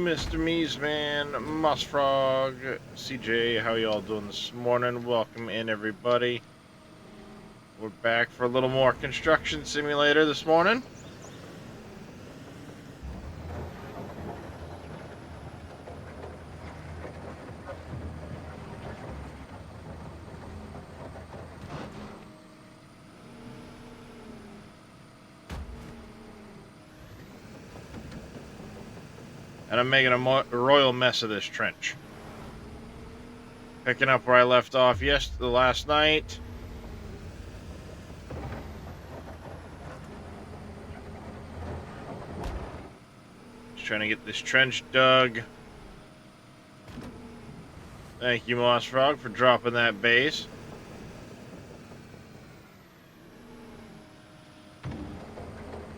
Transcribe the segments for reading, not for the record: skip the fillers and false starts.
Mr. Meesman, Mossfrog, CJ, how y'all doing this morning? Welcome in, everybody. We're back for a little more Construction Simulator this morning. And I'm making a royal mess of this trench. Picking up where I left off last night. Just trying to get this trench dug. Thank you, Mossfrog, for dropping that base.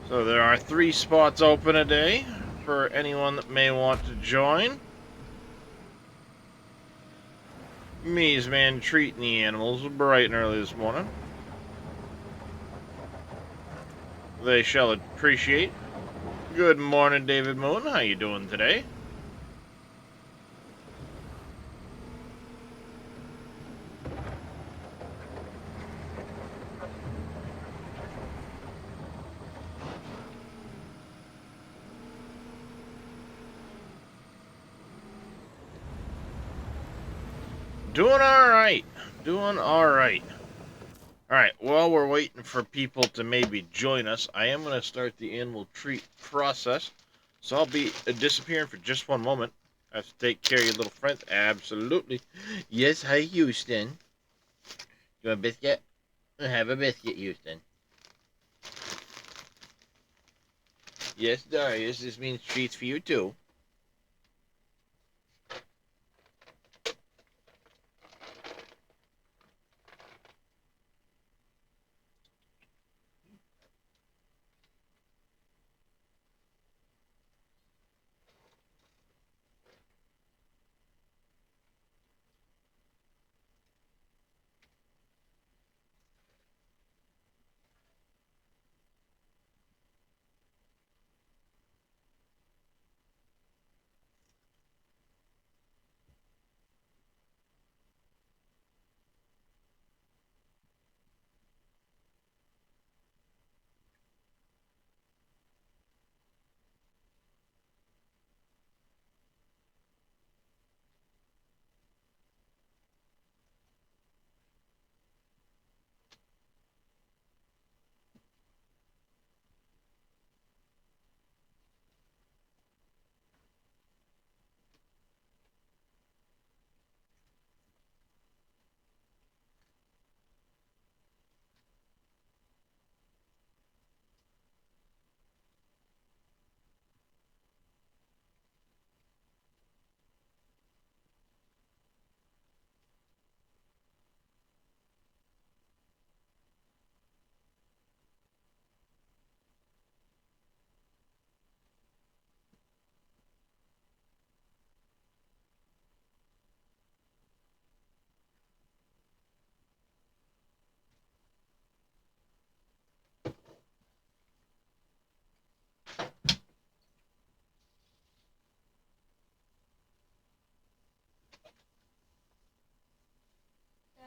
So there are 3 spots open a day for anyone that may want to join. Meesman treating the animals bright and early this morning. They shall appreciate. Good morning, David Moon. How you doing today? Doing alright. Doing alright. Alright, while we're waiting for people to maybe join us, I am going to start the animal treat process. So I'll be disappearing for just one moment. I have to take care of your little friends. Absolutely. Yes, hi, Houston. You want a biscuit? Have a biscuit, Houston. Yes, Darius, this means treats for you too.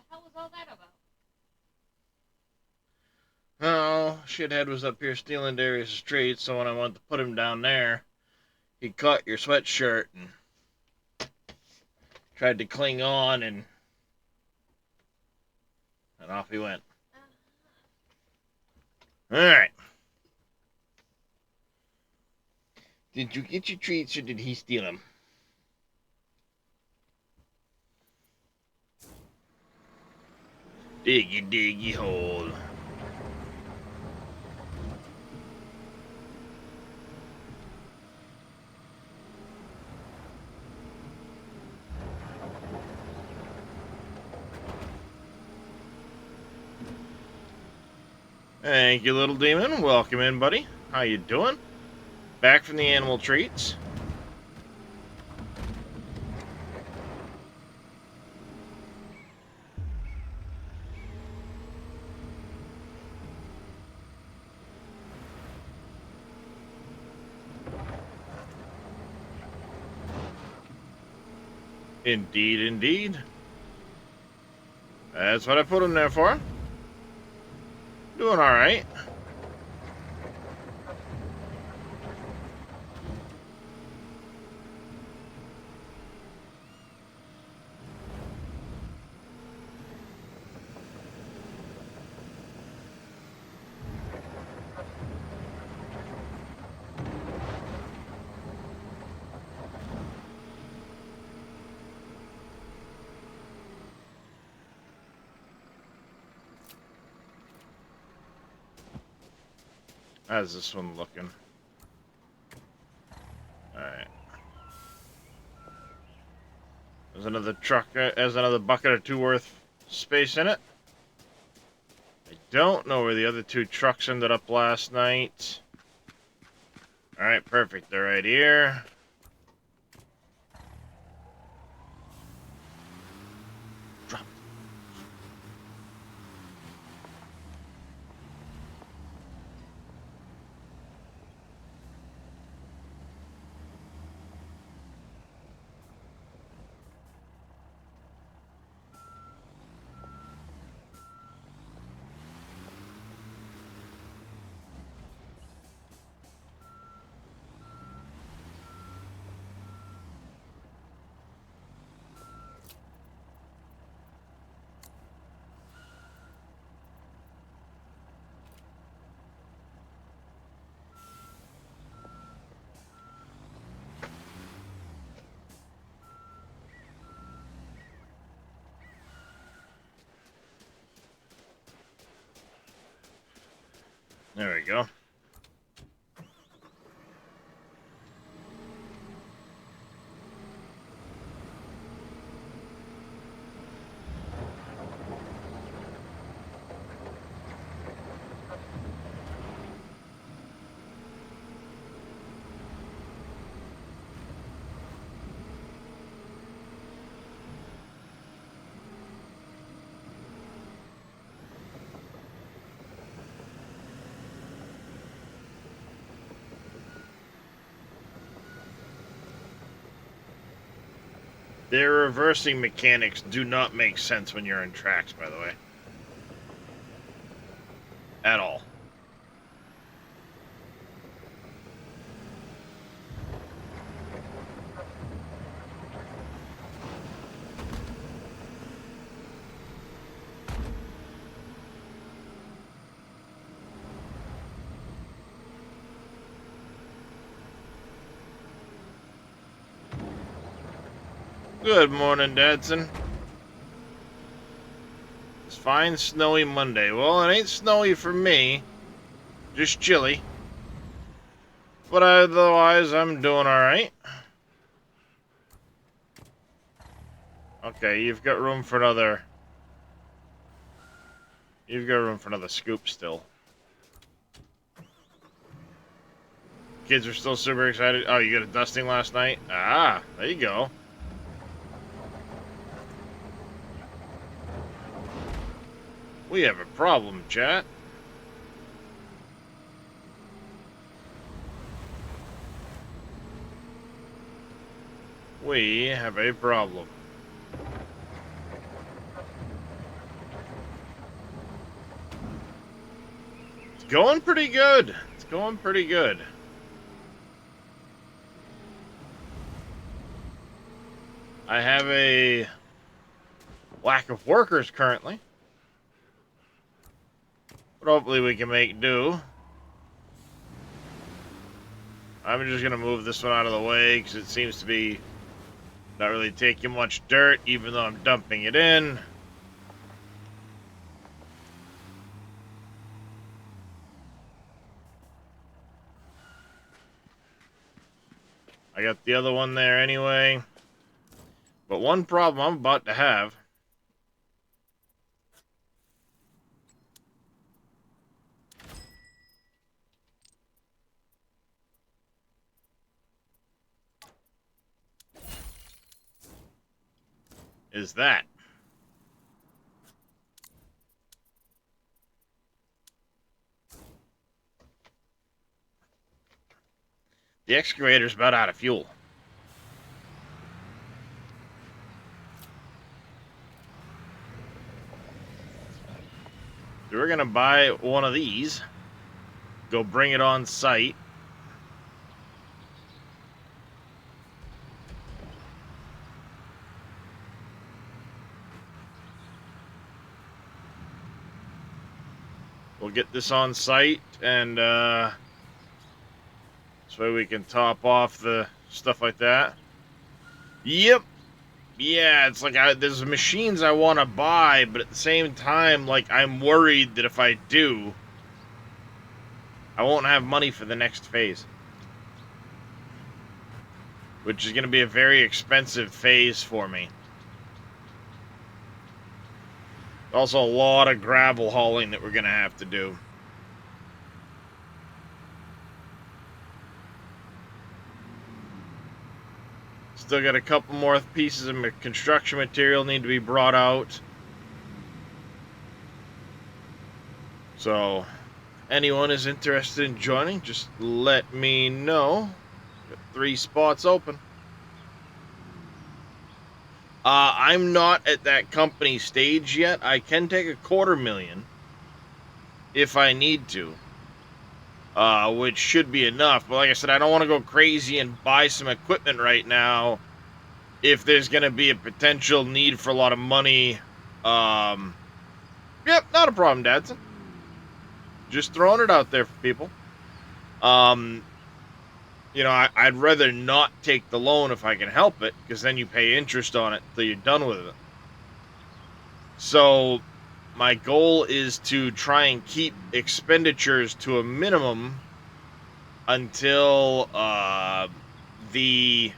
What was all that about? Oh, shithead was up here stealing Darius' treats, so when I wanted to put him down there, he caught your sweatshirt and tried to cling on, and off he went. Alright. Did you get your treats, or did he steal them? Diggy, diggy hole. Thank you, little demon. Welcome in, buddy. How you doing? Back from the animal treats. Indeed, indeed. That's what I put him there for. Doing alright. How's this one looking? Alright. There's another truck, there's another bucket or two worth space in it. I don't know where the other two trucks ended up last night. Alright, perfect. They're right here. Drop. There we go. Their reversing mechanics do not make sense when you're in tracks, by the way. At all. Good morning, Dadson. It's fine, snowy Monday. Well, it ain't snowy for me. Just chilly. But otherwise, I'm doing alright. Okay, you've got room for another... You've got room for another scoop still. Kids are still super excited. Oh, you got a dusting last night? Ah, there you go. We have a problem, chat. We have a problem. It's going pretty good. It's going pretty good. I have a lack of workers currently. But hopefully we can make do. I'm just going to move this one out of the way because it seems to be not really taking much dirt, even though I'm dumping it in. I got the other one there anyway. But one problem I'm about to have is that. The excavator's about out of fuel. So we're going to buy one of these. Go bring it on site. We'll get this on site, and this way we can top off the stuff like that. Yep. Yeah, it's like there's machines I want to buy, but at the same time, like, I'm worried that if I do, I won't have money for the next phase. Which is going to be a very expensive phase for me. Also a lot of gravel hauling that we're going to have to do. Still got a couple more pieces of construction material need to be brought out. So, anyone is interested in joining, just let me know. Got 3 spots open. I'm not at that company stage yet. I can take a $250,000 if I need to, which should be enough. But like I said, I don't want to go crazy and buy some equipment right now if there's going to be a potential need for a lot of money. Yep, not a problem, Dadson. Just throwing it out there for people. You know, I'd rather not take the loan if I can help it, because then you pay interest on it till you're done with it. So, my goal is to try and keep expenditures to a minimum until the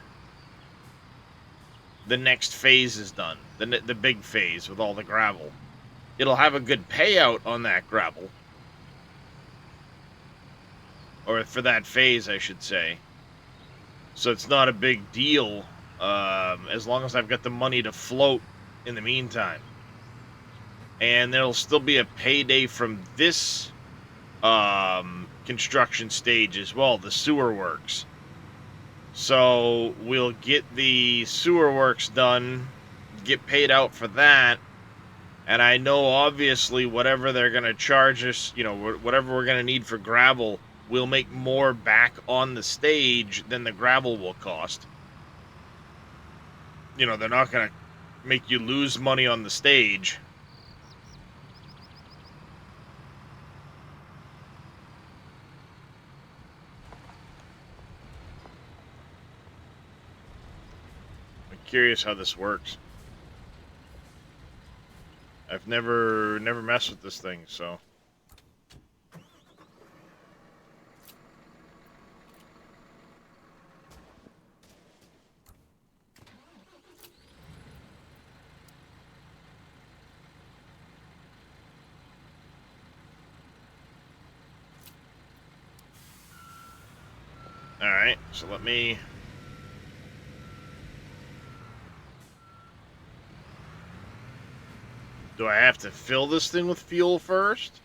next phase is done, the big phase with all the gravel. It'll have a good payout on that gravel. Or for that phase, I should say. So it's not a big deal, as long as I've got the money to float in the meantime. And there'll still be a payday from this construction stage as well, the sewer works. So we'll get the sewer works done, get paid out for that, and I know obviously whatever they're going to charge us, you know, whatever we're going to need for gravel, we'll make more back on the stage than the gravel will cost. You know, they're not going to make you lose money on the stage. I'm curious how this works. I've never messed with this thing, so... Alright, so let me... Do I have to fill this thing with fuel first?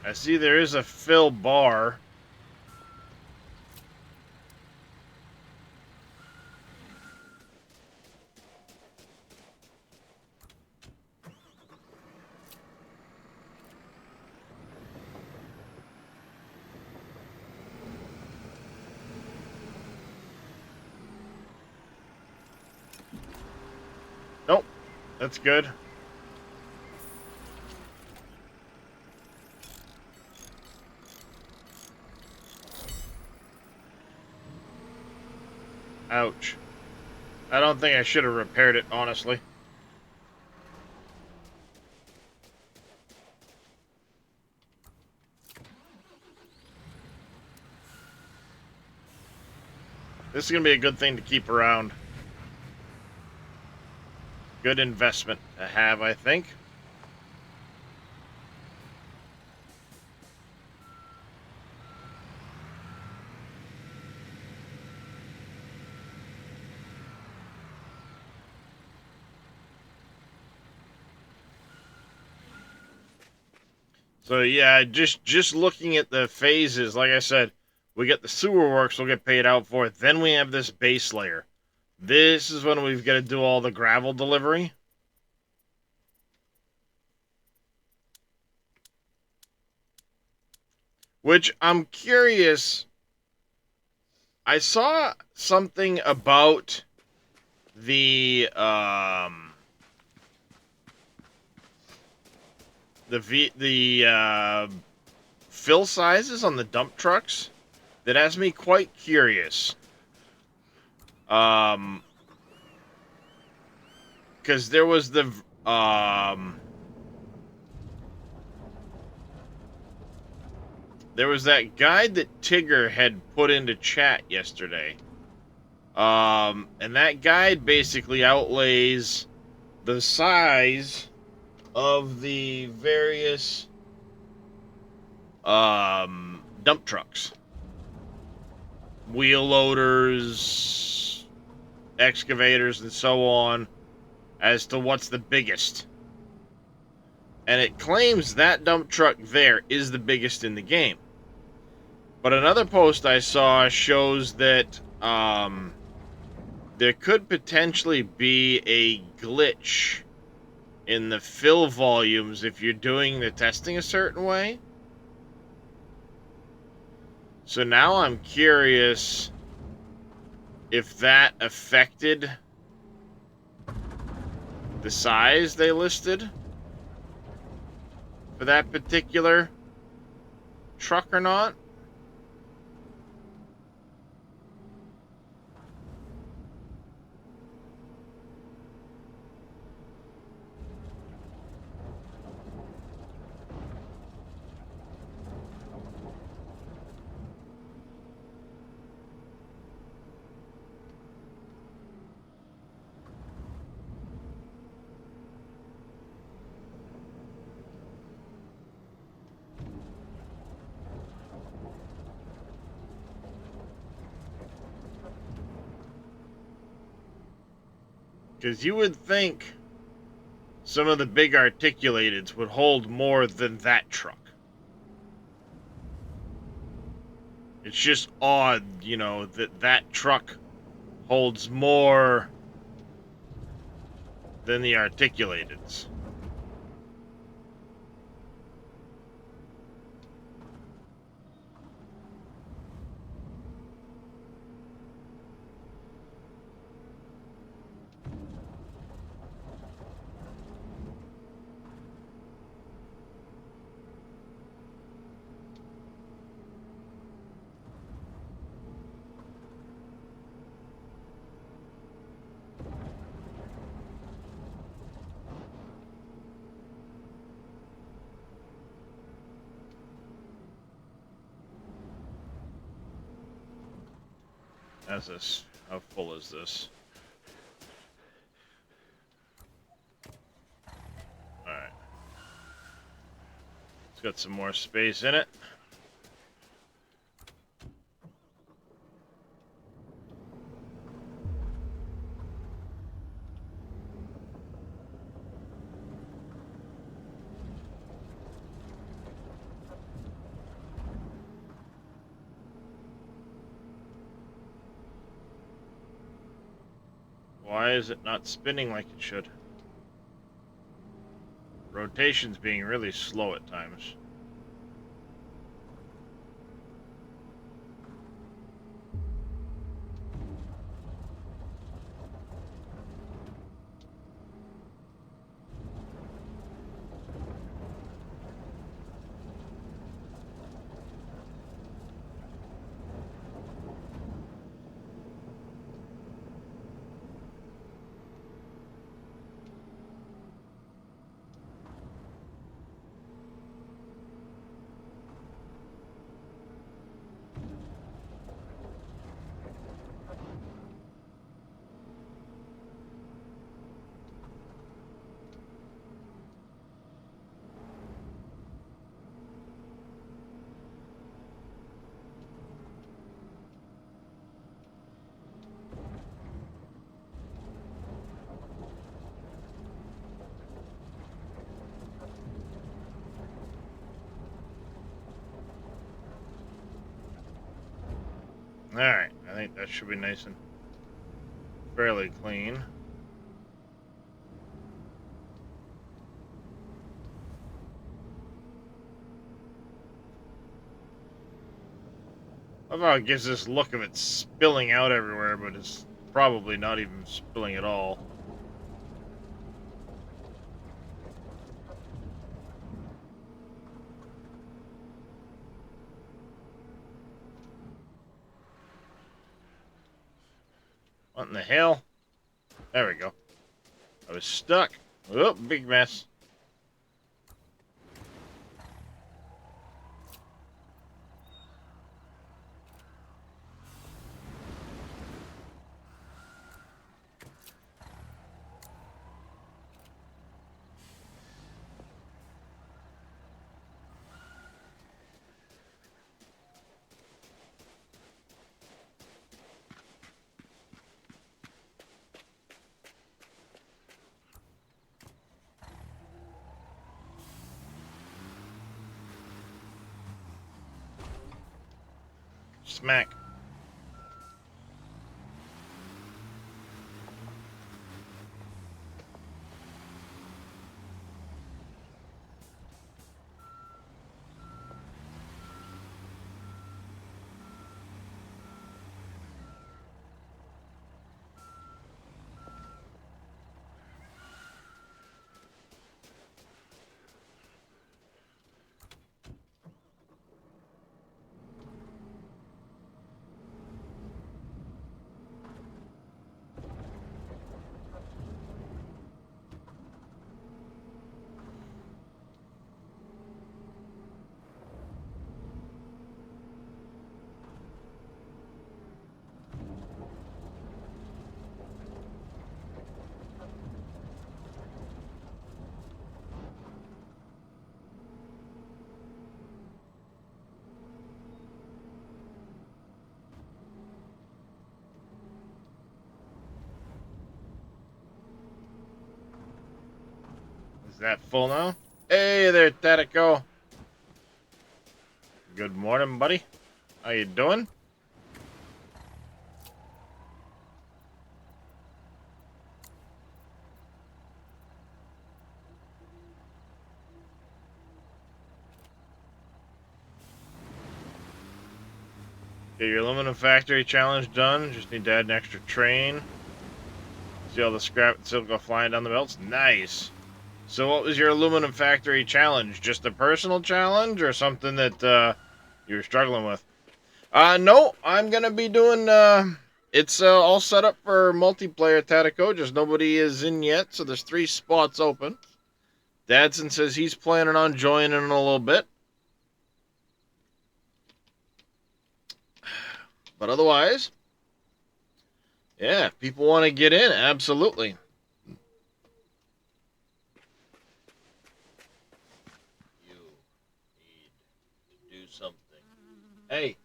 I see there is a fill bar. Nope, that's good. Ouch. I don't think I should have repaired it, honestly. This is going to be a good thing to keep around. Good investment to have, I think. So yeah, just looking at the phases, like I said, we get the sewer works we'll get paid out for. Then we have this base layer. This is when we've got to do all the gravel delivery. Which I'm curious. I saw something about the fill sizes on the dump trucks that has me quite curious. Because there was there was that guide that Tigger had put into chat yesterday. And that guide basically outlays the size of the various dump trucks, wheel loaders, excavators, and so on, as to what's the biggest. And it claims that dump truck there is the biggest in the game. But another post I saw shows that there could potentially be a glitch in the fill volumes if you're doing the testing a certain way. So now I'm curious if that affected the size they listed for that particular truck or not. Because you would think some of the big articulateds would hold more than that truck. It's just odd, you know, that truck holds more than the articulateds. How's this? How full is this? Alright. It's got some more space in it. Why is it not spinning like it should? Rotation's being really slow at times. Alright, I think that should be nice and fairly clean. I love how it gives this look of it spilling out everywhere, but it's probably not even spilling at all. What in the hell? There we go. I was stuck. Oh, big mess. Smack. Is that full now? Hey there, Tatico. Good morning, buddy. How you doing? Get your aluminum factory challenge done. Just need to add an extra train. See all the scrap and silk go flying down the belts? Nice. So what was your aluminum factory challenge? Just a personal challenge or something that you were struggling with? No, I'm going to be doing... it's all set up for multiplayer Tatico. Just nobody is in yet, so there's 3 spots open. Dadson says he's planning on joining in a little bit. But otherwise... yeah, if people want to get in, absolutely. You need to do something. Hey.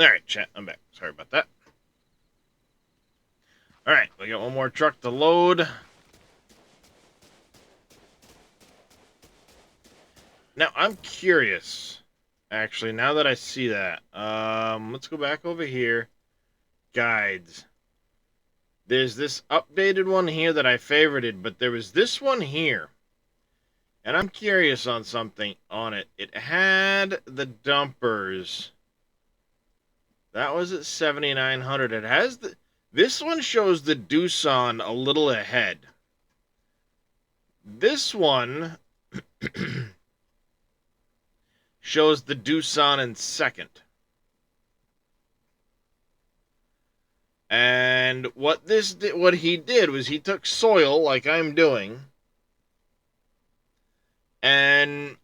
Alright, chat, I'm back. Sorry about that. Alright, we got one more truck to load. Now, I'm curious. Actually, now that I see that, let's go back over here. Guides. There's this updated one here that I favorited, but there was this one here. And I'm curious on something on it. It had the dumpers. That was at 7,900. It has the... This one shows the Doosan a little ahead. This one shows the Doosan in second. And what he did was he took soil like I'm doing, and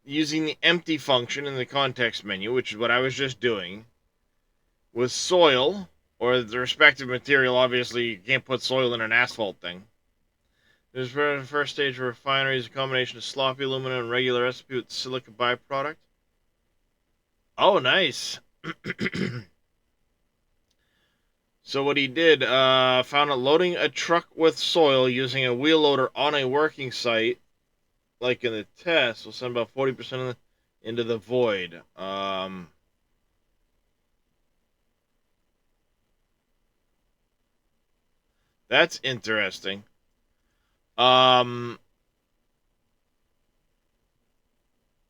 using the empty function in the context menu, which is what I was just doing, with soil or the respective material. Obviously, you can't put soil in an asphalt thing. This first stage of refinery is a combination of sloppy aluminum and regular recipe with silica byproduct. Oh, nice. So what he did, found out loading a truck with soil using a wheel loader on a working site, like in the test, will send about 40% into the void. That's interesting. At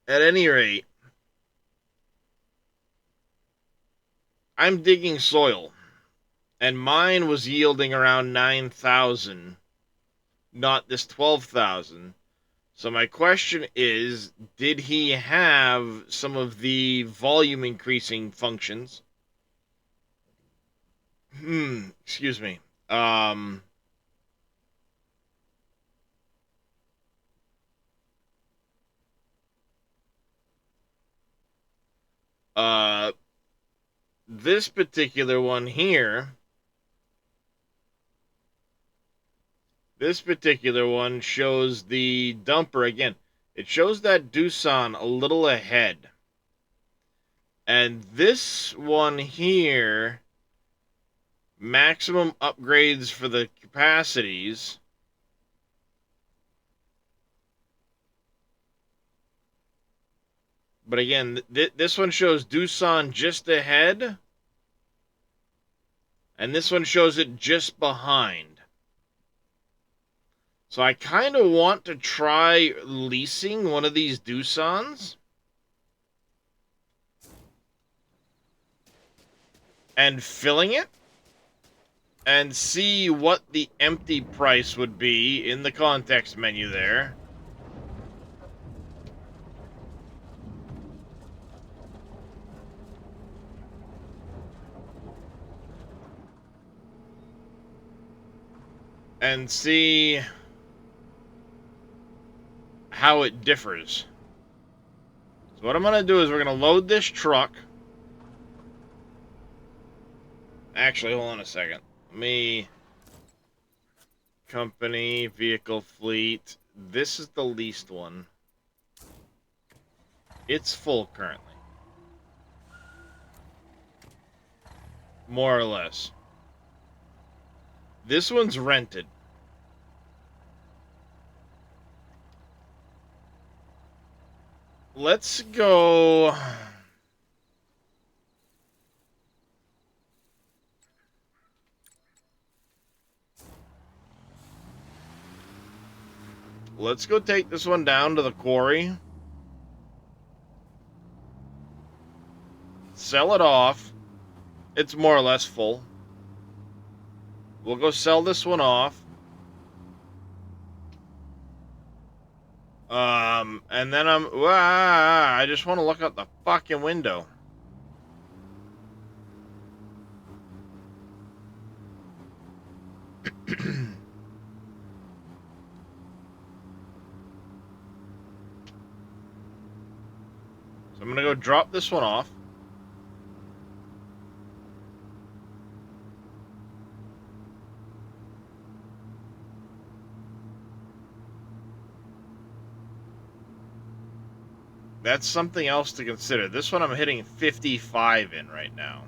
any rate, I'm digging soil, and mine was yielding around 9,000, not this 12,000. So my question is, did he have some of the volume increasing functions? Excuse me. Um, uh, this particular one here, this particular one shows the dumper again. It shows that Doosan a little ahead. And this one here, maximum upgrades for the capacities. But again, this one shows Doosan just ahead. And this one shows it just behind. So I kind of want to try leasing one of these Doosans and filling it and see what the empty price would be in the context menu there. And see how it differs. So what I'm going to do is we're going to load this truck. Actually, hold on a second. Me, company, vehicle fleet. This is the least one. It's full currently. More or less. This one's rented. Let's go... Let's go take this one down to the quarry. Sell it off. It's more or less full. We'll go sell this one off. And then I just want to look out the fucking window. So I'm going to go drop this one off. That's something else to consider. This one I'm hitting 55 in right now.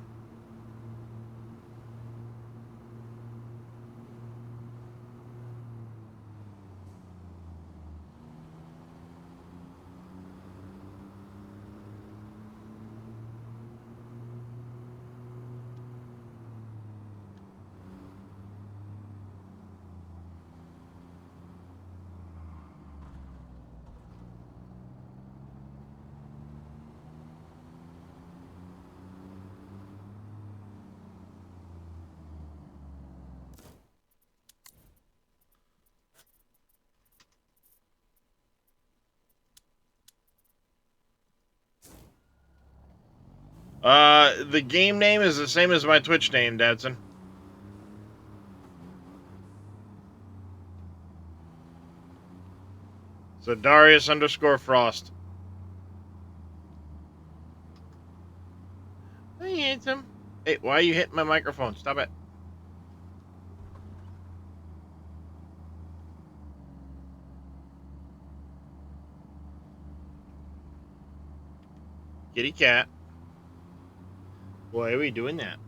The game name is the same as my Twitch name, Dadson. So Darius_Frost. Hey, handsome. Hey, why are you hitting my microphone? Stop it. Kitty cat. Why are we doing that?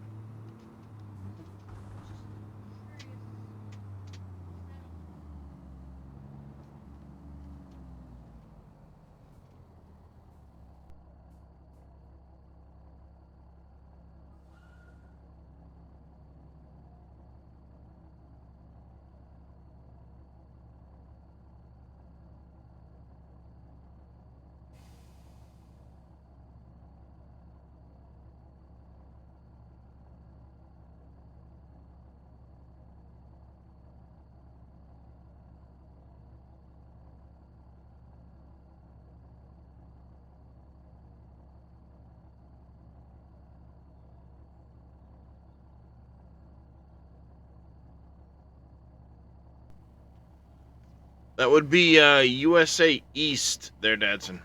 That would be USA East there, Dadson.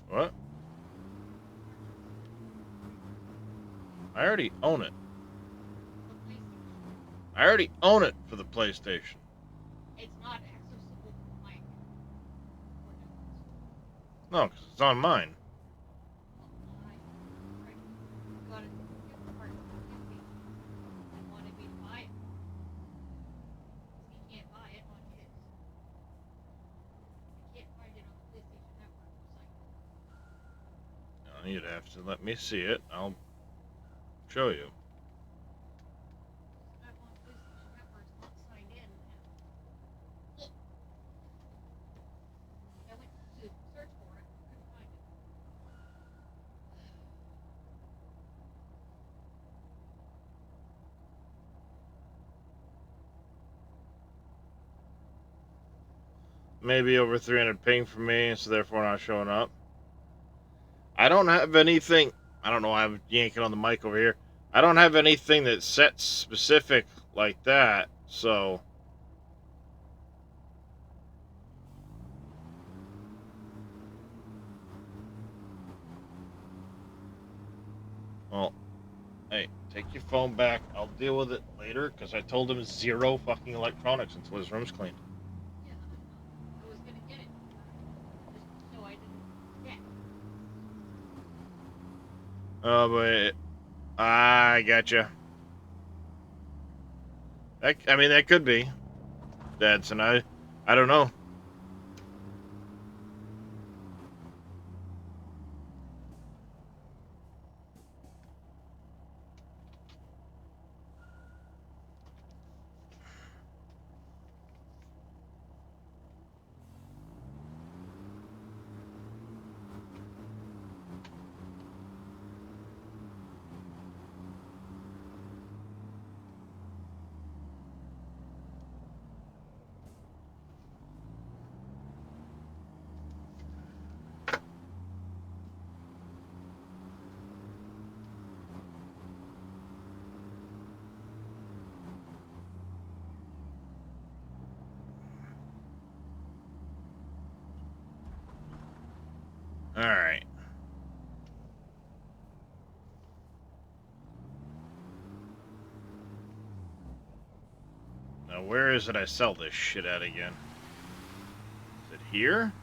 What? I already own it. I already own it for the PlayStation. It's not accessible for Mike. No, because it's on mine. I got a gift card from Giphy and wanted me to buy it. He can't buy it on his. I can't find it on the PlayStation Network site. No, you'd have to let me see it. I'll show you. I'm on PlayStation Network, it's not signed in. I went to search for it, couldn't find it. Maybe over 300 ping for me, so therefore not showing up. I don't have anything. I don't know why I'm yanking on the mic over here. I don't have anything that's set specific like that, so. Well, hey, take your phone back. I'll deal with it later because I told him zero fucking electronics until his room's cleaned. Yeah, I was gonna get it, just so I didn't forget. Oh, but I gotcha. I mean, that could be. That's and I don't know. All right. Now, where is it I sell this shit at again? Is it here?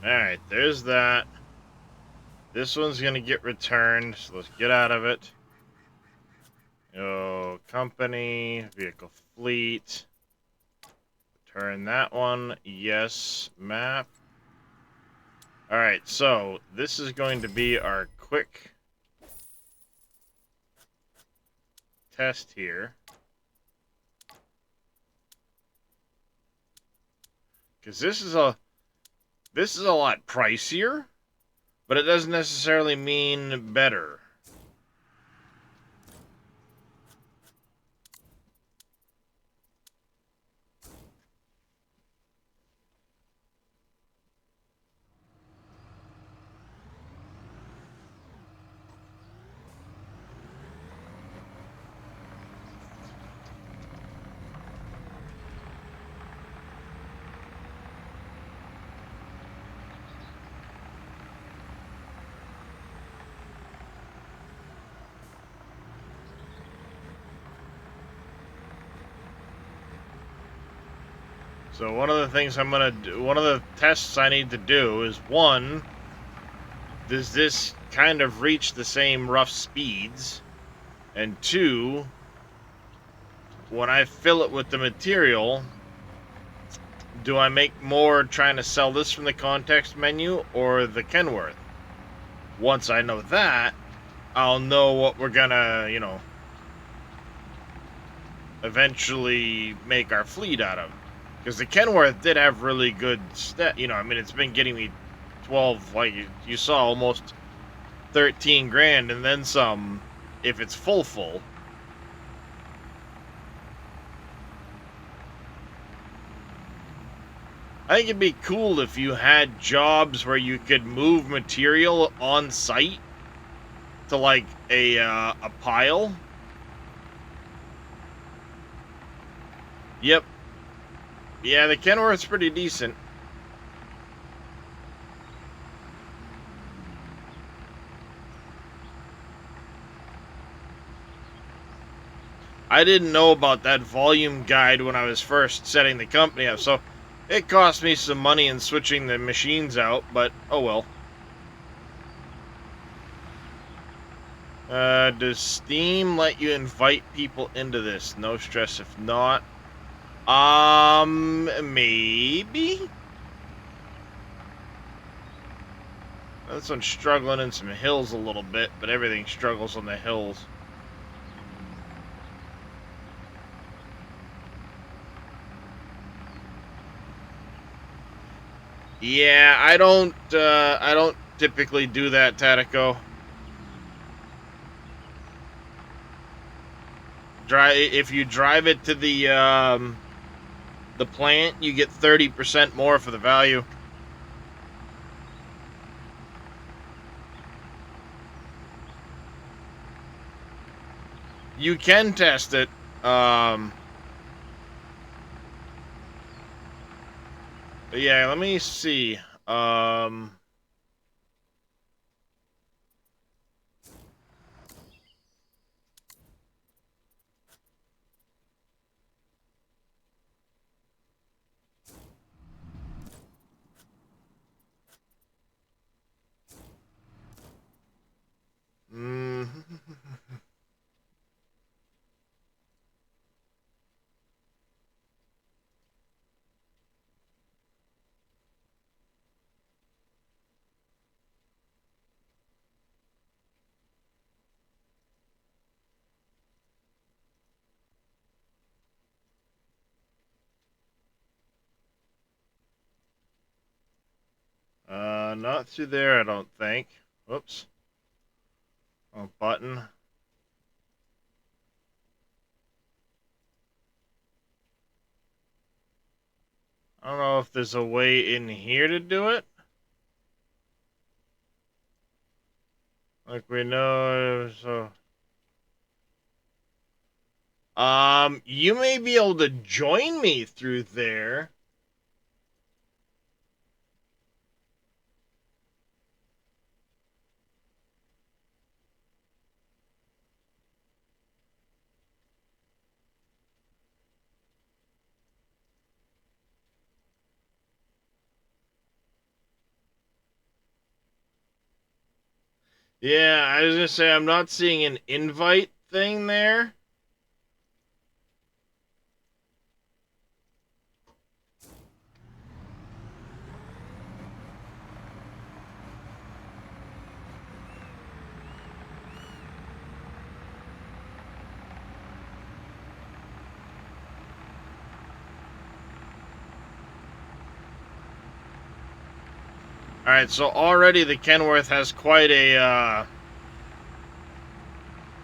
Alright, there's that. This one's gonna get returned, so let's get out of it. Oh, company, vehicle fleet. Turn that one. Yes, map. Alright, so this is going to be our quick test here. Because this is a lot pricier, but it doesn't necessarily mean better. So one of the things I'm gonna do, one of the tests I need to do is, one, does this kind of reach the same rough speeds? And two, when I fill it with the material, do I make more trying to sell this from the context menu or the Kenworth? Once I know that, I'll know what we're gonna, eventually make our fleet out of. Because the Kenworth did have really good it's been getting me 12, like you saw, almost 13 grand and then some if it's full. I think it'd be cool if you had jobs where you could move material on site to like a pile. Yep. Yeah, the Kenworth's pretty decent. I didn't know about that volume guide when I was first setting the company up, so it cost me some money in switching the machines out, but oh well. Does Steam let you invite people into this? No stress if not. Maybe? This one's struggling in some hills a little bit, but everything struggles on the hills. Yeah, I don't typically do that, Tatico. If you drive it to the plant, you get 30% more for the value. You can test it. Yeah, let me see. Mm, not through there, I don't think. Whoops. Oh, button. I don't know if there's a way in here to do it. Like we know, so. You may be able to join me through there. Yeah, I was gonna say I'm not seeing an invite thing there. All right, so already the Kenworth has quite a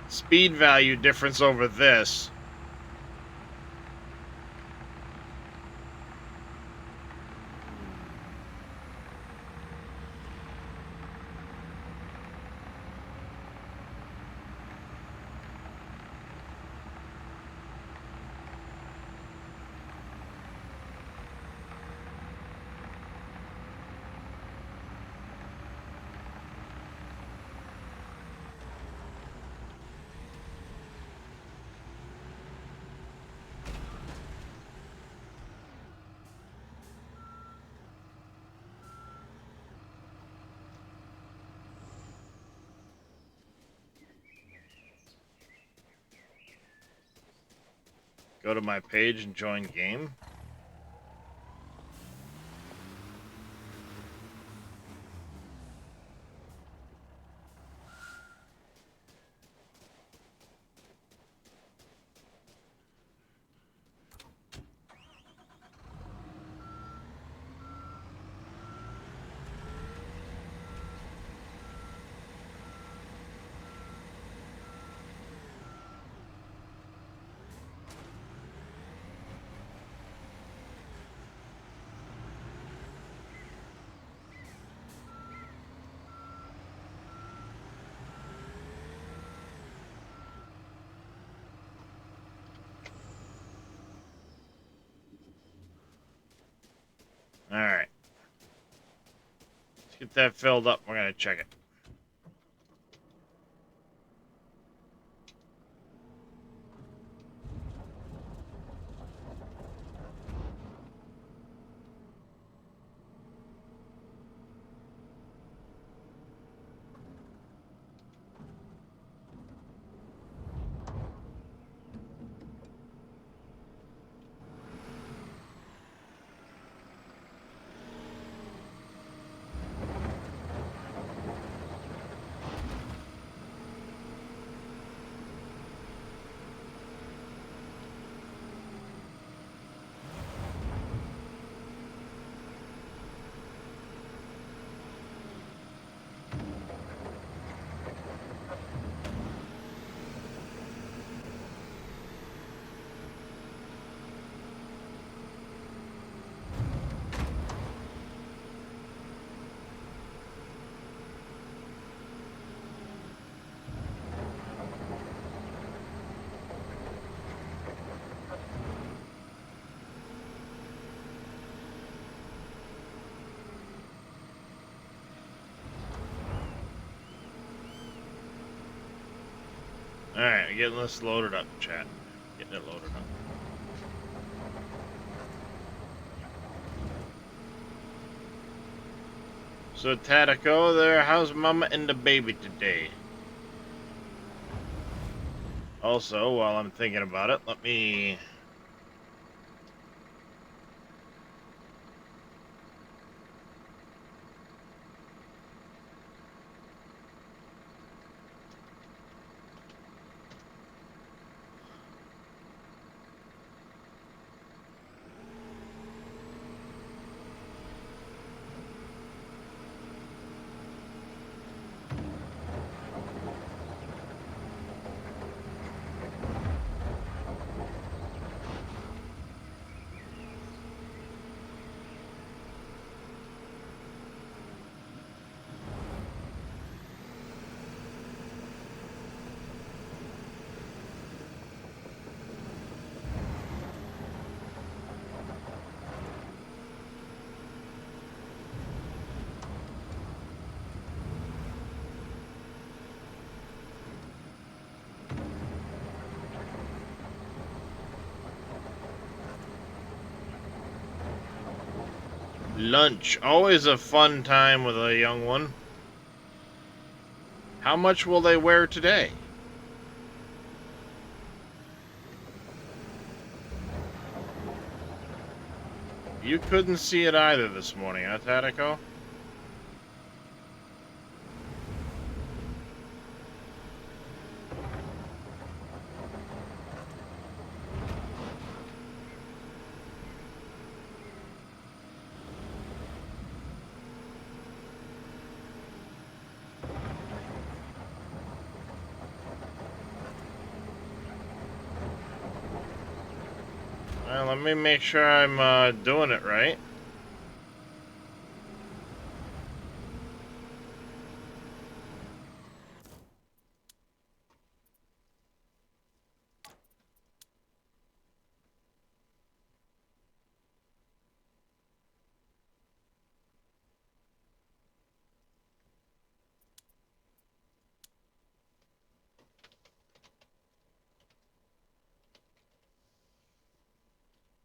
speed value difference over this. Go to my page and join game. All right, let's get that filled up. We're gonna check it. All right, getting this loaded up, chat. Getting it loaded up. So Tadako, there, how's Mama and the baby today? Also, while I'm thinking about it, let me. Lunch. Always a fun time with a young one. How much will they wear today? You couldn't see it either this morning, huh, Tatico? Well, let me make sure I'm doing it right.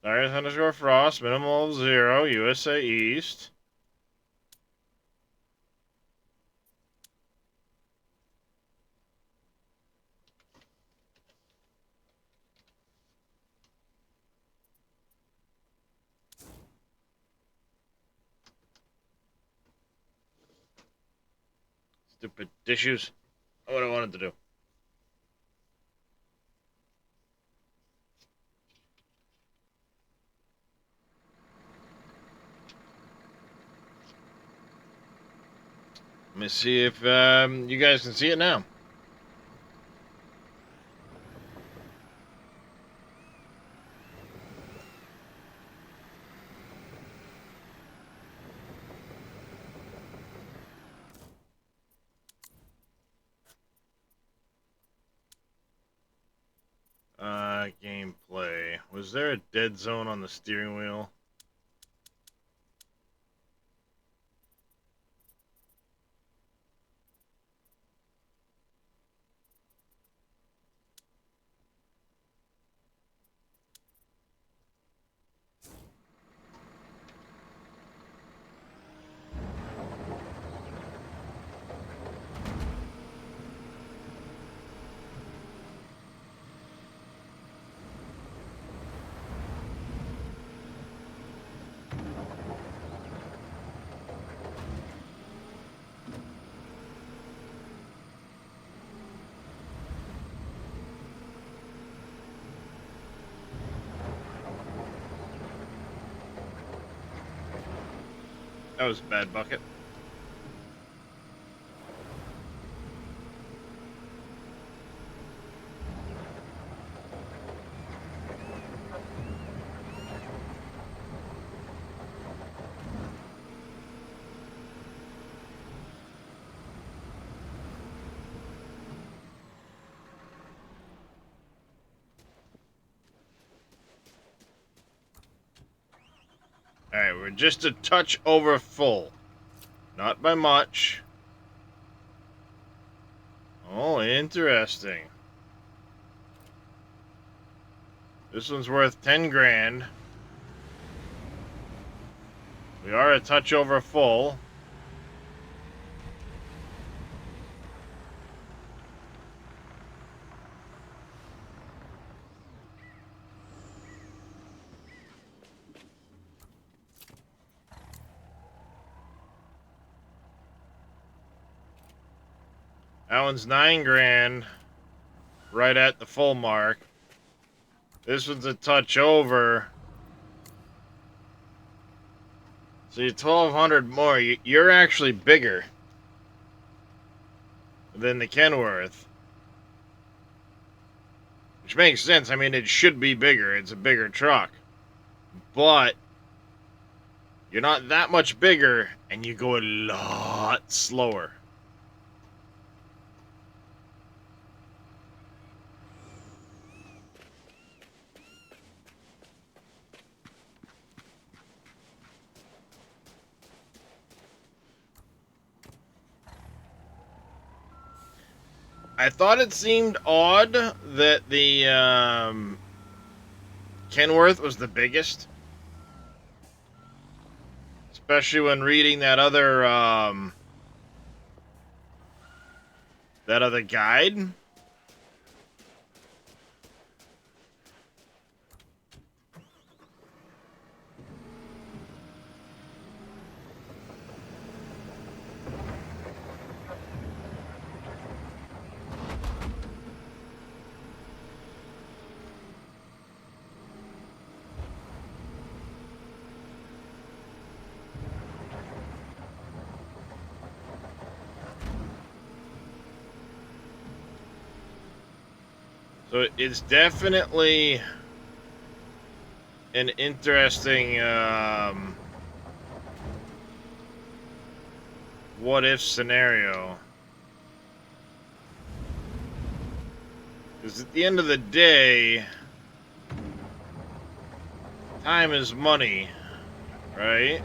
Darius underscore Frost, minimal of 0, USA East. Stupid issues. What I wanted to do. Let me see if you guys can see it now. Gameplay. Was there a dead zone on the steering wheel? That was a bad bucket. Alright, we're just a touch over full. Not by much. Oh, interesting. This one's worth 10 grand. We are a touch over full. That one's 9 grand. Right at the full mark. This one's a touch over. So you're 1,200 more. You're actually bigger than the Kenworth. Which makes sense. I mean, it should be bigger. It's a bigger truck. But you're not that much bigger, and you go a lot slower. I thought it seemed odd that the Kenworth was the biggest. Especially when reading that other That other guide? So it's definitely an interesting what if scenario. Because at the end of the day, time is money, right?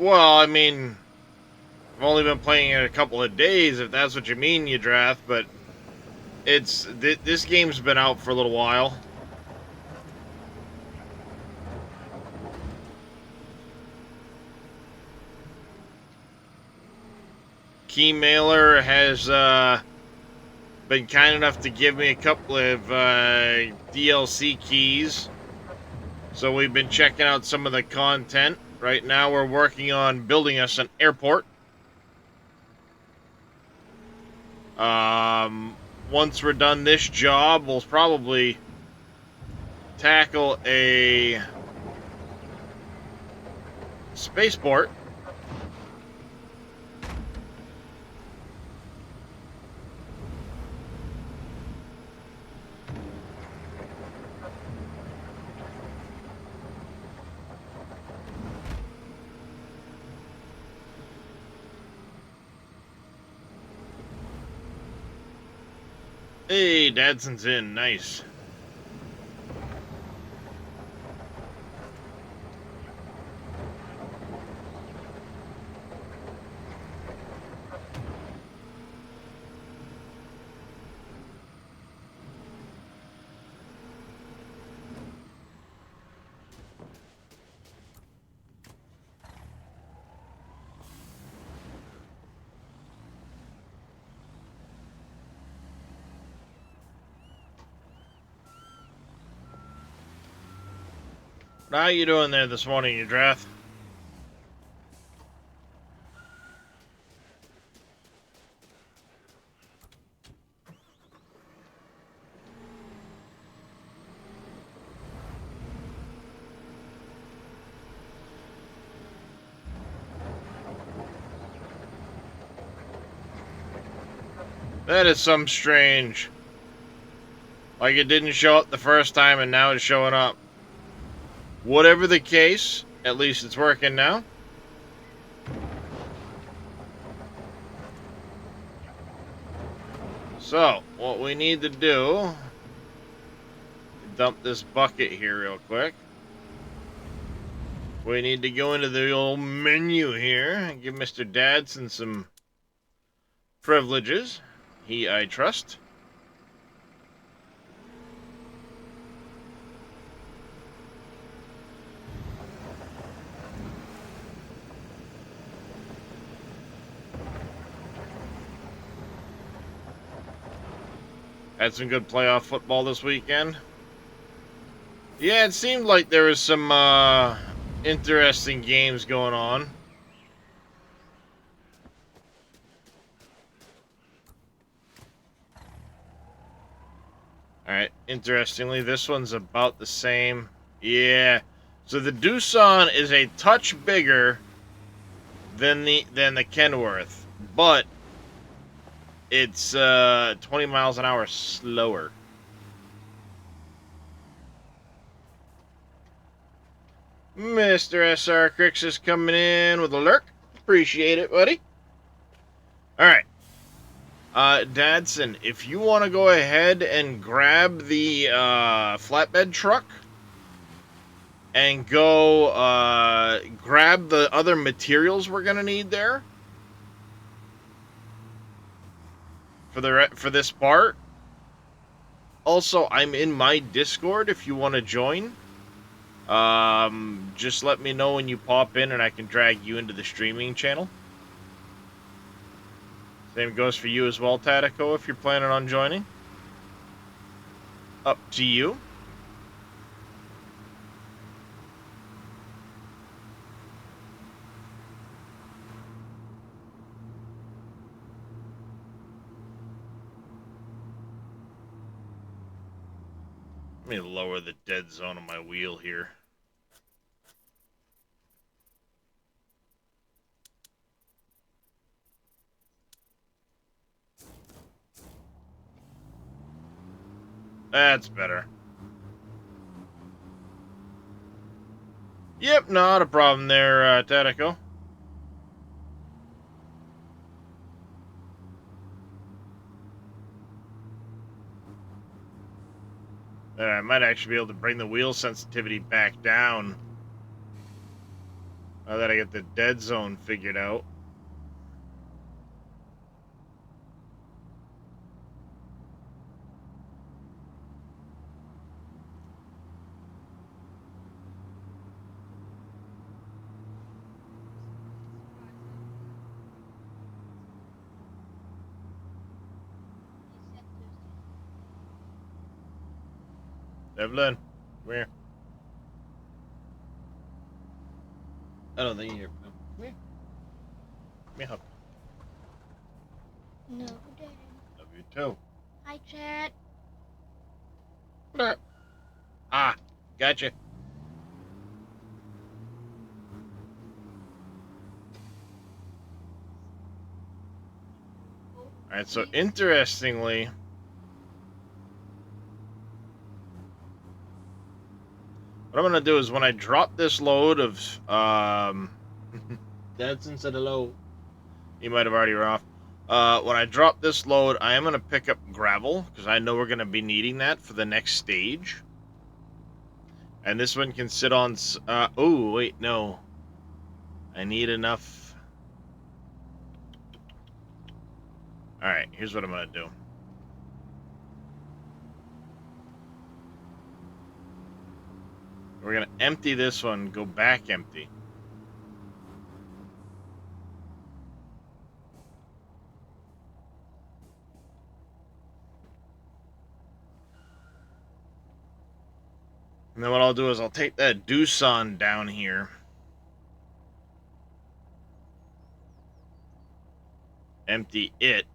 Well, I mean, I've only been playing it a couple of days, if that's what you mean, you draft, but this game's been out for a little while. Keymailer has been kind enough to give me a couple of DLC keys. So we've been checking out some of the content. Right now we're working on building us an airport. Once we're done this job, we'll probably tackle a spaceport. Hey, Dadson's in. Nice. How you doing there this morning, you draft? That is some strange. Like it didn't show up the first time and now it's showing up. Whatever the case, at least it's working now. So, what we need to do, dump this bucket here real quick. We need to go into the old menu here and give Mr. Dadson some privileges. He, I trust. Had some good playoff football this weekend. Yeah, it seemed like there was some interesting games going on. Alright, interestingly, this one's about the same. Yeah. So the Doosan is a touch bigger than the Kenworth, but it's 20 miles an hour slower. Mr. SR Crix is coming in with a lurk. Appreciate it, buddy. Alright. Dadson, if you want to go ahead and grab the flatbed truck and go grab the other materials we're going to need there for this part. Also, I'm in my Discord if you want to join. Just let me know when you pop in and I can drag you into the streaming channel. Same goes for you as well, Tatico, if you're planning on joining. Up to you. Let me lower the dead zone on my wheel here. That's better. Yep, not a problem there, Tatico. I might actually be able to bring the wheel sensitivity back down. Now that I get the dead zone figured out. Evelyn, come here. I don't think you're. Come here. Give me a hug. No, Dad. Love you too. Hi, Chad. Ah, gotcha. Alright, so interestingly, what I'm gonna do is when I drop this load of Dadson said hello. You might have already run off. When I drop this load, I am gonna pick up gravel because I know we're gonna be needing that for the next stage. And this one can sit on. Oh wait, no. I need enough. All right, here's what I'm gonna do. We're gonna empty this one, go back empty. And then what I'll do is I'll take that Doosan down here. Empty it.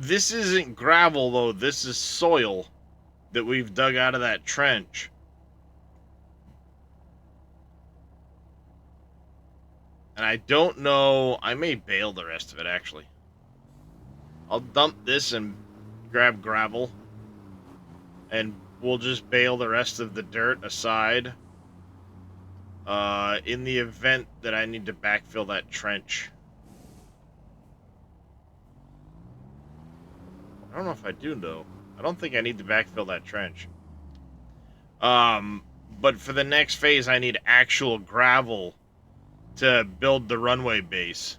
This isn't gravel though, this is soil that we've dug out of that trench. And I don't know, I may bale the rest of it actually. I'll dump this and grab gravel. And we'll just bale the rest of the dirt aside. In the event that I need to backfill that trench. I don't know if I do though. I don't think I need to backfill that trench. But for the next phase, I need actual gravel to build the runway base.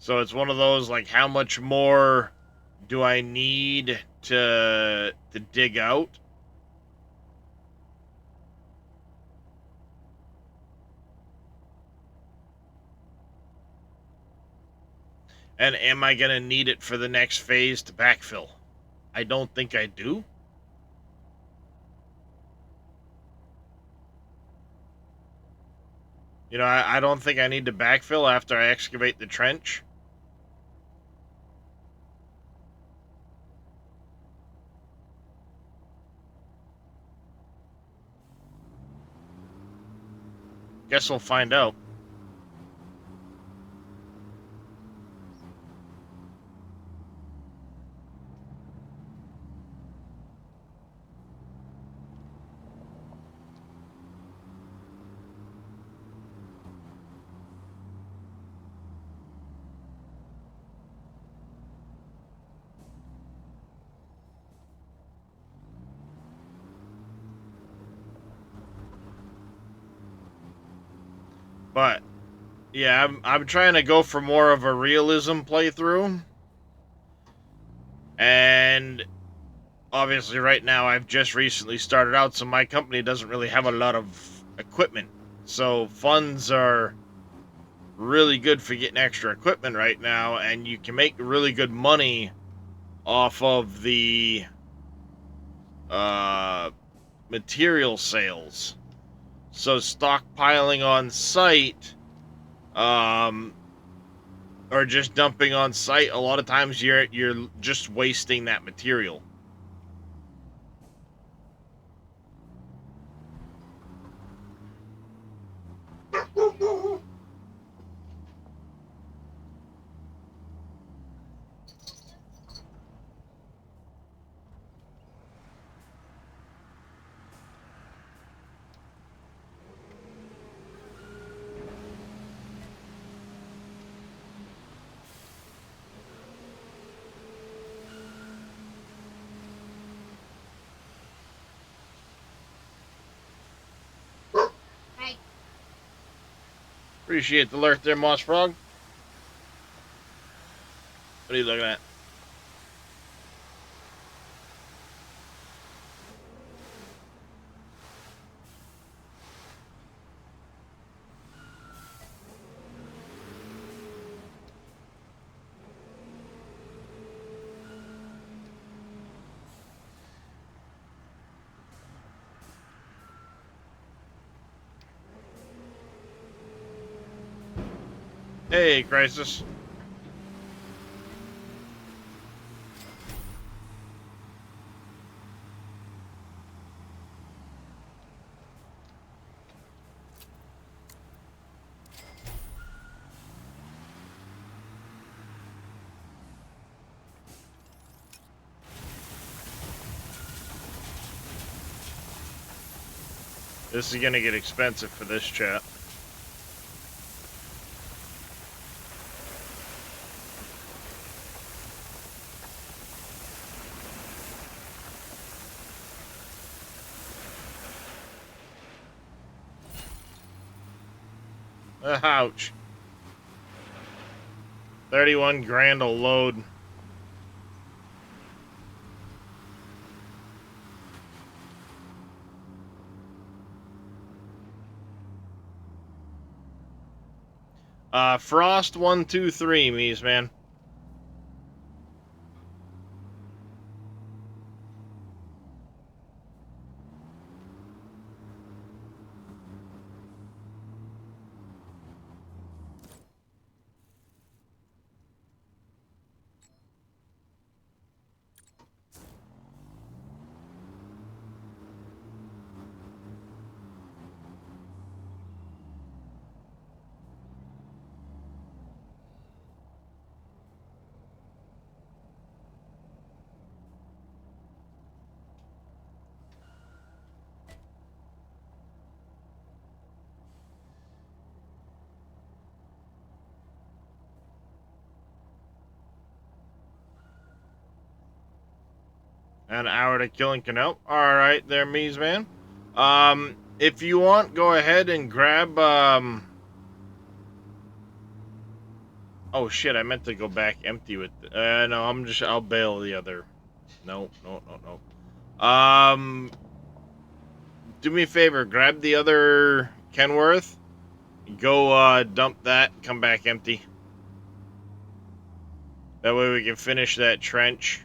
So it's one of those, like, how much more do I need to dig out? And am I going to need it for the next phase to backfill? I don't think I do. You know, I don't think I need to backfill after I excavate the trench. Guess we'll find out. But yeah, I'm trying to go for more of a realism playthrough. And obviously right now I've just recently started out, so my company doesn't really have a lot of equipment. So funds are really good for getting extra equipment right now, and you can make really good money off of the uh, material sales. So stockpiling on site, um, or just dumping on site, a lot of times you're just wasting that material. Hey, Appreciate the alert there, Moss Frog. What are you looking at? Hey, Crisis. This is gonna get expensive for this chat. Ouch. 31 grand a load. Frost 123, Mies, man. An hour to killing Canal. Alright there, Mies, man. If you want, go ahead and grab, oh shit, I meant to go back empty with, no, I'll bail the other. No, no, no, no. Do me a favor, grab the other Kenworth, go, dump that, come back empty. That way we can finish that trench.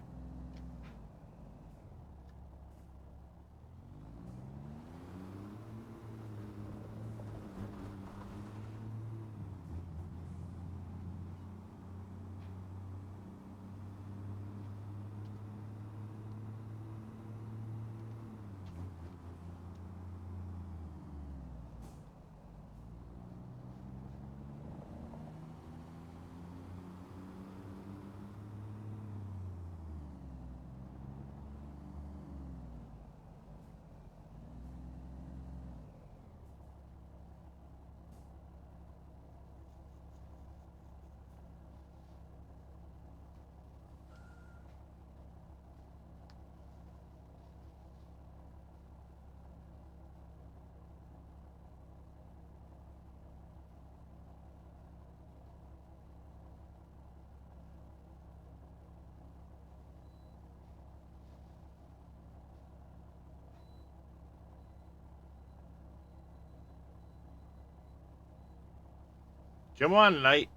Come on, Knight.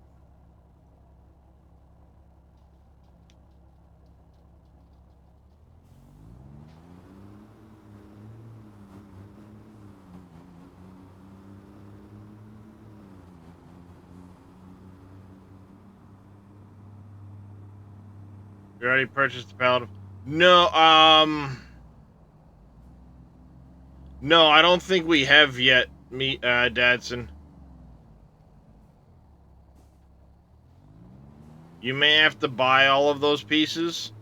You already purchased the pallet. No, no, I don't think we have yet, Dadson. You may have to buy all of those pieces.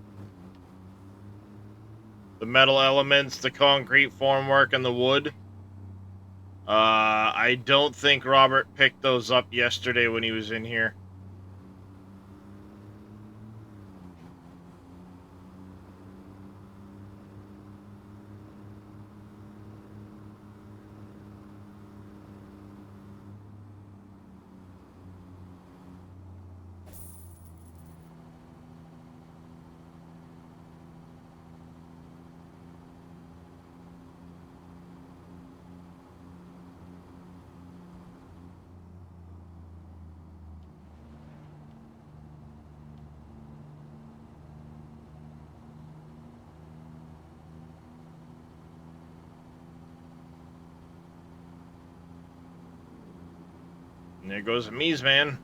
The metal elements, the concrete formwork, and the wood. I don't think Robert picked those up yesterday when he was in here. And there goes a Mies man.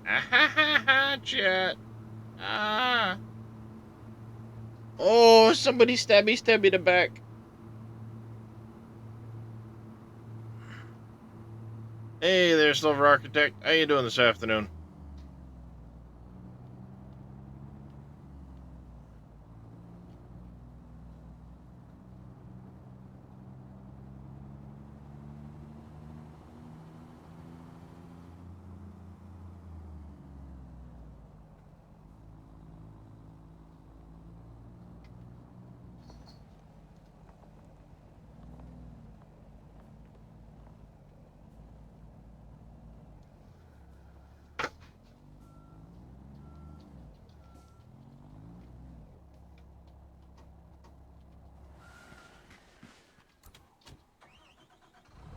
Ah ha ha ha, chat. Ah. Oh, somebody stab me the back. Hey there, Silver Architect. How you doing this afternoon?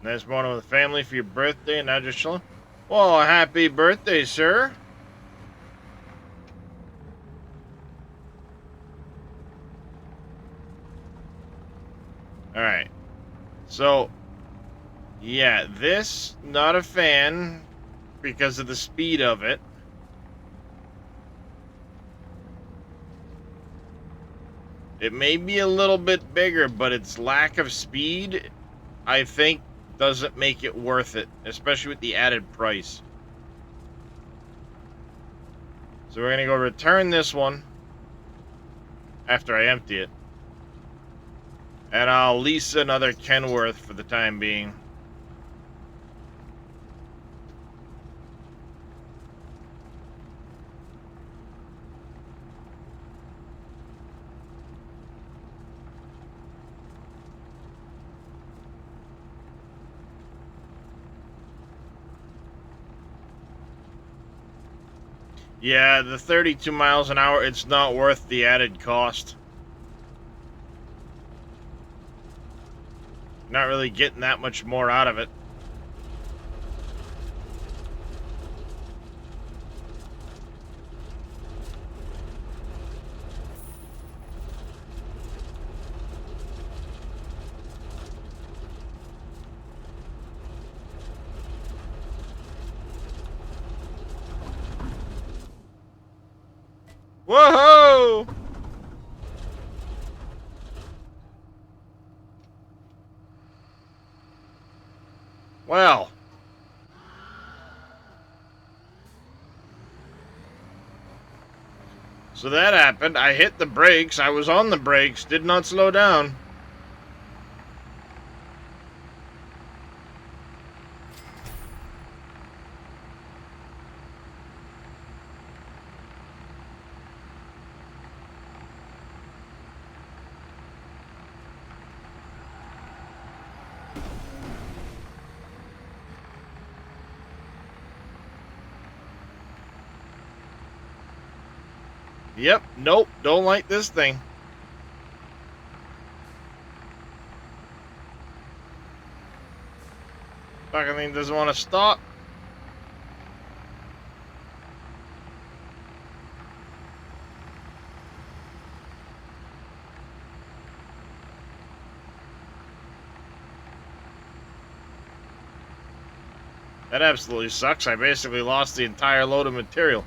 Nice morning with the family for your birthday and now just chilling. Well, happy birthday, sir. Alright. So, yeah, this, not a fan because of the speed of it. It may be a little bit bigger, but its lack of speed, I think, doesn't make it worth it, especially with the added price. So we're going to go return this one after I empty it. And I'll lease another Kenworth for the time being. Yeah, the 32 miles an hour, it's not worth the added cost. Not really getting that much more out of it. Whoa! Well. So that happened. I hit the brakes. I was on the brakes. Did not slow down. Yep. Nope. Don't like this thing. Fucking thing doesn't want to stop. That absolutely sucks. I basically lost the entire load of material.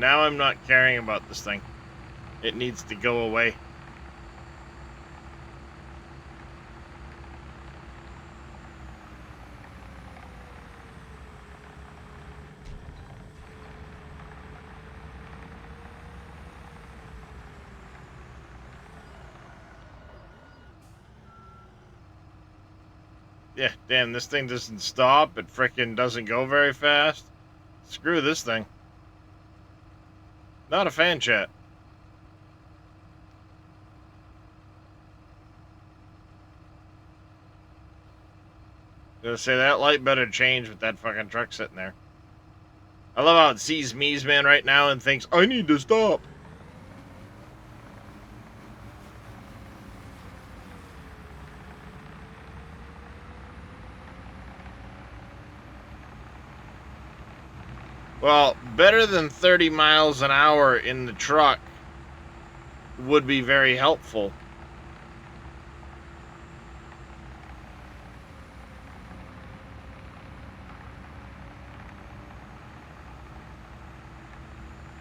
Now I'm not caring about this thing. It needs to go away. Yeah, damn, this thing doesn't stop. It frickin' doesn't go very fast. Screw this thing. Not a fan, chat. Gonna say that light better change with that fucking truck sitting there. I love how it sees me's man right now and thinks, I need to stop. Well, better than 30 miles an hour in the truck would be very helpful.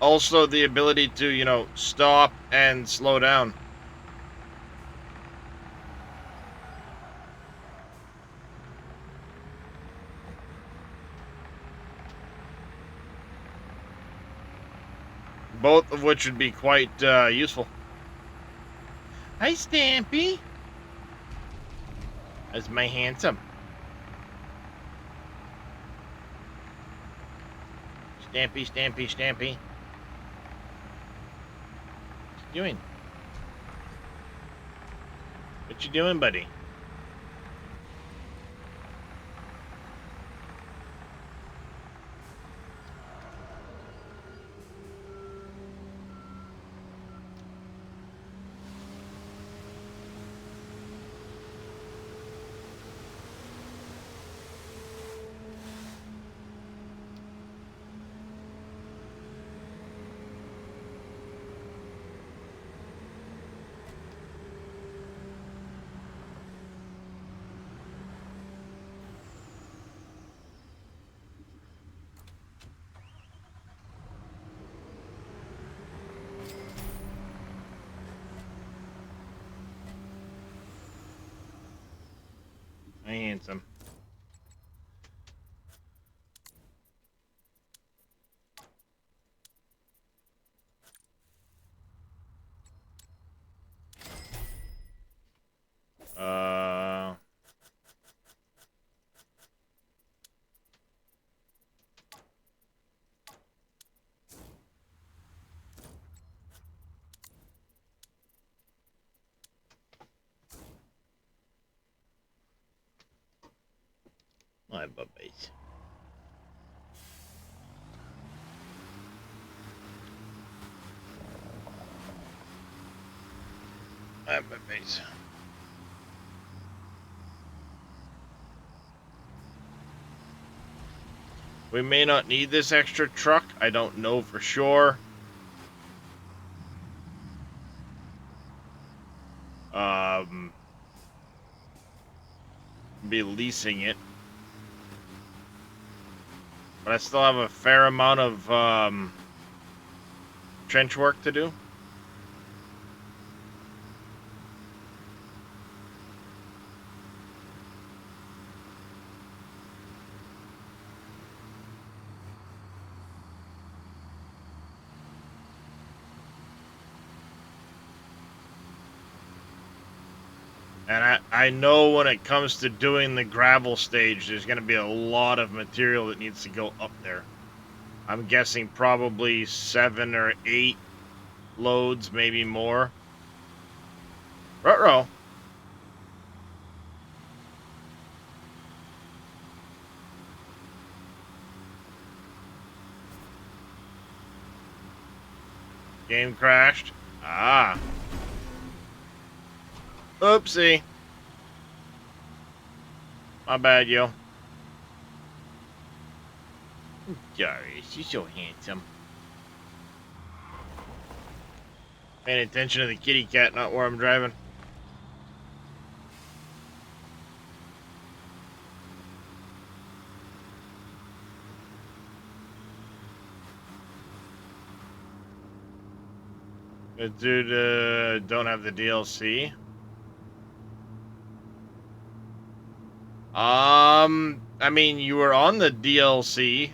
Also, the ability to, stop and slow down. Both of which would be quite useful. Hi, Stampy. That's my handsome. Stampy, Stampy, Stampy. What you doing? What you doing, buddy? My handsome. My bubbies. My bubbies. We may not need this extra truck. I don't know for sure. Um, be leasing it. But I still have a fair amount of trench work to do. And I know when it comes to doing the gravel stage, there's going to be a lot of material that needs to go up there. I'm guessing probably 7 or 8 loads, maybe more. Ruh-roh. Game crashed. Ah. Oopsie. My bad, yo. Sorry, she's so handsome. Paying attention to the kitty cat, not where I'm driving. Dude, don't have the DLC. I mean, you were on the DLC.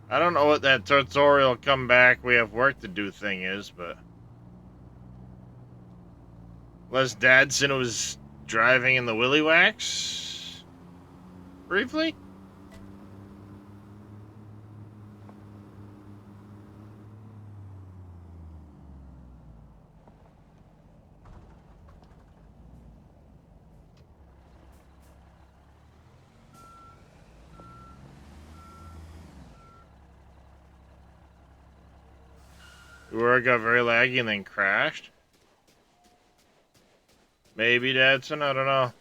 I don't know what that tutorial come back, we have work to do thing is, but... Les Dadson was driving in the Willy Wax? Briefly? Where it got very laggy and then crashed? Maybe, Dadson, I don't know.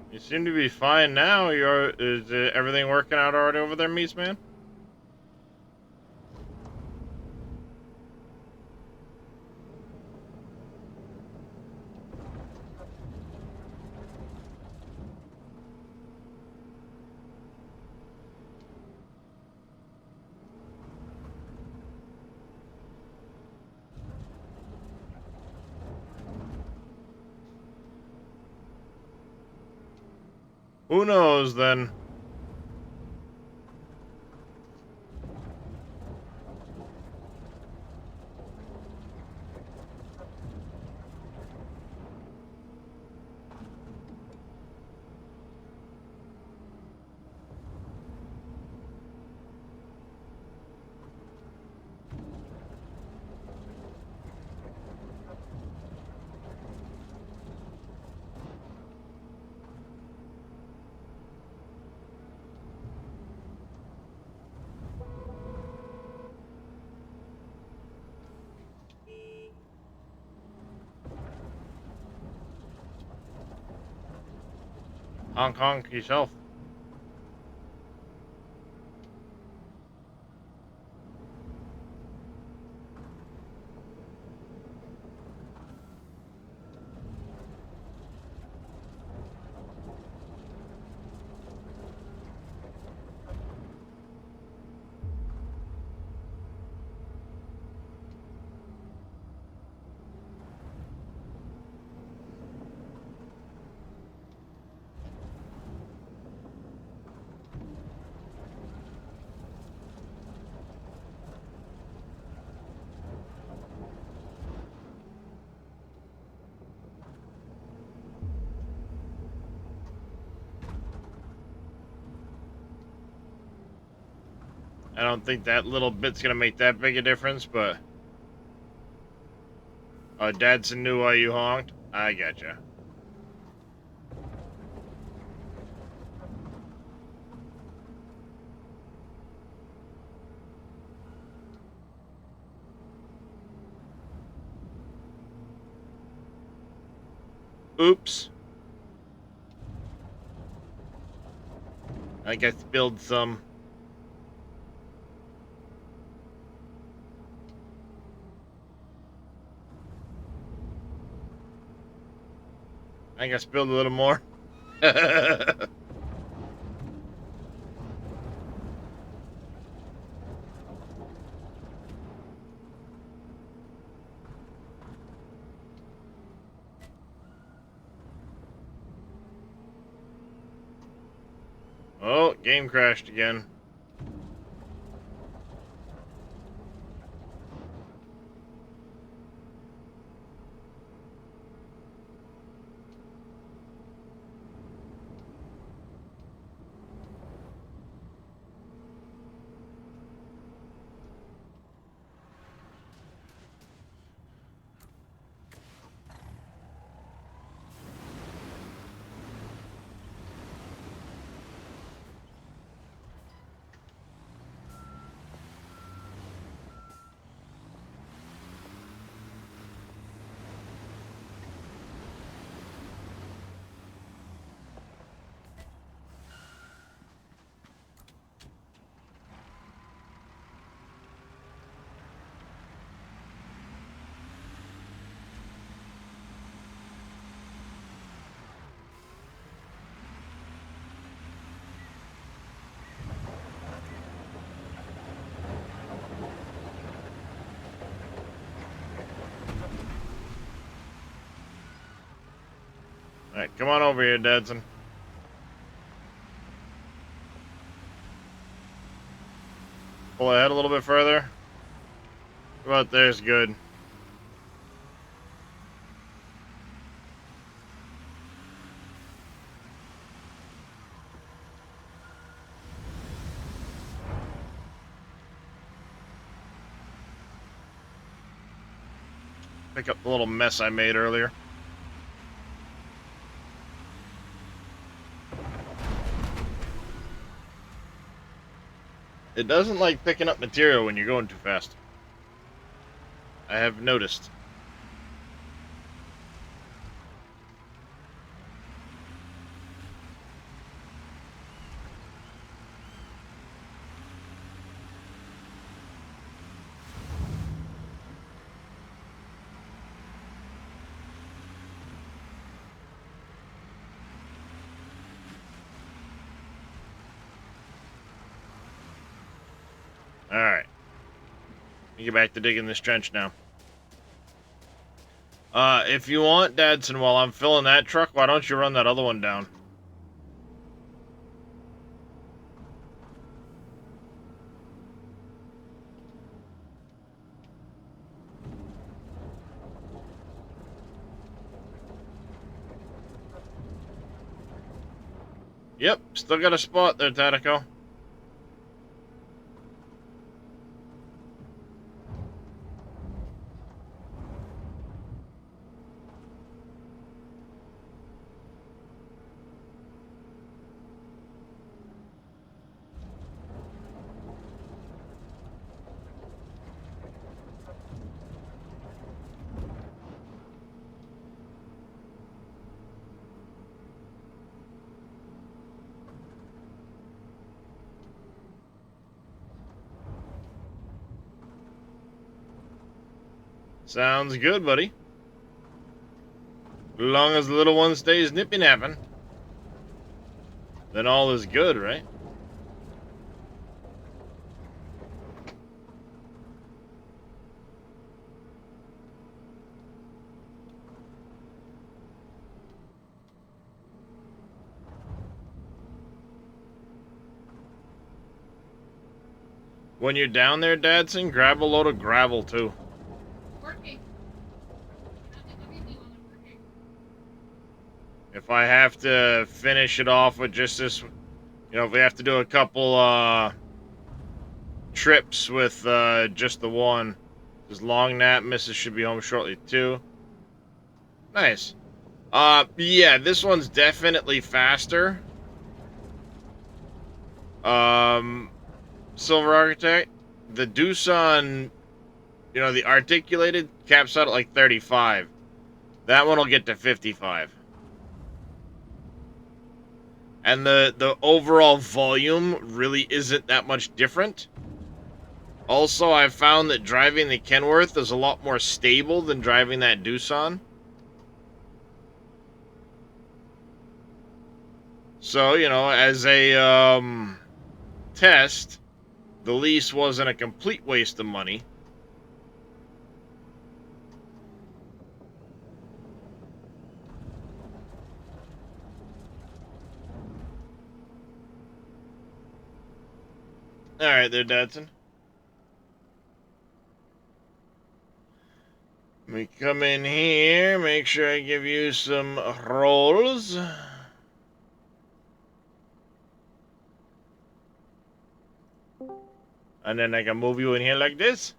You seem to be fine now. Is everything working out already over there, Meats Man? Who knows, then? Honk honk yourself. I don't think that little bit's gonna make that big a difference, but... Dadson knew why you honked? I gotcha. Oops. I think I spilled some. I think I spilled a little more. Oh, game crashed again. Alright, come on over here, Dadson. Pull ahead a little bit further. About there's good. Pick up the little mess I made earlier. It doesn't like picking up material when you're going too fast. I have noticed. Alright. Let me get back to digging this trench now. If you want, Dadson, while I'm filling that truck, why don't you run that other one down? Yep, still got a spot there, Tatico. Sounds good, buddy. As long as the little one stays nippy-napping, then all is good, right? When you're down there, Dadson, grab a load of gravel, too. Working. I did everything while I'm working. If I have to finish it off with just this, you know, if we have to do a couple, trips with just the one. Because long nap missus should be home shortly too. Nice. Yeah, this one's definitely faster. Silver Architect. The Doosan, you know, the articulated caps out at like 35. That one will get to 55. And the overall volume really isn't that much different. Also, I've found that driving the Kenworth is a lot more stable than driving that Doosan. So, you know, as a test, the lease wasn't a complete waste of money. Alright there, Dadson. Let me come in here, make sure I give you some rolls. And then I can move you in here like this.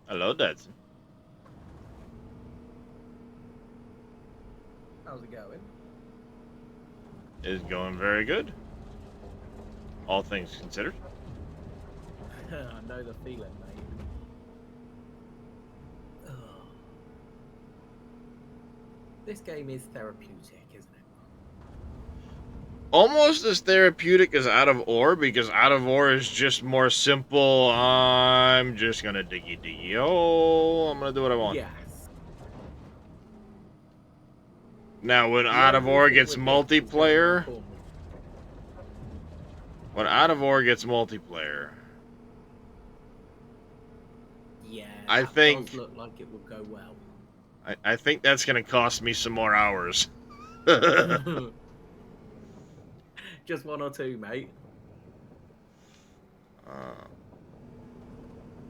Hello, Dadson. How's it going? It's going very good. All things considered. I know the feeling, mate. Ugh. This game is therapeutic, isn't it? Almost as therapeutic as Out of Ore, because Out of Ore is just more simple. I'm just gonna diggy. Oh, I'm gonna do what I want. Yes. Now, when The Out of only Ore thing gets with this is going multiplayer, around yeah, I that think does look like it would go well. I think that's gonna cost me some more hours. Just one or two, mate.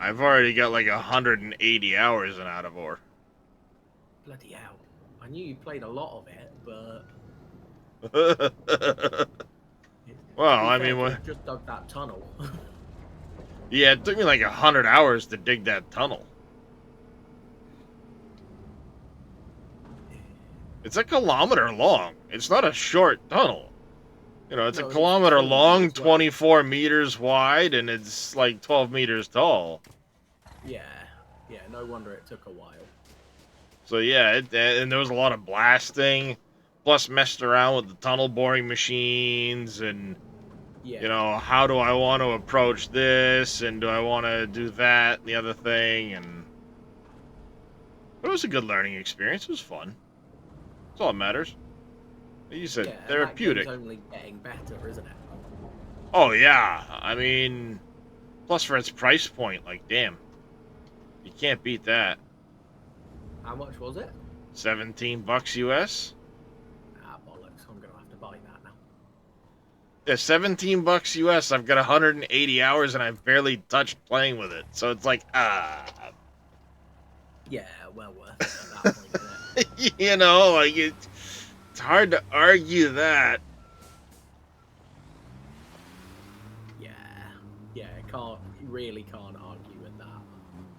I've already got like 180 hours in Out of Ore. Bloody hell. I knew you played a lot of it, but... Well, I fair, mean, what? you've just dug that tunnel. Yeah, it took me like 100 hours to dig that tunnel. It's a kilometer long. It's not a short tunnel. You know, it's No, a and kilometer extremely long, as well. 24 meters wide, and it's like 12 meters tall. Yeah, no wonder it took a while. So yeah, and there was a lot of blasting, plus messed around with the tunnel boring machines, and Yeah. you know, how do I want to approach this, and do I want to do that, and the other thing, and but it was a good learning experience. It was fun. That's all that matters. Like you said, Yeah, and therapeutic. that game's only getting better, isn't it? Oh yeah, I mean, plus for its price point, like damn, you can't beat that. How much was it? $17 US. Ah, bollocks. I'm going to have to buy that now. Yeah, $17 US. I've got 180 hours and I've barely touched playing with it. So it's like, Yeah, well worth it at that point, isn't it? you know, like it's hard to argue that. Yeah, really can't argue with that.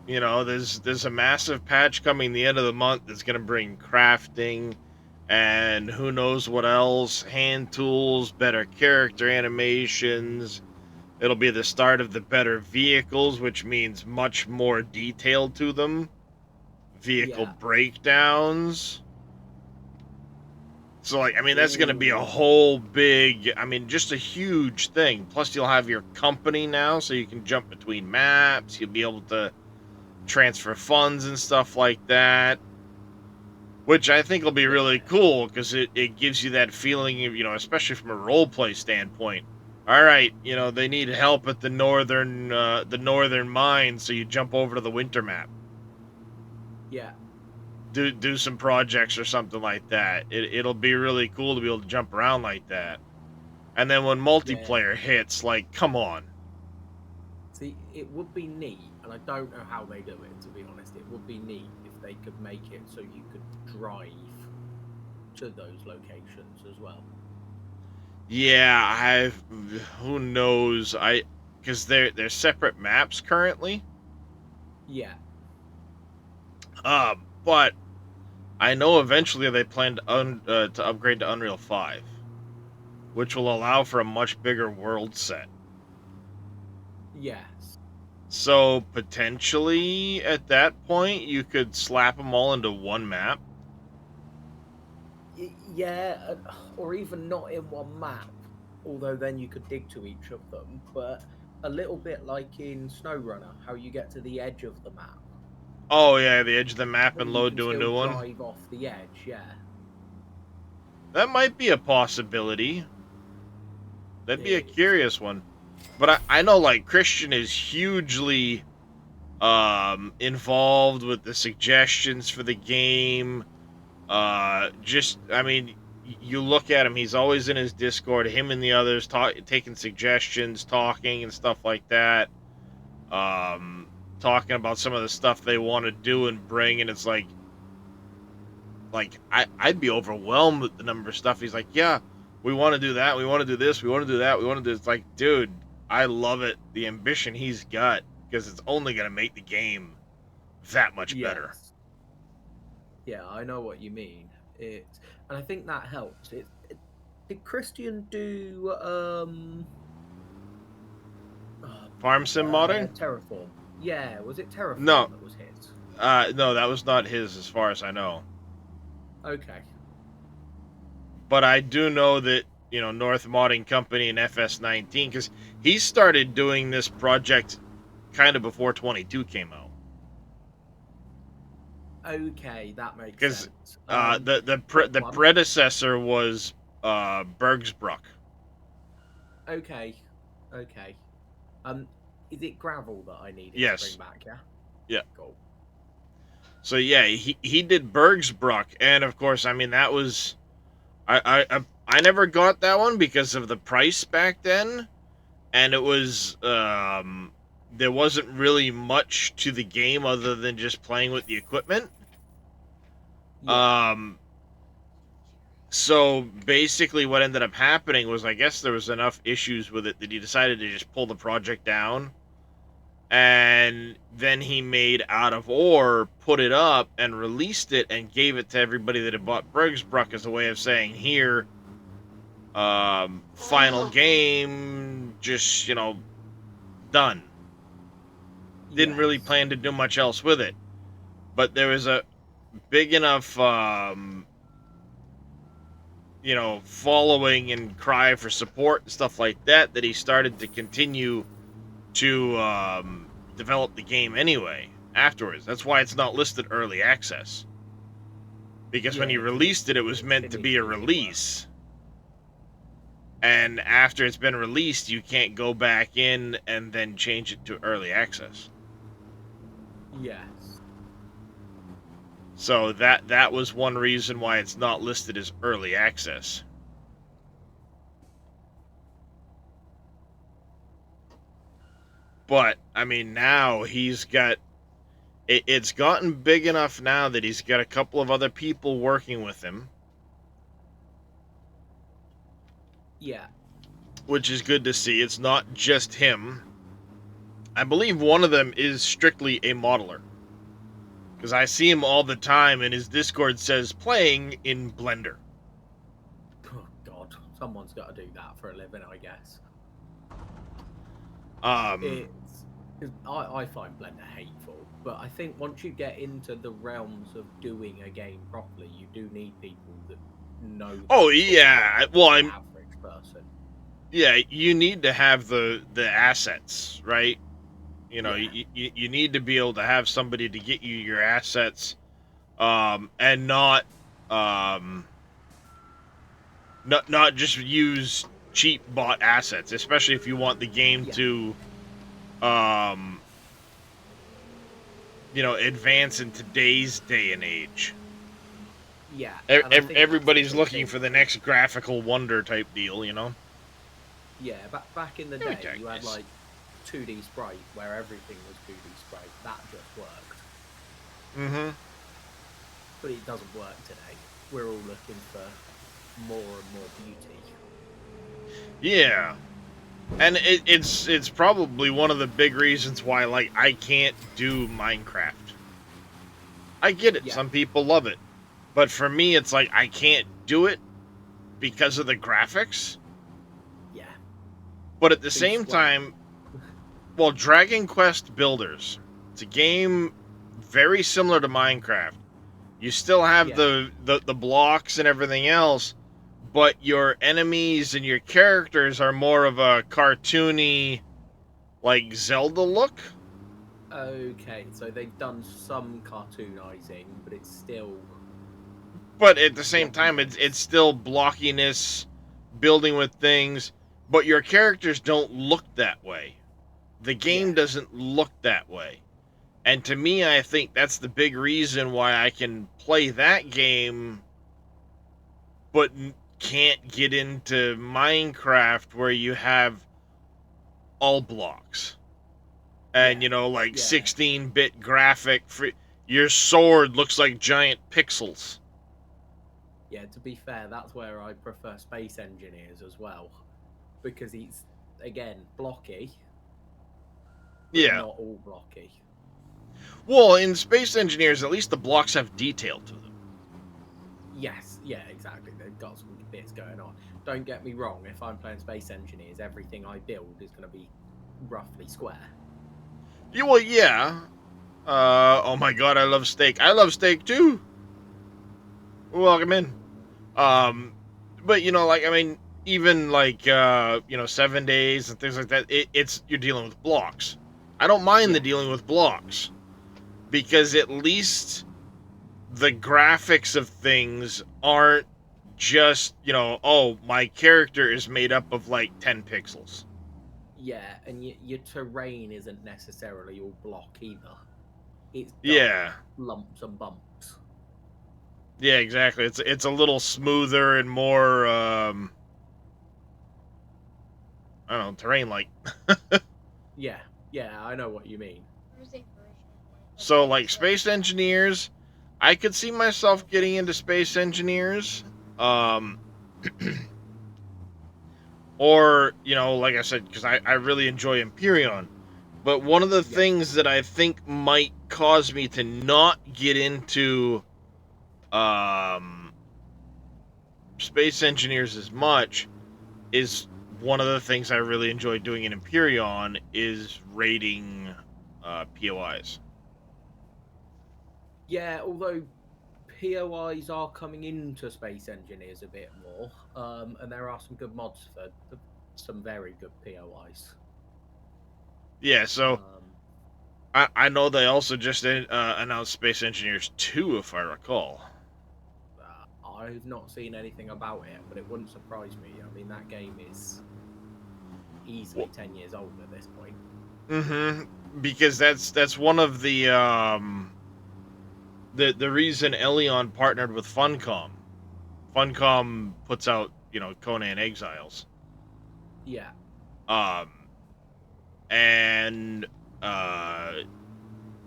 You know, there's a massive patch coming the end of the month that's gonna bring crafting and who knows what else, hand tools, better character animations. It'll be the start of the better vehicles, which means much more detail to them. Vehicle Yeah. breakdowns. So, like, I mean, that's going to be a Ooh. whole big, I mean, just a huge thing. Plus, you'll have your company now, so you can jump between maps. You'll be able to transfer funds and stuff like that. Which I think will be really cool, because it gives you that feeling of, you know, especially from a roleplay standpoint. All right, you know, they need help at the northern mine, so you jump over to the winter map. Yeah. Do some projects or something like that. It'll be really cool to be able to jump around like that. And then when multiplayer hits, like, come on. See, it would be neat, and I don't know how they do it, to be honest. It would be neat if they could make it so you could drive to those locations as well. Yeah, who knows? Because they're separate maps currently. Yeah. But I know eventually they plan to upgrade to Unreal 5, which will allow for a much bigger world set. Yes. So potentially at that point you could slap them all into one map. Yeah, or even not in one map, although then you could dig to each of them, but a little bit like in SnowRunner, how you get to the edge of the map, Oh yeah, the edge of the map but and you load can to a still new one. drive off the edge, yeah. That might be a possibility. That'd be a It's, curious one. But I know like Christian is hugely involved with the suggestions for the game. Just I mean, you look at him; he's always in his Discord. Him and the others taking suggestions, talking and stuff like that. Um, Talking about some of the stuff they want to do and bring, and it's like I'd be overwhelmed with the number of stuff. He's like, yeah, we want to do that, we want to do this, we want to do that, we want to do. It's like, dude, I love it. The ambition he's got because it's only gonna make the game that much better. yes. Yeah, I know what you mean. And I think that helps. Did Christian do Farm sim modding? Terraform? Yeah, was it No, Terraform that was his? no, that was not his as far as I know. Okay. But I do know that North Modding Company and FS19 because he started doing this project kind of before 22 came out. Okay, that makes Because sense. the Quick one. predecessor was Bergsbruck. Okay, okay. Is it gravel that I needed to bring Yes. back? Yeah. Yeah. Cool. So yeah, he did Bergsbruck, and of course, I mean that was I never got that one because of the price back then, and it was there wasn't really much to the game other than just playing with the equipment. Yeah. Um, so basically, what ended up happening was I guess there was enough issues with it that he decided to just pull the project down, and then he made Out of Ore, put it up, and released it, and gave it to everybody that had bought Bergsbruck as a way of saying, here, final game, just, done. Didn't really Yes. plan to do much else with it. But there was a big enough, following and cry for support and stuff like that that he started to continue to develop the game anyway afterwards. That's why it's not listed early access. Because when he Yeah, because released it, it was it meant to be finished, a as it were. release. And after it's been released, you can't go back in and then change it to early access. Yes. So that was one reason why it's not listed as early access. But I mean, now it's gotten big enough now that he's got a couple of other people working with him, Yeah. which is good to see. It's not just him. I believe one of them is strictly a modeler. Because I see him all the time, and his Discord says playing in Blender. Oh God, someone's got to do that for a living, I guess. Um, It's. 'Cause I find Blender hateful, but I think once you get into the realms of doing a game properly, you do need people that know that oh sort of yeah, thing well for the I'm average person. yeah. You need to have the assets, right? Yeah. You need to be able to have somebody to get you your assets, and um, not just use cheap bought assets, especially if you want the game Yeah. to um, advance in today's day and age. Yeah, and I think that's the Everybody's big looking thing. for the next graphical wonder type deal. Yeah, back in the Very day, you had nice. like 2D sprite where everything was 2D sprite. That just worked, Mm-hmm. but it doesn't work today. We're all looking for more and more beauty. Yeah. And it's probably one of the big reasons why, like, I can't do Minecraft. I get it. Yeah. Some people love it. But for me, it's like I can't do it because of the graphics. Yeah. But at the Too same square. time, well, Dragon Quest Builders, it's a game very similar to Minecraft. You still have Yeah. the blocks and everything else, but your enemies and your characters are more of a cartoony, like Zelda look. Okay, so they've done some cartoonizing, but it's still But at the same time, it's blockiness. still blockiness, building with things. But your characters don't look that way. The game Yeah. doesn't look that way. And to me, I think that's the big reason why I can play that game, but can't get into Minecraft where you have all blocks. And, Yeah. like Yeah. 16-bit graphic. Your sword looks like giant pixels. Yeah, to be fair, that's where I prefer Space Engineers as well. Because it's, again, blocky, but Yeah. not all blocky. Well, in Space Engineers, at least the blocks have detail to them. Yes, yeah, exactly. They've got some bits going on. Don't get me wrong, if I'm playing Space Engineers, everything I build is going to be roughly square. Yeah, well, yeah. Oh my god, I love steak. I love steak too. Welcome in. Um, but like, I mean, even like 7 days and things like that. It's you're dealing with blocks. I don't mind the Yeah. dealing with blocks because at least the graphics of things aren't just oh, my character is made up of like 10 pixels. Yeah, and your terrain isn't necessarily all block either. It's Yeah. lumps and bumps. Yeah, exactly. It's a little smoother and more I don't know, terrain like. Yeah, I know what you mean. There's a version of So like Space Engineers, I could see myself getting into Space Engineers. Um or, like I said, because I really enjoy Empyrean. But one of the Yeah. things that I think might cause me to not get into Space Engineers as much is one of the things I really enjoy doing in Empyrean is raiding POIs. Yeah, although POIs are coming into Space Engineers a bit more, and there are some good mods for some very good POIs. Yeah, so Um, I know they also just announced Space Engineers 2, if I recall. I've not seen anything about it, but it wouldn't surprise me. I mean, that game is easily 10 years old at this point. Mm-hmm. Because that's one of the reason Elion partnered with Funcom. Funcom puts out, Conan Exiles. Yeah. And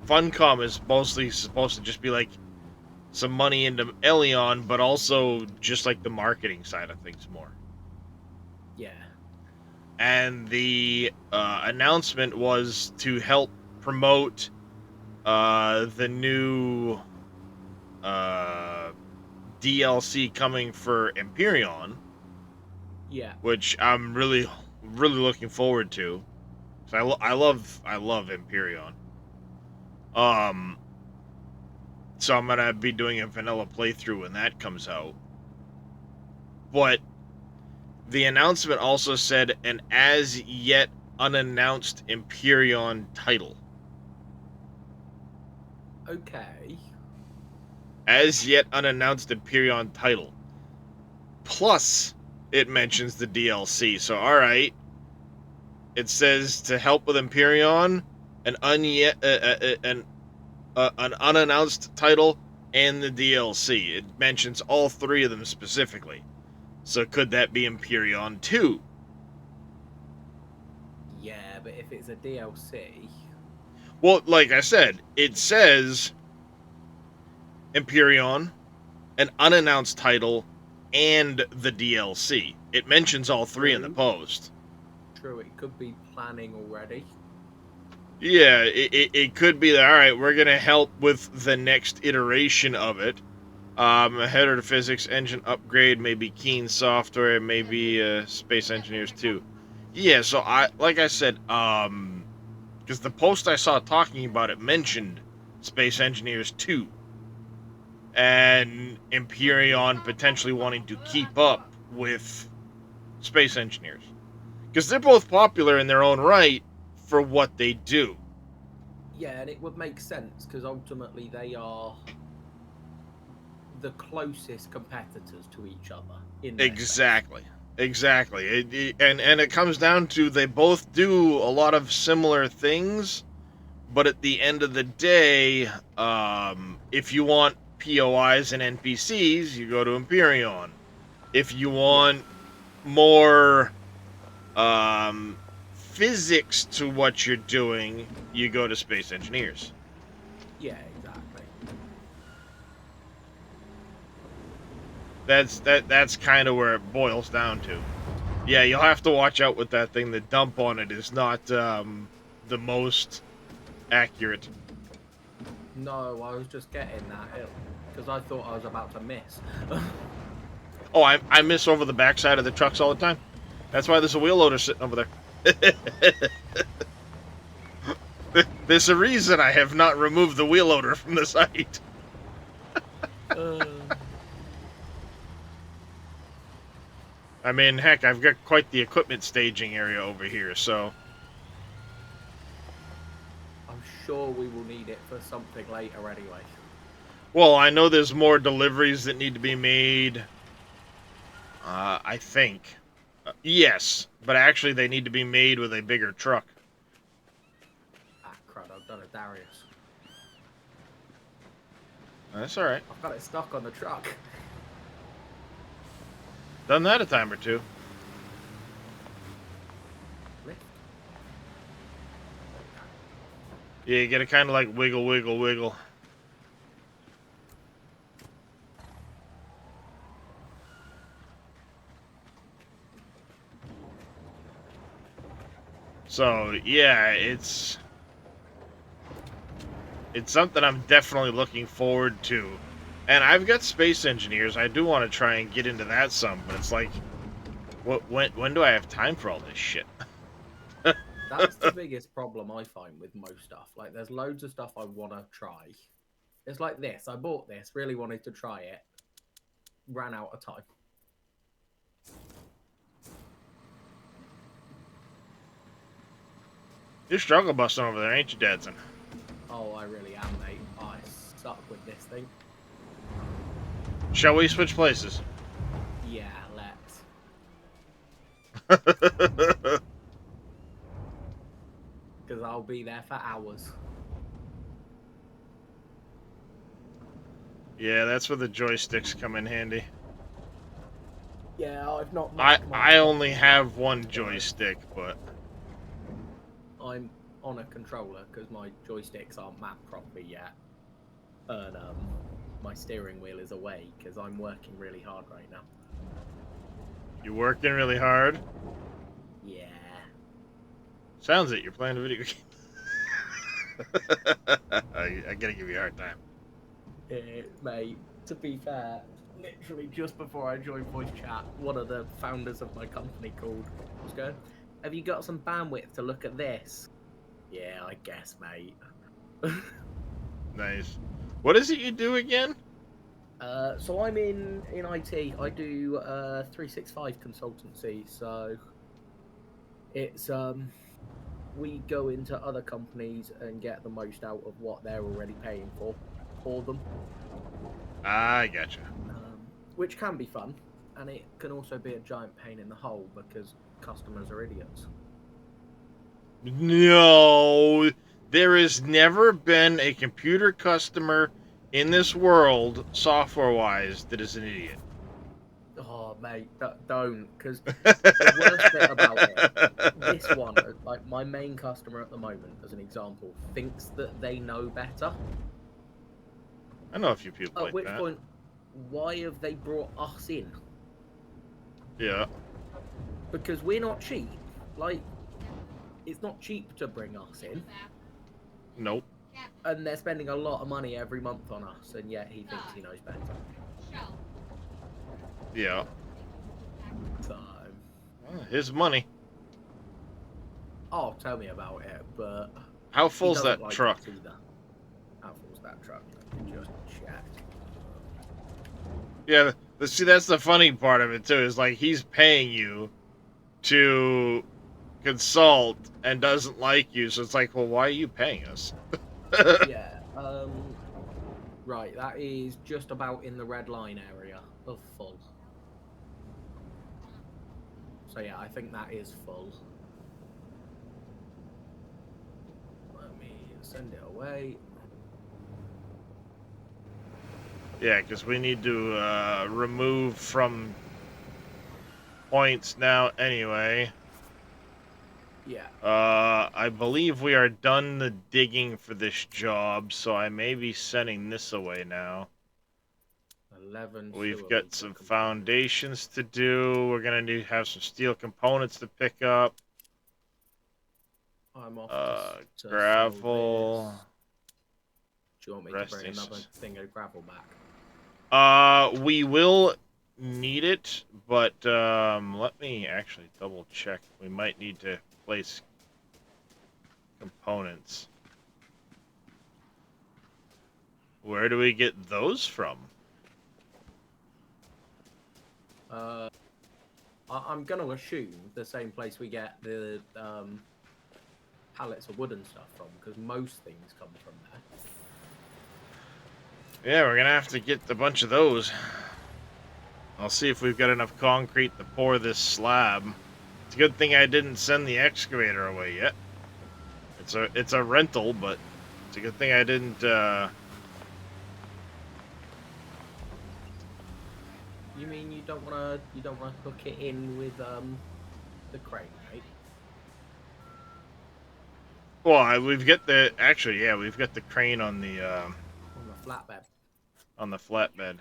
Funcom is mostly supposed to just be like some money into Elion, but also just like the marketing side of things more. Yeah. And the announcement was to help promote the new DLC coming for Empyrean. Yeah. Which I'm really, really looking forward to. So I love Empyrean. So I'm gonna be doing a vanilla playthrough when that comes out. But the announcement also said an as yet unannounced Empyrean title. Okay. As yet unannounced Empyrean title. Plus, it mentions the DLC. So, alright. It says to help with Empyrean, an unannounced title, and the DLC. It mentions all three of them specifically. So could that be Empyrean 2? Yeah, but if it's a DLC. Well, like I said, it says Empyrean, an unannounced title, and the DLC. It mentions all three in the True. post. True, it could be planning already. Yeah, it could be that, all right, we're going to help with the next iteration of it. A header to physics engine upgrade, maybe Keen software, maybe Space Engineers 2. Yeah, so like I said, because the post I saw talking about it mentioned Space Engineers 2 and Empyrean potentially wanting to keep up with Space Engineers. Because they're both popular in their own right for what they do. Yeah, and it would make sense because ultimately they are the closest competitors to each other in their Exactly. Exactly. And it comes down to they both do a lot of similar things, but at the end of the day, if you want POIs and NPCs, you go to Empyrean. If you want more physics to what you're doing, you go to Space Engineers. Yeah, exactly. That's kind of where it boils down to. Yeah, you'll have to watch out with that thing. The dump on it is not the most accurate. No, I was just getting that because I thought I was about to miss. Oh, I miss over the backside of the trucks all the time. That's why there's a wheel loader sitting over there. There's a reason I have not removed the wheel loader from the site. I mean, heck, I've got quite the equipment staging area over here, so... I'm sure we will need it for something later anyway. Well, I know there's more deliveries that need to be made. I think. Yes, but actually they need to be made with a bigger truck. Ah, crud, I've done a Darius. That's alright. I've got it stuck on the truck. Done that a time or two. Lift. Yeah, you gotta kind of like wiggle, wiggle, wiggle. So, yeah, it's something I'm definitely looking forward to. And I've got Space Engineers. I do want to try and get into that some, but it's like, when do I have time for all this shit? That's the biggest problem I find with most stuff. Like, there's loads of stuff I want to try. It's like this. I bought this, really wanted to try it, ran out of time. You're struggle busting over there, ain't you, Dadson? Oh, I really am, mate. I suck with this thing. Shall we switch places? Yeah, let's. Because I'll be there for hours. Yeah, that's where the joysticks come in handy. Yeah, I've not. I only have one joystick, but I'm on a controller because my joysticks aren't mapped properly yet, and my steering wheel is away because I'm working really hard right now. you're working really hard. Yeah. Sounds it. You're playing a video game. I gotta give you a hard time. Mate, to be fair, literally just before I joined voice chat, one of the founders of my company called was going, "Have you got some bandwidth to look at this?" Yeah, I guess, mate. Nice. What is it you do again? So I'm in IT. I do 365 consultancy. So it's we go into other companies and get the most out of what they're already paying for them. I gotcha. Which can be fun, and it can also be a giant pain in the hole because customers are idiots. No, there has never been a computer customer in this world, software-wise, that is an idiot. Oh, mate, don't, because the worst bit about it, this one, like my main customer at the moment, as an example, thinks that they know better. I know a few people At like which that. point, why have they brought us in? Yeah. Because we're not cheap. Like, it's not cheap to bring us in. Nope. And they're spending a lot of money every month on us, and yet he thinks he knows better. Yeah. So, Well, his money. oh, tell me about it, but How he full's doesn't that like truck? us either. How full's that truck? Let me just check. Yeah, see, that's the funny part of it, too, is like he's paying you to consult and doesn't like you, so it's like, well, why are you paying us? Yeah, right, that is just about in the red line area of full. So yeah, I think that is full. Let me send it away. Yeah, because we need to remove from points now anyway. Yeah. I believe we are done the digging for this job, so I may be sending this away now. 11 We've sewer got meter some components. foundations to do. We're gonna need to have some steel components to pick up. I'm off to Gravel. sell this. Do you want me to bring Resting. another thing of gravel back? We will need it, but let me actually double check. We might need to place components. Where do we get those from? I'm going to assume the same place we get the pallets of wood and stuff from, because most things come from there. Yeah, we're gonna have to get a bunch of those. I'll see if we've got enough concrete to pour this slab. It's a good thing I didn't send the excavator away yet. It's a rental, but it's a good thing I didn't. You mean you don't want to hook it in with the crane, right? Well, we've got the we've got the crane on the On the flatbed. on the flatbed.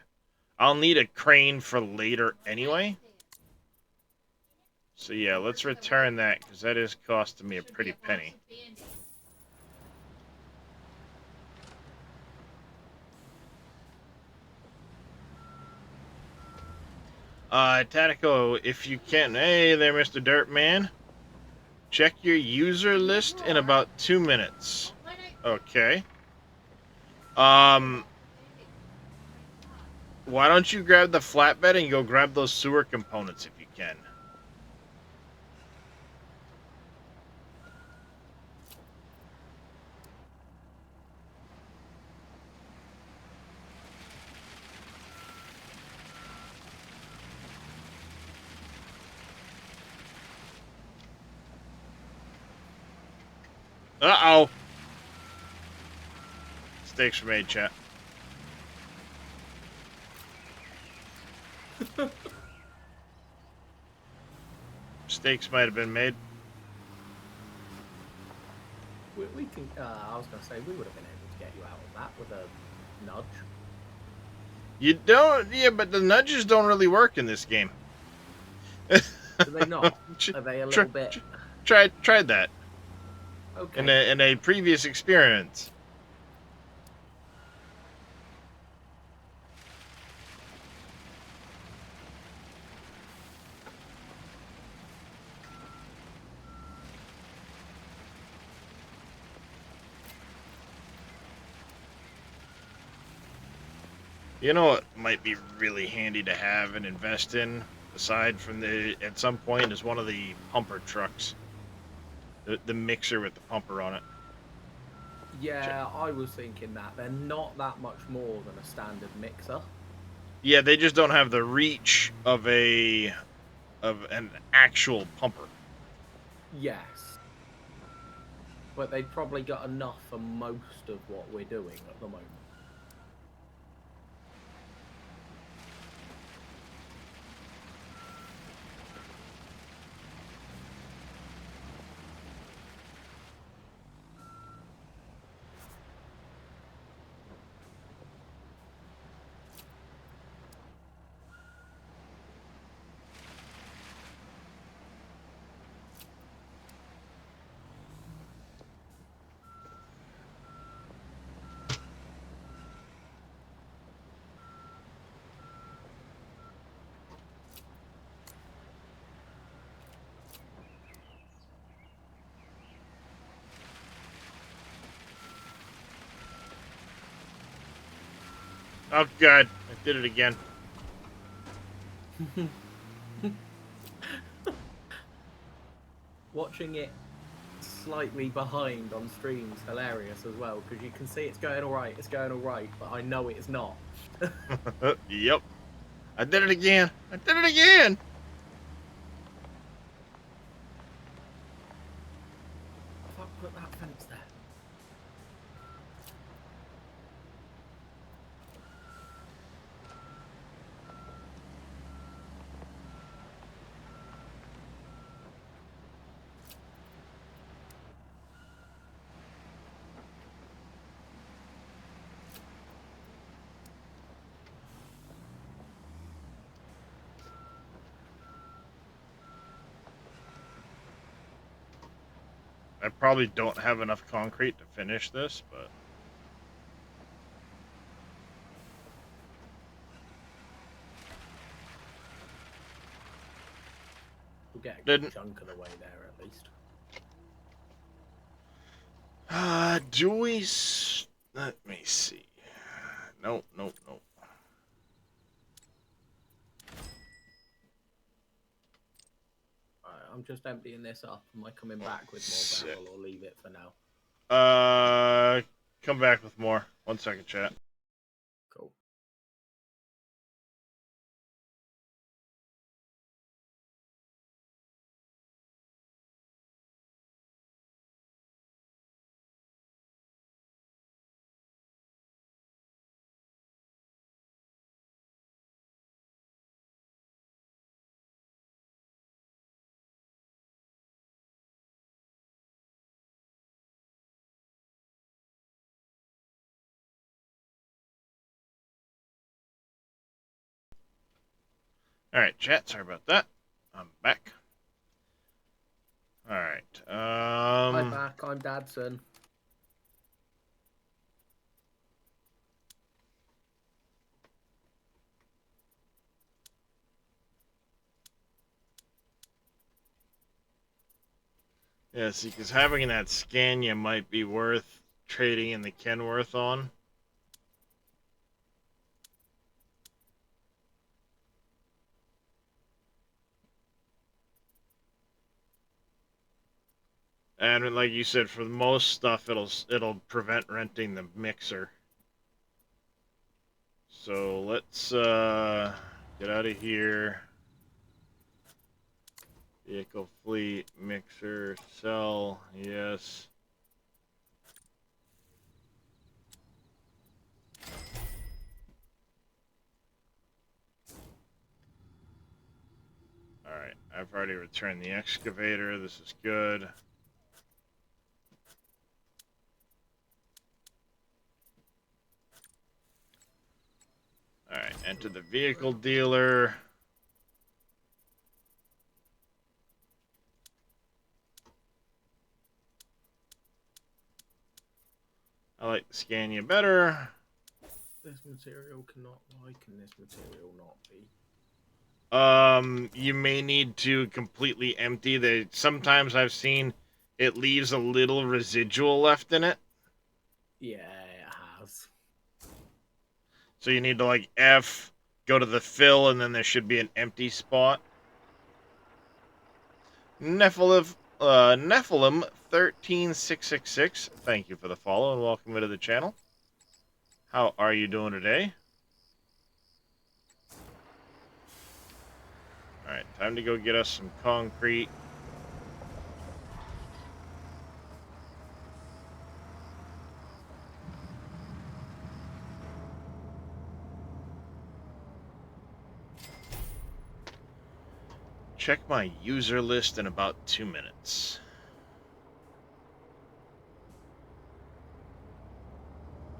I'll need a crane for later anyway. So yeah, let's return that because that is costing me a pretty penny. Tatico, if you can, hey there, Mr. Dirtman. Check your user list in about 2 minutes. Okay. Why don't you grab the flatbed and go grab those sewer components if you can? Uh-oh. Mistakes were made, chat. Mistakes might have been made. We can. I was going to say we would have been able to get you out of that with a nudge. You don't, yeah, but the nudges don't really work in this game. Do they not? Are they a little bit? Tried that. Okay. In a previous experience. You know what might be really handy to have and invest in, aside from at some point, is one of the pumper trucks. The mixer with the pumper on it. Yeah, I was thinking that they're not that much more than a standard mixer. Yeah, they just don't have the reach of an actual pumper. Yes. But they've probably got enough for most of what we're doing at the moment. Oh, God. I did it again. Watching it slightly behind on stream's hilarious as well, because you can see it's going all right, but I know it's not. Yep. I did it again. I did it again. Fuck, put that fence there. I probably don't have enough concrete to finish this, but We'll get a good didn't. chunk of the way there at least. Do we? Let me see. Nope, nope, nope. Alright, I'm just emptying this up. Am I coming back with more gravel or leave it for now? Come back with more. 1 second, chat. Cool. All right, chat. Sorry about that. I'm back. All right. Hi, back. I'm Dadson. Yeah, see, because having that Scania might be worth trading in the Kenworth on. And like you said, for most stuff, it'll prevent renting the mixer. So let's get out of here. Vehicle fleet, mixer, sell, yes. Alright, I've already returned the excavator. This is good. Alright, enter the vehicle dealer. I like the Scania better. This material cannot. Why can this material not be? You may need to completely empty. Sometimes I've seen it leaves a little residual left in it. Yeah, it has. So you need to like F, go to the fill, and then there should be an empty spot. Nephilim 13666. Thank you for the follow and welcome to the channel. How are you doing today? Alright, time to go get us some concrete. Check my user list in about 2 minutes.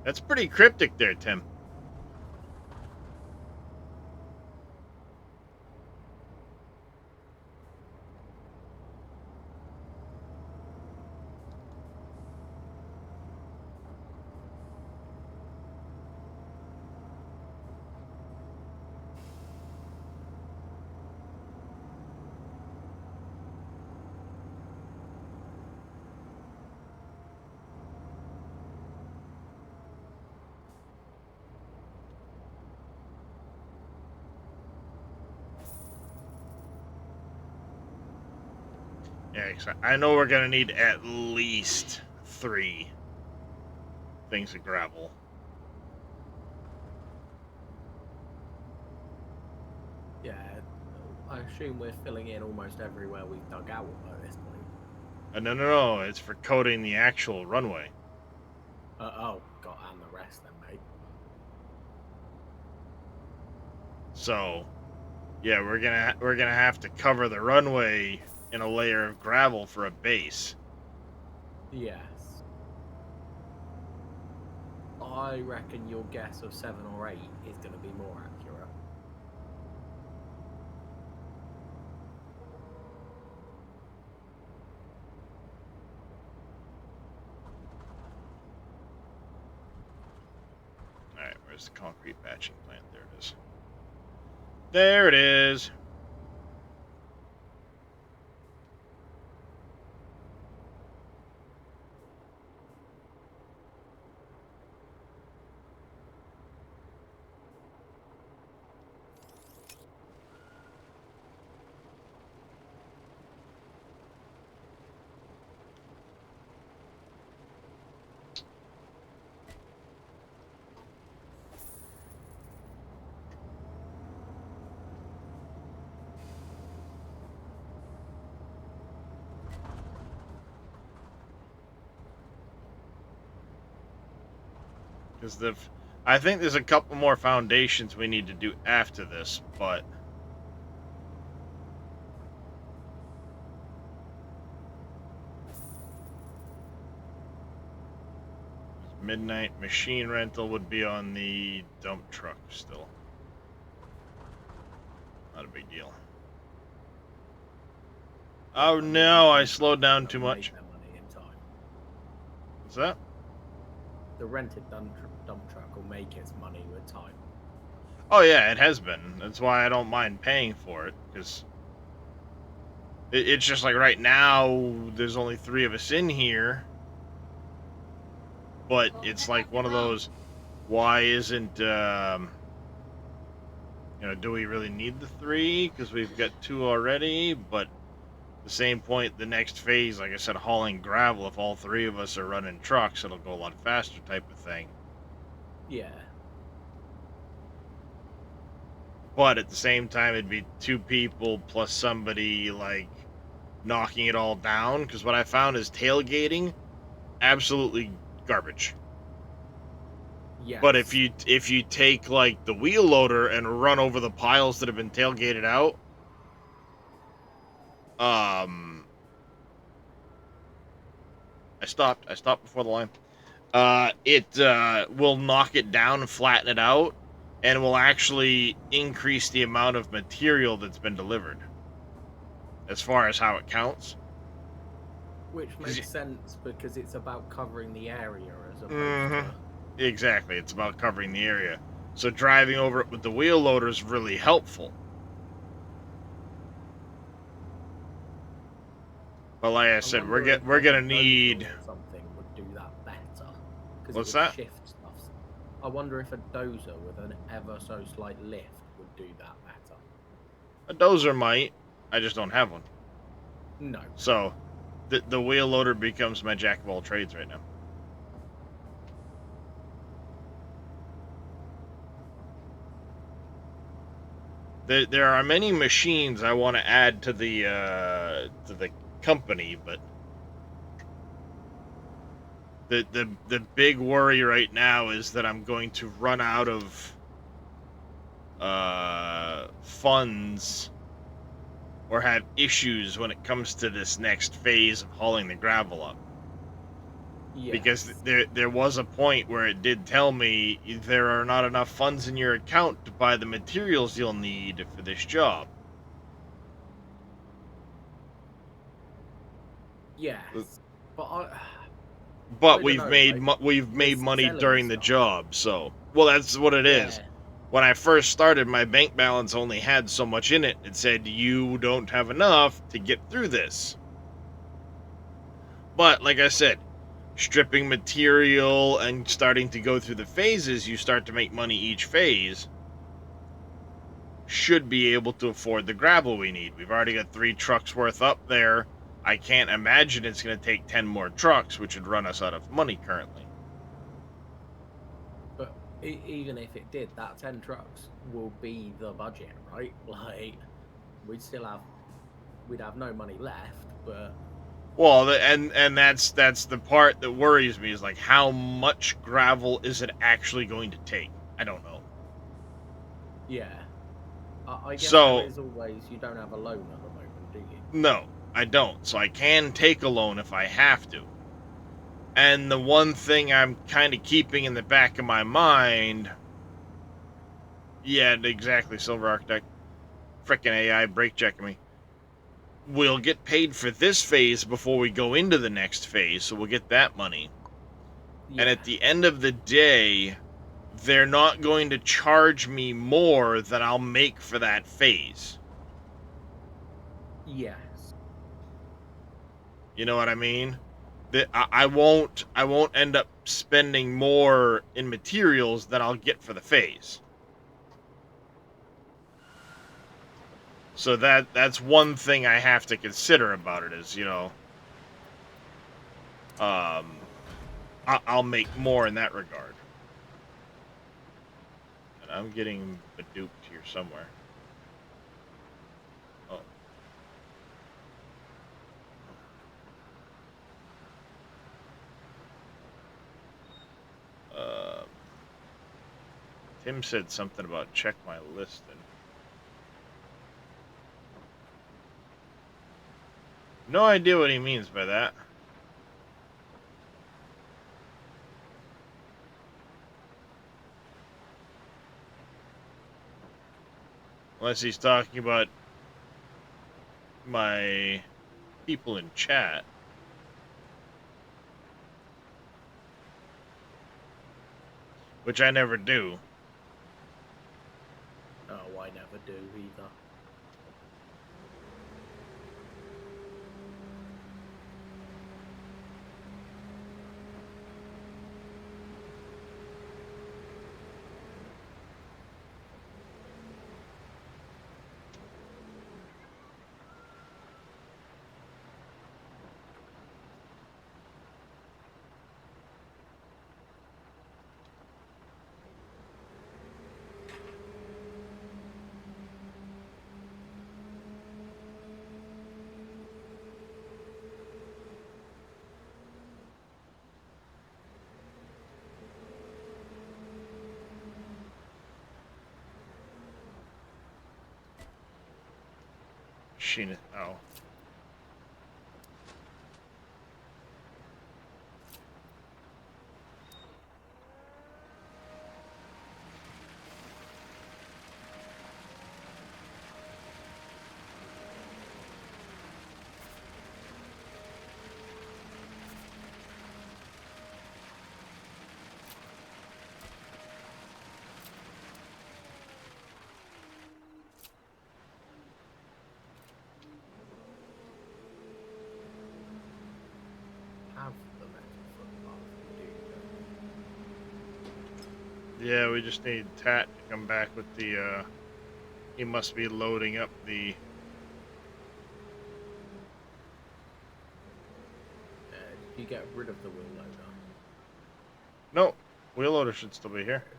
That's pretty cryptic there, Tim. Yeah, I know we're gonna need at least 3 things of gravel. Yeah, I assume we're filling in almost everywhere we've dug out at this point. No, it's for coating the actual runway. Oh, God, and the rest then, mate. So, yeah, we're gonna have to cover the runway in a layer of gravel for a base. Yes. I reckon your guess of 7 or 8 is going to be more accurate. All right, where's the concrete batching plant? There it is. There it is. Because I think there's a couple more foundations we need to do after this, but midnight machine rental would be on the dump truck still. Not a big deal. Oh no, I slowed down too much. Money in time. What's that? The rented dump truck will make its money with time. Oh yeah, it has been. That's why I don't mind paying for it, because it's just like right now there's only 3 of us in here, but Well, it's head like up one the of road. those, why isn't do we really need the 3? Because we've got 2 already, but at the same point, the next phase, like I said, hauling gravel, if all 3 of us are running trucks, it'll go a lot faster type of thing. Yeah. But at the same time, it'd be 2 people plus somebody, like, knocking it all down, because what I found is tailgating, absolutely garbage. Yes. But if you take, like, the wheel loader and run over the piles that have been tailgated out, I stopped before the line. It will knock it down and flatten it out, and will actually increase the amount of material that's been delivered, as far as how it counts. Which makes sense because it's about covering the area as opposed Mm-hmm. to... Exactly, it's about covering the area. So driving over it with the wheel loader is really helpful. But like I said, we're gonna need... Or something would do that better. What's it would that? shift stuff. I wonder if a dozer with an ever so slight lift would do that better. A dozer might. I just don't have one. No. So, the wheel loader becomes my jack of all trades right now. There are many machines I want to add to the company, but the big worry right now is that I'm going to run out of funds or have issues when it comes to this next phase of hauling the gravel up. Yes. Because there was a point where it did tell me there are not enough funds in your account to buy the materials you'll need for this job. Yes. But we've made money during the job, so well, that's what it is. When I first started, my bank balance only had so much in it. It said you don't have enough to get through this. But like I said, stripping material and starting to go through the phases, you start to make money each phase. Should be able to afford the gravel we need. We've already got 3 trucks worth up there. I can't imagine it's going to take 10 more trucks, which would run us out of money currently. But even if it did, that 10 trucks will be the budget, right? Like, we'd have no money left, but Well, and that's the part that worries me is like how much gravel is it actually going to take? I don't know. yeah. I guess there So, is always, you don't have a loan at the moment, do you? no, I don't. So I can take a loan if I have to. And the one thing I'm kind of keeping in the back of my mind, yeah, exactly, Silver Architect, frickin' AI brake checking me. We'll get paid for this phase before we go into the next phase, so we'll get that money. And Yeah. at the end of the day, they're not going to charge me more than I'll make for that phase. Yes. You know what I mean? That I won't end up spending more in materials than I'll get for the phase. So that's one thing I have to consider about it is, I'll make more in that regard. And I'm getting duped here somewhere. Oh. Tim said something about check my list and no idea what he means by that. Unless he's talking about my people in chat. Which I never do. Oh, I never do either. Sheena. Oh. Have the metal footpath, we do, don't we? Yeah, we just need Tat to come back with the, he must be loading up the... Did you get rid of the wheel loader? No, wheel loader should still be here. There it is.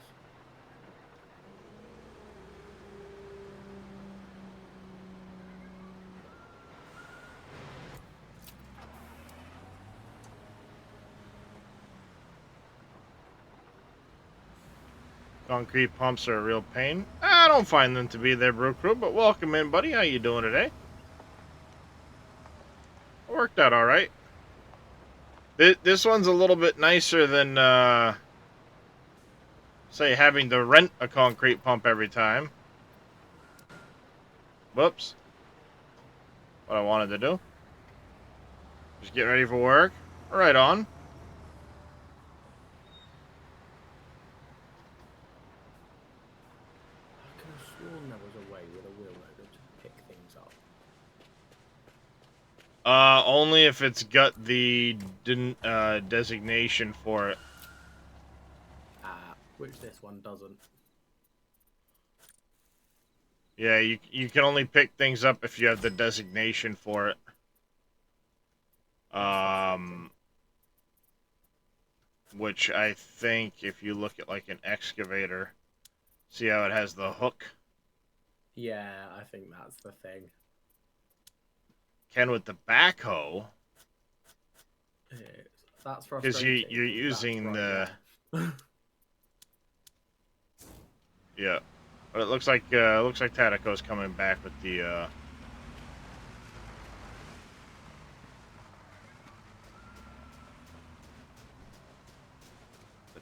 Concrete pumps are a real pain. I don't find them to be there, Brew Crew, but welcome in, buddy. How you doing today? It worked out all right. This one's a little bit nicer than, say, having to rent a concrete pump every time. Whoops. What I wanted to do. Just get ready for work. Right on. I could have sworn there was a way with a wheel loader to pick things up. Only if it's got the designation for it. Which this one doesn't. Yeah, you can only pick things up if you have the designation for it. That's frustrating. Which I think if you look at like an excavator, see how it has the hook? Yeah, I think that's the thing. Can with the backhoe, That's because frustrating. you're That's using right, the yeah. yeah. But it looks like Tadako's coming back with the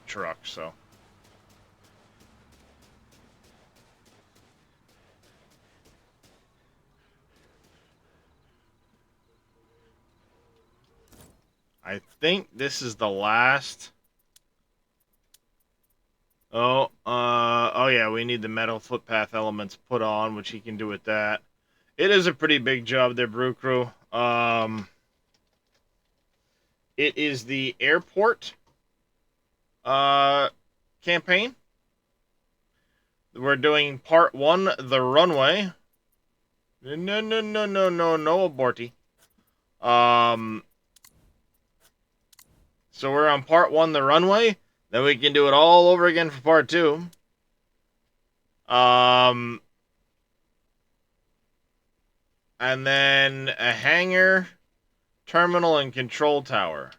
truck. So I think this is the last. Oh yeah, we need the metal footpath elements put on, which he can do with that. It is a pretty big job there, Brew Crew. It is the airport campaign. We're doing part one, the runway. No, aborty. Um, so we're on part one, the runway. Then we can do it all over again for part two. Um, and then a hangar, terminal, and control tower.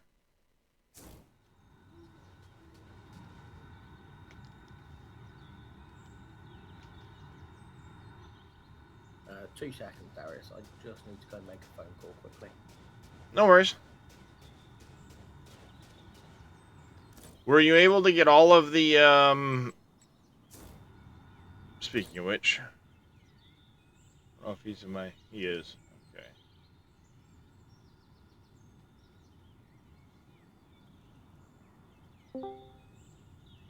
2 seconds, Darius. I just need to go make a phone call quickly. No worries. Were you able to get all of the Speaking of which, I don't know if he's in my. He is. Okay.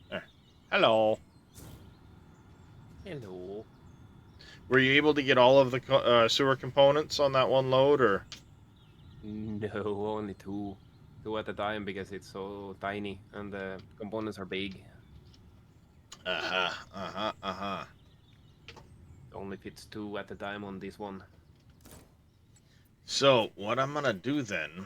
There. Hello. Hello. Were you able to get all of the sewer components on that one load, or? No, only two. Two at a time because it's so tiny and the components are big. Uh huh. Only fits two at a time on this one. So what I'm gonna do then?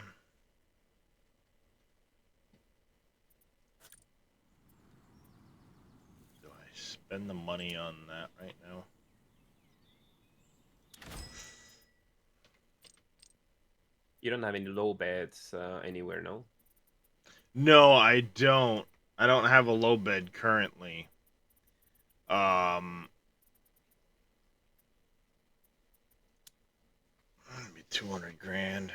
Do I spend the money on that right now? You don't have any low beds anywhere, no? No, I don't. I don't have a low bed currently. Um, Maybe 200 grand.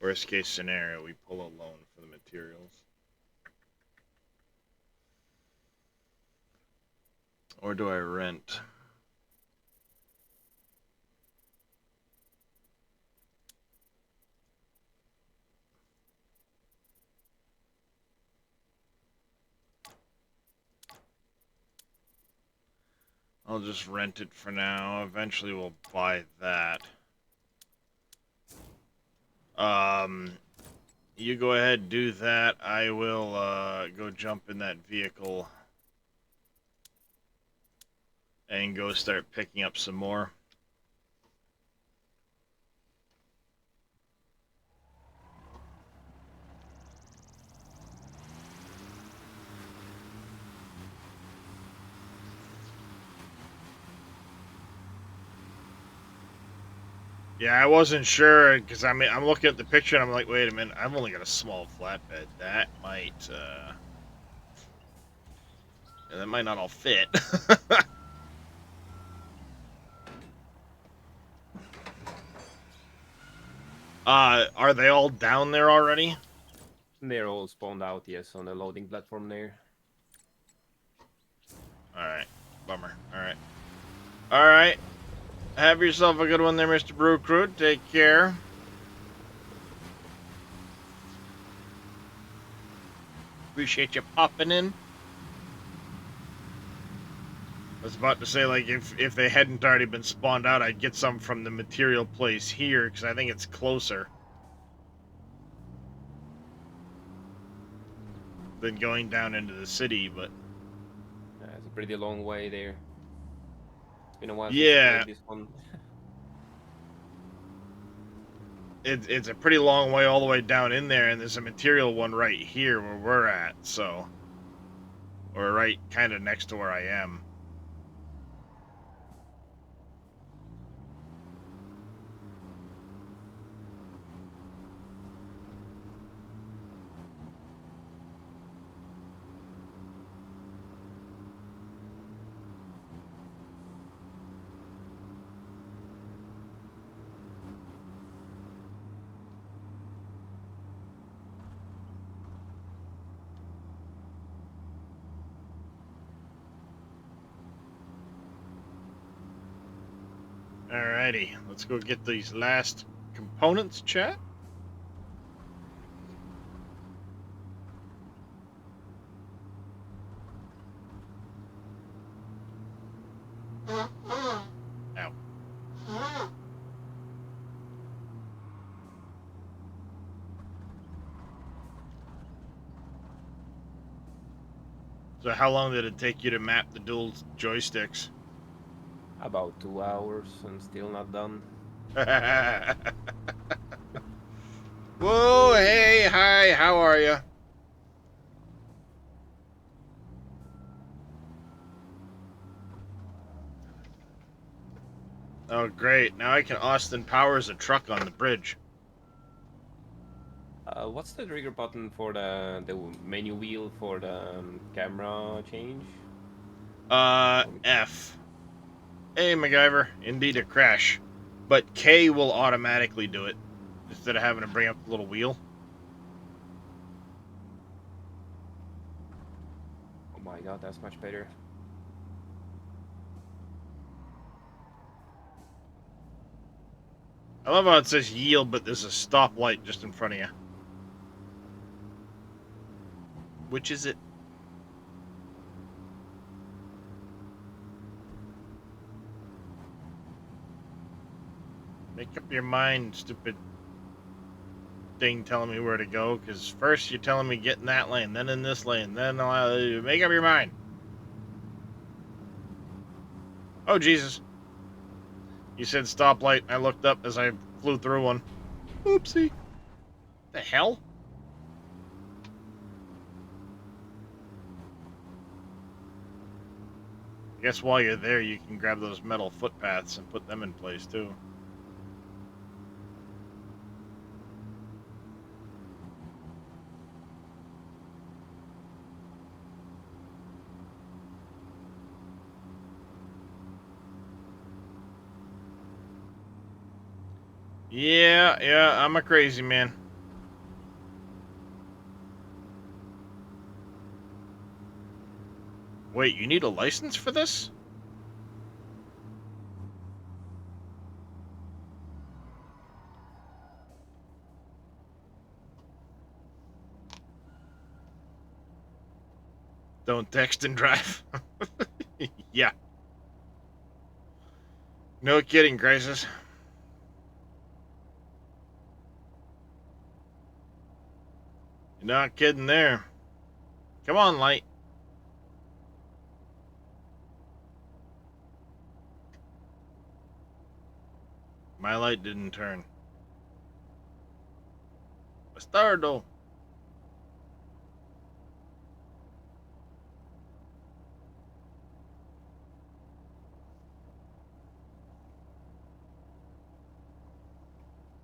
Worst case scenario, we pull a loan for the materials. Or do I rent? I'll just rent it for now. Eventually we'll buy that. You go ahead, do that. I will, go jump in that vehicle and go start picking up some more. Yeah, I wasn't sure, because I mean, I'm looking at the picture and I'm like, wait a minute, I've only got a small flatbed. That might not all fit. Are they all down there already? They're all spawned out, yes, on the loading platform there. Alright, bummer. Alright, have yourself a good one there, Mr. Brew Crew. Take care. Appreciate you popping in. I was about to say, like, if they hadn't already been spawned out, I'd get some from the material place here, because I think it's closer than going down into the city, but... It's a pretty long way there. It's been a while since I Yeah. played this one. it's a pretty long way all the way down in there, and there's a material one right here where we're at, so we're right kind of next to where I am. Alrighty, let's go get these last components, chat. Ow. So how long did it take you to map the dual joysticks? About 2 hours and still not done. Whoa, hey, hi, how are you? Oh, great. Now I can Austin Powers a truck on the bridge. What's the trigger button for the menu wheel for the camera change? F. Hey, MacGyver. Indeed a crash. But K will automatically do it instead of having to bring up the little wheel. Oh my god, that's much better. I love how it says yield, but there's a stoplight just in front of you. Which is it? Make up your mind, stupid thing telling me where to go, because first you're telling me get in that lane, then in this lane, then make up your mind. Oh, Jesus. You said stoplight. I looked up as I flew through one. Oopsie. The hell? I guess while you're there, you can grab those metal footpaths and put them in place, too. Yeah, I'm a crazy man. Wait, you need a license for this? Don't text and drive. Yeah. No kidding, Crisis. You're not kidding there. Come on, Light. My light didn't turn. Bastardo.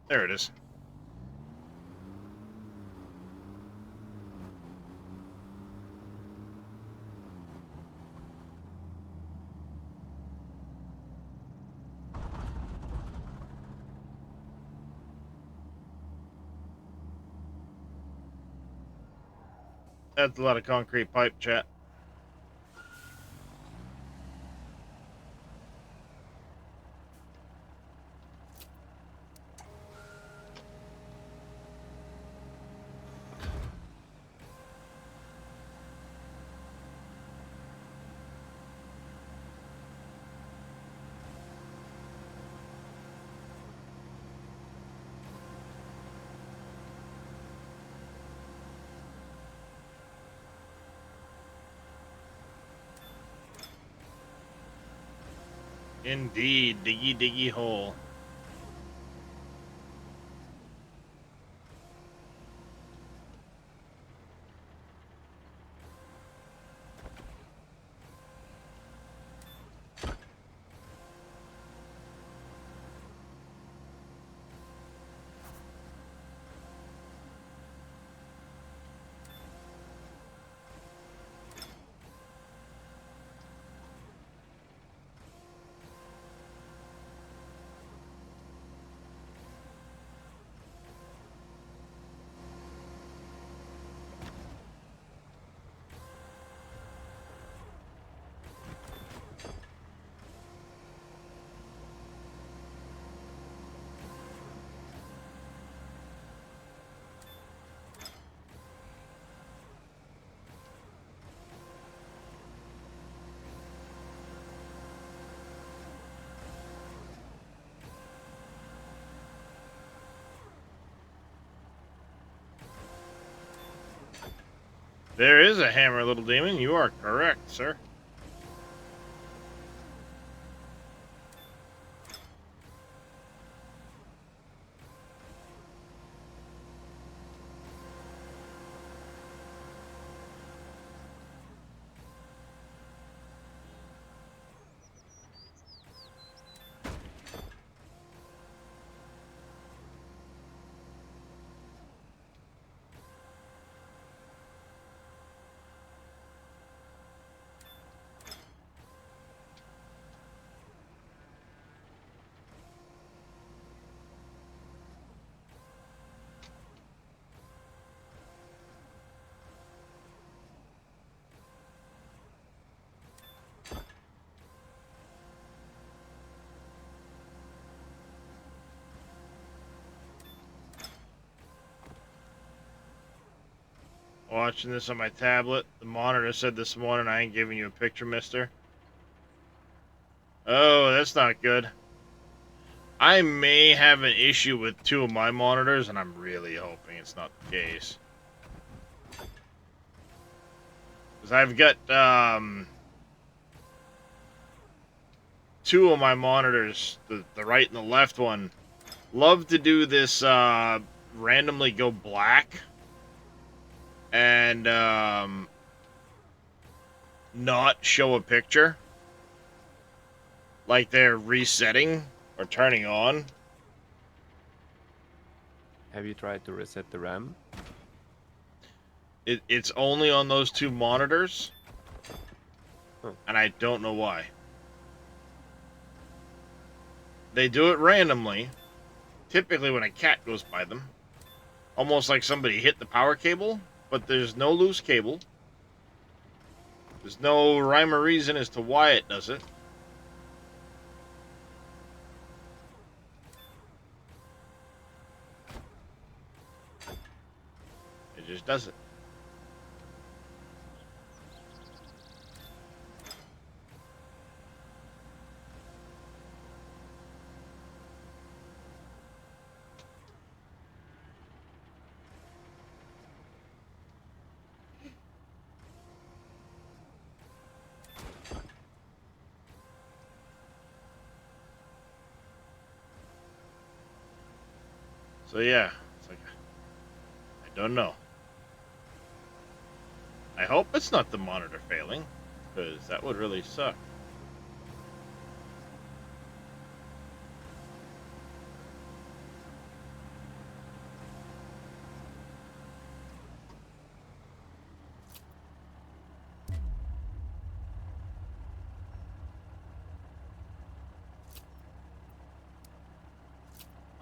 There it is. That's a lot of concrete pipe, chat. Indeed, diggy diggy hole. There is a hammer, little demon. You are correct, sir. Watching this on my tablet. The monitor said this morning I ain't giving you a picture, mister. Oh, that's not good. I may have an issue with two of my monitors, and I'm really hoping it's not the case. Because I've got, two of my monitors, the right and the left one, love to do this, randomly go black. And, not show a picture. Like they're resetting or turning on. Have you tried to reset the RAM? It's only on those two monitors. Huh. And I don't know why. They do it randomly. Typically when a cat goes by them. Almost like somebody hit the power cable. But there's no loose cable. There's no rhyme or reason as to why it does it. It just does it. So yeah, it's like, I don't know. I hope it's not the monitor failing, because that would really suck.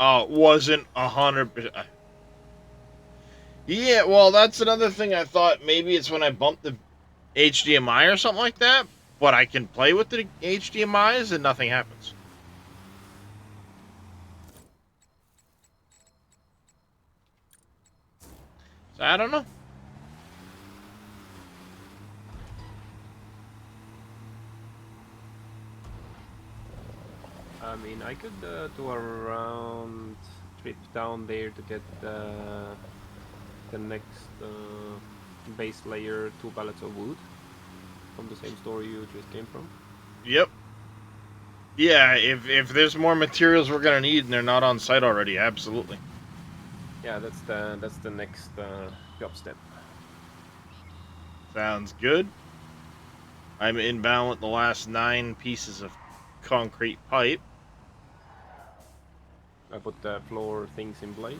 Oh, it wasn't 100%. Yeah, well, that's another thing I thought. Maybe it's when I bumped the HDMI or something like that. But I can play with the HDMIs and nothing happens. So I don't know. I mean, I could do a round trip down there to get the next base layer 2 pallets of wood from the same store you just came from. Yep. Yeah, if there's more materials we're gonna need and they're not on site already, absolutely. Yeah, that's the next job step. Sounds good. I'm inbound with the last 9 pieces of concrete pipe. I put the floor things in place.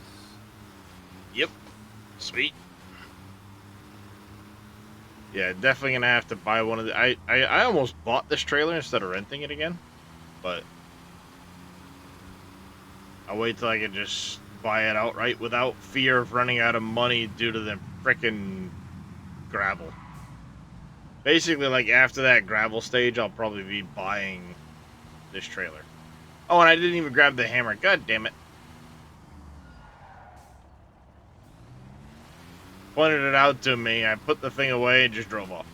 Yep. Sweet. Yeah, definitely gonna have to buy one of the. I almost bought this trailer instead of renting it again, but I'll wait till I can just buy it outright without fear of running out of money due to the frickin' gravel. Basically, like after that gravel stage, I'll probably be buying this trailer. Oh, and I didn't even grab the hammer. God damn it. Pointed it out to me. I put the thing away and just drove off.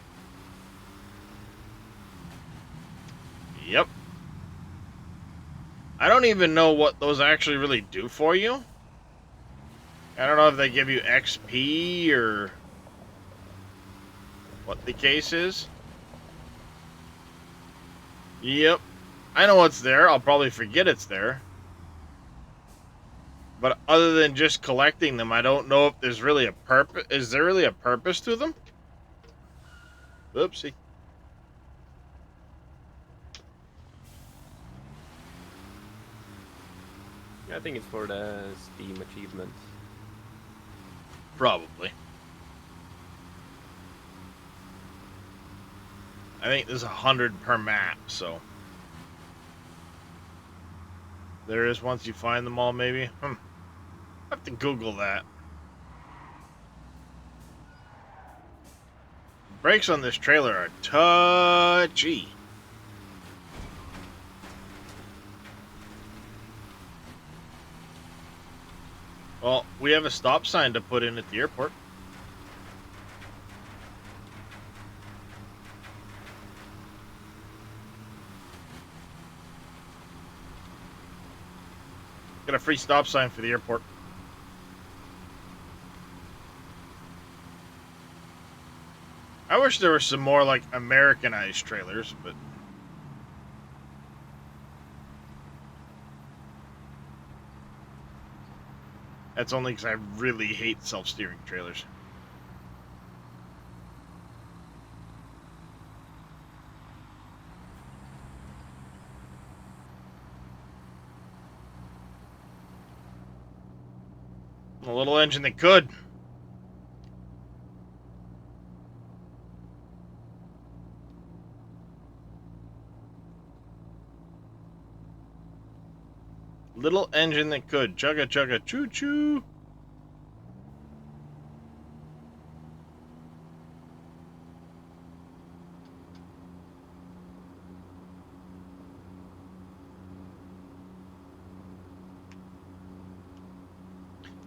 Yep. I don't even know what those actually really do for you. I don't know if they give you XP or what the case is. Yep. I know it's there. I'll probably forget it's there. But other than just collecting them, I don't know if there's really a purpose. Is there really a purpose to them? Oopsie. I think it's for the Steam achievements. Probably. I think there's 100 per map, so. There is once you find them all, maybe? I have to Google that. Brakes on this trailer are touchy. Well, we have a stop sign to put in at the airport. Got a free stop sign for the airport. I wish there were some more, like, Americanized trailers, but... That's only because I really hate self-steering trailers. A little engine that could. Little engine that could. Chugga chugga choo choo.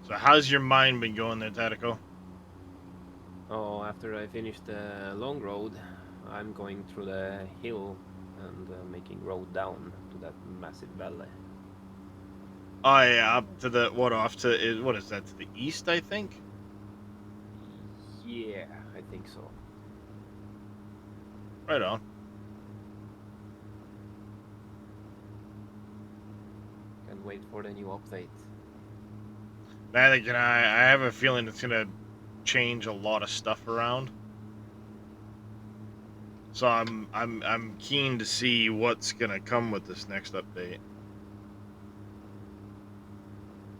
So how's your mind been going there, Tatico? Oh, after I finish the long road, I'm going through the hill and making road down to that massive valley. Oh yeah, up to the off to what is that, to the east, I think? Yeah, I think so. Right on. Can't wait for the new update. Neither can I. I have a feeling it's gonna change a lot of stuff around. So I'm keen to see what's gonna come with this next update.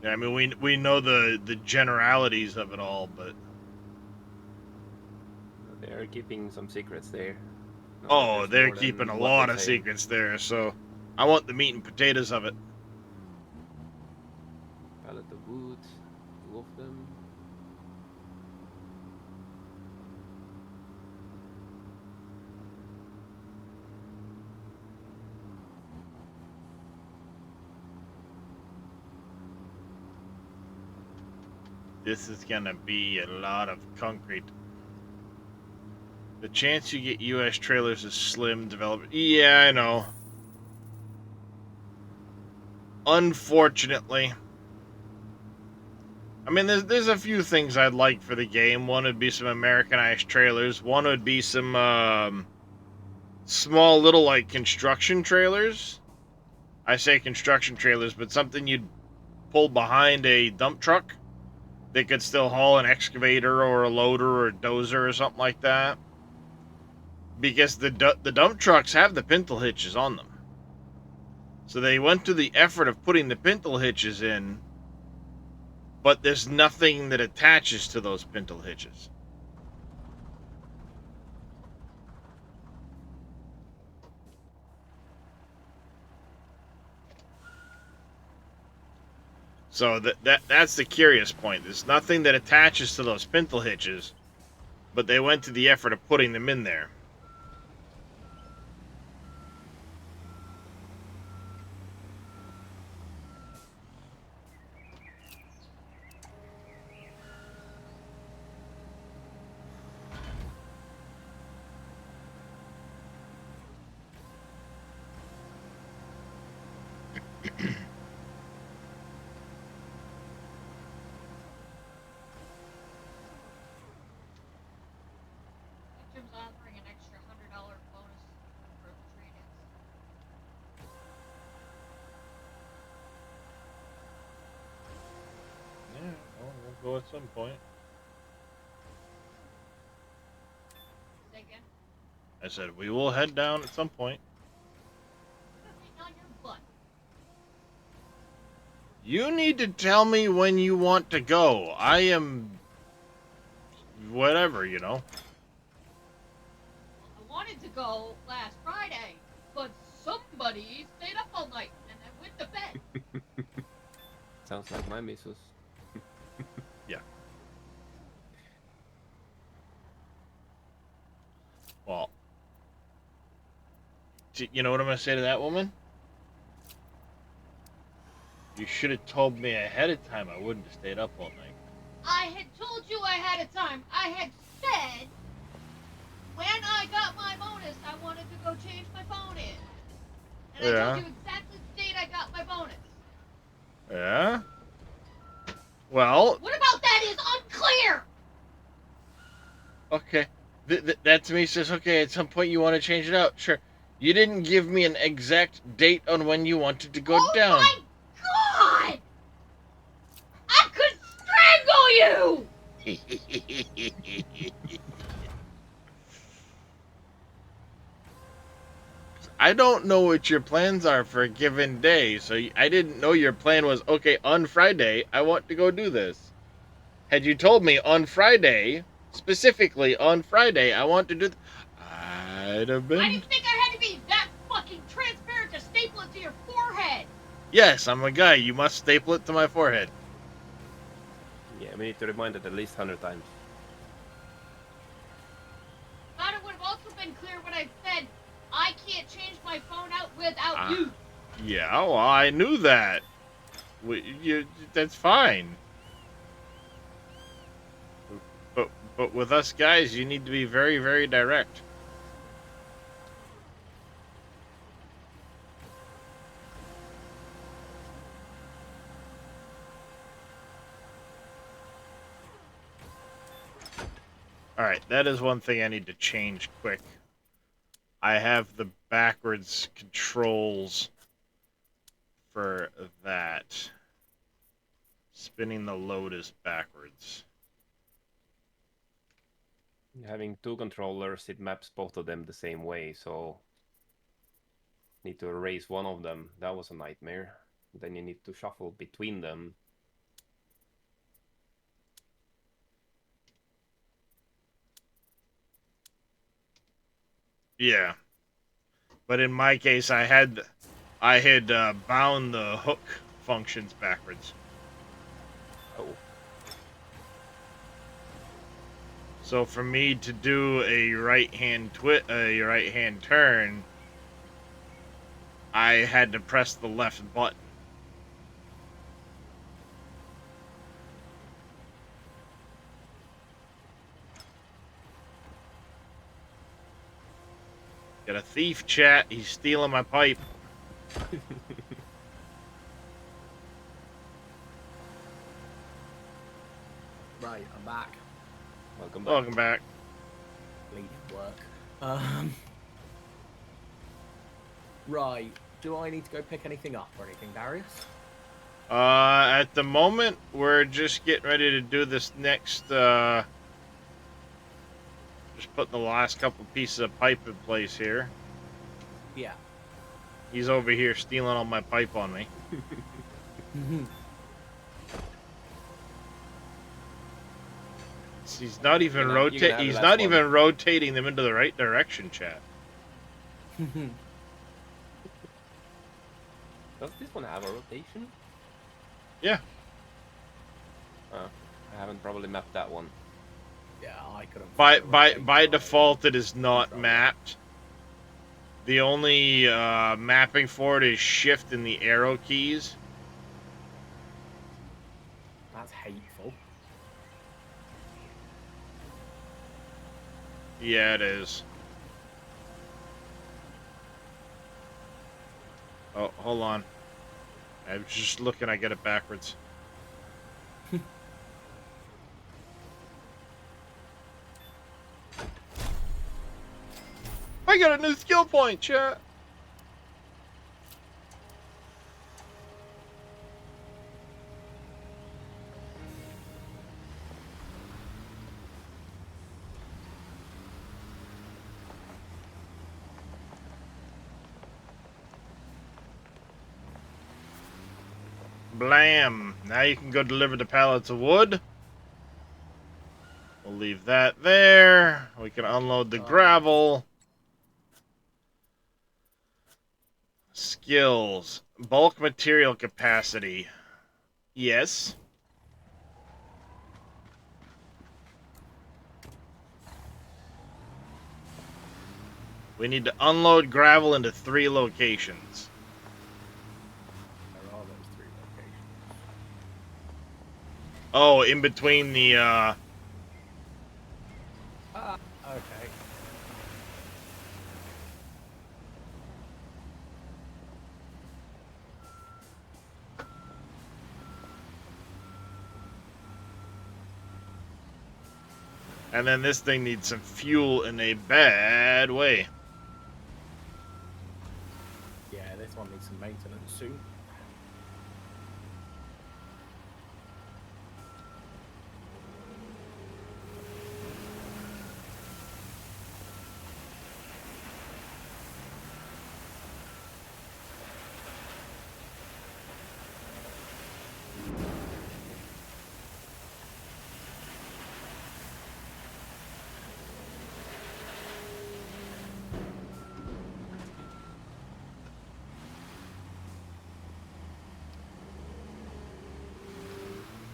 Yeah, I mean we know the generalities of it all, but They are keeping some secrets there. oh, they're More than keeping a what lot they of say. secrets there. So I want the meat and potatoes of it. Pallet of wood, 2 of them. This is gonna be a lot of concrete. The chance you get U.S. trailers is slim. Development. Yeah, I know. Unfortunately. I mean, there's a few things I'd like for the game. One would be some Americanized trailers. One would be some small little, like, construction trailers. I say construction trailers, but something you'd pull behind a dump truck that could still haul an excavator or a loader or a dozer or something like that. Because the dump trucks have the pintle hitches on them. So they went to the effort of putting the pintle hitches in, but there's nothing that attaches to those pintle hitches. So that's the curious point. There's nothing that attaches to those pintle hitches, but they went to the effort of putting them in there. Jim's go at some point. Say again. I said we will head down at some point. Sitting on your butt. You need to tell me when you want to go. I am whatever, you know. I wanted to go last Friday, but somebody stayed up all night and then went to bed. Sounds like my missus. Yeah. Well, you know what I'm going to say to that woman? You should have told me ahead of time. I wouldn't have stayed up all night. I had told you ahead of time. I had said when I got my bonus, I wanted to go change my phone in. And I told you exactly the date I got my bonus. Yeah? Well... What about that is unclear! Okay. That to me says, okay, at some point you want to change it out. Sure. You didn't give me an exact date on when you wanted to go down. Oh my god! I could strangle you! I don't know what your plans are for a given day, so I didn't know your plan was, okay, on Friday, I want to go do this. Had you told me on Friday, specifically on Friday, I want to do I'd have been... I didn't think I had to be that fucking transparent to staple it to your forehead! Yes, I'm a guy. You must staple it to my forehead. Yeah, we need to remind it at least 100 times. Thought it would have also been clear when I said I can't change my phone out without you. Yeah, well, I knew that. That's fine. But with us guys, you need to be very, very direct. Alright, that is one thing I need to change quick. I have the backwards controls for that. Spinning the Lotus backwards. Having two controllers, it maps both of them the same way, so need to erase one of them. That was a nightmare. Then you need to shuffle between them. Yeah. But in my case, I had bound the hook functions backwards. Oh. So for me to do a right-hand turn, I had to press the left button. Got a thief, chat. He's stealing my pipe. Right, I'm back. Welcome back. Welcome back. Bleeding work. Right. Do I need to go pick anything up or anything, Darius? At the moment, we're just getting ready to do this next, just putting the last couple pieces of pipe in place here. Yeah. He's over here stealing all my pipe on me. He's not even rotating them into the right direction, chat. Does this one have a rotation? Yeah. I haven't probably mapped that one. Yeah, I couldn't. By default, it is not mapped. The only mapping for it is shift in the arrow keys. That's hateful. Yeah, it is. Oh, hold on. I was just looking, I get it backwards. I got a new skill point, chat! Blam. Now you can go deliver the pallets of wood. We'll leave that there. We can unload the gravel. Skills. Bulk material capacity. Yes. We need to unload gravel into 3 locations. Where are those 3 locations? Oh, in between the, Okay. And then this thing needs some fuel in a bad way. Yeah, this one needs some maintenance soon.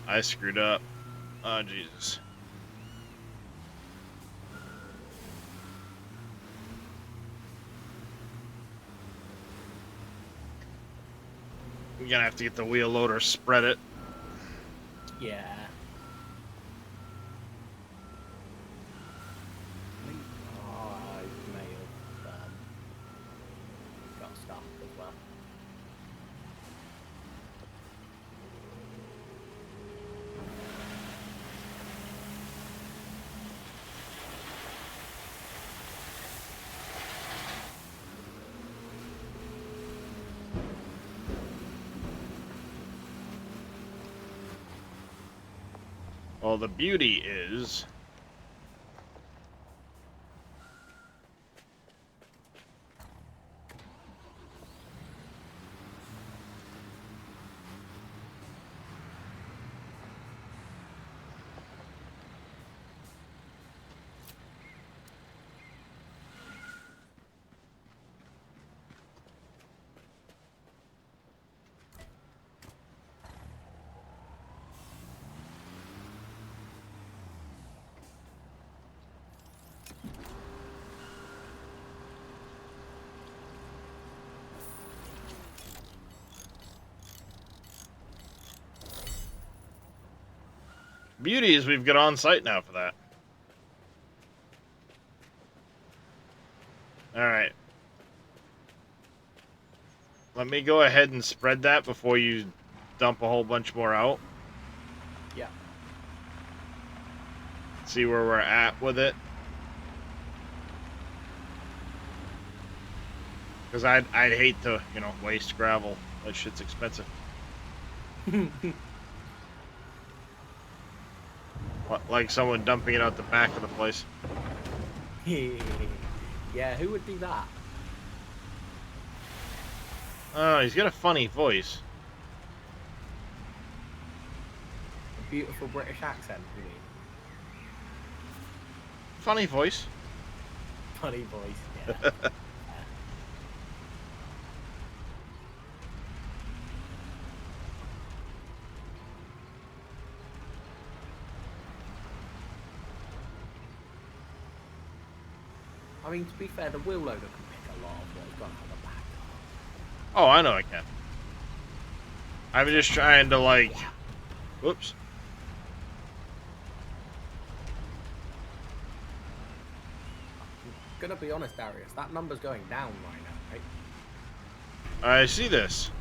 I screwed up. Oh, Jesus. You're gonna have to get the wheel loader, spread it. Yeah. I think I may have got stuck as well. Well, the beauty is... Beauty is we've got on site now for that. Alright. Let me go ahead and spread that before you dump a whole bunch more out. Yeah. See where we're at with it. Because I'd hate to, you know, waste gravel. That shit's expensive. Like someone dumping it out the back of the place. Yeah, who would do that? Oh, he's got a funny voice. A beautiful British accent, you mean? Funny voice. Funny voice, yeah. I mean, to be fair, the wheel loader can pick a lot of what's gone on the back. Oh, I know I can. I'm just trying to, like... Whoops. I'm gonna be honest, Darius, that number's going down right now, right? I see this.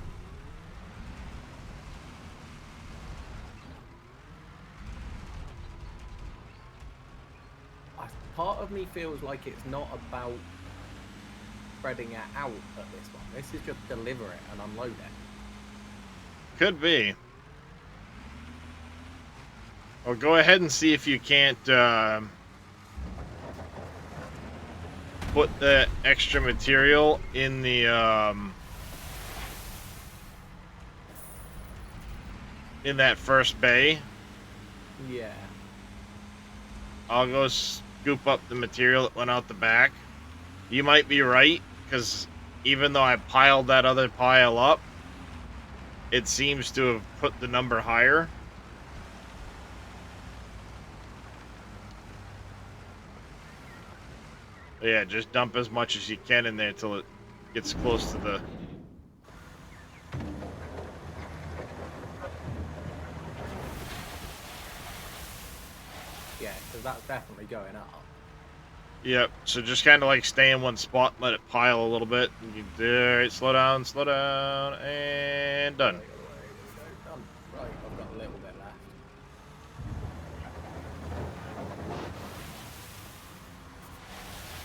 Part of me feels like it's not about spreading it out at this one. This is just deliver it and unload it. Could be. Well, go ahead and see if you can't put the extra material in the in that first bay. Yeah. I'll go scoop up the material that went out the back. You might be right, because even though I piled that other pile up, it seems to have put the number higher. But yeah, just dump as much as you can in there until it gets close to the... Yeah, because that's definitely going up. Yep, so just kind of like stay in one spot and let it pile a little bit. Alright, slow down, and done. Done. Right, I've got a little bit left.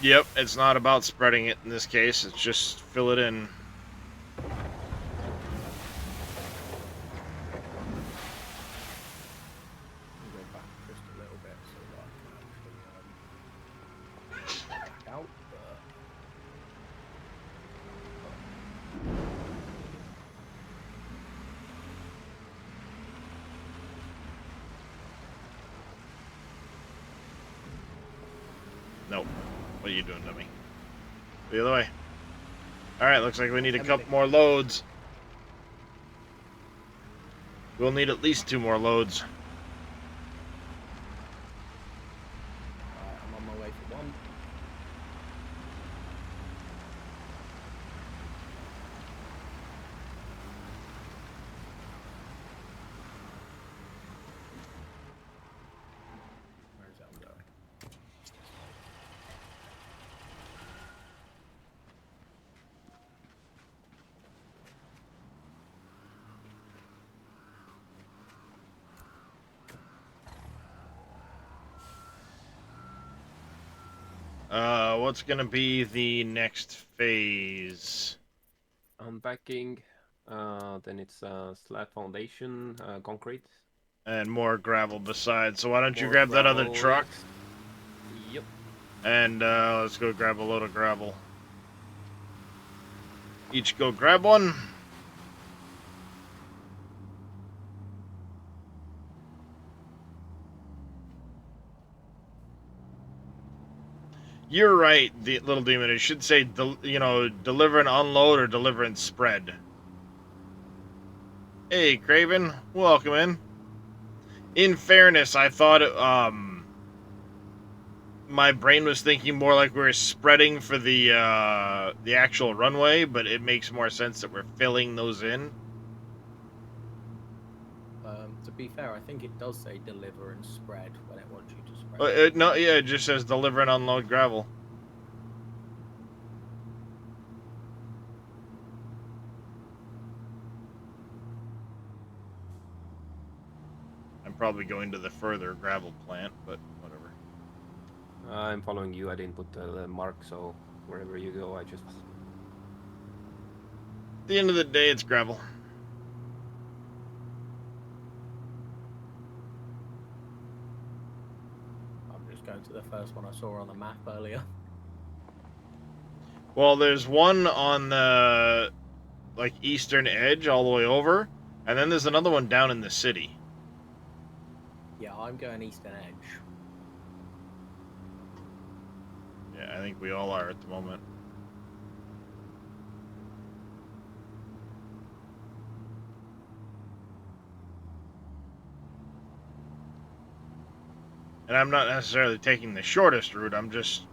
Yep, it's not about spreading it in this case, it's just fill it in. Go back just a little bit so that I can actually back out. But... Nope. What are you doing to me? The other way. Alright, looks like we need a couple more loads. We'll need at least 2 more loads. I'm on my way for one. Where's that one going? What's gonna be the next phase? Unpacking. Then it's slab foundation, concrete. And more gravel besides. So why don't you More grab that other gravel, truck? yes. Yep. And let's go grab a load of gravel. Each go grab one. You're right, the little demon. It should say, deliver and unload or deliver and spread. Hey, Craven, welcome in. In fairness, I thought my brain was thinking more like we were spreading for the actual runway, but it makes more sense that we're filling those in. To be fair, I think it does say deliver and spread when it wants you to spread. No, yeah, it just says deliver and unload gravel. I'm probably going to the further gravel plant, but whatever. I'm following you. I didn't put the mark, so wherever you go, I just... At the end of the day, it's gravel. I'm just going to the first one I saw on the map earlier. Well, there's one on the eastern edge all the way over, and then there's another one down in the city. Yeah, I'm going eastern edge. Yeah, I think we all are at the moment. And I'm not necessarily taking the shortest route, I'm just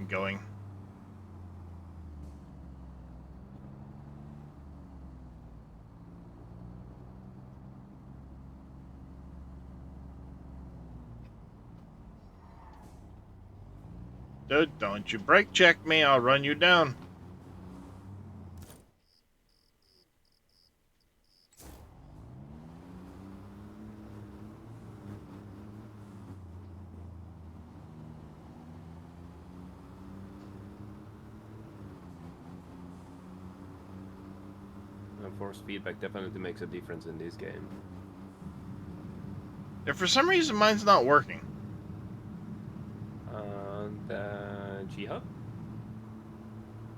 going. Dude, don't you brake check me, I'll run you down. Force feedback definitely makes a difference in this game. If for some reason mine's not working. The G-Hub?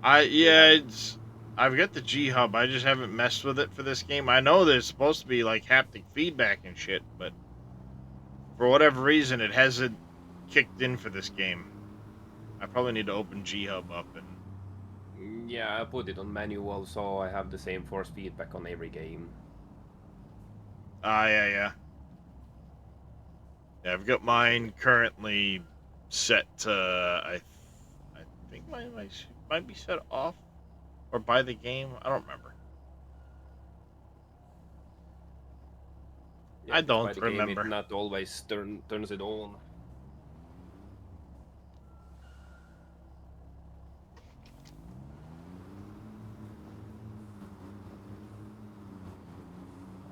Yeah, it's... I've got the G Hub. I just haven't messed with it for this game. I know there's supposed to be like haptic feedback and shit, but for whatever reason, it hasn't kicked in for this game. I probably need to open G Hub up and. Yeah, I put it on manual, so I have the same force feedback on every game. Ah, yeah. Yeah, I've got mine currently set to. I think mine might be set off or by the game. I don't remember. Yeah, I if it's by don't the game, it remember. not always turns it on.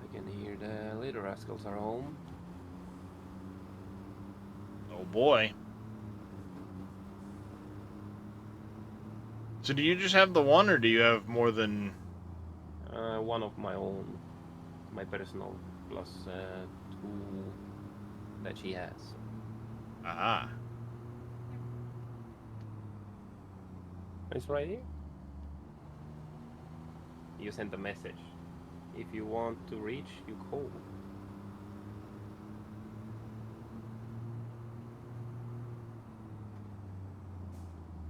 I can hear the little rascals are home. Oh boy. So do you just have the one, or do you have more than? One of my own, my personal, plus two that she has. Ah. It's right here. You sent a message. If you want to reach, you call.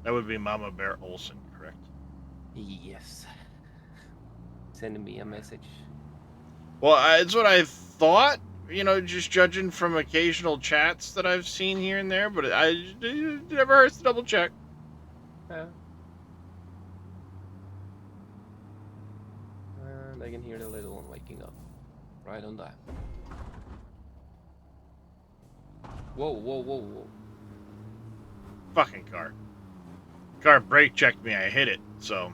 That would be Mama Bear Olsen, correct? Yes. Send me a message. Well, it's what I thought. You know, just judging from occasional chats that I've seen here and there, but it never hurts to double check. Yeah. And I can hear the little one waking up. Right on that. Whoa. Fucking car. Car brake checked me. I hit it. So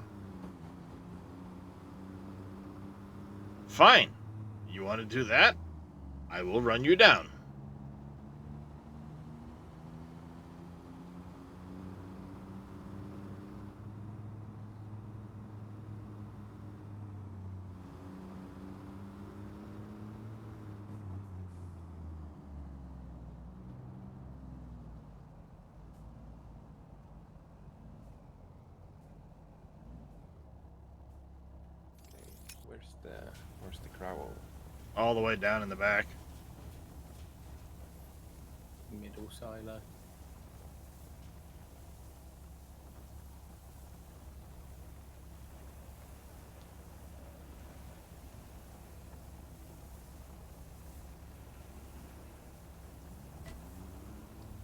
fine. You want to do that? I will run you down. Okay, where's the crow? All the way down in the back. Middle silo.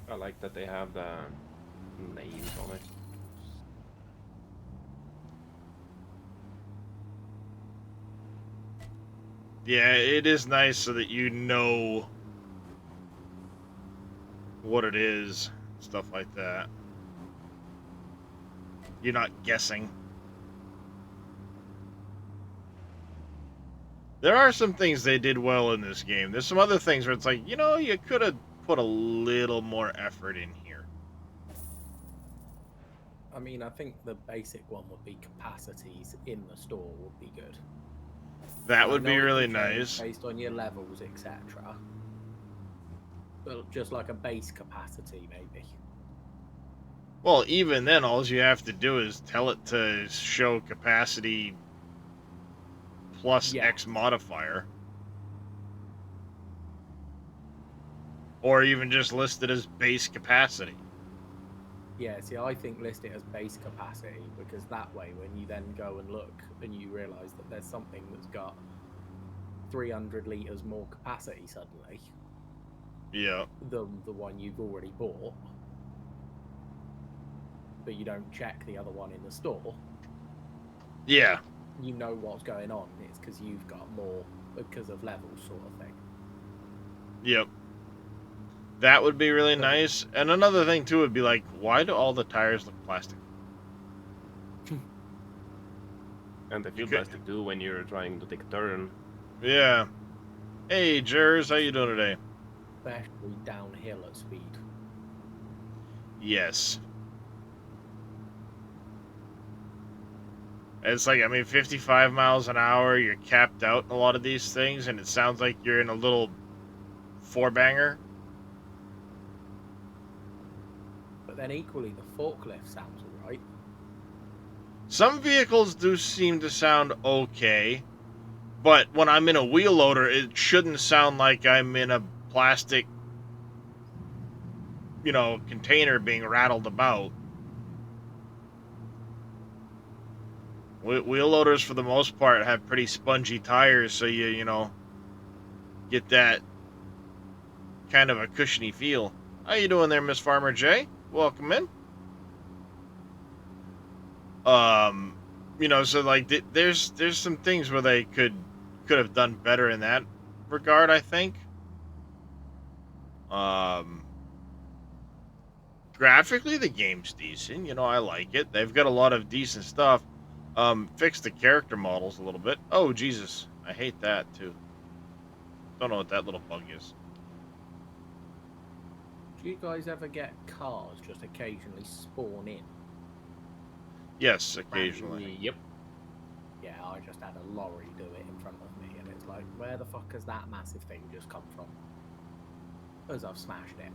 I like that they have the names on it. Yeah, it is nice so that you know what it is, stuff like that. You're not guessing. There are some things they did well in this game. There's some other things where it's like, you know, you could have put a little more effort in here. I mean, I think the basic one would be capacities in the store would be good. That And I would be know it really can change nice. based on your levels, etc. But just like a base capacity, maybe. Well, even then, all you have to do is tell it to show capacity plus Yeah. X modifier. Or even just list it as base capacity. Yeah, see, I think list it as base capacity because that way, when you then go and look and you realise that there's something that's got 300 litres more capacity suddenly Yeah. than the one you've already bought, but you don't check the other one in the store, Yeah. you know what's going on. It's because you've got more because of levels, sort of thing. Yep. That would be really nice. And another thing, too, would be like, why do all the tires look plastic? And they feel Okay. plastic too when you're trying to take a turn. Yeah. Hey, Jers, how you doing today? Especially downhill at speed. Yes. It's like, I mean, 55 miles an hour, you're capped out in a lot of these things, and it sounds like you're in a little four-banger. But then equally, the forklift sounds alright. Some vehicles do seem to sound okay, but when I'm in a wheel loader, it shouldn't sound like I'm in a plastic, container being rattled about. Wheel loaders, for the most part, have pretty spongy tires, so you get that kind of a cushiony feel. How you doing there, Miss Farmer J? Welcome in. So like there's some things where they could have done better in that regard, I think. Graphically the game's decent, I like it. They've got a lot of decent stuff. Fixed the character models a little bit. Oh Jesus, I hate that too. Don't know what that little bug is. Do you guys ever get cars just occasionally spawn in? Yes, occasionally. Yep. Yeah, I just had a lorry do it in front of me, and it's like, where the fuck has that massive thing just come from? Because I've smashed it.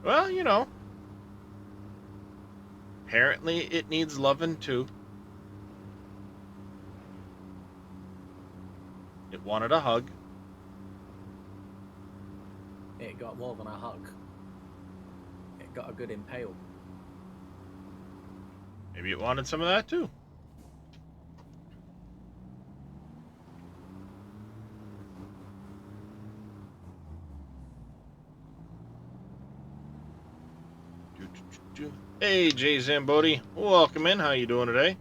Well, apparently it needs loving too. It wanted a hug. It got more than a hug. It got a good impale. Maybe it wanted some of that too. Hey, Jay Zambodi. Welcome in. How you doing today?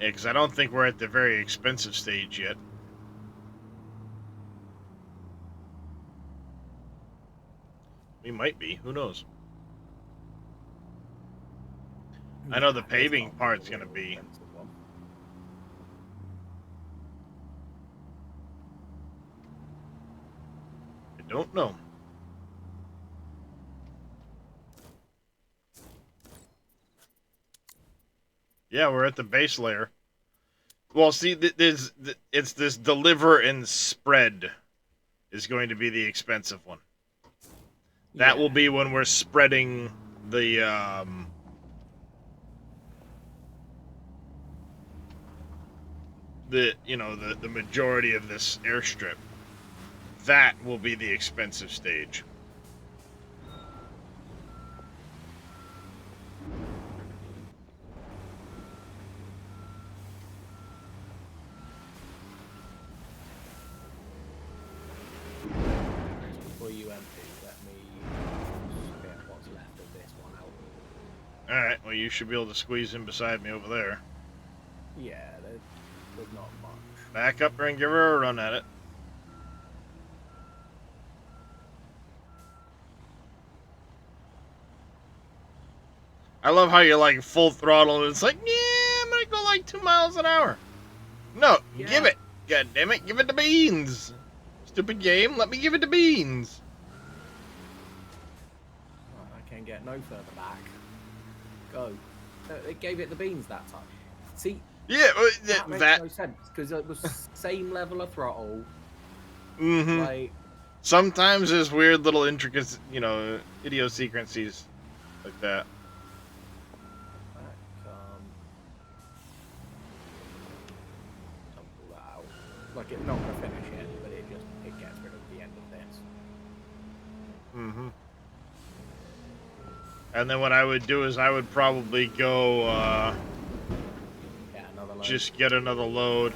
Yeah, because I don't think we're at the very expensive stage yet. We might be. Who knows? I know the paving part's going to be... I don't know. Yeah, we're at the base layer. Well, see, it's this deliver and spread is going to be the expensive one. That will be when we're spreading the the majority of this airstrip. That will be the expensive stage. Before you empty, let me get what's left of this one out. Alright, well you should be able to squeeze in beside me over there. Yeah, there's not much. Back up there and give her a run at it. I love how you're like full throttle and it's like, yeah, I'm gonna go like 2 miles an hour. No, give it. God damn it, give it the beans. Stupid game, let me give it the beans. I can get no further back. Go. It gave it the beans that time. See? Yeah, that makes no sense because it was same level of throttle. Mm-hmm. Like, sometimes there's weird little intricacies, idiosyncrasies like that. Like it's not gonna finish it, but it gets rid of the end of this. Mm-hmm. And then what I would do is I would probably go another load. Just get another load.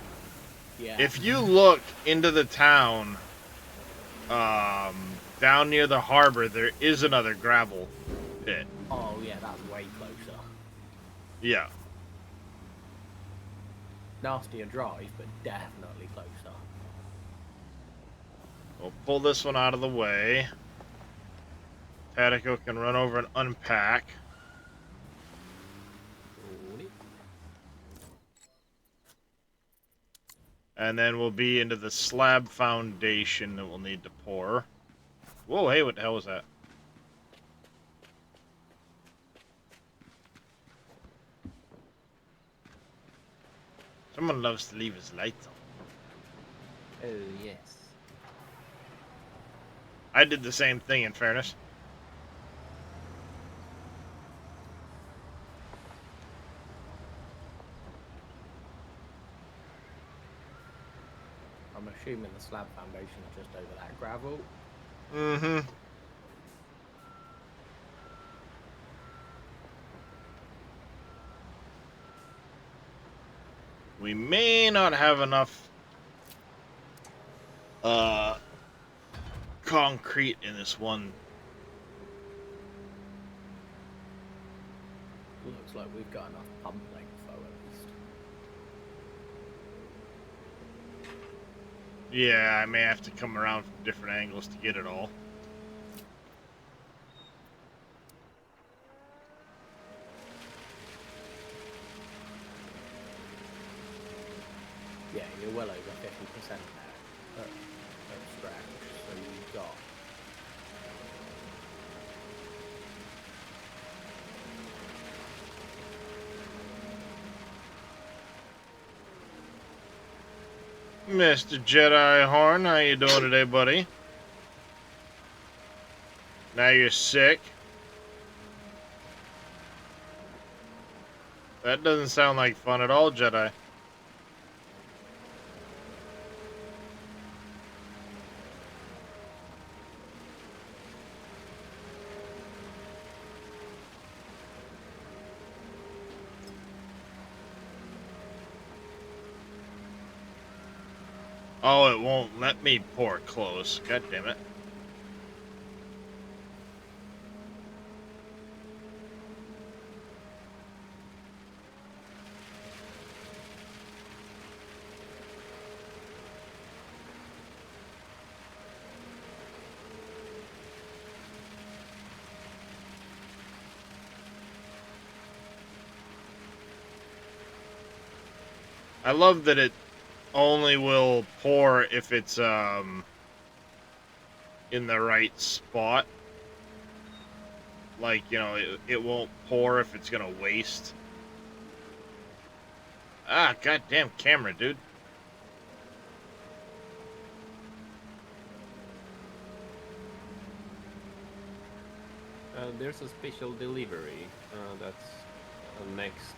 Yeah. If you look into the town, down near the harbor, there is another gravel pit. Oh yeah, that's way closer. Yeah. Nastier drive, but definitely closer. We'll pull this one out of the way. Tatico can run over and unpack. And then we'll be into the slab foundation that we'll need to pour. Whoa, hey, what the hell was that? Someone loves to leave his lights on. Oh, yes. I did the same thing, in fairness. I'm assuming the slab foundation is just over that gravel. Mm-hmm. We may not have enough concrete in this one. Looks like we've got enough pump length though, at least. Yeah, I may have to come around from different angles to get it all. Yeah, you're well over 50% there at stretch. So you've got. Mr. Jedi Horn, how you doing today, buddy? Now you're sick? That doesn't sound like fun at all, Jedi. Oh, it won't let me pour close. God damn it. I love that it only will pour if it's in the right spot. Like, you know, it won't pour if it's gonna waste. Ah, goddamn camera, dude. There's a special delivery. That's the next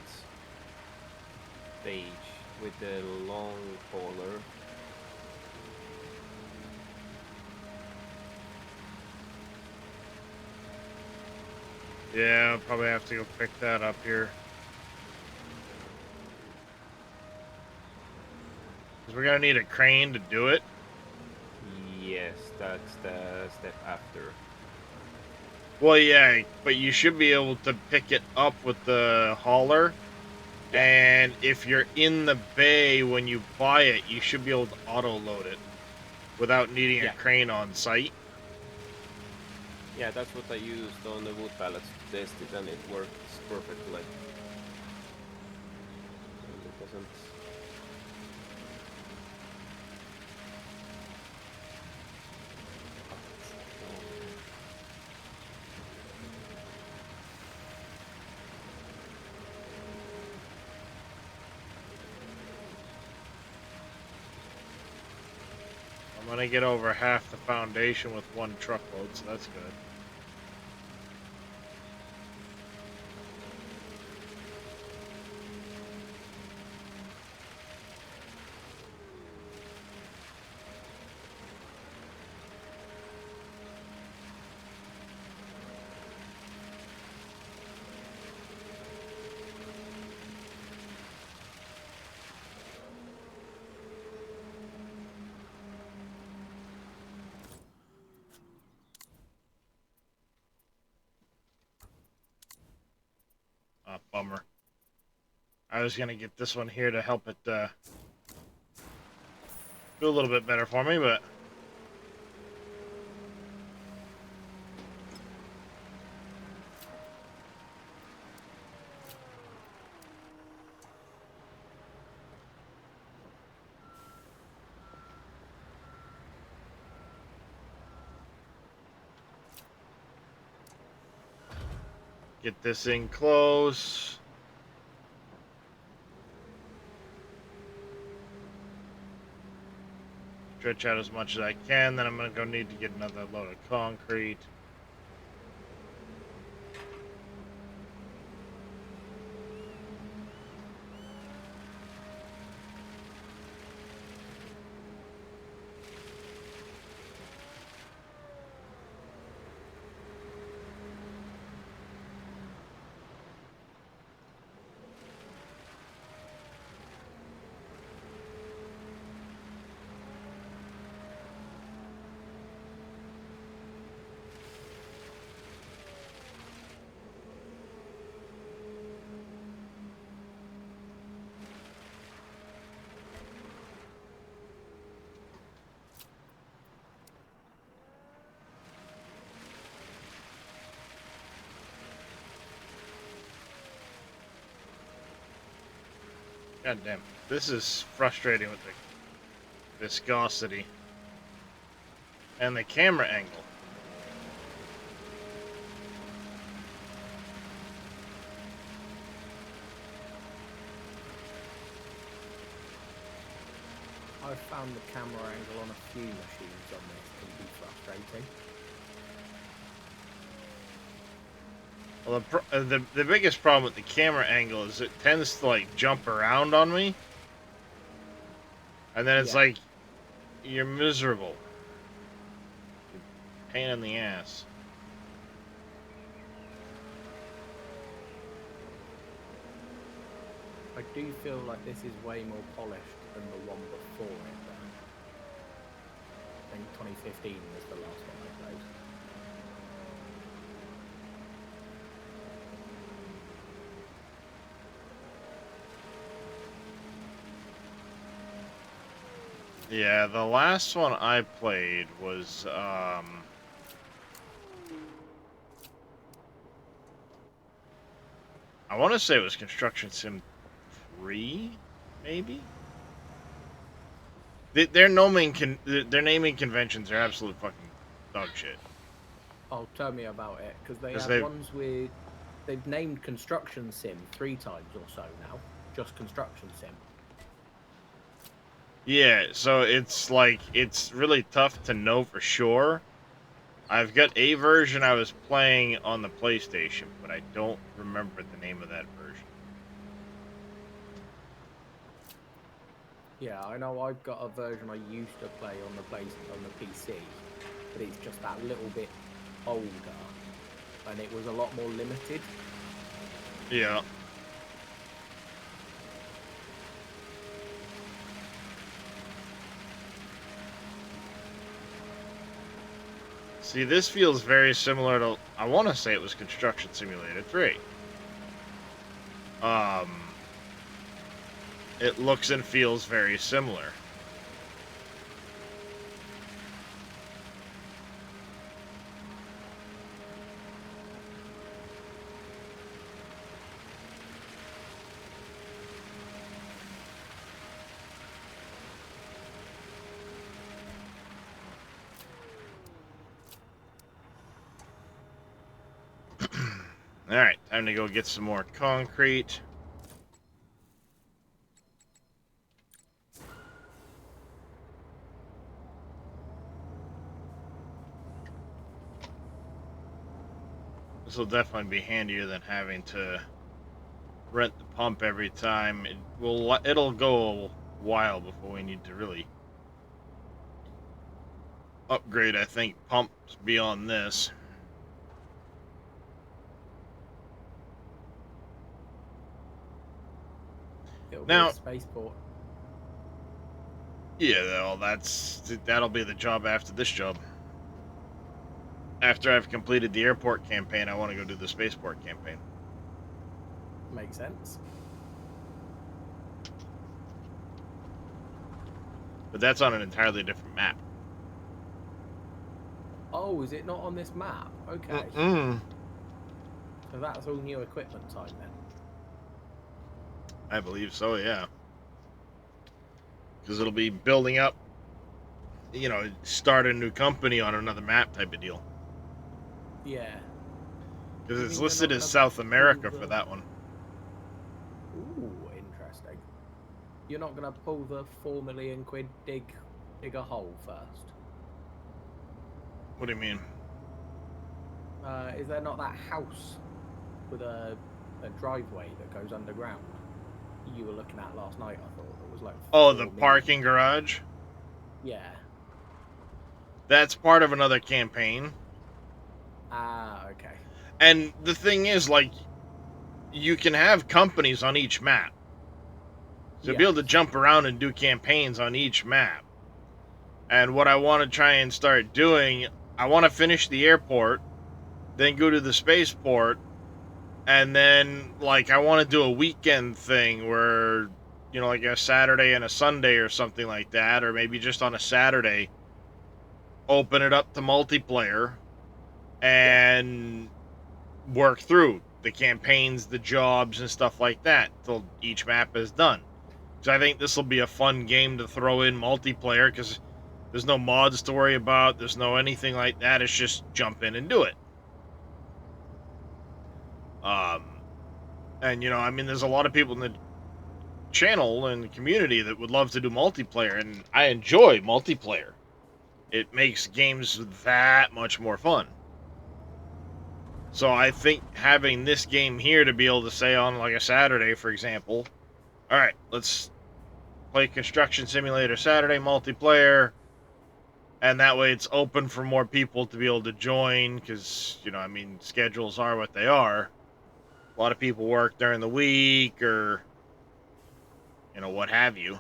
stage with the long hauler. Yeah, I'll probably have to go pick that up here. Because we're gonna need a crane to do it. Yes, that's the step after. Well, yeah, but you should be able to pick it up with the hauler. Yeah. And if you're in the bay when you buy it, you should be able to auto-load it without needing a crane on site. Yeah, that's what I used on the wood pallets to test it, and it works perfectly. And it doesn't. I'm gonna get over half the foundation with one truckload, so that's good. Bummer. I was gonna get this one here to help it do a little bit better for me, but get this in close. stretch out as much as I can. Then I'm gonna go need to get another load of concrete. God damn. This is frustrating with the viscosity and the camera angle. I've found the camera angle on a few machines on this can be frustrating. Well, the biggest problem with the camera angle is it tends to like jump around on me, and then it's like you're miserable. Pain in the ass. I do feel like this is way more polished than the one before it. Though. I think 2015 was the last one I played. Yeah, the last one I played was, I want to say it was Construction Sim 3, maybe? Their naming conventions are absolute fucking dog shit. Oh, tell me about it, because they 'Cause have ones with... They've named Construction Sim 3 times or so now. Just Construction Sim. Yeah, so it's like, it's really tough to know for sure. I've got a version I was playing on the PlayStation, but I don't remember the name of that version. Yeah, I know I've got a version I used to play on the PC, but it's just that little bit older, and it was a lot more limited. Yeah. See, this feels very similar to, I want to say it was Construction Simulator 3. It looks and feels very similar. Alright, time to go get some more concrete. This will definitely be handier than having to rent the pump every time. It'll go a while before we need to really upgrade, I think, pumps beyond this. It'll Now, be a spaceport. Yeah, well, that'll be the job after this job. After I've completed the airport campaign, I want to go do the spaceport campaign. Makes sense. But that's on an entirely different map. Oh, is it not on this map? Okay. Mm-mm. So that's all new equipment time then. I believe so, yeah. Because it'll be building up, start a new company on another map type of deal. Yeah. Because it's listed as South America for that one. Ooh, interesting. You're not going to pull the 4 million quid dig dig a hole first? What do you mean? Is there not that house with a driveway that goes underground you were looking at last night? I thought it was like. Oh, the 4 million. parking garage? Yeah. That's part of another campaign. Ah, okay. And the thing is, like, you can have companies on each map. So be able to jump around and do campaigns on each map. And what I want to try and start doing, I want to finish the airport, then go to the spaceport, and then, like, I want to do a weekend thing where, you know, like a Saturday and a Sunday or something like that, or maybe just on a Saturday, open it up to multiplayer and work through the campaigns, the jobs, and stuff like that till each map is done. So I think this will be a fun game to throw in multiplayer because there's no mods to worry about. There's no anything like that. It's just jump in and do it. And you know, I mean, there's a lot of people in the channel and the community that would love to do multiplayer, and I enjoy multiplayer. It makes games that much more fun. So I think having this game here to be able to say on like a Saturday, for example, all right, let's play Construction Simulator Saturday multiplayer, and that way it's open for more people to be able to join because, you know, I mean, schedules are what they are. A lot of people work during the week or, you know, what have you.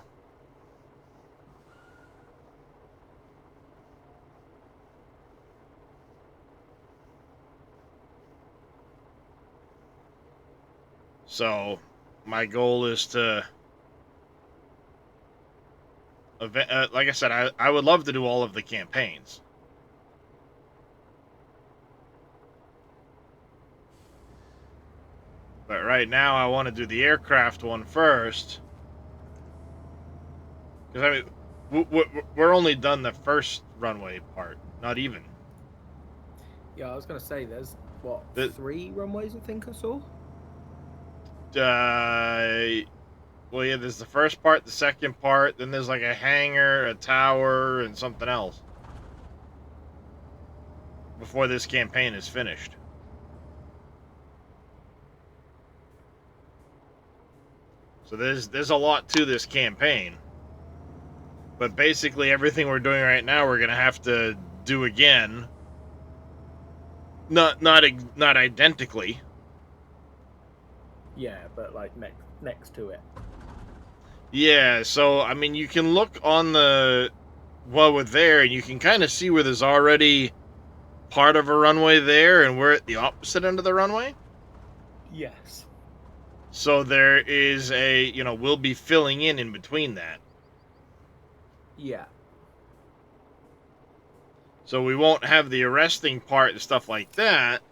So my goal is to, like I said, I would love to do all of the campaigns. But right now I want to do the aircraft one first. Because, I mean, we're only done the first runway part. Not even. Yeah, I was going to say, there's, what, The, 3 runways I think I saw? well, yeah, there's the first part, the second part, then there's like a hangar, a tower, and something else. Before this campaign is finished. So there's a lot to this campaign. But basically everything we're doing right now we're gonna have to do again. Not identically. Yeah, but like next to it. Yeah, so I mean you can look on the while we're there and you can kind of see where there's already part of a runway there and we're at the opposite end of the runway. Yes. So there is a, you know, we'll be filling in between that. Yeah. So we won't have the arresting part and stuff like that,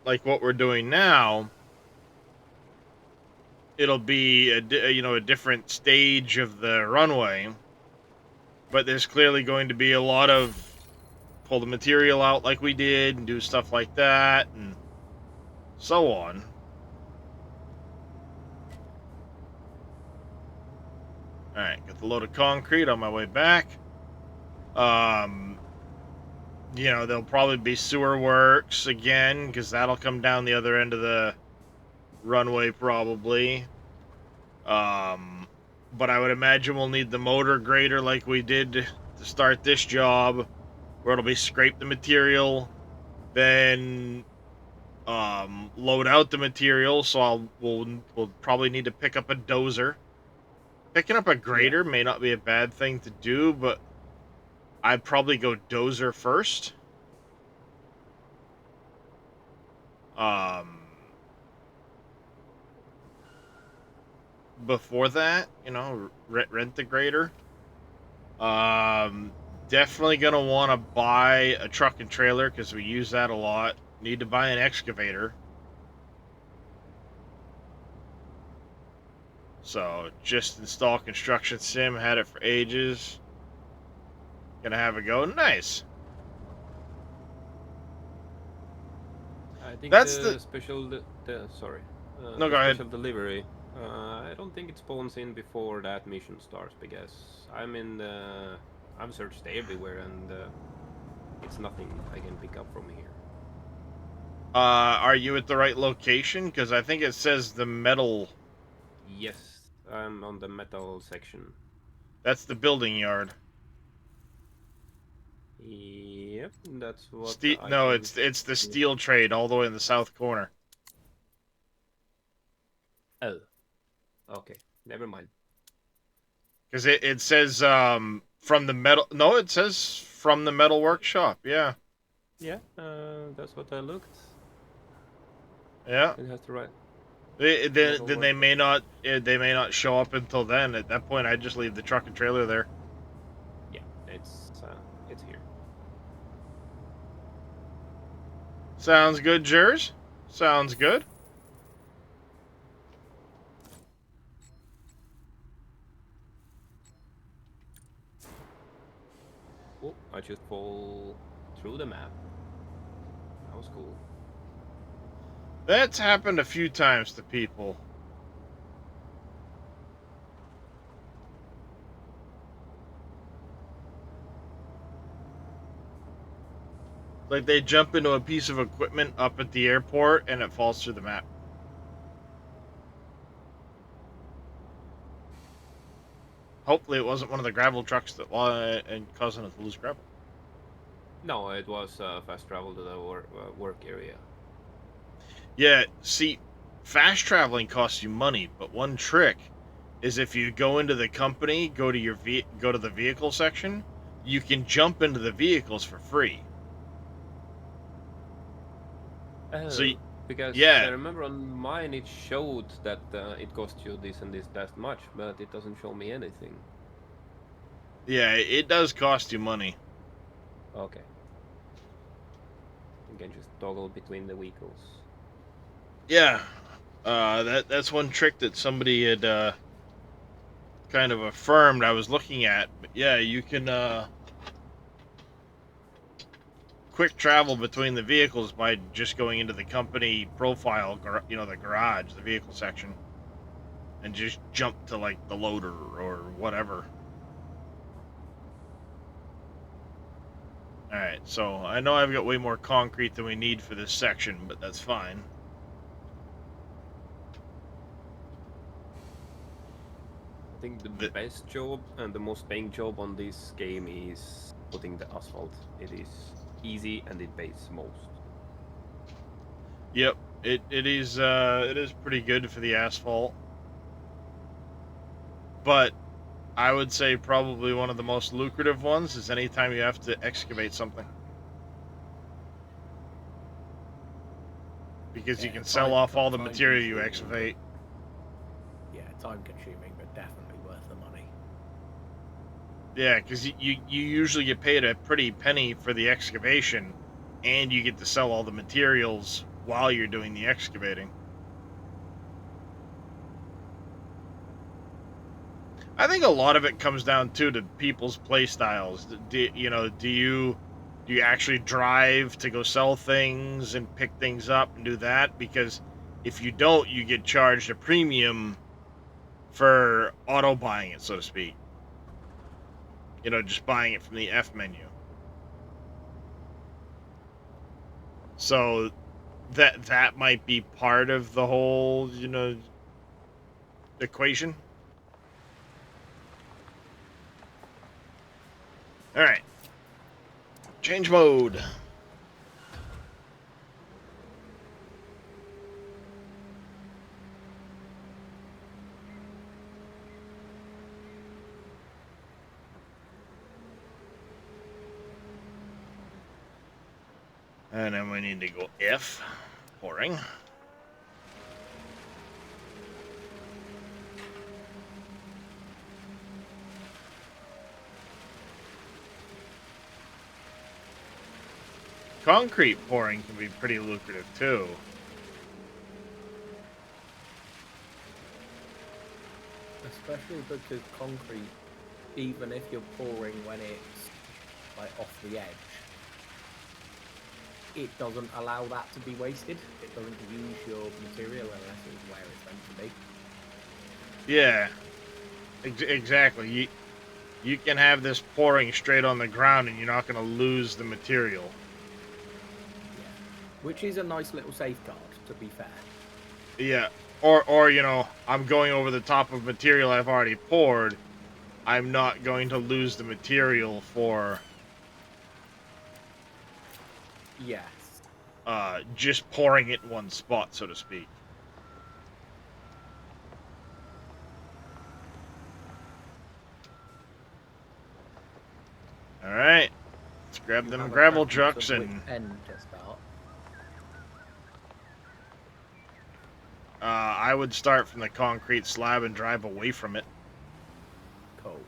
like what we're doing now. It'll be a different stage of the runway, but there's clearly going to be a lot of pull the material out like we did and do stuff like that and so on. All right, got the load of concrete on my way back. You know, there'll probably be sewer works again because that'll come down the other end of the runway probably. But I would imagine we'll need the motor grader like we did to start this job, where it'll be scrape the material, then load out the material. So we'll probably need to pick up a dozer. Picking up a grader may not be a bad thing to do, but I'd probably go dozer first. Before that, you know, rent the grader. Definitely gonna want to buy a truck and trailer because we use that a lot. Need to buy an excavator. So just install Construction Sim. Had it for ages. Gonna have it go. Nice. I think That's the the special, sorry. No, the go ahead. special delivery. I don't think it spawns in before that mission starts because I'm in the I've searched everywhere, and it's nothing I can pick up from here. Are you at the right location? Because I think it says the metal. Yes, I'm on the metal section. That's the building yard. Yep, that's what I No, can. it's the steel trade all the way in the south corner. Oh, okay, never mind. Because it says from the metal. No, it says from the metal workshop. Yeah. Yeah, that's what I looked. Yeah. It has the right. Then they may not show up until then. At that point, I just leave the truck and trailer there. Yeah, it's here. Sounds good, Jers. Sounds good. Oh, I just fall through the map. That was cool. That's happened a few times to people. Like they jump into a piece of equipment up at the airport and it falls through the map. Hopefully it wasn't one of the gravel trucks that and causing us to lose gravel. No, it was fast travel to the work area. Yeah, see, fast traveling costs you money, but one trick is if you go into the company, go to the vehicle section, you can jump into the vehicles for free. Oh, because yeah. I remember on mine it showed that it cost you this and this that much, but it doesn't show me anything. Yeah, it does cost you money. Okay. You can just toggle between the vehicles. Yeah, that's one trick that somebody had kind of affirmed I was looking at. But yeah, you can quick travel between the vehicles by just going into the company profile, the garage, the vehicle section, and just jump to like the loader or whatever. All right, so I know I've got way more concrete than we need for this section, but that's fine. I think the best job and the most paying job on this game is putting the asphalt. It is easy and it pays most. Yep, it is pretty good for the asphalt, but I would say probably one of the most lucrative ones is anytime you have to excavate something. Because you can sell off all the material you excavate. Yeah, time consuming, but definitely worth the money. Yeah, because you usually get paid a pretty penny for the excavation, and you get to sell all the materials while you're doing the excavating. I think a lot of it comes down to people's play styles. Do you actually drive to go sell things and pick things up and do that? Because if you don't, you get charged a premium for auto buying it, so to speak. Just buying it from the F menu. So that might be part of the whole, equation. All right. Change mode. And then we need to go F, pouring. Concrete pouring can be pretty lucrative too. Especially because concrete, even if you're pouring when it's like off the edge, it doesn't allow that to be wasted. It doesn't use your material unless it's where it's meant to be. Yeah, exactly. you can have this pouring straight on the ground and you're not going to lose the material. Yeah. Which is a nice little safeguard, to be fair. Yeah. Or you know, I'm going over the top of material I've already poured. I'm not going to lose the material for Yes. just pouring it in one spot, so to speak. All right, let's grab You them have a gravel preference trucks of which and end to start? I would start from the concrete slab and drive away from it. Cool.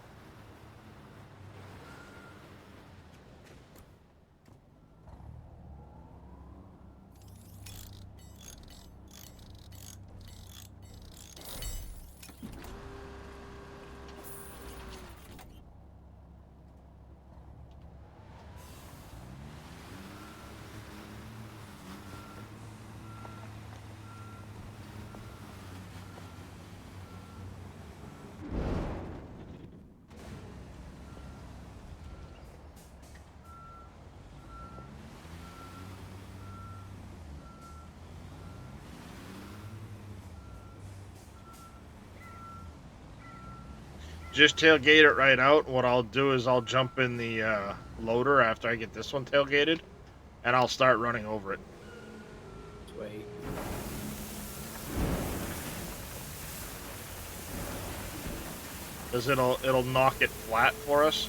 Just tailgate it right out. What I'll do is I'll jump in the loader after I get this one tailgated, and I'll start running over it. Sweet. Because it'll knock it flat for us.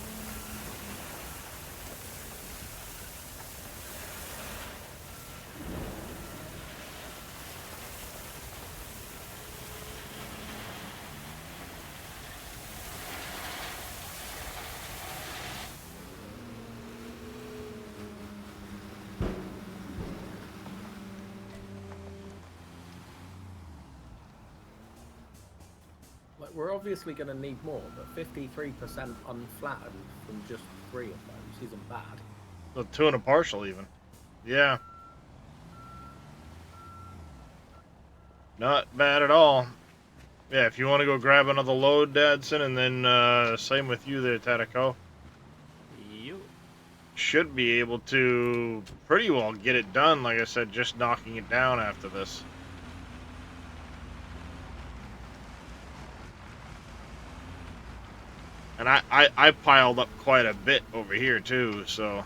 Like, we're obviously going to need more, but 53% unflattened from just 3 of those isn't bad. So 2 and a partial even. Yeah. Not bad at all. Yeah, if you want to go grab another load, Dadson, and then same with you there, Tadako. You. Should be able to pretty well get it done, like I said, just knocking it down after this. And I piled up quite a bit over here too, so.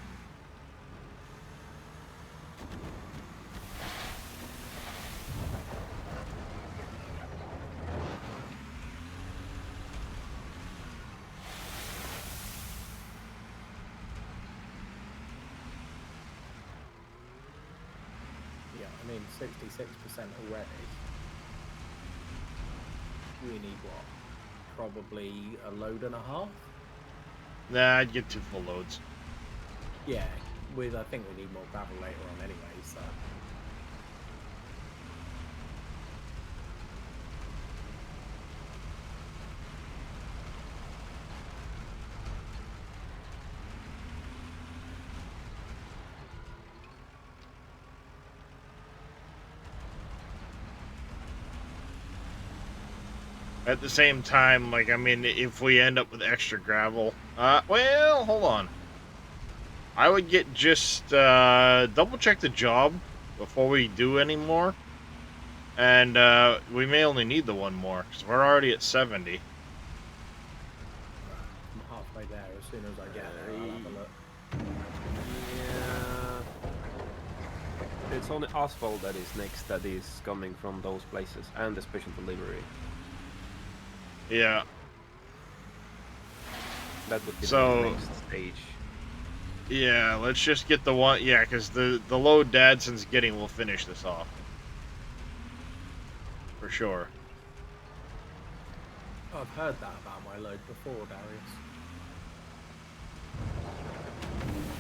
Yeah, I mean, 66% already. We need what? Probably a load and a half? Nah, I'd get 2 full loads. Yeah, I think we need more gravel later on anyway, so. At the same time, like, I mean, if we end up with extra gravel, well, hold on. I would get just, double check the job before we do any more. And, we may only need the 1 more, because we're already at 70. I'm halfway there. As soon as I get there, I'll have a look. Yeah. It's only asphalt that is next that is coming from those places, and the special delivery. Yeah. That would be So- the next stage. Yeah, let's just get the one, yeah, because the load Dadson's getting will finish this off. For sure. I've heard that about my load before, Darius.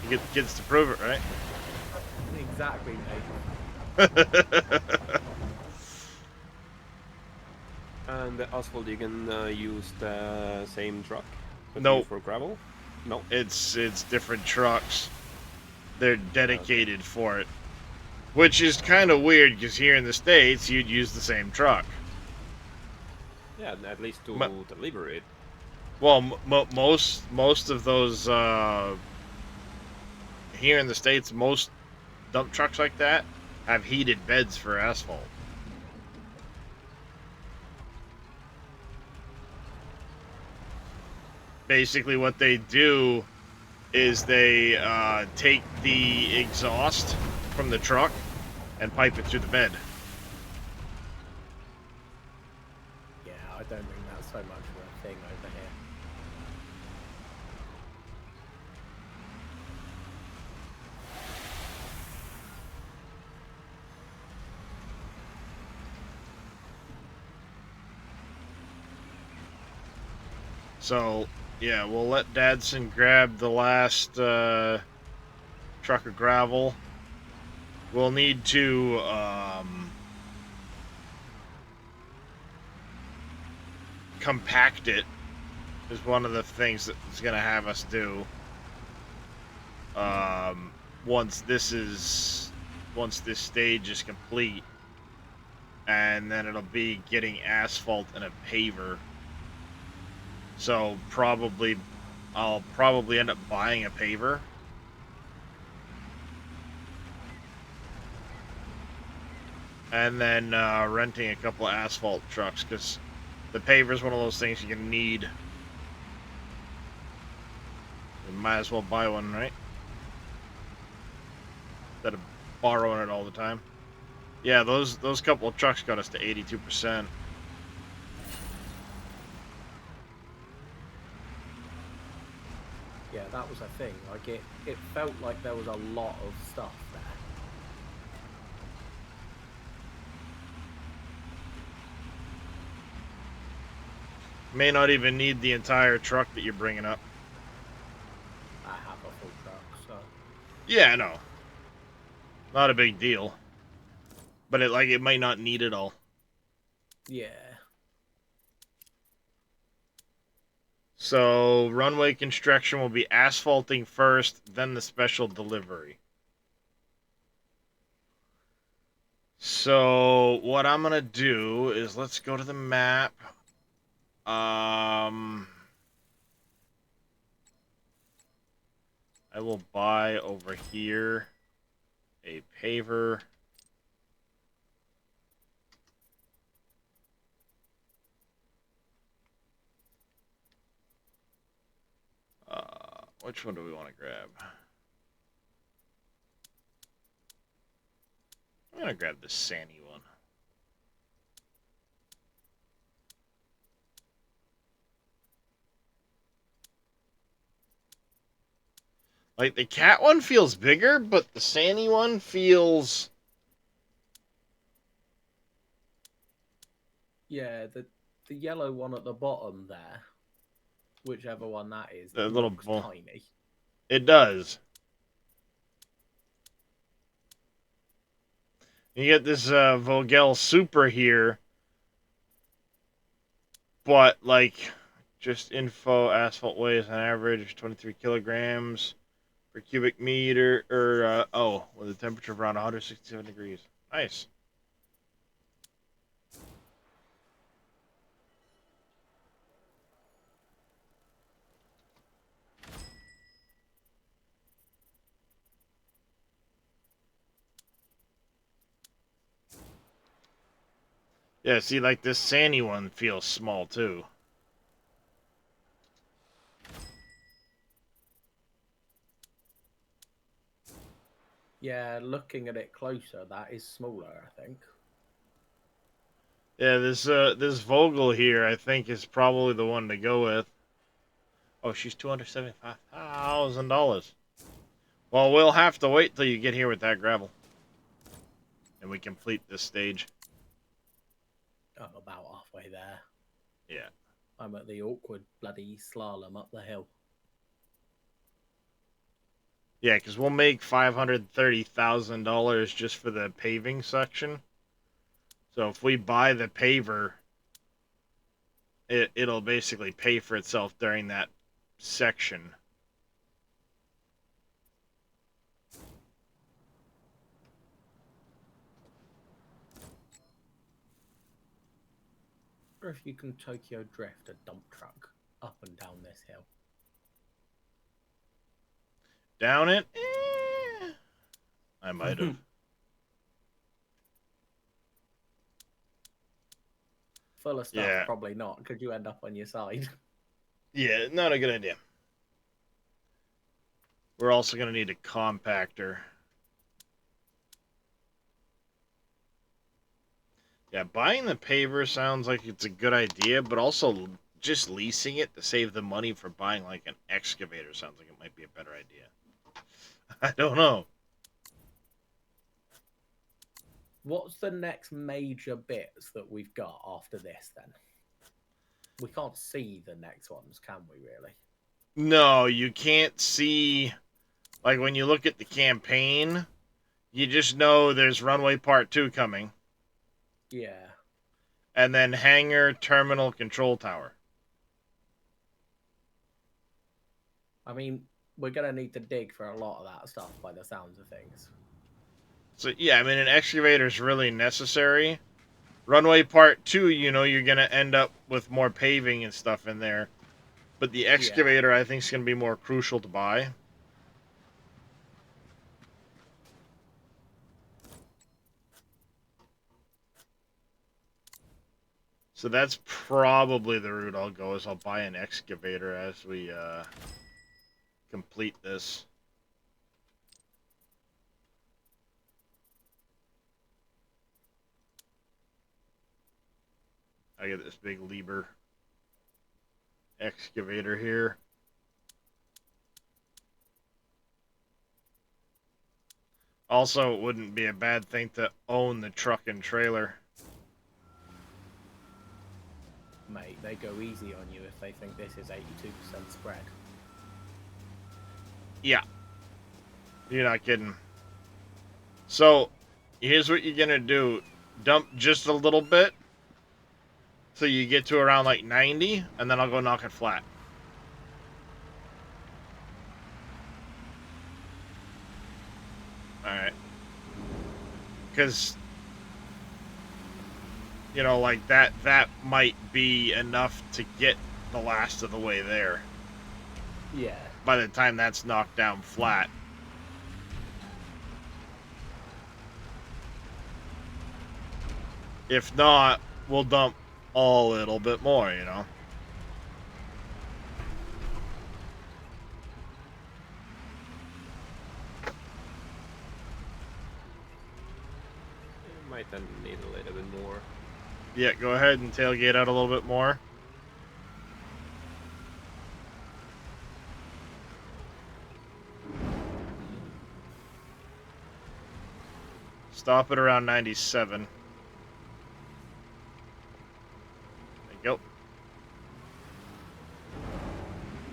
He gets to prove it, right? Exactly, mate. And the asphalt, you can use the same truck that you No. use for gravel? No. It's different trucks. They're dedicated for it. Which is kind of weird, because here in the States, you'd use the same truck. Yeah, at least to But- deliver it. Well, most of those here in the States, most dump trucks like that have heated beds for asphalt. Basically, what they do is they take the exhaust from the truck and pipe it through the bed. Yeah, I don't think that's so much of a thing over here. So, yeah, we'll let Dadson grab the last truck of gravel. We'll need to compact it, is one of the things that it's going to have us do. Once this stage is complete, and then it'll be getting asphalt and a paver. So I'll probably end up buying a paver. And then renting a couple of asphalt trucks, because the paver is one of those things you're going to need. You might as well buy one, right? Instead of borrowing it all the time. Yeah, those couple of trucks got us to 82%. Yeah, that was a thing. Like it felt like there was a lot of stuff there. May not even need the entire truck that you're bringing up. I have a full truck, so Yeah, I know. Not a big deal. But it might not need it all. yeah. So runway construction will be asphalting first, then the special delivery. So what I'm gonna do is let's go to the map. I will buy over here a paver. Which one do we want to grab? I'm gonna grab the sandy one. Like, the cat one feels bigger, but the sandy one feels... Yeah, the yellow one at the bottom there, whichever one that is, A little looks bull. tiny. It does. You get this Vogel Super here, but, like, just info, asphalt weighs on average 23 kilograms per cubic meter, or, with a temperature of around 167 degrees. Nice. Yeah, see, like, this sandy one feels small, too. Yeah, looking at it closer, that is smaller, I think. Yeah, this Vogel here, I think, is probably the one to go with. Oh, she's $275,000. Well, we'll have to wait till you get here with that gravel. And we complete this stage. I'm about halfway there. Yeah. I'm at the awkward bloody slalom up the hill. Yeah, because we'll make $530,000 just for the paving section. So if we buy the paver, it'll basically pay for itself during that section. Or if you can Tokyo drift a dump truck. up and down this hill? Down it? I might have. Full of stuff, Yeah. probably not, because you end up on your side. Yeah, not a good idea. We're also going to need a compactor. Yeah, buying the paver sounds like it's a good idea, but also just leasing it to save the money for buying like an excavator sounds like it might be a better idea. I don't know. What's the next major bits that we've got after this, then? We can't see the next ones, can we, really? No, you can't see... Like, when you look at the campaign, you just know there's Runway Part 2 coming. Yeah. And then Hangar Terminal Control Tower. I mean, we're going to need to dig for a lot of that stuff by the sounds of things. So, yeah, I mean, an excavator's really necessary. Runway Part 2, you know, you're going to end up with more paving and stuff in there. But the excavator, I think, is going to be more crucial to buy. So that's probably the route I'll go, is I'll buy an excavator as we complete this. I get this big Lieber excavator here. Also, it wouldn't be a bad thing to own the truck and trailer. Mate, they go easy on you if they think this is 82% spread. Yeah. You're not kidding. So, here's what you're going to do. Dump just a little bit so you get to around like 90, and then I'll go knock it flat. Alright. Because, you know, like that might be enough to get the last of the way there. Yeah. By the time that's knocked down flat. If not, we'll dump a little bit more, you know? Might then need a little bit more. Yeah, go ahead and tailgate out a little bit more. Stop it around 97. There you go.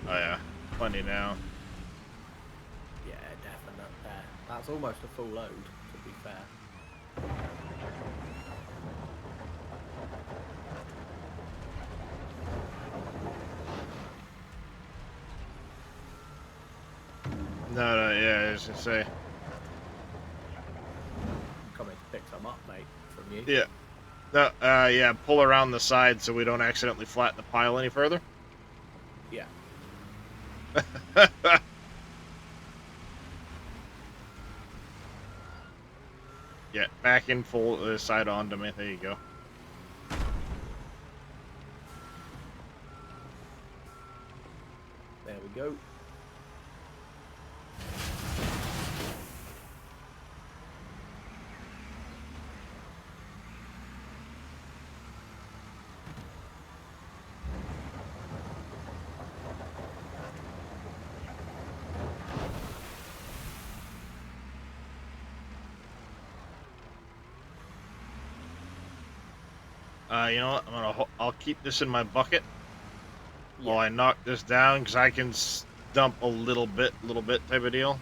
Oh yeah, plenty now. Yeah, definite there. That's almost a full load, to be fair. No, yeah, I was gonna say. I'm coming to pick some up, mate, from you. Yeah. No, yeah, pull around the side so we don't accidentally flatten the pile any further. Yeah. Yeah, back in full side onto me. There you go. There we go. You know what? I'll keep this in my bucket while I knock this down, because I can dump a little bit type of deal.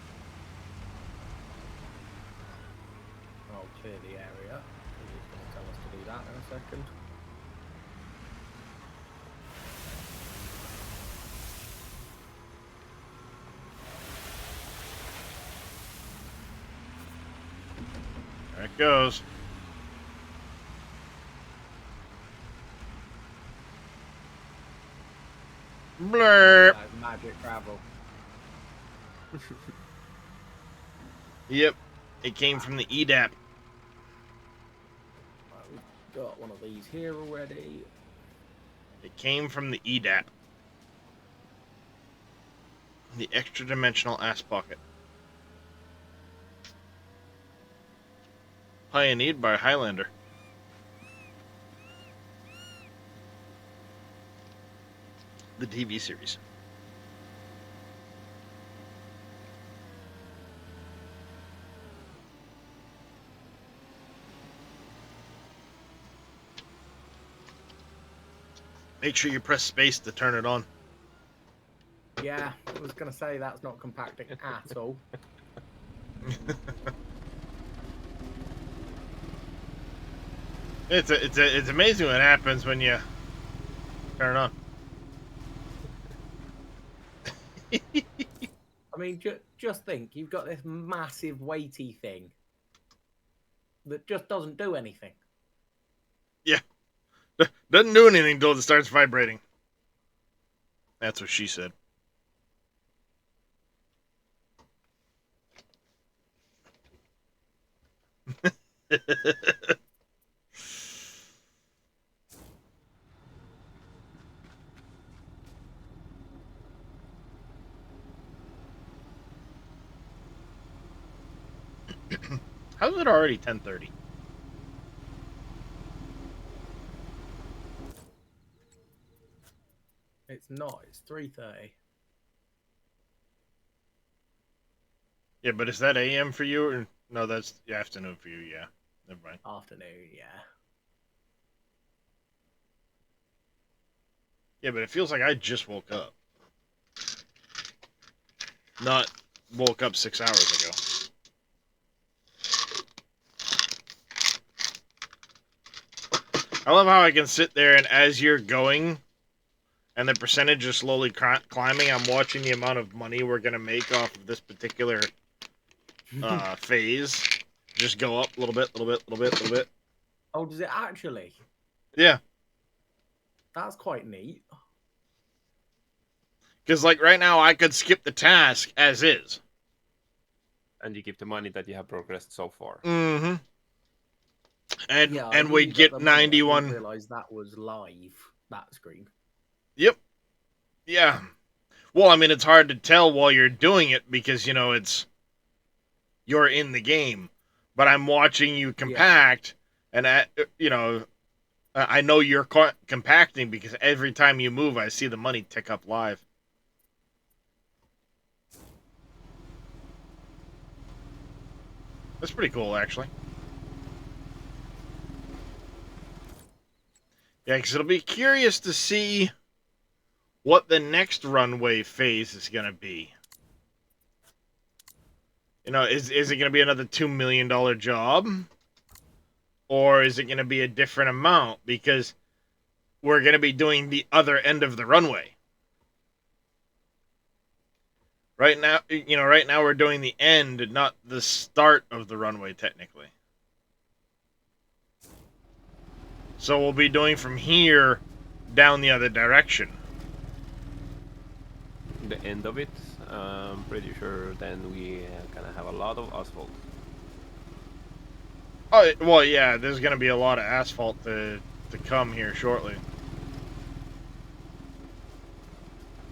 I'll clear the area. He's going to tell us to do that in a second. There it goes. Blurp. That's magic travel. Yep. It came from the EDAP. Right, we've got one of these here already. It came from the EDAP. The extra dimensional ass pocket. Pioneered by Highlander. The TV series. Make sure you press space to turn it on. Yeah, I was going to say that's not compacting at all. It's amazing what happens when you turn it on. I mean, just think, you've got this massive weighty thing that just doesn't do anything. Yeah. Doesn't do anything until it starts vibrating. That's what she said. How's it already 10:30? It's not. It's 3:30. Yeah, but is that AM for you? Or no, that's the afternoon for you. Yeah, never mind. Afternoon, yeah. Yeah, but it feels like I just woke up. Not woke up 6 hours ago. I love how I can sit there and as you're going and the percentage is slowly climbing, I'm watching the amount of money we're going to make off of this particular phase. Just go up a little bit, little bit, little bit, little bit. Oh, does it actually? Yeah. That's quite neat. Because, like, right now, I could skip the task as is. And you keep the money that you have progressed so far. Mm-hmm. And, Yeah, and we'd get 91. I didn't realise that was live, that screen. Yep. Yeah. Well, I mean, it's hard to tell while you're doing it because, you know, you're in the game. But I'm watching you compact, and, you know, I know you're compacting because every time you move, I see the money tick up live. That's pretty cool, actually. Yeah, because it'll be curious to see what the next runway phase is going to be. You know, is it going to be another $2 million job? Or is it going to be a different amount? Because we're going to be doing the other end of the runway. Right now, you know, right now we're doing the end, not the start of the runway, technically. So we'll be doing from here down the other direction. The end of it, I'm pretty sure then we gonna have a lot of asphalt. Oh, well, yeah, there's going to be a lot of asphalt to come here shortly.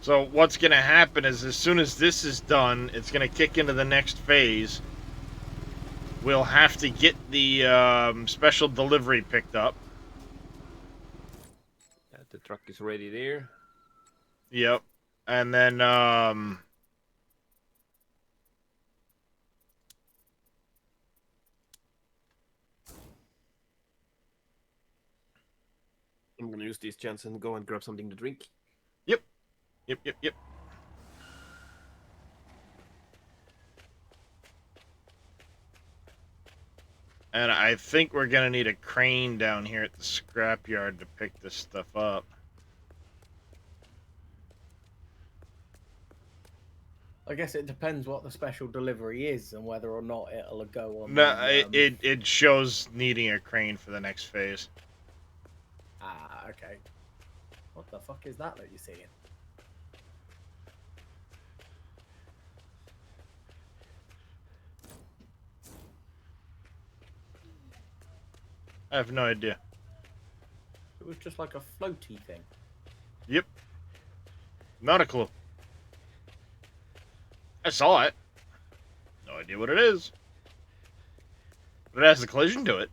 So what's going to happen is as soon as this is done, it's going to kick into the next phase. We'll have to get the special delivery picked up. Yeah, the truck is ready there. Yep. And then, I'm gonna use this chance and go and grab something to drink. Yep. And I think we're going to need a crane down here at the scrapyard to pick this stuff up. I guess it depends what the special delivery is and whether or not it'll go on. No, it shows needing a crane for the next phase. Ah, okay. What the fuck is that you're seeing? I have no idea. It was just like a floaty thing. Yep. Not a clue. I saw it. No idea what it is. But it has a collision to it.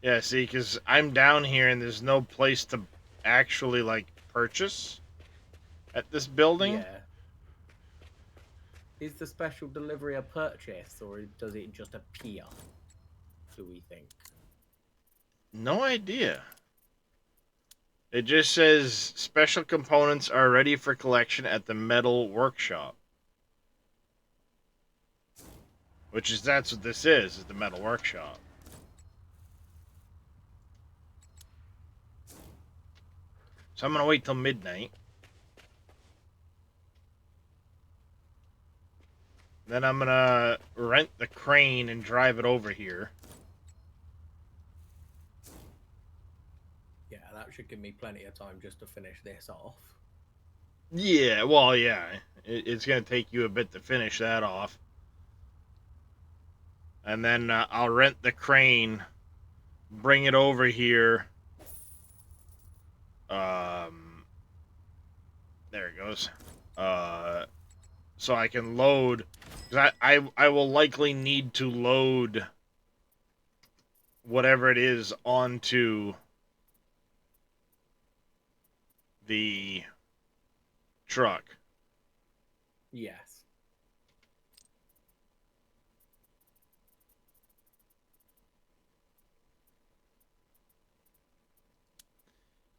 Yeah, see, because I'm down here and there's no place to actually, like, purchase at this building. Yeah. Is the special delivery a purchase, or does it just appear? Do we think? No idea. It just says special components are ready for collection at the metal workshop. That's what this is the metal workshop. So I'm going to wait till midnight. Then I'm going to rent the crane and drive it over here. Yeah, that should give me plenty of time just to finish this off. Yeah, well, yeah. It's going to take you a bit to finish that off. And then I'll rent the crane, bring it over here. There it goes. So I can load. Cause I will likely need to load whatever it is onto the truck. Yes.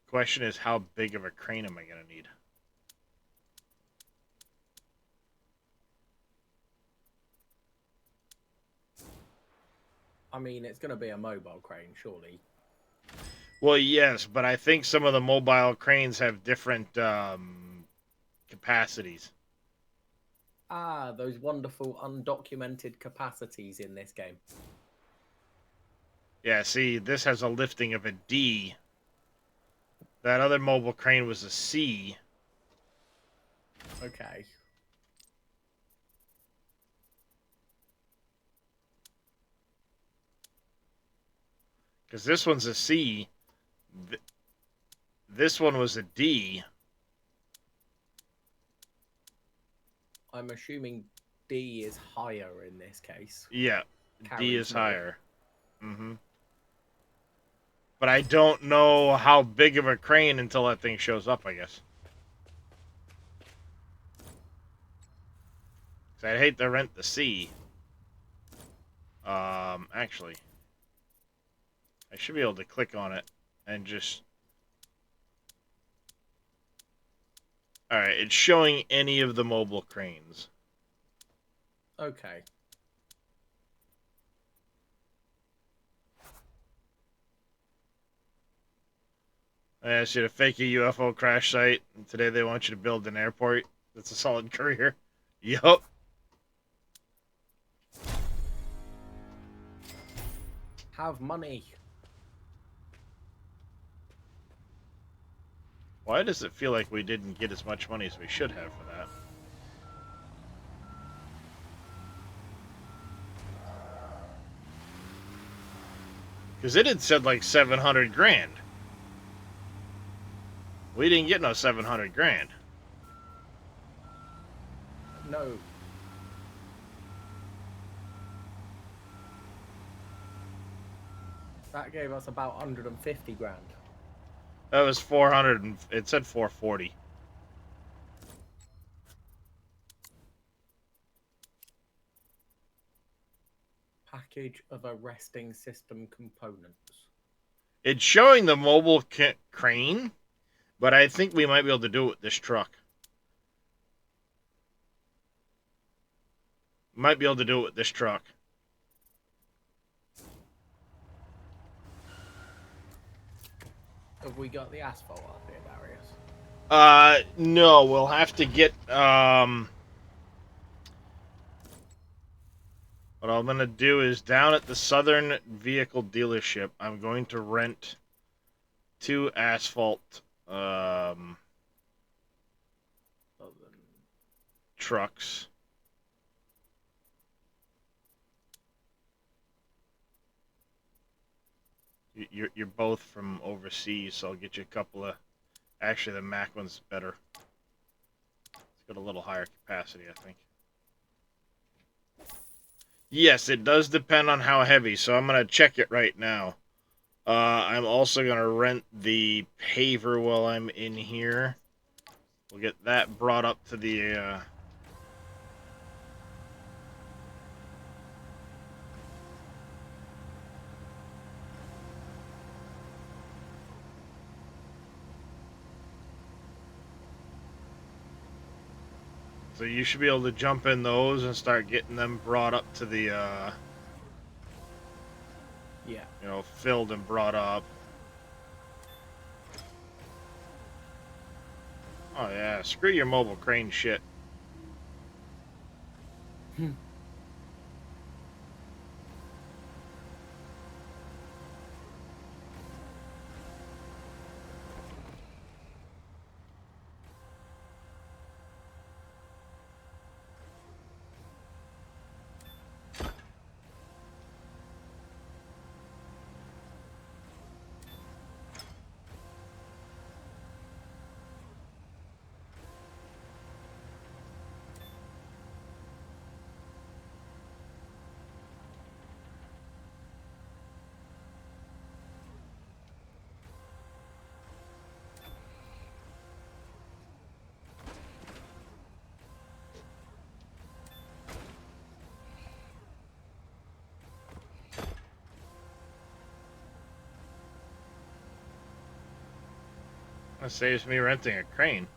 Question is, how big of a crane am I going to need? I mean, it's going to be a mobile crane, surely. Well, yes, but I think some of the mobile cranes have different capacities. Ah, those wonderful undocumented capacities in this game. Yeah, see, this has a lifting of a D. That other mobile crane was a C. Okay. Because this one's a C. This one was a D. I'm assuming D is higher in this case. Yeah, D Carries is more. higher. Mm-hmm. But I don't know how big of a crane until that thing shows up, I guess. So I'd hate to rent the C. Actually, I should be able to click on it and just... Alright, it's showing any of the mobile cranes. Okay. I asked you to fake a UFO crash site, and today they want you to build an airport. That's a solid career. Yup. Have money. Why does it feel like we didn't get as much money as we should have for that? Because it had said like 700 grand. We didn't get no 700 grand. No. That gave us about 150 grand. That was 400, and it said 440. Package of arresting system components. It's showing the mobile crane, but I think we might be able to do it with this truck. Might be able to do it with this truck. Have we got the asphalt up here, Darius? No, we'll have to get, what I'm going to do is down at the Southern Vehicle Dealership, I'm going to rent 2 asphalt, trucks. You're both from overseas, so I'll get you a couple of. Actually, the Mac one's better. It's got a little higher capacity, I think. Yes, it does depend on how heavy, so I'm gonna check it right now. I'm also gonna rent the paver while I'm in here. We'll get that brought up to the. So you should be able to jump in those and start getting them brought up to the, Yeah. you know, filled and brought up. Oh yeah, screw your mobile crane shit. That saves me renting a crane.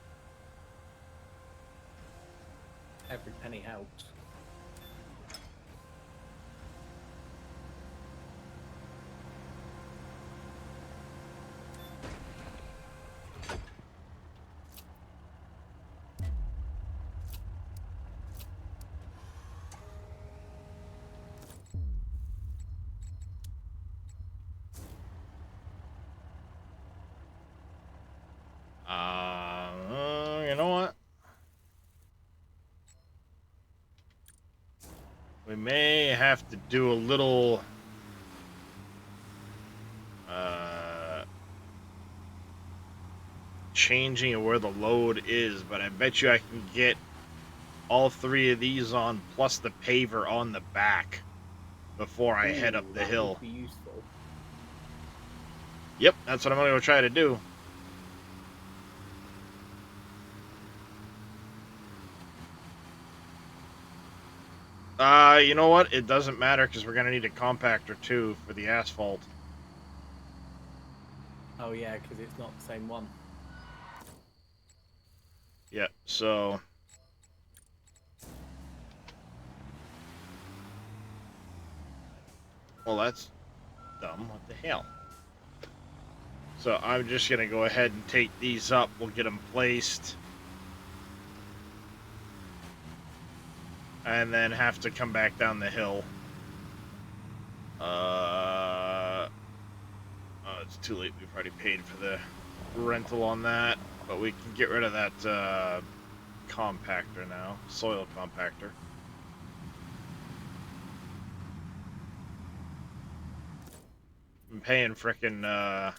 Every penny helps. You know what? We may have to do a little changing of where the load is, but I bet you I can get all three of these on plus the paver on the back before I head up the that hill. Would be useful. Yep, that's what I'm gonna go try to do. You know what? It doesn't matter because we're gonna need a compactor too for the asphalt. Oh yeah, because it's not the same one. Yep, so well, that's dumb. What the hell? So I'm just gonna go ahead and take these up. We'll get them placed. And then have to come back down the hill. Oh, it's too late. We've already paid for the rental on that. But we can get rid of that compactor now. Soil compactor. I'm paying frickin'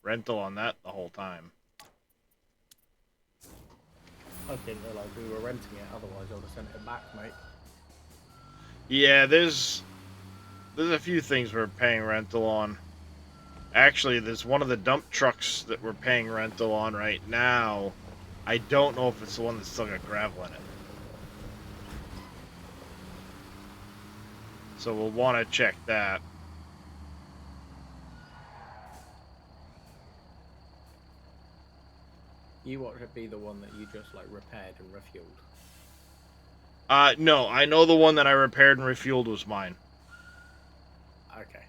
rental on that the whole time. I didn't realise we were renting it, otherwise I would have sent it back, mate. Yeah, there's a few things we're paying rental on. Actually, there's one of the dump trucks that we're paying rental on right now. I don't know if it's the one that's still got gravel in it. So we'll want to check that. You want to be the one that you just like repaired and refueled. No, I know the one that I repaired and refueled was mine. Okay.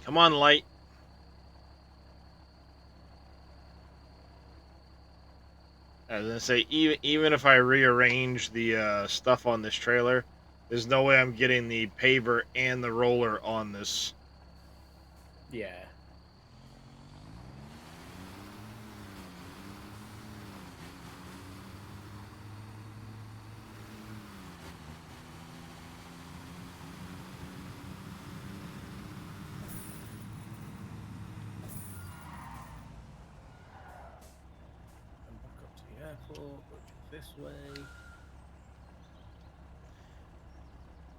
Come on, light. I was gonna say, even if I rearrange the stuff on this trailer, there's no way I'm getting the paver and the roller on this. Yeah. And back up to the airport, which is this way.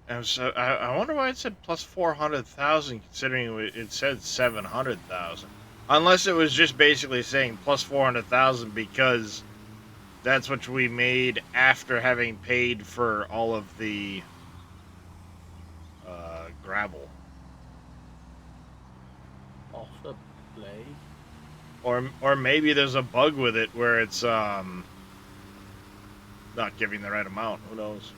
And so I wonder why it said plus 400,000, considering it said 700,000. Unless it was just basically saying plus 400,000 because that's what we made after having paid for all of the gravel. Possibly. Or maybe there's a bug with it where it's not giving the right amount. Who knows?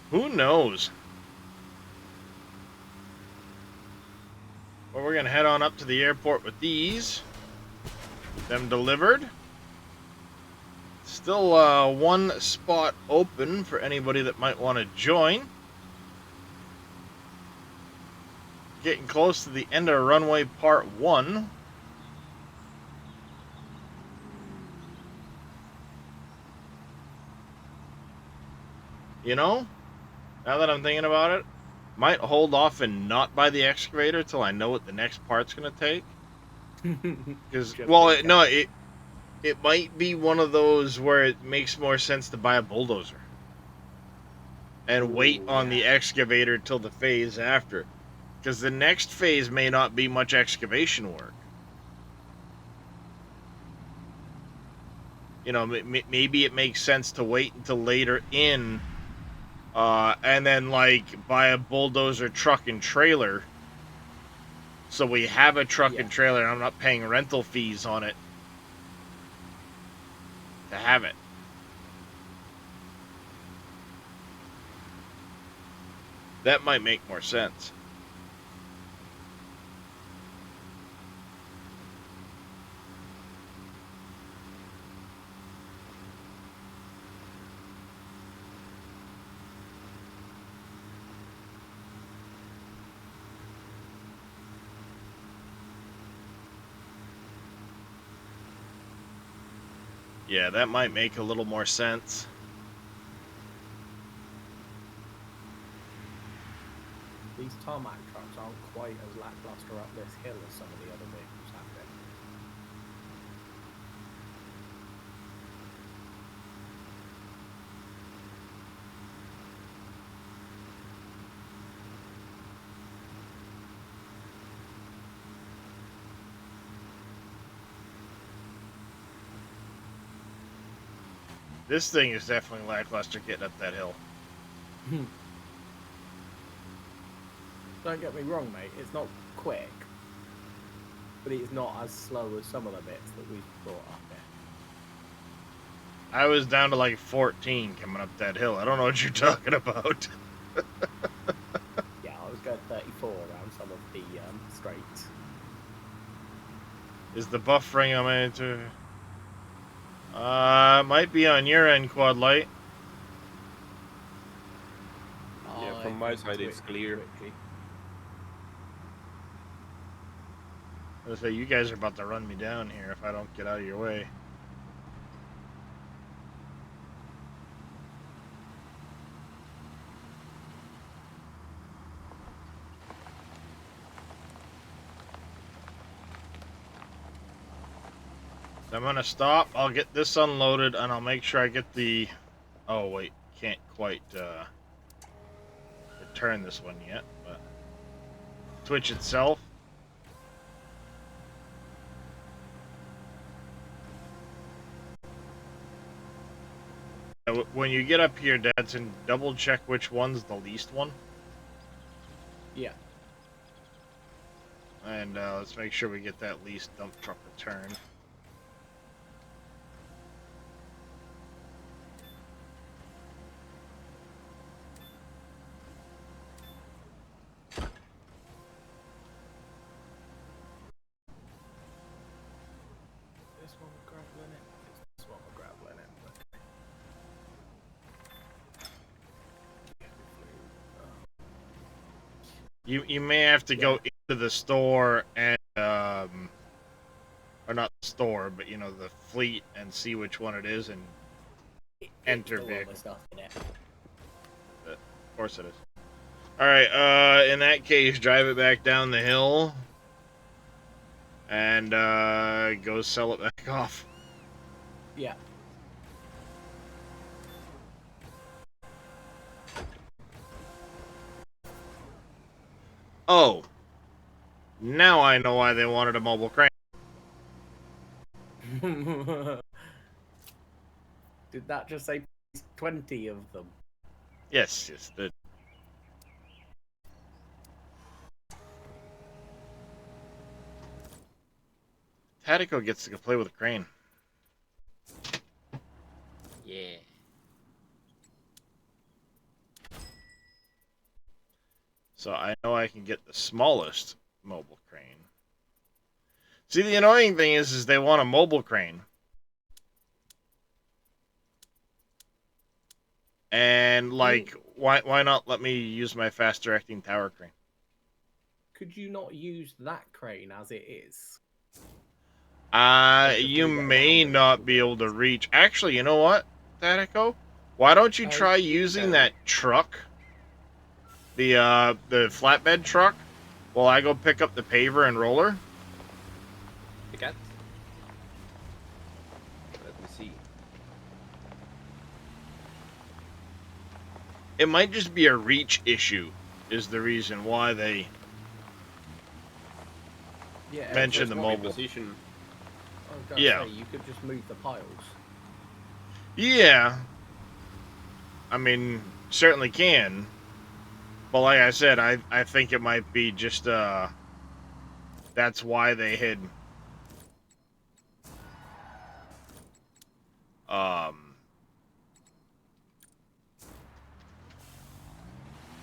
Who knows? Well, we're gonna head on up to the airport with these. Get them delivered. Still one spot open for anybody that might want to join. Getting close to the end of runway part 1. You know, now that I'm thinking about it, might hold off and not buy the excavator till I know what the next part's going to take. Because, well, it might be one of those where it makes more sense to buy a bulldozer and wait on the excavator till the phase after. Because the next phase may not be much excavation work. You know, maybe it makes sense to wait until later in, and then, like, buy a bulldozer truck and trailer. So we have a truck and trailer, and I'm not paying rental fees on it to have it. That might make more sense. Yeah, that might make a little more sense. These tarmac trucks aren't quite as lackluster up this hill as some of the other vehicles have been. This thing is definitely lackluster getting up that hill. Don't get me wrong, mate. It's not quick, but it's not as slow as some of the bits that we've brought up here. I was down to like 14 coming up that hill. I don't know what you're talking about. Yeah, I was going 34 around some of the straights. Is the buffering on my to? Might be on your end, Quad Light. Yeah, from my side it's clear. I was gonna say, you guys are about to run me down here if I don't get out of your way. So I'm gonna stop. I'll get this unloaded, and I'll make sure I get the. Oh wait, can't quite return this one yet, but Twitch itself. When you get up here, Dadson, double check which one's the least one. Yeah. And let's make sure we get that least dump truck returned. This one we're grappling it. This one we're grappling it. You may have to go into the store and or not the store, but you know, the fleet, and see which one it is and enter vehicle. Stuff in it. Of course it is. Alright, in that case, drive it back down the hill and go sell it back off. Yeah. Oh, now I know why they wanted a mobile crane. Did that just say 20 of them? Yes, the Tatico gets to go play with a crane. Yeah. So I know I can get the smallest mobile crane. See, the annoying thing is they want a mobile crane. And, like, why not let me use my fast-directing tower crane? Could you not use that crane as it is? You may not be able to reach... Actually, you know what, Tatico? Why don't you try using that truck? The flatbed truck? While I go pick up the paver and roller? The cat? Let me see. It might just be a reach issue, is the reason why they mentioned the mobile. Position. Yeah. Say, you could just move the piles. Yeah. I mean, certainly can. But like I said, I think it might be just, that's why they had,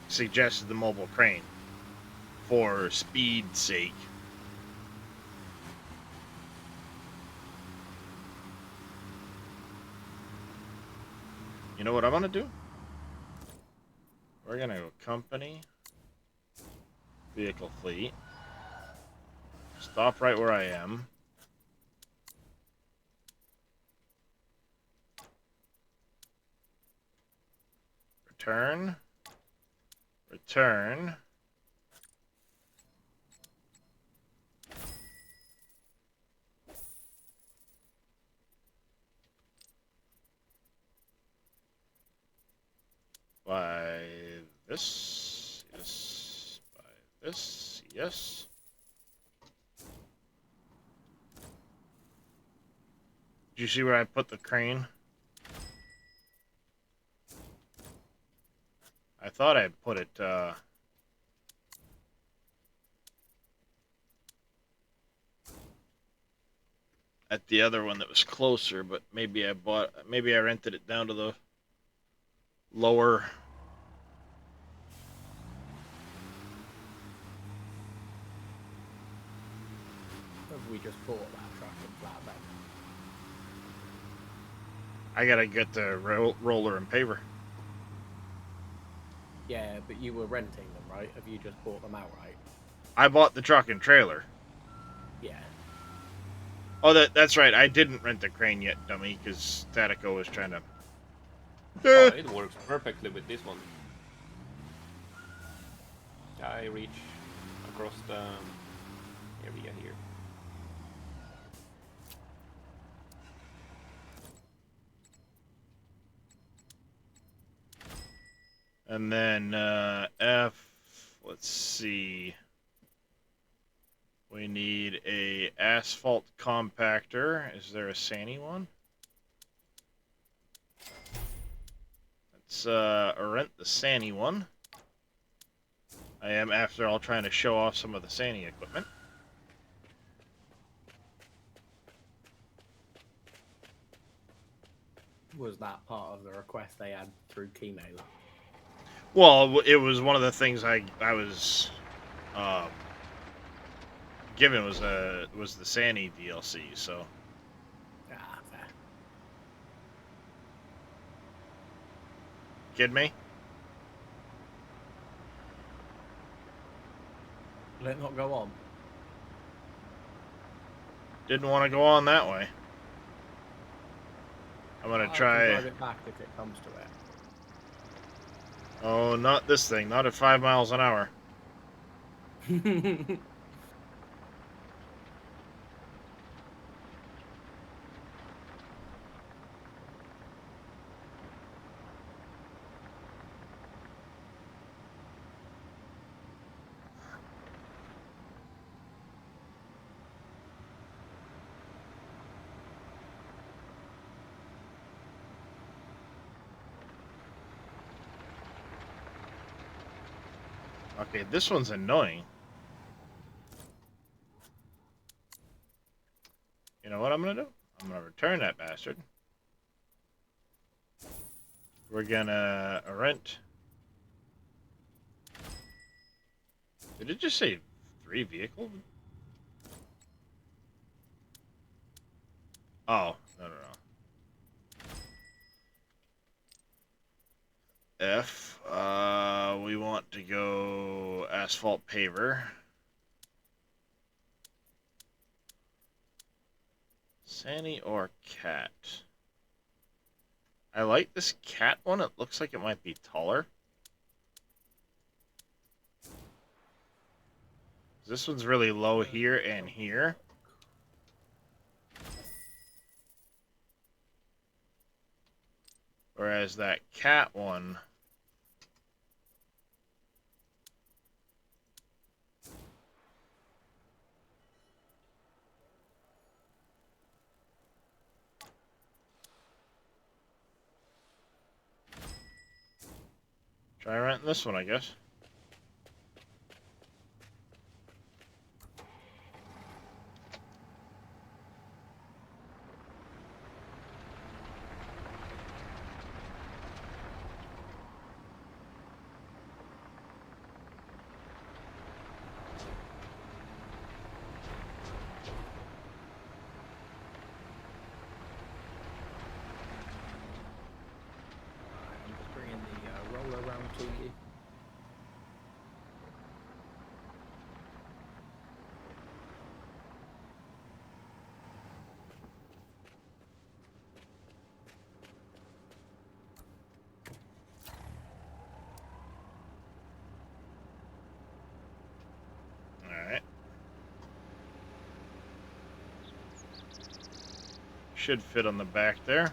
suggested the mobile crane for speed's sake. You know what I'm gonna do? We're gonna go company, vehicle fleet, stop right where I am. Return. Return. By this, yes. By this, yes. Did you see where I put the crane? I thought I put it, at the other one that was closer, but maybe I rented it down to the lower. Have we just bought that truck and flatbed? I gotta get the roller and paver. Yeah, but you were renting them, right? Have you just bought them outright? I bought the truck and trailer. Yeah. Oh, that's right. I didn't rent the crane yet, dummy, because Tatico was trying to... Oh, it works perfectly with this one. I reach across the area here. And then F, let's see. We need a asphalt compactor. Is there a Sani one? let's rent the Sani one. I am, after all, trying to show off some of the Sani equipment. Was that part of the request they had through Keymailer? Well, it was one of the things I was given was the Sani DLC. So Ah, fair. kid me? Let it not go on. Didn't want to go on that way. I'm gonna I try. can drive it back if it comes to it. Oh, not this thing. Not at 5 miles an hour. Okay, this one's annoying. You know what I'm gonna do? I'm gonna return that bastard. We're gonna rent. Did it just say 3 vehicles? Oh, no. F, we want to go asphalt paver. Sani or cat? I like this cat one. It looks like it might be taller. This one's really low here and here. Whereas that cat one... Try renting this one, I guess. I'm just bringing the roller around to you. Alright. Should fit on the back there.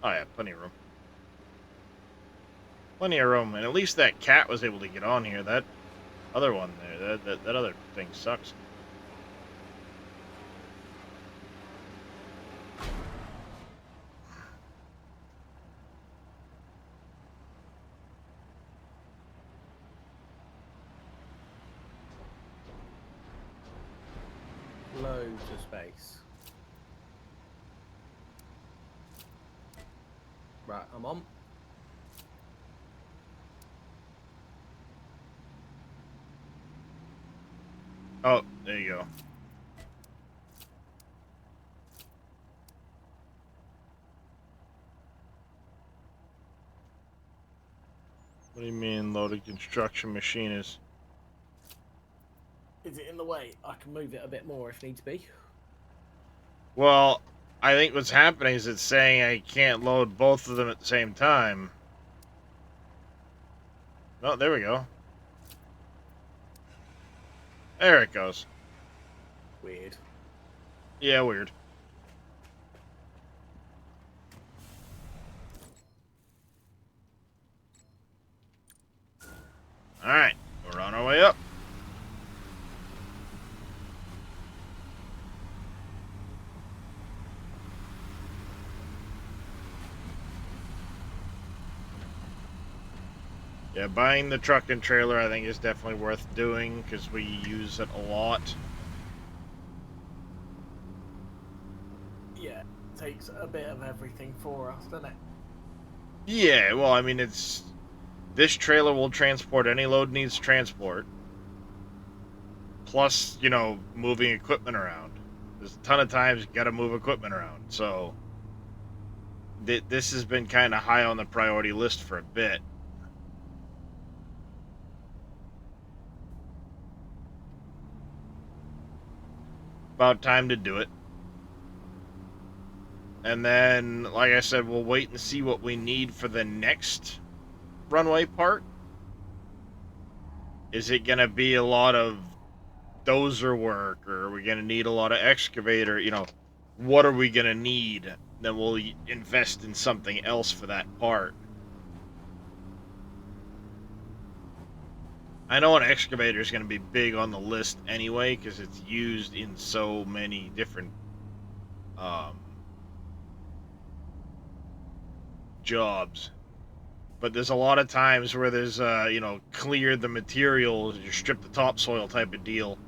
Oh yeah, plenty of room. Plenty of room, and at least that cat was able to get on here. That other one there, that other thing sucks. Loads of space. Right, I'm on. Oh, there you go. What do you mean loaded construction machine is? Is it in the way? I can move it a bit more if needs be. Well, I think what's happening is it's saying I can't load both of them at the same time. Oh, there we go. There it goes. Weird. Yeah, weird. Alright, we're on our way up. Yeah, buying the truck and trailer I think is definitely worth doing because we use it a lot. Yeah, it takes a bit of everything for us, doesn't it? Yeah, well, I mean, this trailer will transport any load needs transport. Plus, moving equipment around. There's a ton of times you got to move equipment around. So this has been kind of high on the priority list for a bit. About time to do it. And then, like I said, we'll wait and see what we need for the next runway part. Is it going to be a lot of dozer work, or are we going to need a lot of excavator? What are we going to need? Then we'll invest in something else for that part. I know an excavator is going to be big on the list anyway because it's used in so many different jobs. But there's a lot of times where there's, clear the materials, you strip the topsoil type of deal.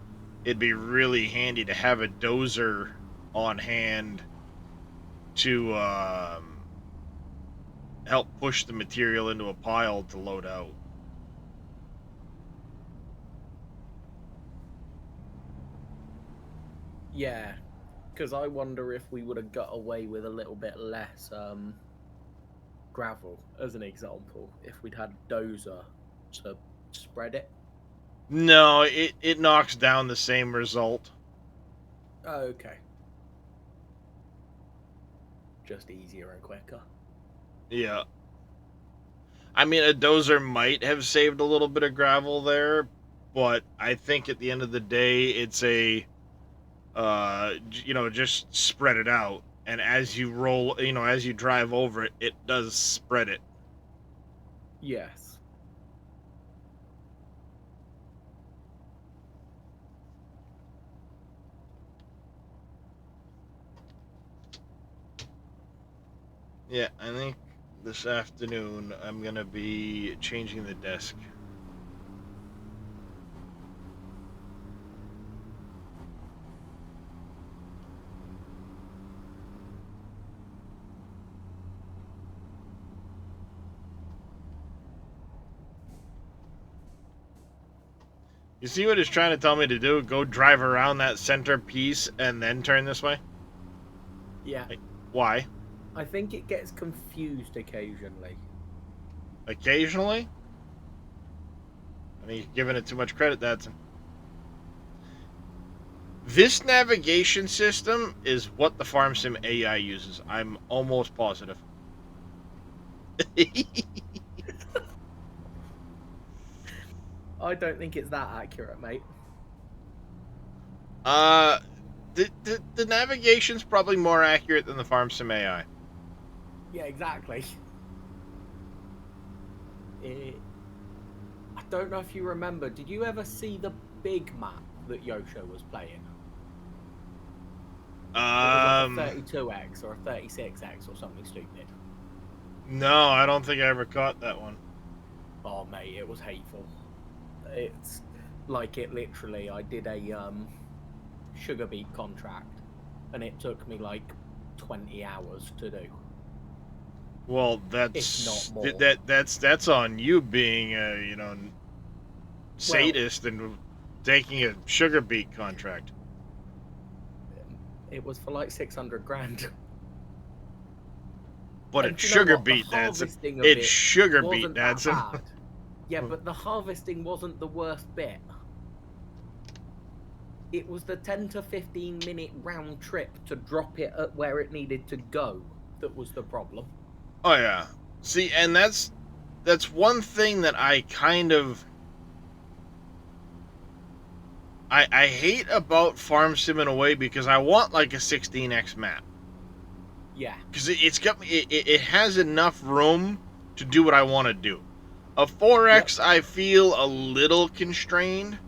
It'd be really handy to have a dozer on hand to help push the material into a pile to load out. Yeah, because I wonder if we would have got away with a little bit less gravel, as an example, if we'd had dozer to spread it. No, it knocks down the same result. Oh, okay. Just easier and quicker. Yeah. I mean, a dozer might have saved a little bit of gravel there, but I think at the end of the day, it's just spread it out. And as you roll, as you drive over it, it does spread it. Yes. Yeah, I think this afternoon I'm going to be changing the desk. You see what it's trying to tell me to do? Go drive around that center piece and then turn this way? Yeah. Why? I think it gets confused occasionally. Occasionally? I think you're giving it too much credit, Dadson. This navigation system is what the Farm Sim AI uses. I'm almost positive. I don't think it's that accurate, mate. The navigation's probably more accurate than the Farm Sim AI. Yeah, exactly. I don't know if you remember. Did you ever see the big map that Yosho was playing? It was like a 32x or a 36x or something stupid. No, I don't think I ever caught that one. Oh, mate, it was hateful. It's like it literally. I did a sugar beet contract, and it took me like 20 hours to do. Well, If not more. that's on you being a sadist and taking a sugar beet contract. It was for like 600 grand. But And it's do you know sugar what? The beet, Dadson. harvesting of It's it sugar beet, wasn't that Dadson. bad. Yeah, but the harvesting wasn't the worst bit. It was the 10 to 15 minute round trip to drop it at where it needed to go that was the problem. Oh yeah. See, and that's one thing that I kind of I hate about Farm Sim in a way because I want like a 16x map. Yeah. Because it has enough room to do what I want to do. A 4x, yep. I feel a little constrained.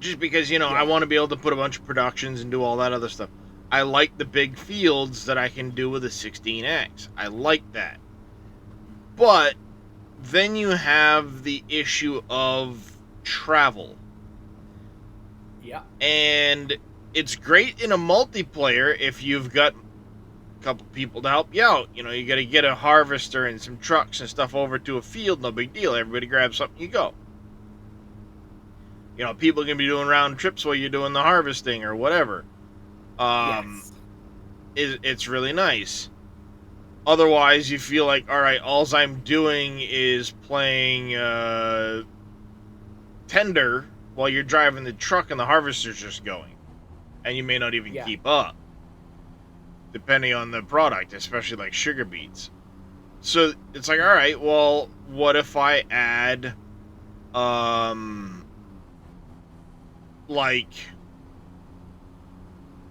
Just because, yeah. I want to be able to put a bunch of productions and do all that other stuff. I like the big fields that I can do with a 16x. I like that. But then you have the issue of travel. Yeah. And it's great in a multiplayer if you've got a couple people to help you out. You know, you got to get a harvester and some trucks and stuff over to a field, no big deal. Everybody grabs something, you go. You know, people can be doing round trips while you're doing the harvesting or whatever. Yes. It's really nice. Otherwise, you feel like, all right, all I'm doing is playing tender while you're driving the truck and the harvester's just going. And you may not even keep up, depending on the product, especially like sugar beets. So it's like, all right, well, what if I add,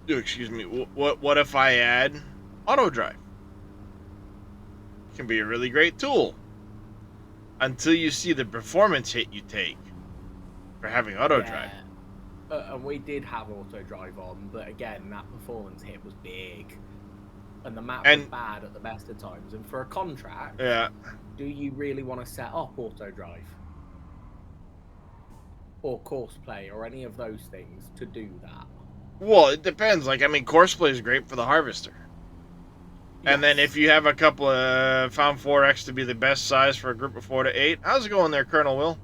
excuse me, what if I add auto drive? It can be a really great tool until you see the performance hit you take for having auto drive. And we did have auto drive on, but again, that performance hit was big. And the map was bad at the best of times. And for a contract, do you really want to set up auto drive? Or course play, or any of those things to do that? Well, it depends. Like, I mean, course play is great for the harvester. Yes. And then if you have a couple of found 4X to be the best size for a group of 4 to 8, how's it going there, Colonel Will?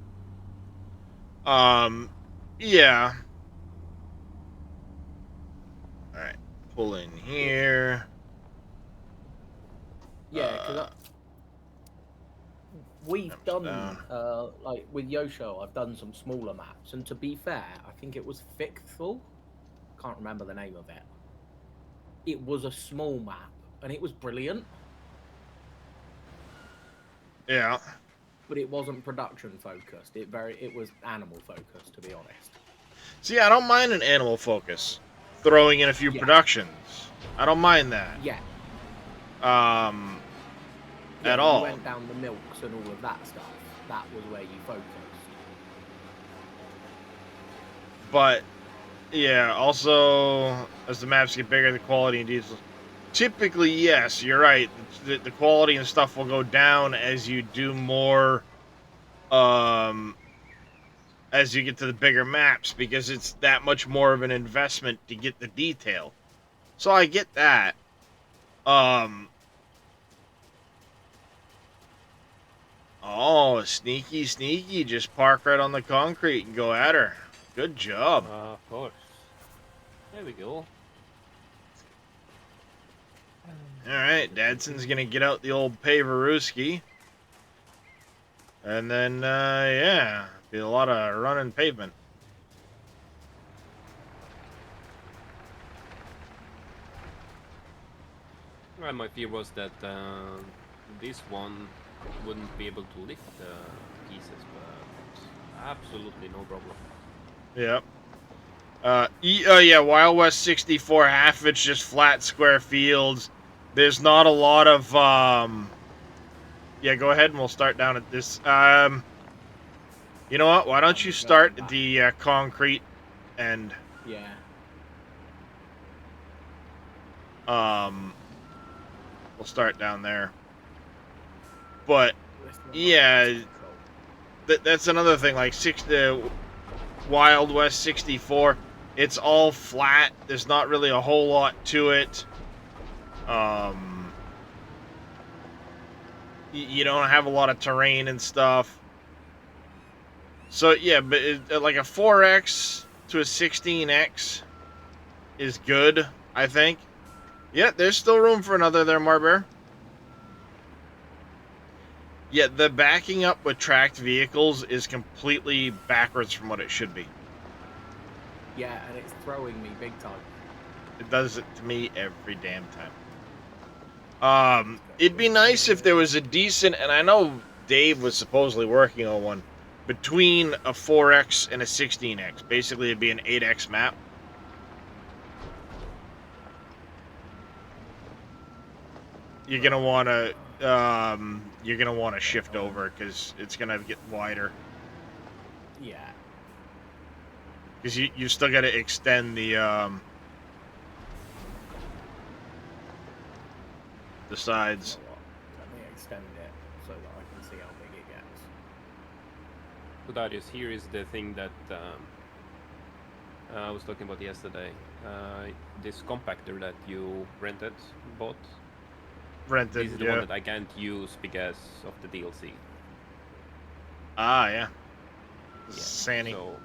Yeah. All right, pull in here. Yeah, because we've done, like with Yosho, I've done some smaller maps, and to be fair, I think it was Fictful. Can't remember the name of it. It was a small map, and it was brilliant. Yeah. But it wasn't production focused. It was animal focused, to be honest. See, I don't mind an animal focus. Throwing in a few productions. I don't mind that. Yeah. At all. You went down the milks and all of that stuff. That was where you focused. But, yeah, also, as the maps get bigger, the quality and details. Typically, yes, you're right. The quality and stuff will go down as you do more, as you get to the bigger maps, because it's that much more of an investment to get the detail. So I get that. Oh, sneaky, sneaky. Just park right on the concrete and go at her. Good job. Of course. There we go. Alright, Dadson's gonna get out the old Paveruski. And then, yeah, be a lot of running pavement. Well, my fear was that this one wouldn't be able to lift the pieces, but absolutely no problem. Yep. Yeah, Wild West 64, half of it's just flat square fields. There's not a lot of, yeah, go ahead and we'll start down at this. You know what? Why don't you start at the concrete end? Yeah. We'll start down there. But, yeah, that's another thing. Like, Wild West 64, it's all flat. There's not really a whole lot to it. You don't have a lot of terrain and stuff. So, yeah, but like a 4X to a 16X is good, I think. Yeah, there's still room for another there, Marbear. Yeah, the backing up with tracked vehicles is completely backwards from what it should be. Yeah, and it's throwing me big time. It does it to me every damn time. It'd be nice if there was a decent, and I know Dave was supposedly working on one, between a 4X and a 16X. Basically, it'd be an 8X map. You're gonna want to shift over because it's gonna get wider. Yeah. Because you still got to extend the sides. Let me extend it so that I can see how big it gets. So Darius, here is the thing that I was talking about yesterday. This compactor that you bought. Rented, This is the one that I can't use because of the DLC. Ah, yeah. Yeah. Sandy. So,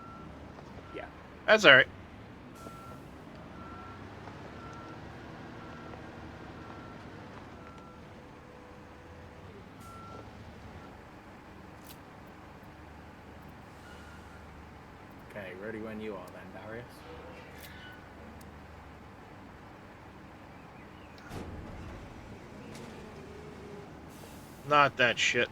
yeah. That's alright. Okay, ready when you are then, Darius. Not that shit.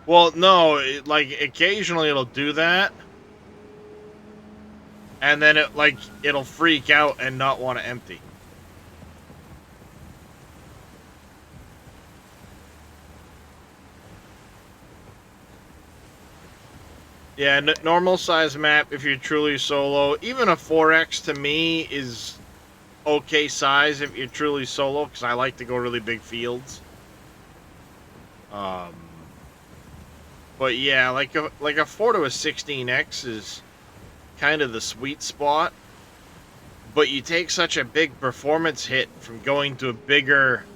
Well, no, like occasionally it'll do that, and then it'll freak out and not want to empty. Yeah, normal size map if you're truly solo. Even a 4X to me is okay size if you're truly solo, because I like to go really big fields. But yeah, like a 4 to a 16X is kind of the sweet spot. But you take such a big performance hit from going to a bigger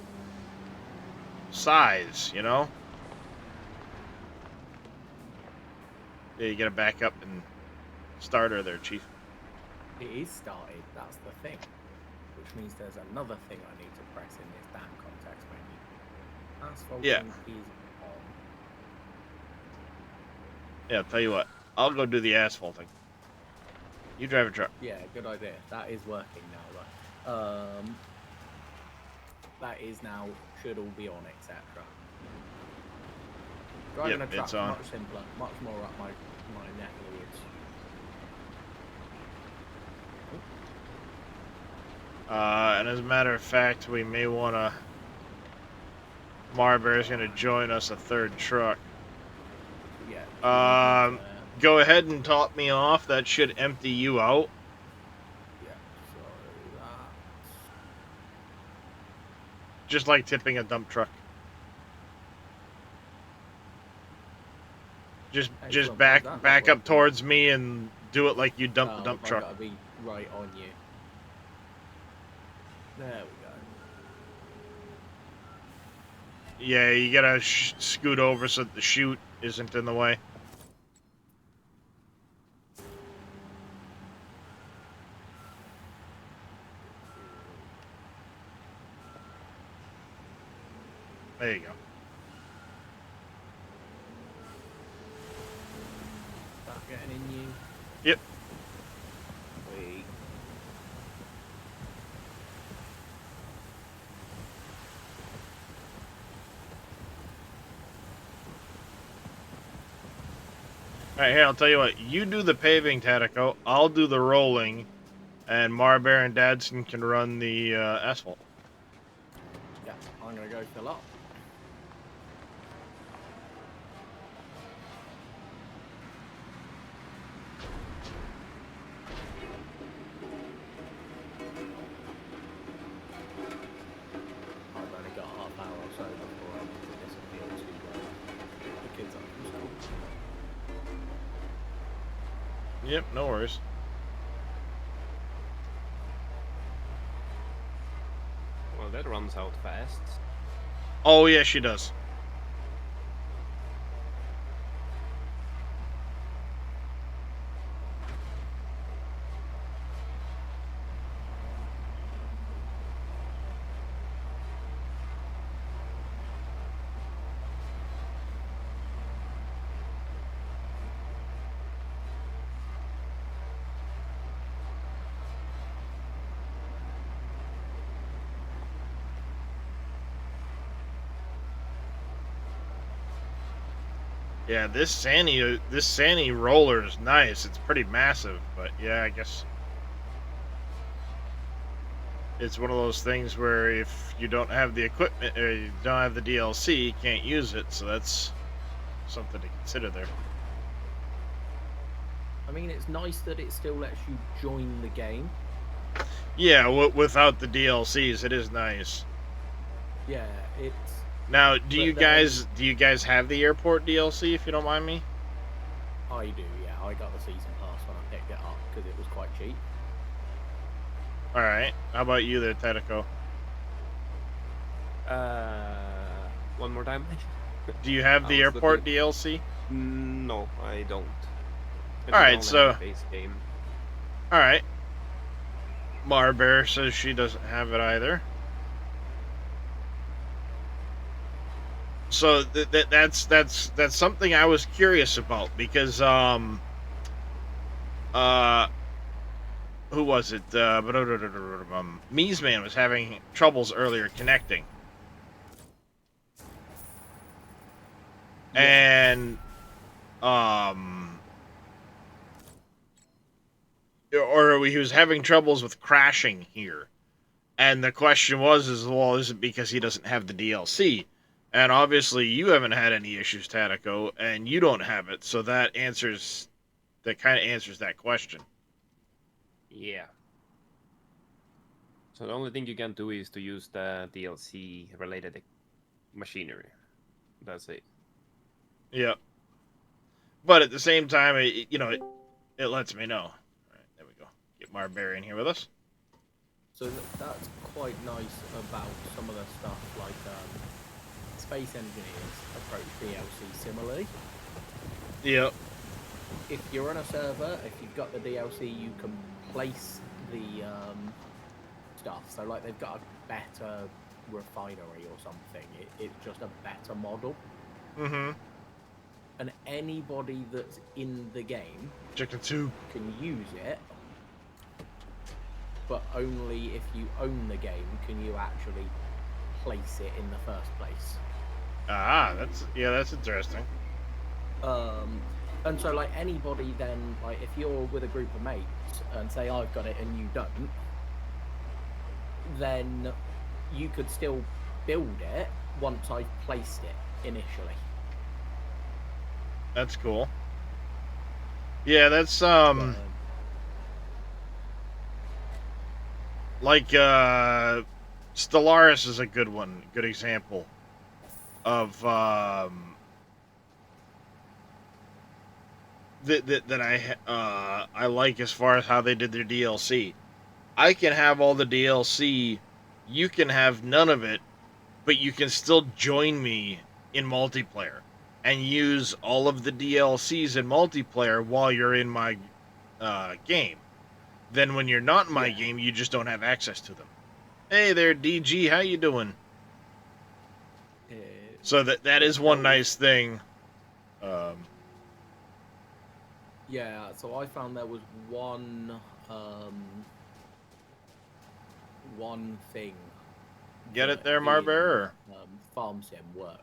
size, you know? Yeah, you gotta back up and starter there, Chief. It is started, that's the thing. Which means there's another thing I need to press in this damn context menu. Asphalting Yeah. is on. Yeah, I'll tell you what. I'll go do the asphalting. You drive a truck. Yeah, good idea. That is working now, though. That is now, should all be on, etc. Driving Yep, a truck it's on. much simpler, much more up my neck of the woods. And as a matter of fact, we may want to... Marbear's going to join us a third truck. Yeah. Go ahead and top me off. That should empty you out. Yeah, so that... Just like tipping a dump truck. Just back up towards me and do it like you dump the dump truck. Gotta be right on you. There we go. Yeah, you gotta scoot over so that the chute isn't in the way. There you go. Start getting in you. Yep. Wait. Alright, here, I'll tell you what. You do the paving, Tatico. I'll do the rolling. And Marbear and Dadson can run the asphalt. Yeah, I'm gonna go fill up. I've only got half hour or so before I need to disappear to the kids up from school. Yep, no worries. Well, that runs out fast. Oh, yeah, she does. Yeah, this Sandy roller is nice. It's pretty massive, but yeah, I guess it's one of those things where if you don't have the equipment or you don't have the DLC, you can't use it. So that's something to consider there. I mean, it's nice that it still lets you join the game. Yeah, without the DLCs, it is nice. Yeah, it's. Now, do But you guys have the airport DLC? If you don't mind me. I do, yeah. I got the season pass when I picked it up because it was quite cheap. All right. How about you, there, Tedico? One more time. Do you have I the was airport looking. DLC? No, I don't. I All think I right, only so have the base game. all right. Marbear says she doesn't have it either. So that's something I was curious about because uh who was it? Mees Man was having troubles earlier connecting. Yeah. And um or he was having troubles with crashing here. And the question was well, is it because he doesn't have the DLC? And obviously you haven't had any issues, Tatico, and you don't have it, so that kind of answers that question. Yeah. So the only thing you can do is to use the DLC related machinery. That's it. Yeah. But at the same time, it lets me know. All right, there we go. Get Marberry in here with us. So that's quite nice about some of the stuff like Space Engineers approach DLC similarly. Yep. If you're on a server, if you've got the DLC, you can place the stuff. So like they've got a better refinery or something. It's just a better model. Mm-hmm. And anybody that's in the game Chicken soup. can use it, but only if you own the game can you actually place it in the first place. That's interesting. And so like anybody then, like if you're with a group of mates and say I've got it and you don't, then you could still build it once I've placed it initially. That's cool. Yeah, that's like Stellaris is a good example of that I like as far as how they did their DLC. I can have all the DLC, you can have none of it, but you can still join me in multiplayer and use all of the DLCs in multiplayer while you're in my game. Then when you're not in my game, you just don't have access to them. Hey there, DG, how you doing? So that is one nice thing. Yeah, so I found there was one thing. Get it there, Marbear? Farm Sim worked.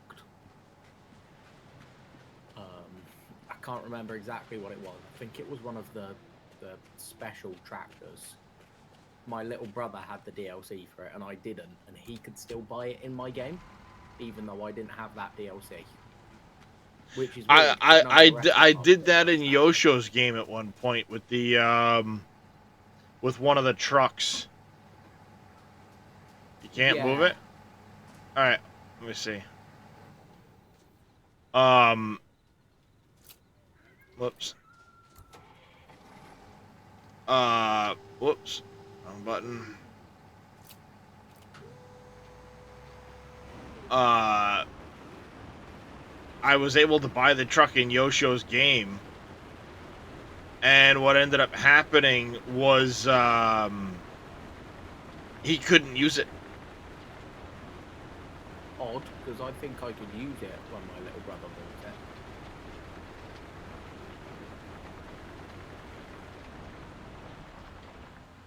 I can't remember exactly what it was. I think it was one of the special tractors. My little brother had the DLC for it, and I didn't, and he could still buy it in my game, even though I didn't have that DLC. Which is weird, I did that in Yosho's game at one point with the with one of the trucks. You can't move it? Alright, let me see. Whoops. Whoops. Wrong button. I was able to buy the truck in Yosho's game, and what ended up happening was he couldn't use it. Odd, because I think I could use it when my little brother bought it.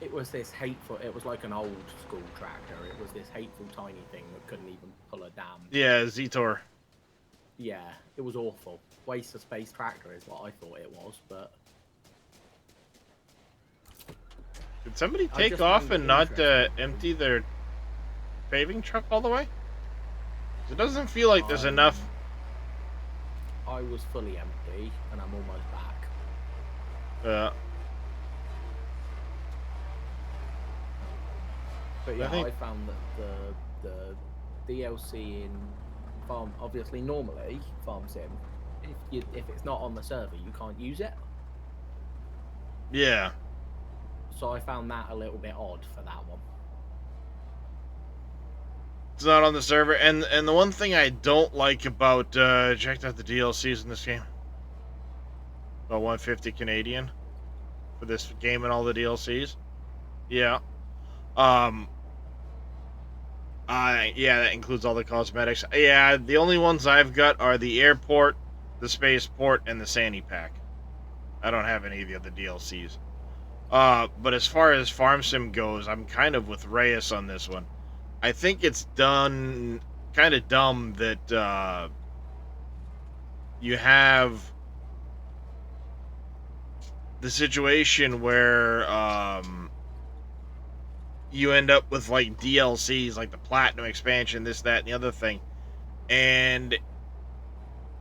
It was this hateful, it was like an old school tractor. It was this hateful tiny thing that couldn't even pull a damn. Yeah, Zetor. Yeah, it was awful. Waste of space tractor is what I thought it was, but... Did somebody take off and not empty their paving truck all the way? It doesn't feel like there's enough. I was fully empty, and I'm almost back. Yeah. But yeah, I found that the DLC in Farm, obviously normally Farm Sim, if it's not on the server, you can't use it. Yeah. So I found that a little bit odd for that one. It's not on the server, and the one thing I don't like about checked out the DLCs in this game. About 150 Canadian for this game and all the DLCs. Yeah. Um. Yeah, that includes all the cosmetics. Yeah, the only ones I've got are the airport, the spaceport, and the Sandy Pack. I don't have any of the other DLCs. But as far as Farm Sim goes, I'm kind of with Reyes on this one. I think it's done kind of dumb that you have the situation where you end up with like DLCs, like the Platinum expansion, this, that, and the other thing, and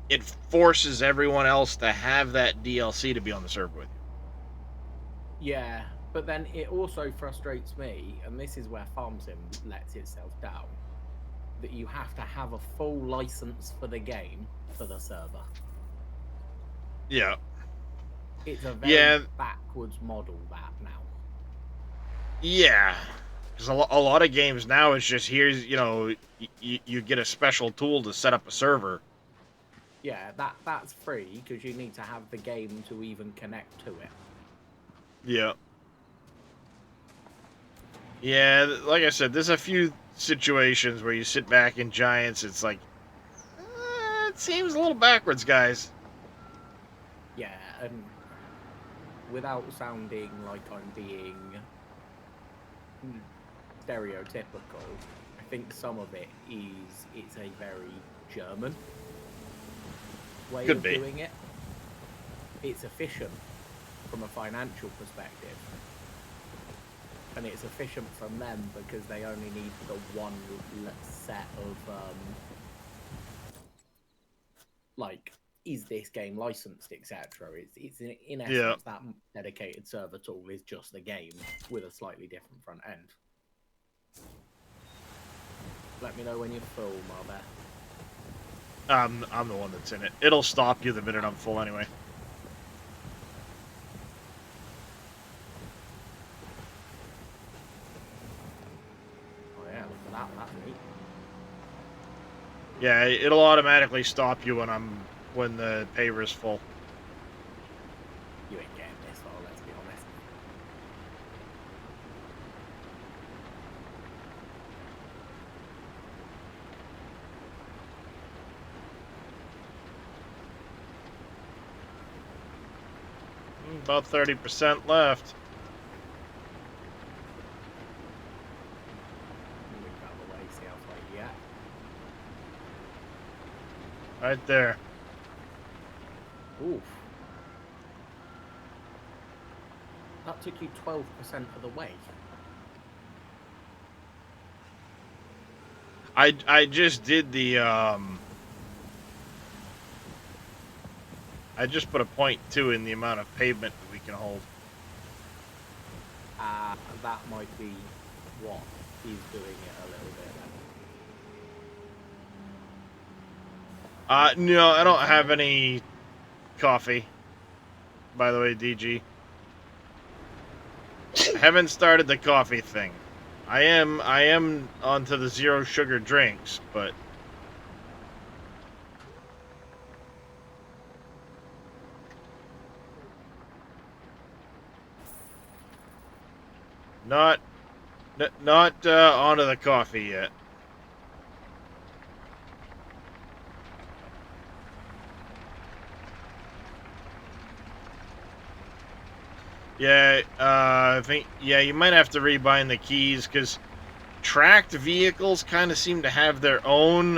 it forces everyone else to have that DLC to be on the server with you. Yeah, but then it also frustrates me, and this is where Farm Sim lets itself down, that you have to have a full license for the game for the server. Yeah. It's a very Yeah. backwards model that now. Yeah. Because a lot of games now, it's just here's, you get a special tool to set up a server. Yeah, that's free because you need to have the game to even connect to it. Yeah. Yeah, like I said, there's a few situations where you sit back in Giants, it's like, it seems a little backwards, guys. Yeah, and without sounding like I'm being stereotypical, I think some of it is it's a very German way Could of be. doing it. It's efficient from a financial perspective, and it's efficient from them because they only need the one set of like, is this game licensed, etc. It's in essence that dedicated server tool is just the game with a slightly different front end. Let me know when you're full, Marbeth. I'm the one that's in it. It'll stop you the minute I'm full anyway. Oh yeah, look at that. That's neat. Yeah, it'll automatically stop you when the paver's full. You ain't getting this far, let's be honest. About 30% left. Move out of the way, see how far you get. Right there. Oof. That took you 12% of the way. I just did the I just put a 0.2 in the amount of pavement that we can hold. That might be what is doing it a little bit then. No, I don't have any coffee. By the way, DG. I haven't started the coffee thing. I am onto the zero sugar drinks, but not onto the coffee yet. Yeah, I think, you might have to rebind the keys, because tracked vehicles kind of seem to have their own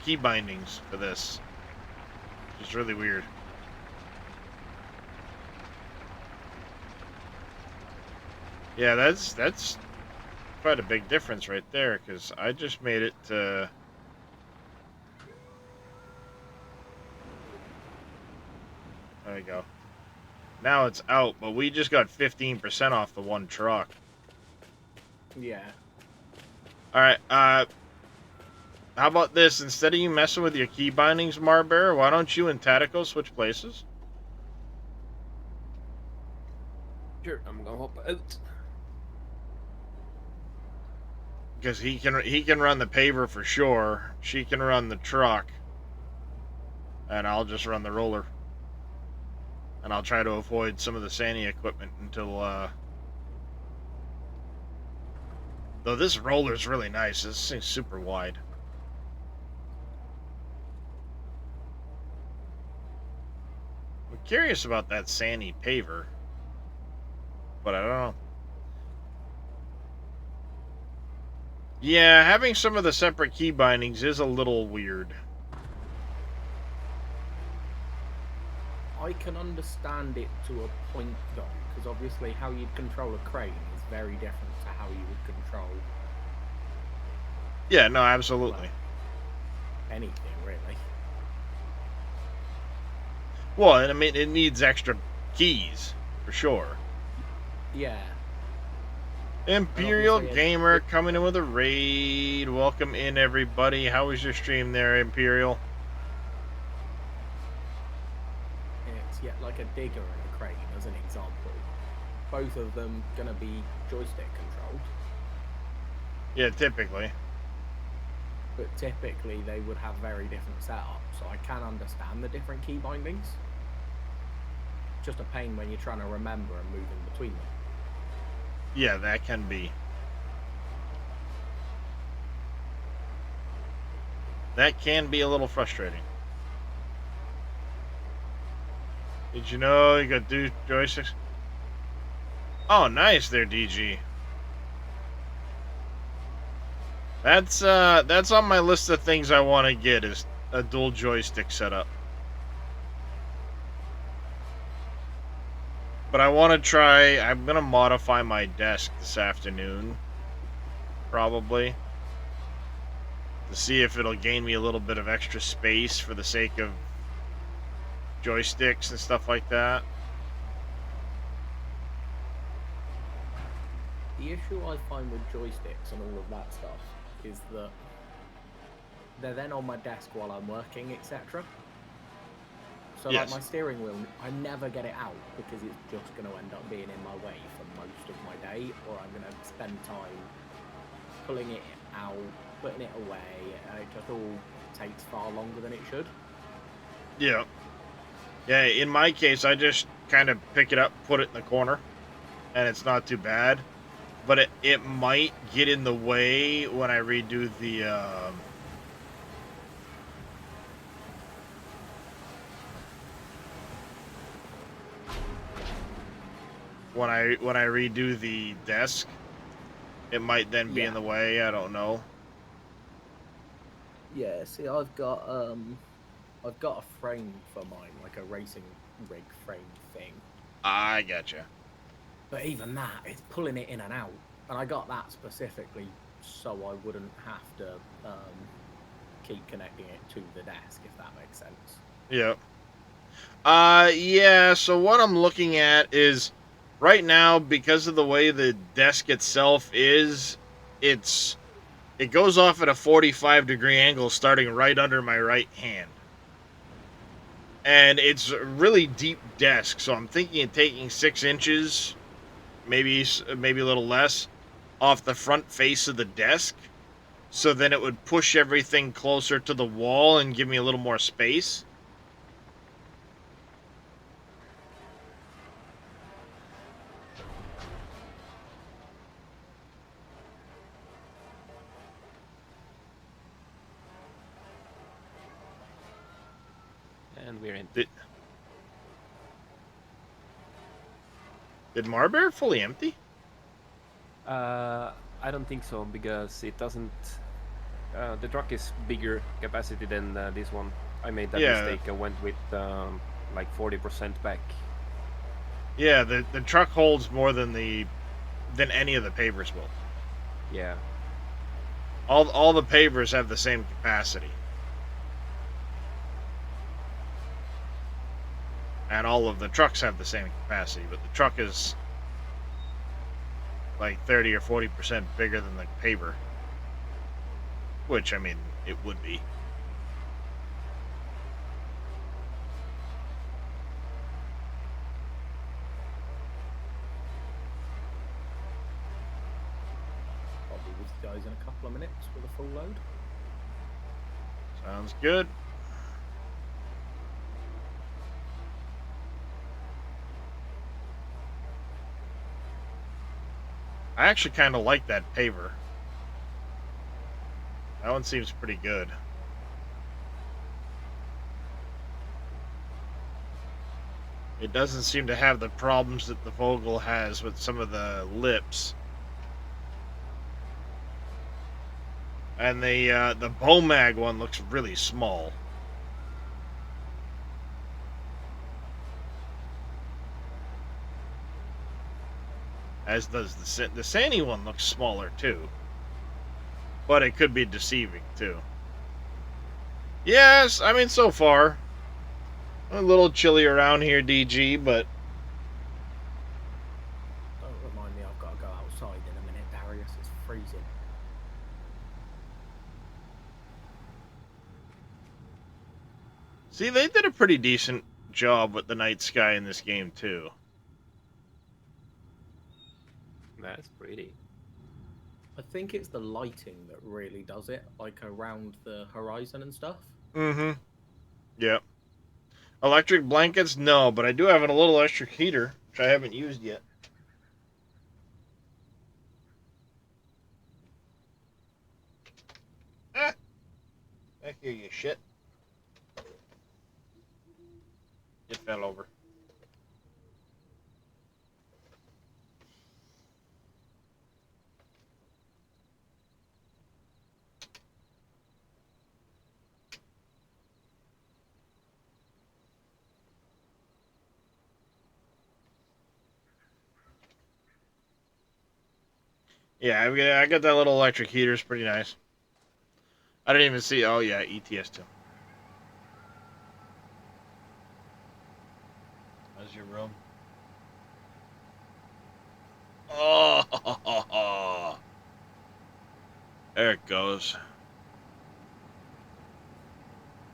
key bindings for this. It's really weird. Yeah, that's quite a big difference right there, because I just made it to... There we go. Now it's out, but we just got 15% off the one truck. Yeah. Alright, how about this? Instead of you messing with your key bindings, Marbear, why don't you and Tatico switch places? Sure, I'm gonna hop out. Because he can run the paver for sure. She can run the truck. And I'll just run the roller. And I'll try to avoid some of the sanding equipment until, though this roller's really nice. This thing's super wide. I'm curious about that sandy paver. But I don't know. Yeah, having some of the separate key bindings is a little weird. I can understand it to a point though, because obviously how you'd control a crane is very different to how you would control Yeah, no, absolutely. anything really. Well, and I mean, it needs extra keys, for sure. Yeah. Imperial obviously Gamer coming in with a raid. Welcome in, everybody. How was your stream there, Imperial? It's like a digger and a crane as an example. Both of them gonna be joystick controlled. Yeah, typically. But typically they would have very different setups, so I can understand the different key bindings. Just a pain when you're trying to remember and move in between them. Yeah, that can be. That can be a little frustrating. Did you know you got two joysticks? Oh, nice there, DG. That's on my list of things I want to get is a dual joystick setup. But I want to try. I'm gonna modify my desk this afternoon, probably, to see if it'll gain me a little bit of extra space for the sake of joysticks and stuff like that. The issue I find with joysticks and all of that stuff is that they're then on my desk while I'm working, etc. So Yes. like my steering wheel, I never get it out because it's just going to end up being in my way for most of my day, or I'm going to spend time pulling it out, putting it away, and it just all takes far longer than it should. Yeah. Yeah, in my case, I just kind of pick it up, put it in the corner, and it's not too bad. But it might get in the way when I redo the, when I redo the desk, it might then be in the way. I don't know. Yeah, see, I've got a frame for mine, like a racing rig frame thing. I gotcha. But even that, it's pulling it in and out, and I got that specifically so I wouldn't have to keep connecting it to the desk, if that makes sense. Yep. Yeah. So what I'm looking at is right now, because of the way the desk itself is, it goes off at a 45-degree angle, starting right under my right hand. And it's a really deep desk, so I'm thinking of taking 6 inches, maybe a little less, off the front face of the desk, so then it would push everything closer to the wall and give me a little more space. And we're in. Did Marbear fully empty? I don't think so, because it doesn't... the truck is bigger capacity than this one. I made that mistake. I went with like 40% back. Yeah, the truck holds more than any of the pavers will. Yeah. All the pavers have the same capacity. And all of the trucks have the same capacity, but the truck is like 30 or 40% bigger than the paver. Which, I mean, it would be. I'll be with you guys in a couple of minutes with a full load. Sounds good. I actually kind of like that paver. That one seems pretty good. It doesn't seem to have the problems that the Vogel has with some of the lips. And the Bomag one looks really small. As does the Sani one looks smaller too. But it could be deceiving too. Yes, I mean so far. A little chilly around here, DG, but Don't remind me I've got to go outside in a minute, Darius. It's freezing. see, they did a pretty decent job with the night sky in this game too. That's pretty. I think it's the lighting that really does it, like around the horizon and stuff. Mm-hmm. Yep. Electric blankets, no, but I do have a little electric heater, which I haven't used yet. Ah! Back here, you shit. It fell over. Yeah, I got that little electric heater. It's pretty nice. I didn't even see. Oh yeah, ETS2. How's your room? Oh, there it goes.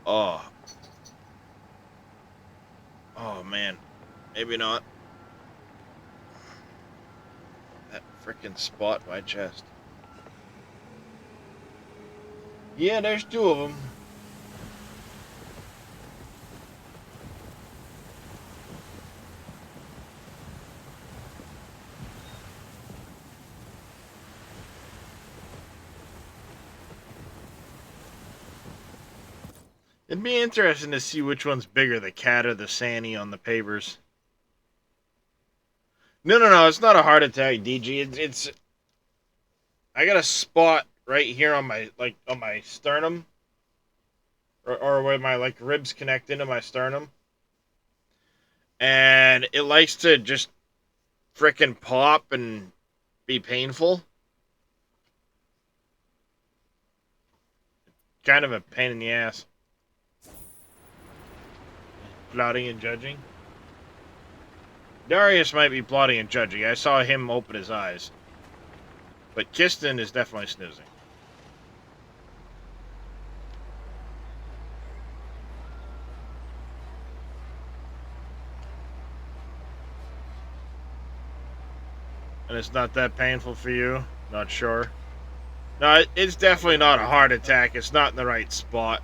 Oh, oh man, maybe not. That freaking spot in my chest. Yeah, there's two of them. It'd be interesting to see which one's bigger, the cat or the Sani on the pavers. No, it's not a heart attack, DG. It's I got a spot right here on my on my sternum, or where my ribs connect into my sternum, and it likes to just frickin' pop and be painful. Kind of a pain in the ass. Plotting and judging. Darius might be plotting and judging. I saw him open his eyes. But Kiston is definitely snoozing. And it's not that painful for you? Not sure. No, it's definitely not a heart attack. It's not in the right spot.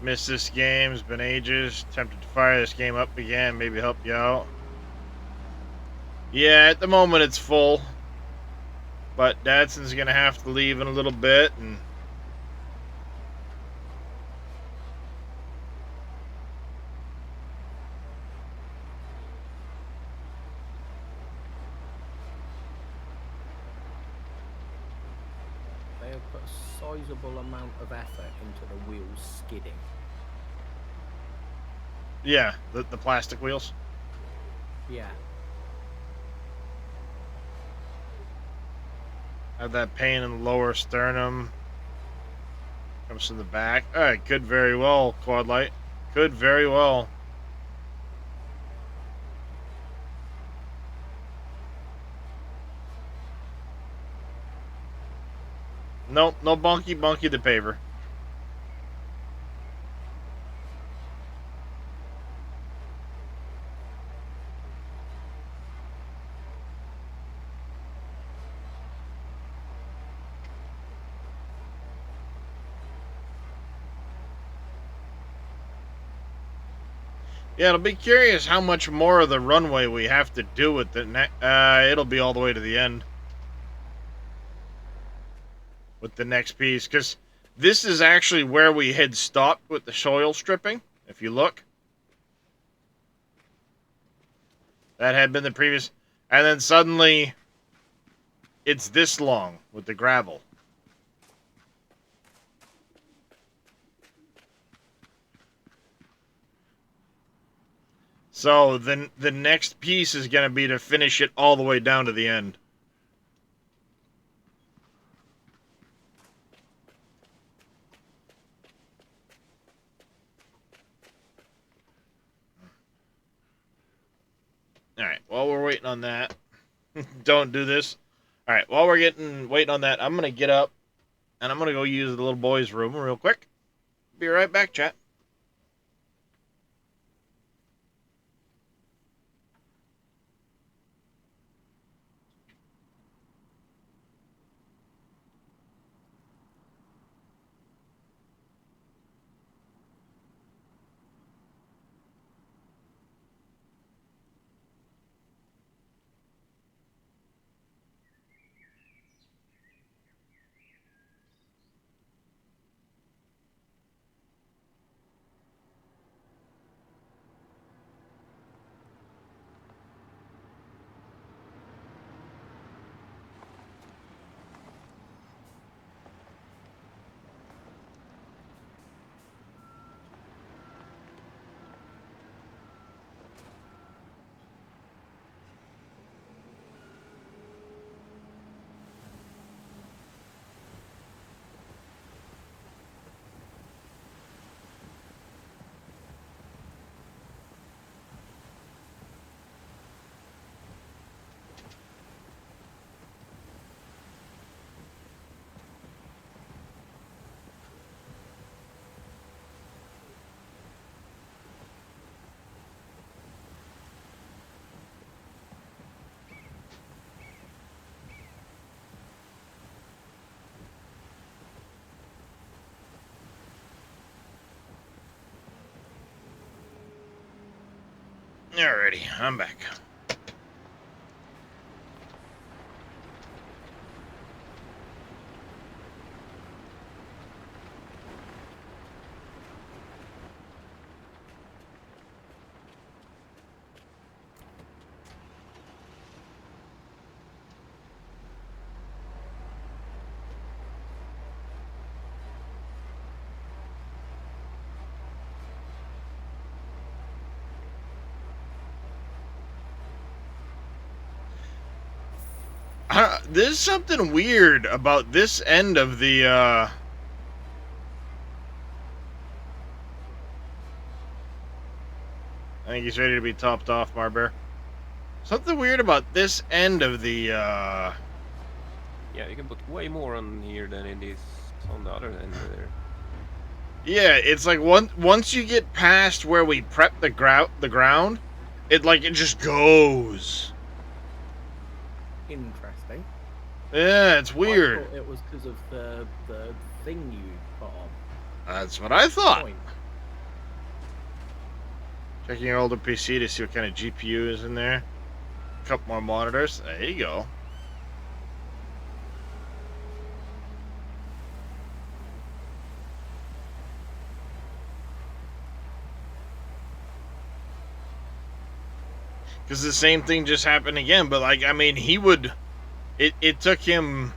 Missed this game. It's been ages. Tempted to fire this game up again. Maybe help you out. Yeah, at the moment it's full. But Dadson's going to have to leave in a little bit. And put a sizable amount of effort into the wheels skidding. Yeah, the plastic wheels. Yeah. Have that pain in the lower sternum. Comes from the back. Alright, could very well, Quad Light. Could very well. Nope, no bunky the paver. Yeah, it'll be curious how much more of the runway we have to do with the it'll be all the way to the end with the next piece, because this is actually where we had stopped with the soil stripping. If you look, that had been the previous, and then suddenly it's this long with the gravel. So then the next piece is going to be to finish it all the way down to the end. Alright, while we're waiting on that, don't do this. Alright, while we're waiting on that, I'm going to get up and I'm going to go use the little boy's room real quick. Be right back, chat. Alrighty, I'm back. There's something weird about this end of the, I think he's ready to be topped off, Marbear. Something weird about this end of the, Yeah, you can put way more on here than it is on the other end there. Yeah, it's like once you get past where we prep the ground, it just goes. Interesting. Yeah, it's I weird. thought it was because of the thing you put on. That's what I thought. Point. Checking your older PC to see what kind of GPU is in there. A couple more monitors. There you go. Because the same thing just happened again, but I mean, he would. It took him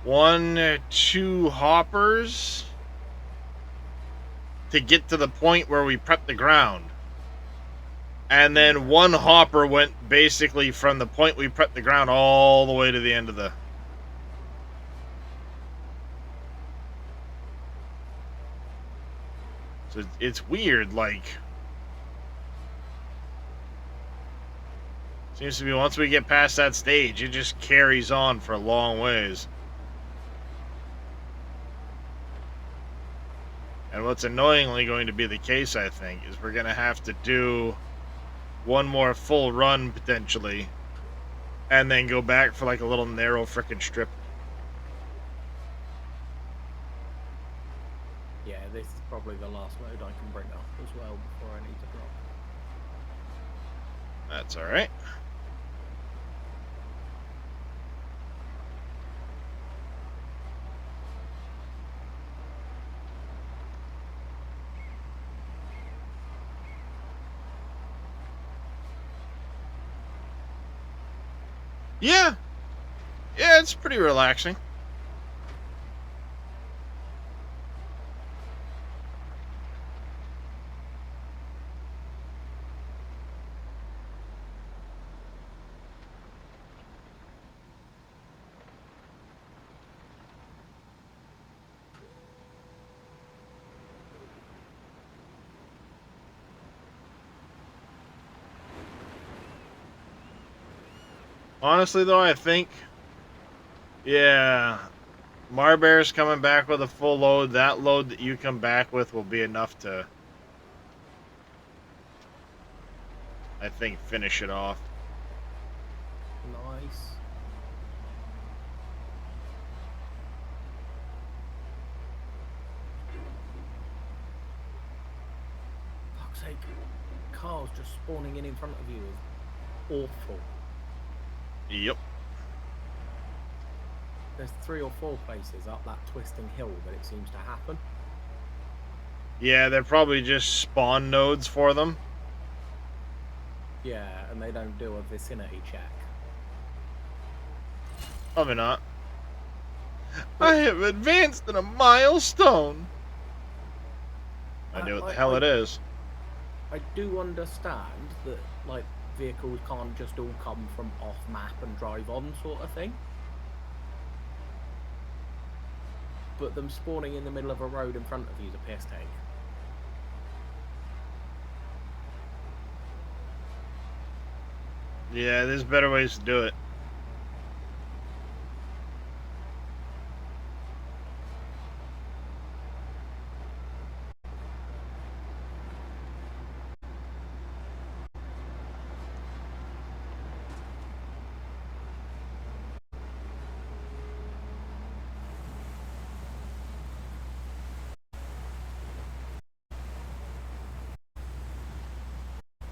1, 2 hoppers to get to the point where we prep the ground. And then 1 hopper went basically from the point we prepped the ground all the way to the end of the... So it's weird, like... Seems to be once we get past that stage, it just carries on for a long ways. And what's annoyingly going to be the case, I think, is we're going to have to do 1 more full run, potentially, and then go back for like a little narrow frickin' strip. Yeah, this is probably the last load I can bring up as well before I need to drop. That's alright. Yeah. Yeah, it's pretty relaxing. Honestly, though, I think, yeah, Marbear's coming back with a full load. That load that you come back with will be enough to, I think, finish it off. Nice. Fuck's sake. Cars just spawning in front of you is awful. Yep. There's 3 or 4 places up that twisting hill that it seems to happen. Yeah, they're probably just spawn nodes for them. Yeah, and they don't do a vicinity check. Probably not. I have advanced in a milestone. I know what the hell it is. I do understand that, like, vehicles can't just all come from off map and drive on sort of thing. But them spawning in the middle of a road in front of you is a piss take. Yeah, there's better ways to do it.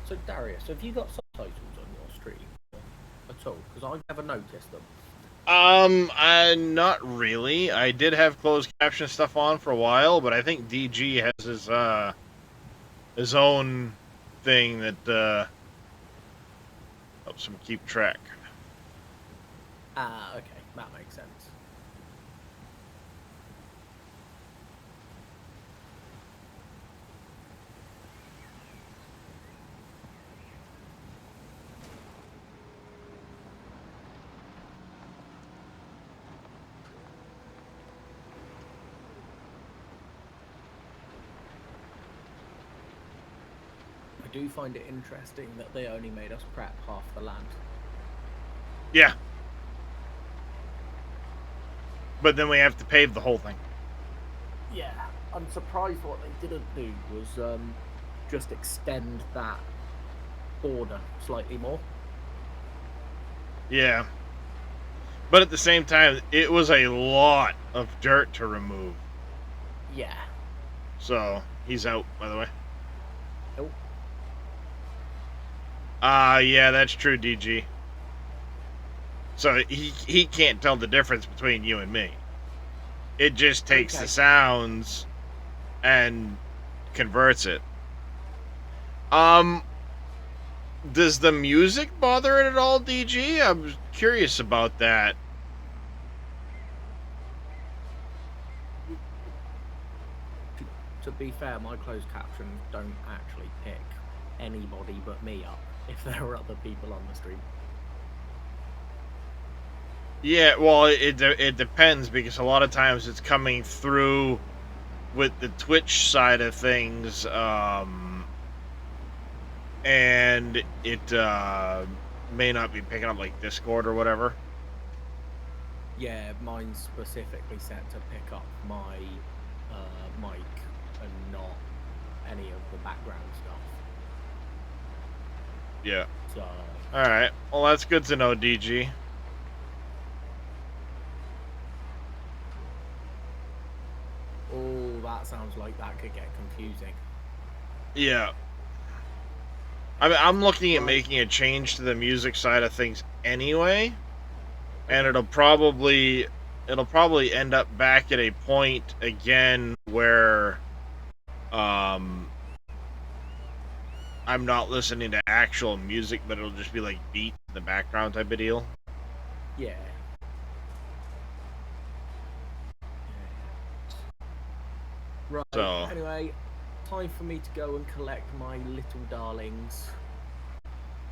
So Darius, have you got subtitles on your stream at all? Because I've never noticed them. Not really. I did have closed caption stuff on for a while, but I think DG has his own thing that helps him keep track. Ah, okay, that makes sense. I do find it interesting that they only made us prep half the land. Yeah. But then we have to pave the whole thing. Yeah, I'm surprised what they didn't do was just extend that border slightly more. Yeah. But at the same time, it was a lot of dirt to remove. Yeah. So, he's out, by the way. Nope. Yeah, that's true, DG. So, he can't tell the difference between you and me. It just takes the sounds and converts it. Does the music bother it at all, DG? I'm curious about that. to be fair, my closed captions don't actually pick anybody but me up if there are other people on the stream. Yeah, well, it depends, because a lot of times it's coming through with the Twitch side of things, and it may not be picking up like Discord or whatever. Yeah, mine's specifically set to pick up my mic and not any of the background stuff. Yeah. So. All right. Well, that's good to know, DG. Oh, that sounds like that could get confusing. Yeah. I mean, I'm looking at Right. making a change to the music side of things anyway, and it'll probably end up back at a point again where I'm not listening to actual music, but it'll just be like beats in the background type of deal. Yeah. Right. So Anyway, time for me to go and collect my little darlings.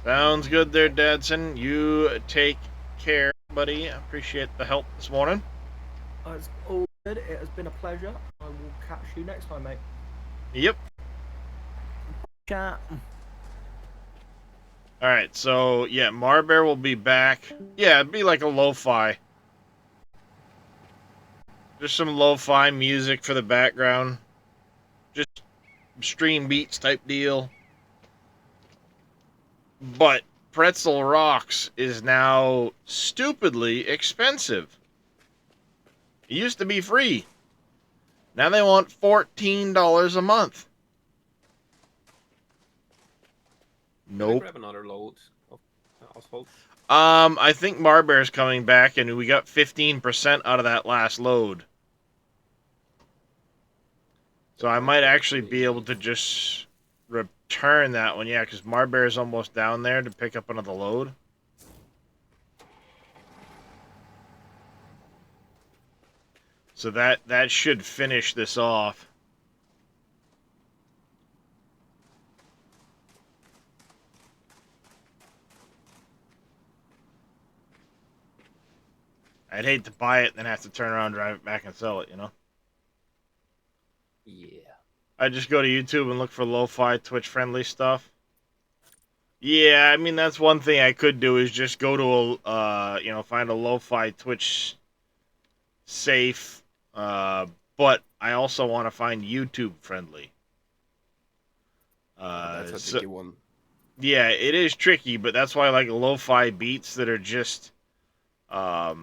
sounds good there, Dadson. You take care, buddy. I appreciate the help this morning. It's all good. It has been a pleasure. I will catch you next time, mate. Yep. Chat. All right. So yeah, Marbear will be back. Yeah, it'd be like a lo-fi. Just some lo-fi music for the background. Just stream beats type deal. But Pretzel Rocks is now stupidly expensive. It used to be free. Now they want $14 a month. Can I Nope. grab another load of asphalt? I think Marbear's coming back, and we got 15% out of that last load. So I might actually be able to just return that one, yeah, because Marbear's almost down there to pick up another load. So that should finish this off. I'd hate to buy it and then have to turn around, drive it back, and sell it, you know? Yeah. I just go to YouTube and look for lo-fi Twitch-friendly stuff. Yeah, I mean, that's one thing I could do is just go to a, find a lo-fi Twitch safe, but I also want to find YouTube-friendly. That's a tricky one. Yeah, it is tricky, but that's why I like lo-fi beats that are just, what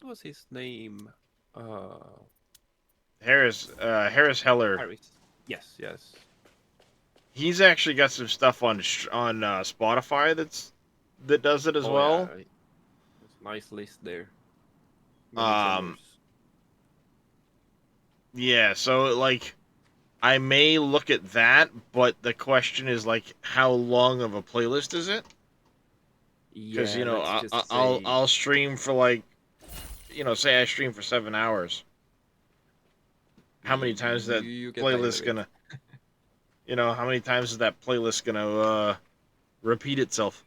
was his name? Harris Heller. Harris. Yes. He's actually got some stuff on Spotify that does it as well. Yeah. It's a nice list there. Yeah, so like I may look at that, but the question is like how long of a playlist is it? Because I'll stream for like say I stream for 7 hours. How many times is that playlist gonna how many times is that playlist gonna repeat itself?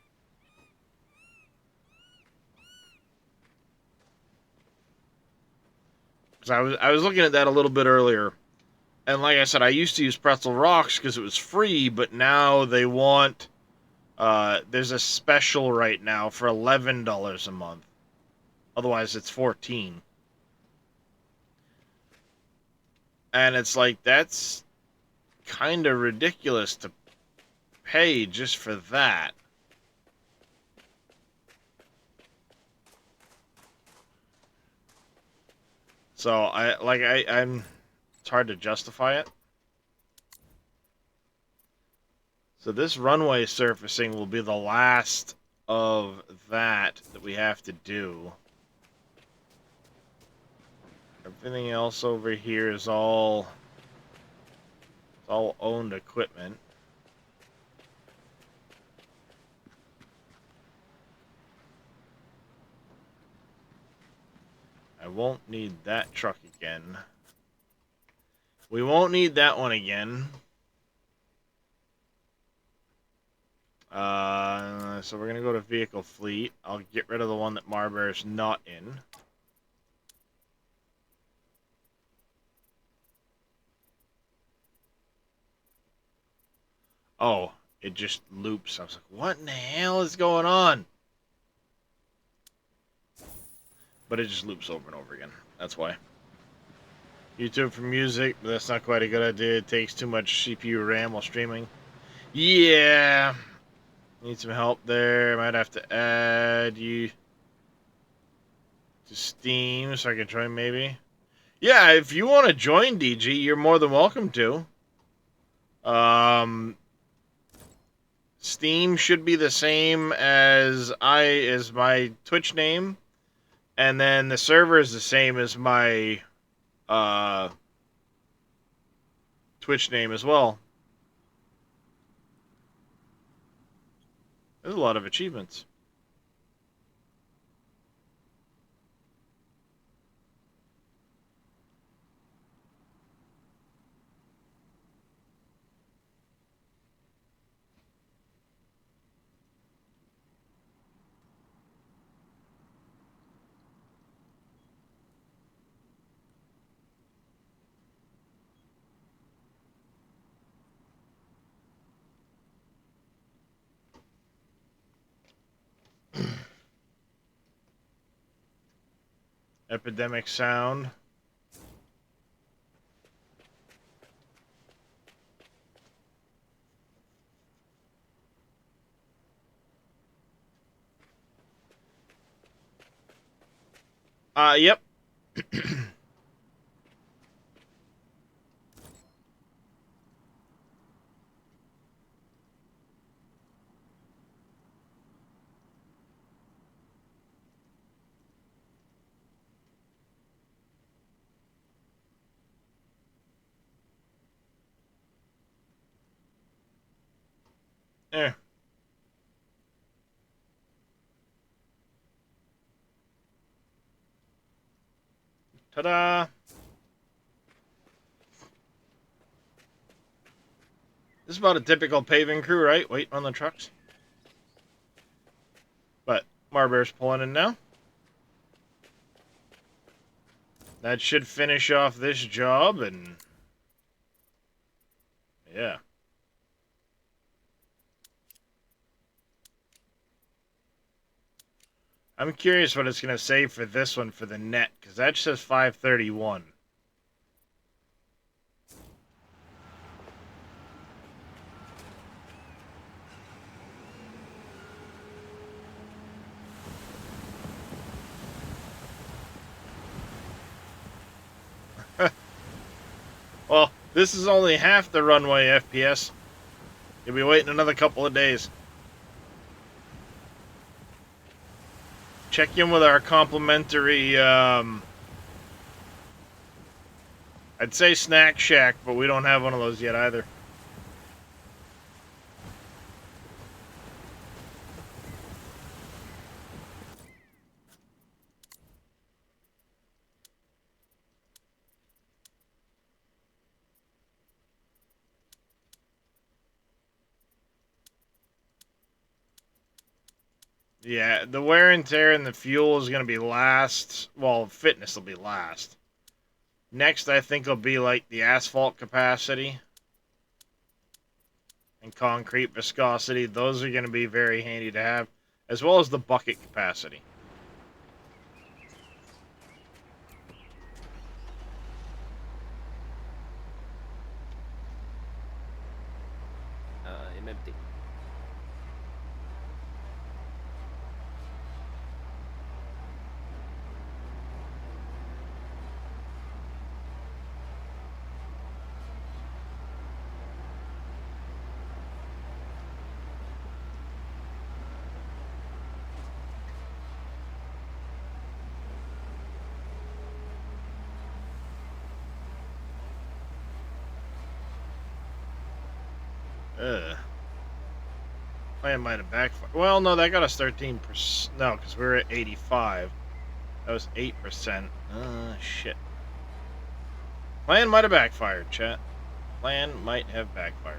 Because I was looking at that a little bit earlier, and like I said, I used to use Pretzel Rocks because it was free, but now they want there's a special right now for $11 a month. Otherwise, it's $14. And it's like, that's kind of ridiculous to pay just for that. So I'm it's hard to justify it. So this runway surfacing will be the last of that we have to do. Everything else over here is all owned equipment. I won't need that truck again. We won't need that one again. So we're going to go to vehicle fleet. I'll get rid of the one that Marbear's not in. Oh, it just loops. I was like, what in the hell is going on? But it just loops over and over again. That's why. YouTube for music, but that's not quite a good idea. It takes too much CPU RAM while streaming. Yeah. Need some help there. Might have to add you to Steam so I can join maybe. Yeah, if you want to join DG, you're more than welcome to. Steam should be the same as my Twitch name, and then the server is the same as my Twitch name as well. There's a lot of achievements. Epidemic sound. Yep. There. Ta-da! This is about a typical paving crew, right? Waiting on the trucks. But Marbear's pulling in now. That should finish off this job, and yeah. I'm curious what it's going to say for this one for the net, because that says 531. Well, this is only half the runway FPS. You'll be waiting another couple of days. Check in with our complimentary, I'd say Snack Shack, but we don't have one of those yet either. Yeah, the wear and tear and the fuel is going to be last. Well, fitness will be last. Next, I think will be like the asphalt capacity and concrete viscosity. Those are going to be very handy to have, as well as the bucket capacity. I'm empty. Plan might have backfired. Well, no, that got us 13%. No, because we were at 85. That was 8%. Shit. Plan might have backfired, chat. Plan might have backfired.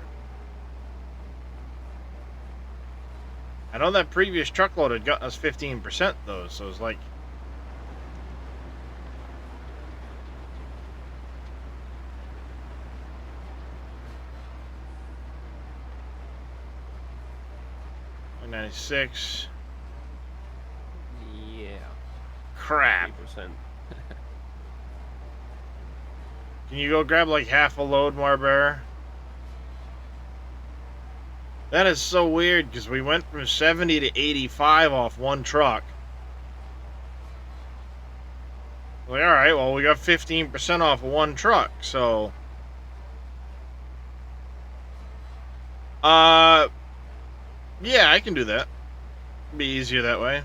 I know that previous truckload had gotten us 15% though, so it's like... $96. Yeah. Crap. 3%. Can you go grab like half a load, Marbear? That is so weird because we went from 70 to 85 off one truck. Like, alright, well, we got 15% off of one truck, so... Yeah, I can do that. It'd be easier that way.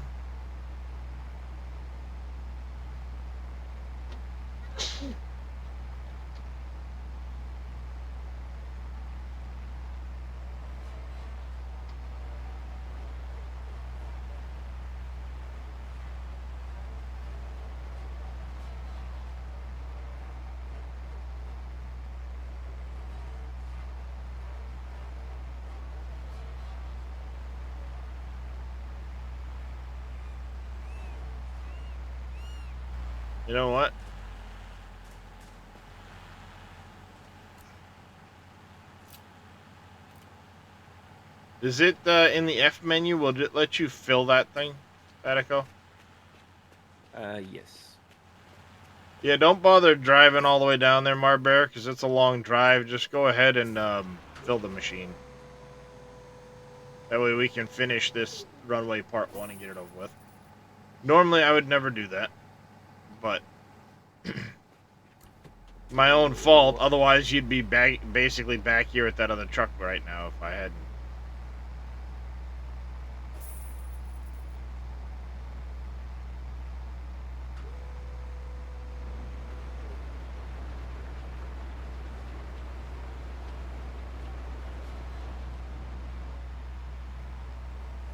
You know what? Is it in the F menu? Will it let you fill that thing, Attico? Yes. Yeah, don't bother driving all the way down there, Marbear, because it's a long drive. Just go ahead and fill the machine. That way we can finish this runway part 1 and get it over with. Normally I would never do that, but my own fault. Otherwise you'd be basically back here at that other truck right now if I hadn't.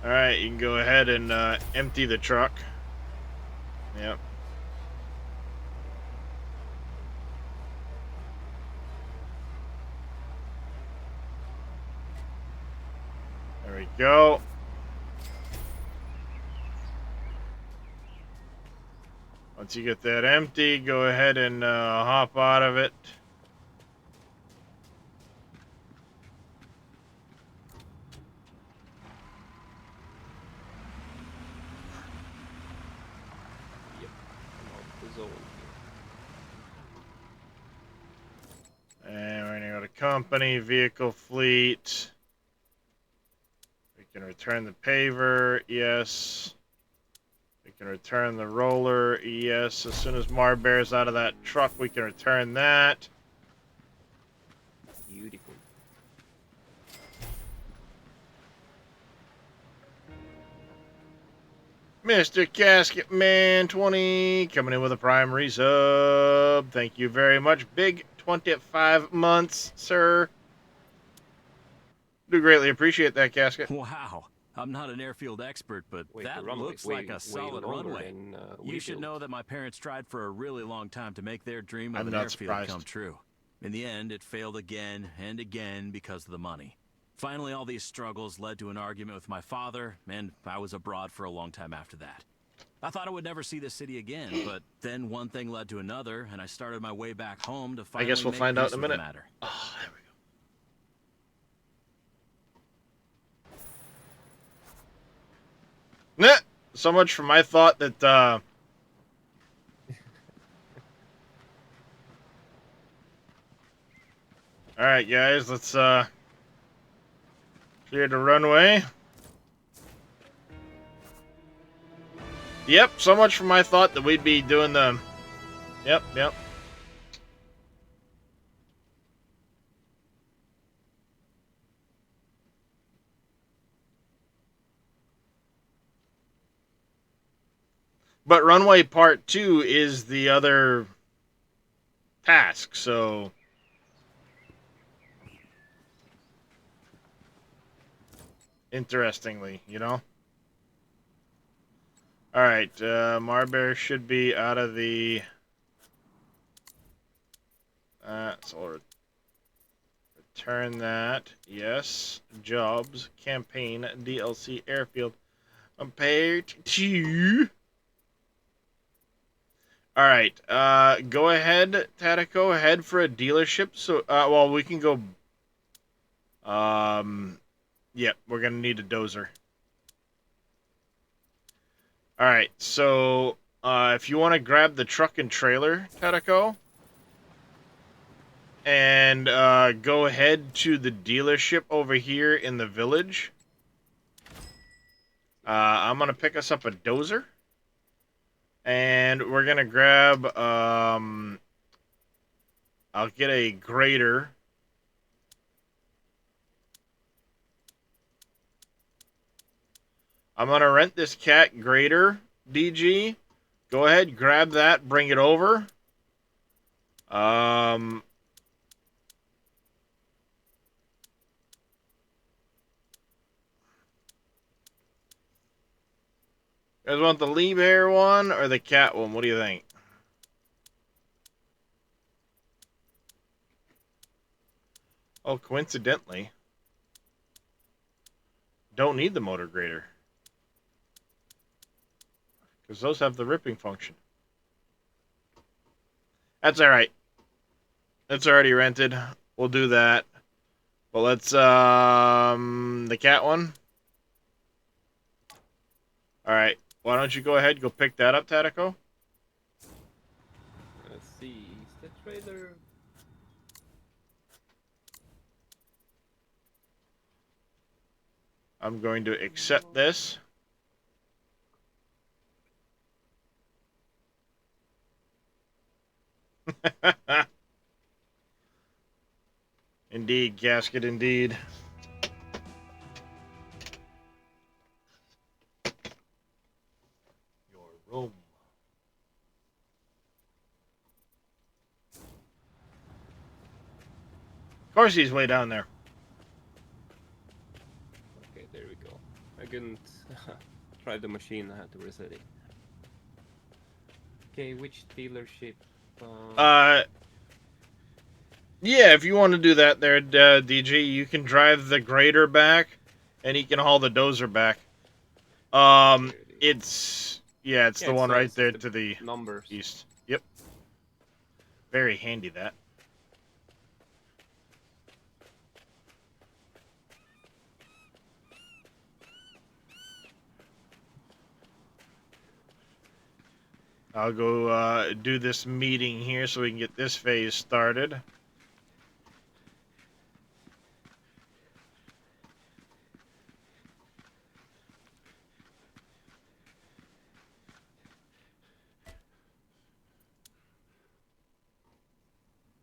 Alright, you can go ahead and empty the truck. Yep. There we go. Once you get that empty, go ahead and hop out of it. Yep. I'm out the zone here. And we're gonna go to company, vehicle fleet. We can return the paver, yes. We can return the roller, yes. As soon as Marbear's out of that truck, we can return that. Beautiful. Mr. Casket Man 20 coming in with a prime resub. Thank you very much. Big 25 months, sir. Do greatly appreciate that, Casket. Wow. I'm not an airfield expert, but Wait, that the runway looks like a solid runway. Than, You should built. know that my parents tried for a really long time to make their dream of I'm an not airfield surprised. come true. In the end, it failed again and again because of the money. Finally, all these struggles led to an argument with my father, and I was abroad for a long time after that. I thought I would never see this city again, but then one thing led to another, and I started my way back home to finally I guess we'll make find out peace in a with the minute. matter. Oh, there we go. Nah, so much for my thought that, Alright, guys, let's, clear the runway. Yep, so much for my thought that we'd be doing the... Yep. But runway part 2 is the other task, so... Interestingly, you know? Alright, Marbear should be out of the... So we'll return that. Yes. Jobs. Campaign. DLC. Airfield. Compared to... Alright. Go ahead, Tatico. Head for a dealership. So, well, we can go... yeah, we're gonna need a dozer. Alright, so... if you want to grab the truck and trailer, Tatico... and go ahead to the dealership over here in the village. I'm going to pick us up a dozer. And we're going to grab... I'll get a grader. I'm going to rent this cat grader, DG. Go ahead, grab that, bring it over. You guys want the Lee Bear one or the cat one? What do you think? Oh, coincidentally, don't need the motor grader. Because those have the ripping function. That's alright. It's already rented. We'll do that. But let's, the cat one. Alright. Why don't you go ahead, go pick that up, Tatico? Let's see, is the trailer... I'm going to accept this. Indeed, gasket, indeed. Your room. Of course he's way down there. Okay, there we go. I couldn't try the machine, I had to reset it. Okay, which dealership? Yeah, if you want to do that there, DG, you can drive the grader back, and he can haul the dozer back. It's the one right there to the numbers. east. Yep. Very handy, that. I'll go do this meeting here so we can get this phase started.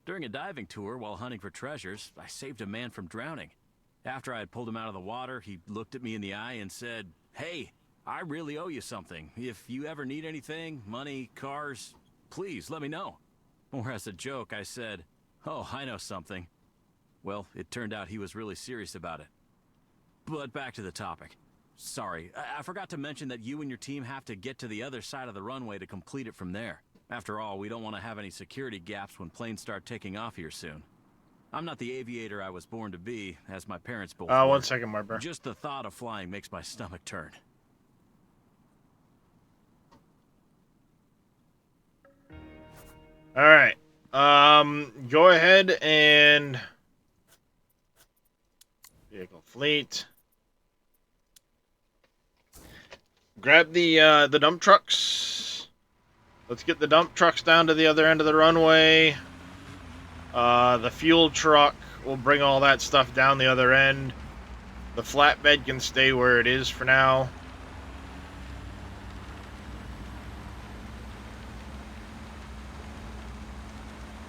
During a diving tour while hunting for treasures, I saved a man from drowning. After I had pulled him out of the water, he looked at me in the eye and said, "Hey, I really owe you something. If you ever need anything, money, cars, please let me know." Or as a joke, I said, "Oh, I know something." Well, it turned out he was really serious about it. But back to the topic. Sorry, I forgot to mention that you and your team have to get to the other side of the runway to complete it from there. After all, we don't want to have any security gaps when planes start taking off here soon. I'm not the aviator I was born to be, as my parents both were. 1 second, Marber. Just the thought of flying makes my stomach turn. Alright. Go ahead and... Vehicle fleet. Grab the dump trucks. Let's get the dump trucks down to the other end of the runway. The fuel truck will bring all that stuff down the other end. The flatbed can stay where it is for now.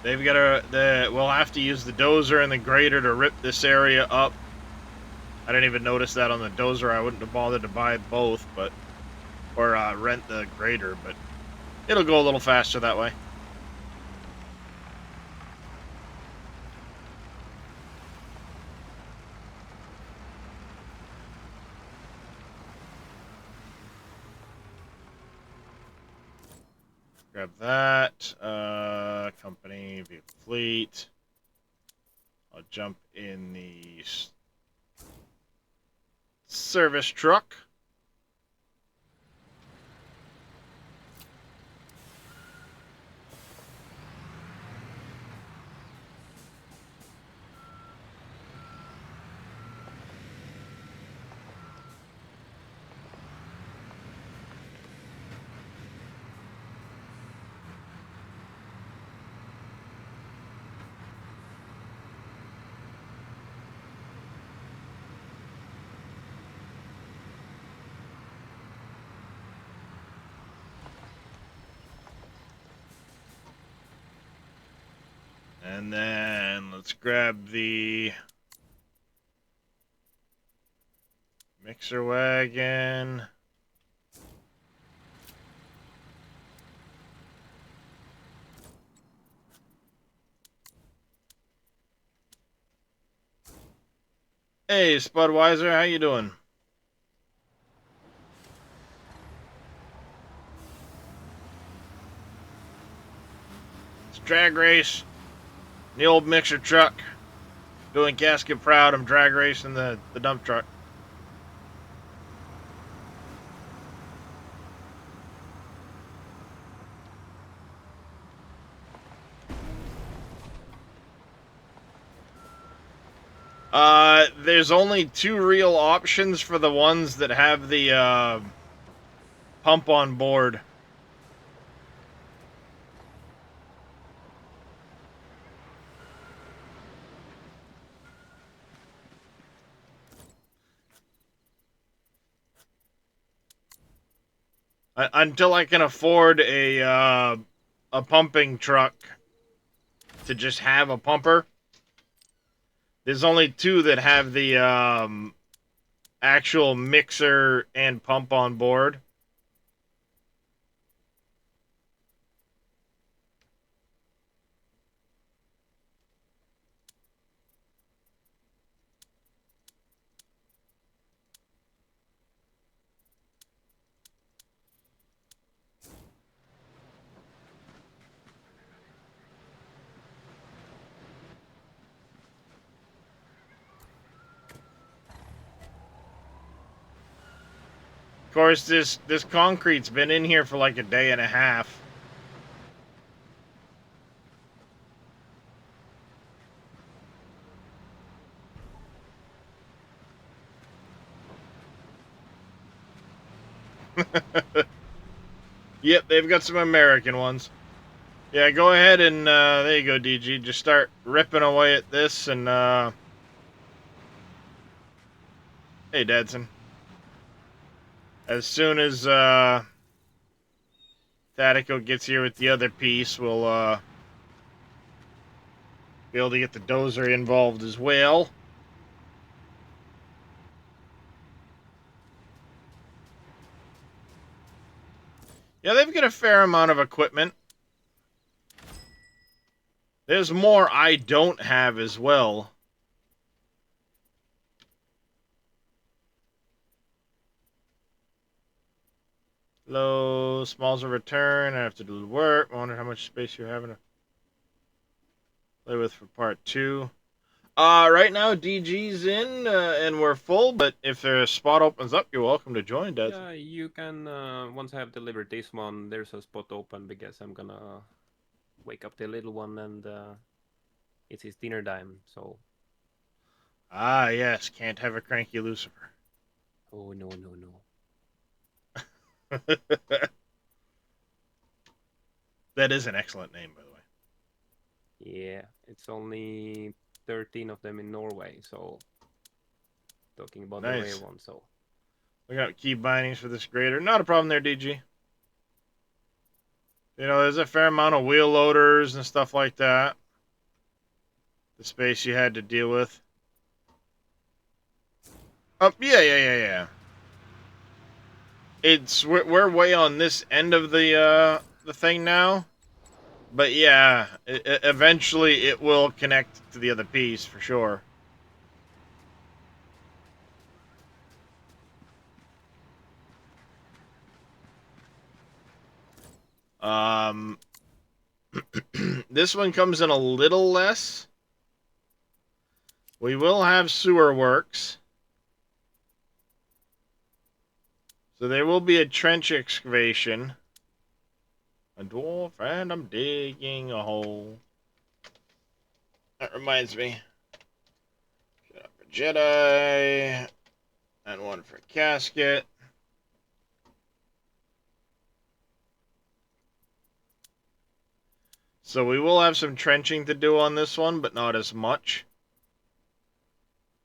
They've got we'll have to use the dozer and the grader to rip this area up. I didn't even notice that on the dozer. I wouldn't have bothered to buy both, but or rent the grader, but it'll go a little faster that way. Grab that. Come company, vehicle fleet. I'll jump in the service truck. And then let's grab the mixer wagon. Hey, Spudweiser, how you doing? It's drag race. The old mixer truck. Doing gasket proud. I'm drag racing the dump truck. There's only 2 real options for the ones that have the pump on board. Until I can afford a pumping truck to just have a pumper. There's only 2 that have the actual mixer and pump on board. Of course, this concrete's been in here for like a day and a half. Yep, they've got some American ones. Yeah, go ahead and, there you go, DG. Just start ripping away at this and, hey, Dadson. As soon as, Thatico gets here with the other piece, we'll, be able to get the dozer involved as well. Yeah, they've got a fair amount of equipment. There's more I don't have as well. Low, smalls a return. I have to do the work. I wonder how much space you're having to play with for part 2. Right now DG's in, and we're full, but if a spot opens up, you're welcome to join, Dad. Yeah, you can, once I have delivered this one, there's a spot open because I'm gonna wake up the little one and it's his dinner time, so... Ah, yes, can't have a cranky Lucifer. Oh, no, no, no. That is an excellent name, by the way. Yeah, it's only 13 of them in Norway, so... Talking about the rare one, so... We got key bindings for this grader. Not a problem there, DG. You know, there's a fair amount of wheel loaders and stuff like that. The space you had to deal with. Oh, yeah. It's we're way on this end of the thing now, but yeah, eventually it will connect to the other piece for sure. This one comes in a little less. We will have sewer works. So there will be a trench excavation. A dwarf, and I'm digging a hole. That reminds me. Get up for Jedi. And one for casket. So we will have some trenching to do on this one, but not as much.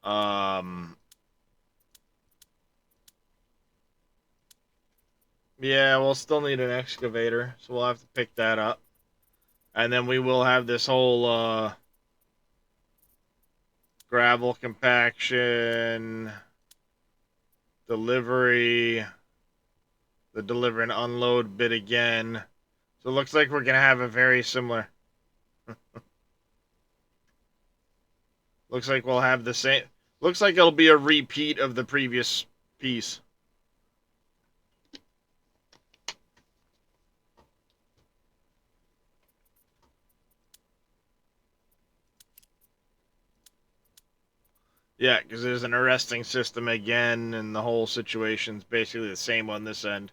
Yeah, we'll still need an excavator, so we'll have to pick that up. And then we will have this whole gravel compaction, delivery, the deliver and unload bit again. So it looks like we're going to have a very similar... Looks like we'll have the same... Looks like it'll be a repeat of the previous piece. Yeah, because there's an arresting system again, and the whole situation's basically the same on this end.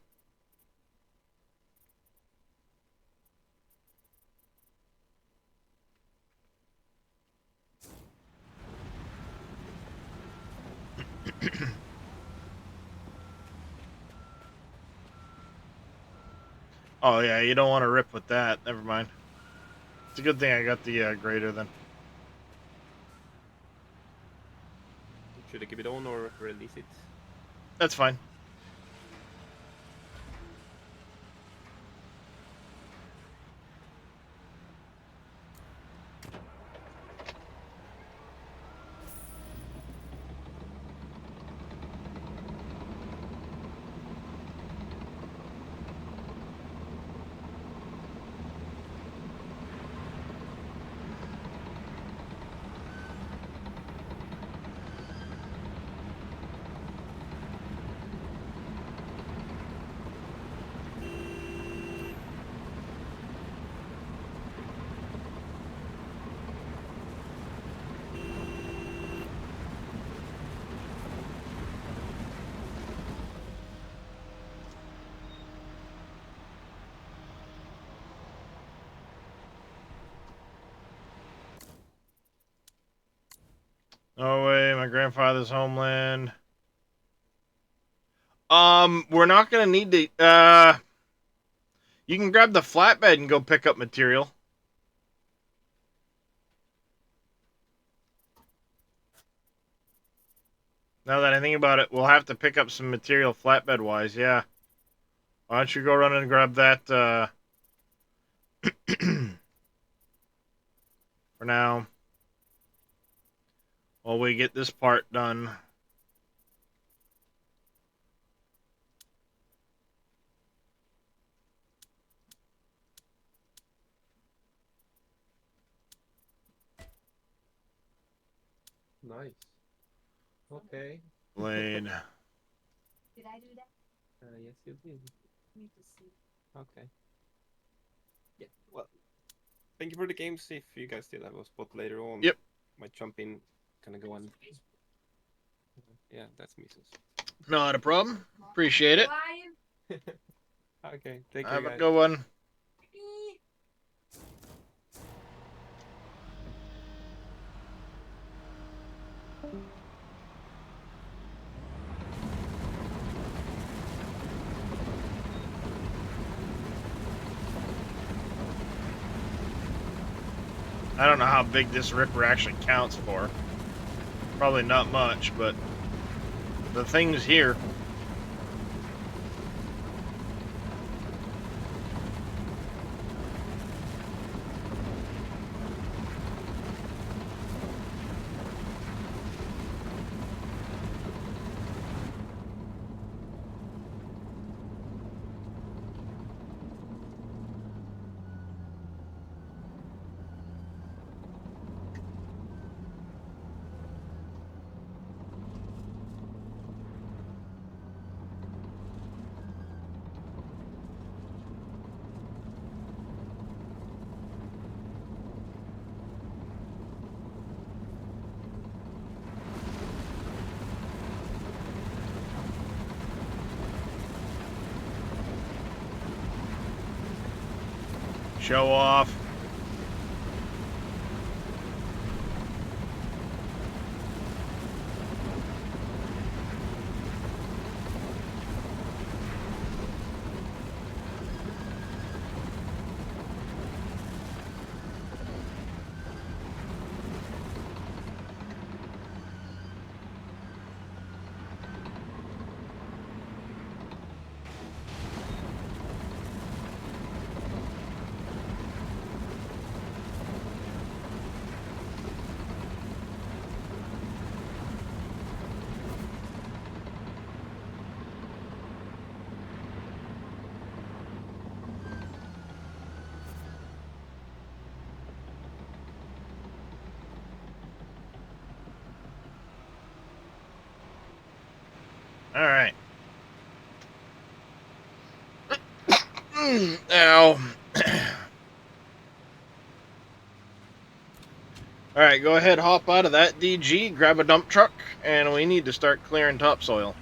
Oh, yeah, you don't want to rip with that. Never mind. It's a good thing I got the grader then. Should I keep it on or release it? That's fine. Norway, my grandfather's homeland. We're not gonna need to, you can grab the flatbed and go pick up material. Now that I think about it, we'll have to pick up some material flatbed-wise, yeah. Why don't you go run and grab that, for now. While we get this part done. Nice. Okay. Blade. Did I do that? Yes, you did. Need to see. Okay. Yeah. Well, thank you for the games. If you guys still have a spot later on, Yep. Might jump in, kind of go on. Yeah, that's Mises. Not a problem. Appreciate it. Okay, take care, Have a guys. good one. I don't know how big this ripper actually counts for. Probably not much, but the thing's here. Show off. All right. Ow. All right, go ahead, hop out of that DG, grab a dump truck, and we need to start clearing topsoil.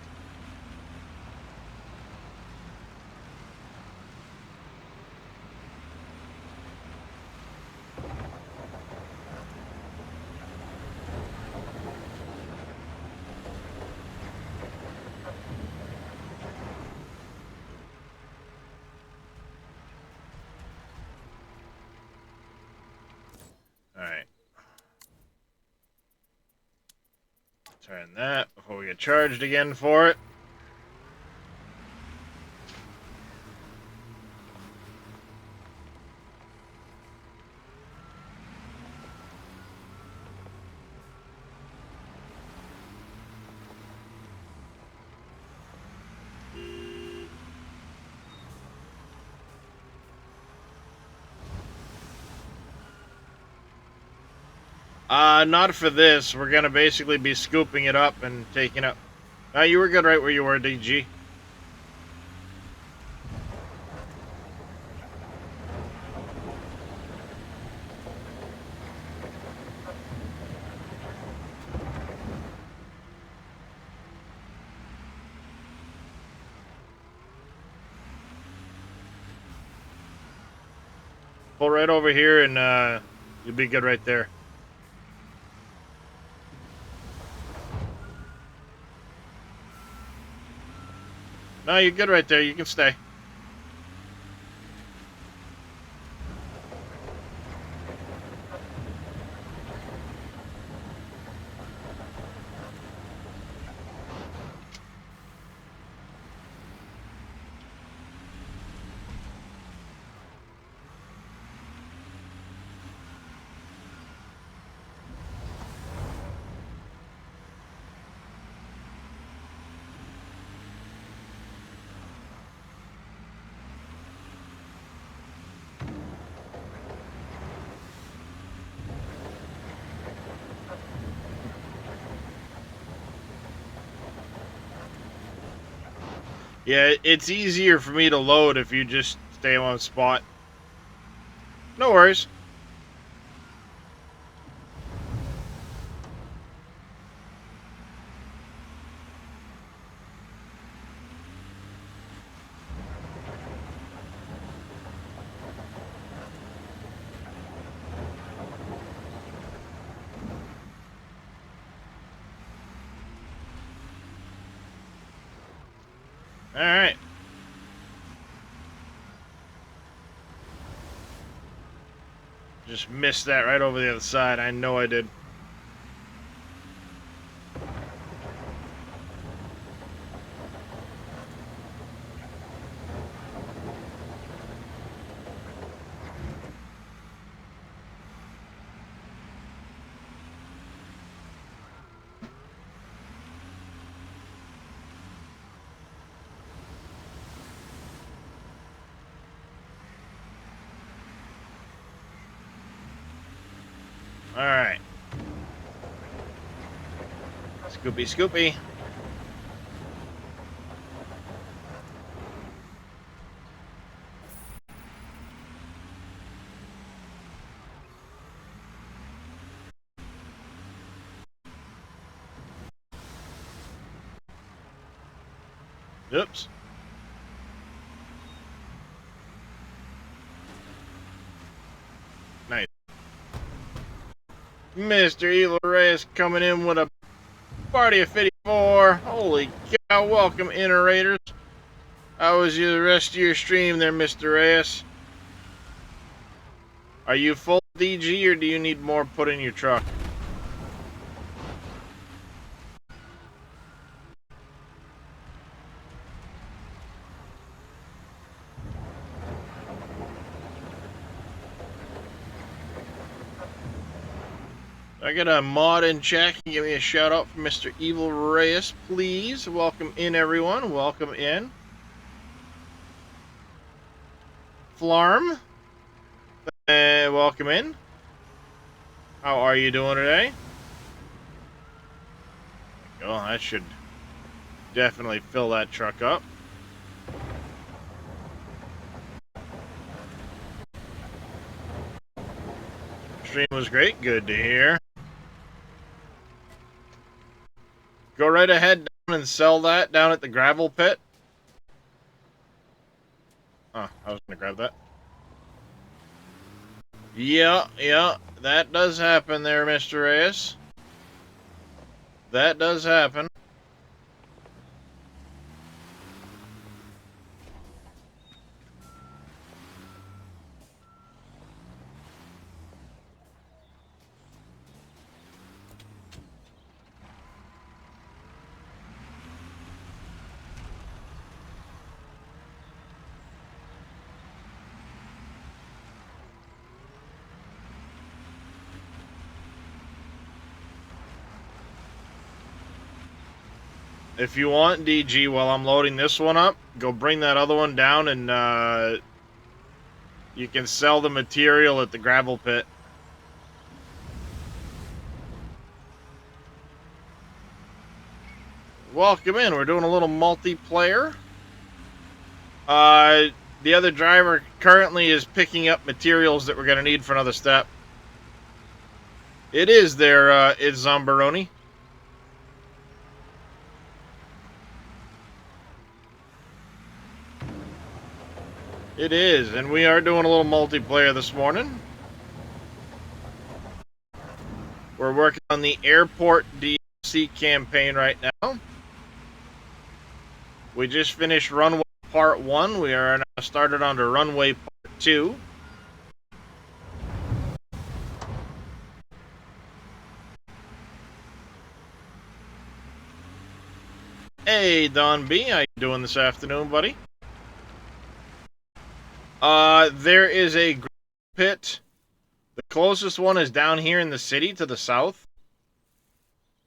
All right. Turn that before we get charged again for it. Not for this. We're gonna basically be scooping it up and taking it. You were good right where you were, DG. Pull right over here and you'll be good right there. No, you're good right there. You can stay. Yeah, it's easier for me to load if you just stay on the spot. No worries. All right. Just missed that right over the other side. I know I did. All right. Scoopy, scoopy. Oops. Mr. Evil Reyes coming in with a party of 54. Holy cow, welcome, Iterators. How was the rest of your stream there, Mr. Reyes? Are you full DG or do you need more put in your truck? I got a mod in chat. Can you give me a shout out for Mr. Evil Reyes, please? Welcome in, everyone. Welcome in. Flarm, welcome in. How are you doing today? Oh, that should definitely fill that truck up. Stream was great. Good to hear. Go right ahead down and sell that down at the gravel pit. Oh, I was going to grab that. Yeah, that does happen there, Mr. Reyes. That does happen. If you want DG while I'm loading this one up, go bring that other one down and you can sell the material at the gravel pit. Welcome in. We're doing a little multiplayer. The other driver currently is picking up materials that we're going to need for another step. It is there, it's Zombaroni. It is, and we are doing a little multiplayer this morning. We're working on the airport DLC campaign right now. We just finished runway part 1. We are now started on to runway part 2. Hey, Don B, how you doing this afternoon, buddy? There is a pit. The closest one is down here in the city to the south.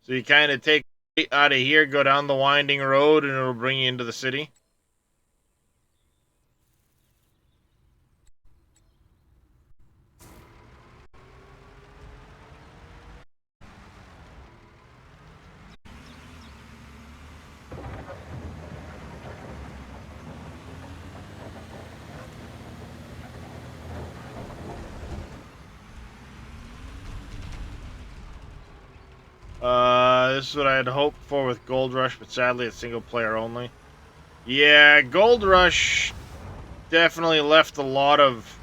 So you kind of take out of here, go down the winding road, and it'll bring you into the city. This is what I had hoped for with Gold Rush, but sadly it's single player only. Yeah, Gold Rush definitely left a lot of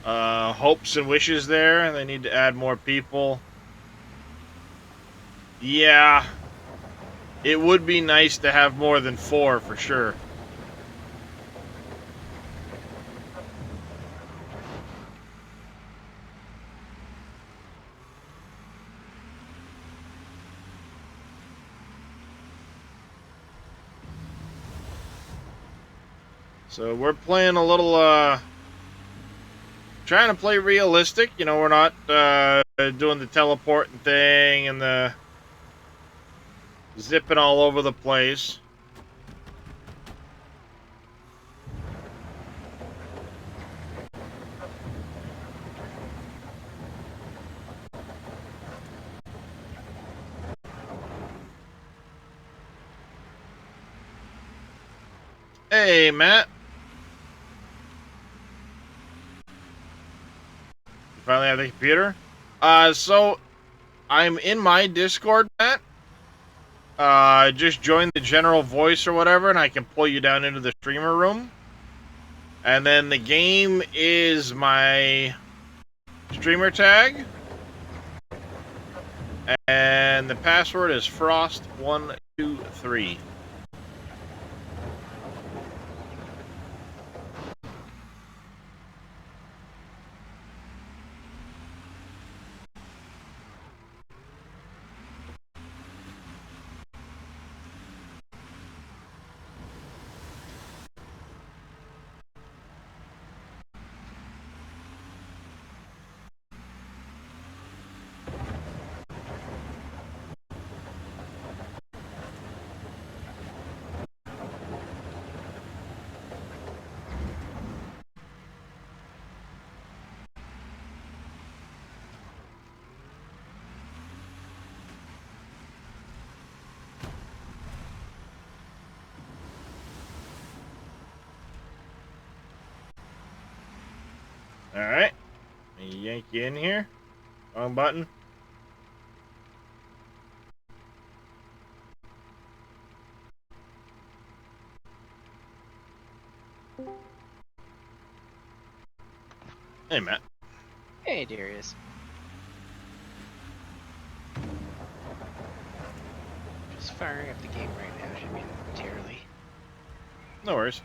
hopes and wishes there. They need to add more people. Yeah, it would be nice to have more than 4 for sure. So we're playing a little, trying to play realistic. You know, we're not doing the teleporting thing and the zipping all over the place. Hey, Matt. You finally have the computer? So I'm in my Discord, Matt. Just join the general voice or whatever, and I can pull you down into the streamer room. And then the game is my streamer tag. And the password is Frost123. Alright. Yank you in here. Wrong button. Hey, Matt. Hey, Darius. Just firing up the game right now should be momentarily. No worries.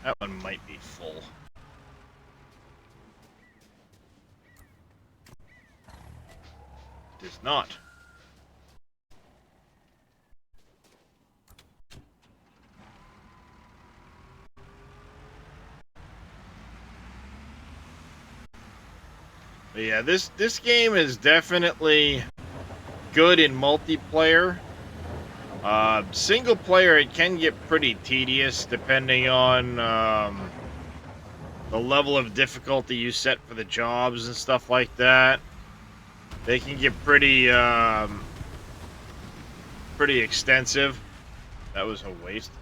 That one might be full. It is not. But yeah, this game is definitely good in multiplayer. Single player, it can get pretty tedious depending on the level of difficulty you set for the jobs and stuff like that. They can get pretty pretty extensive. That was a waste.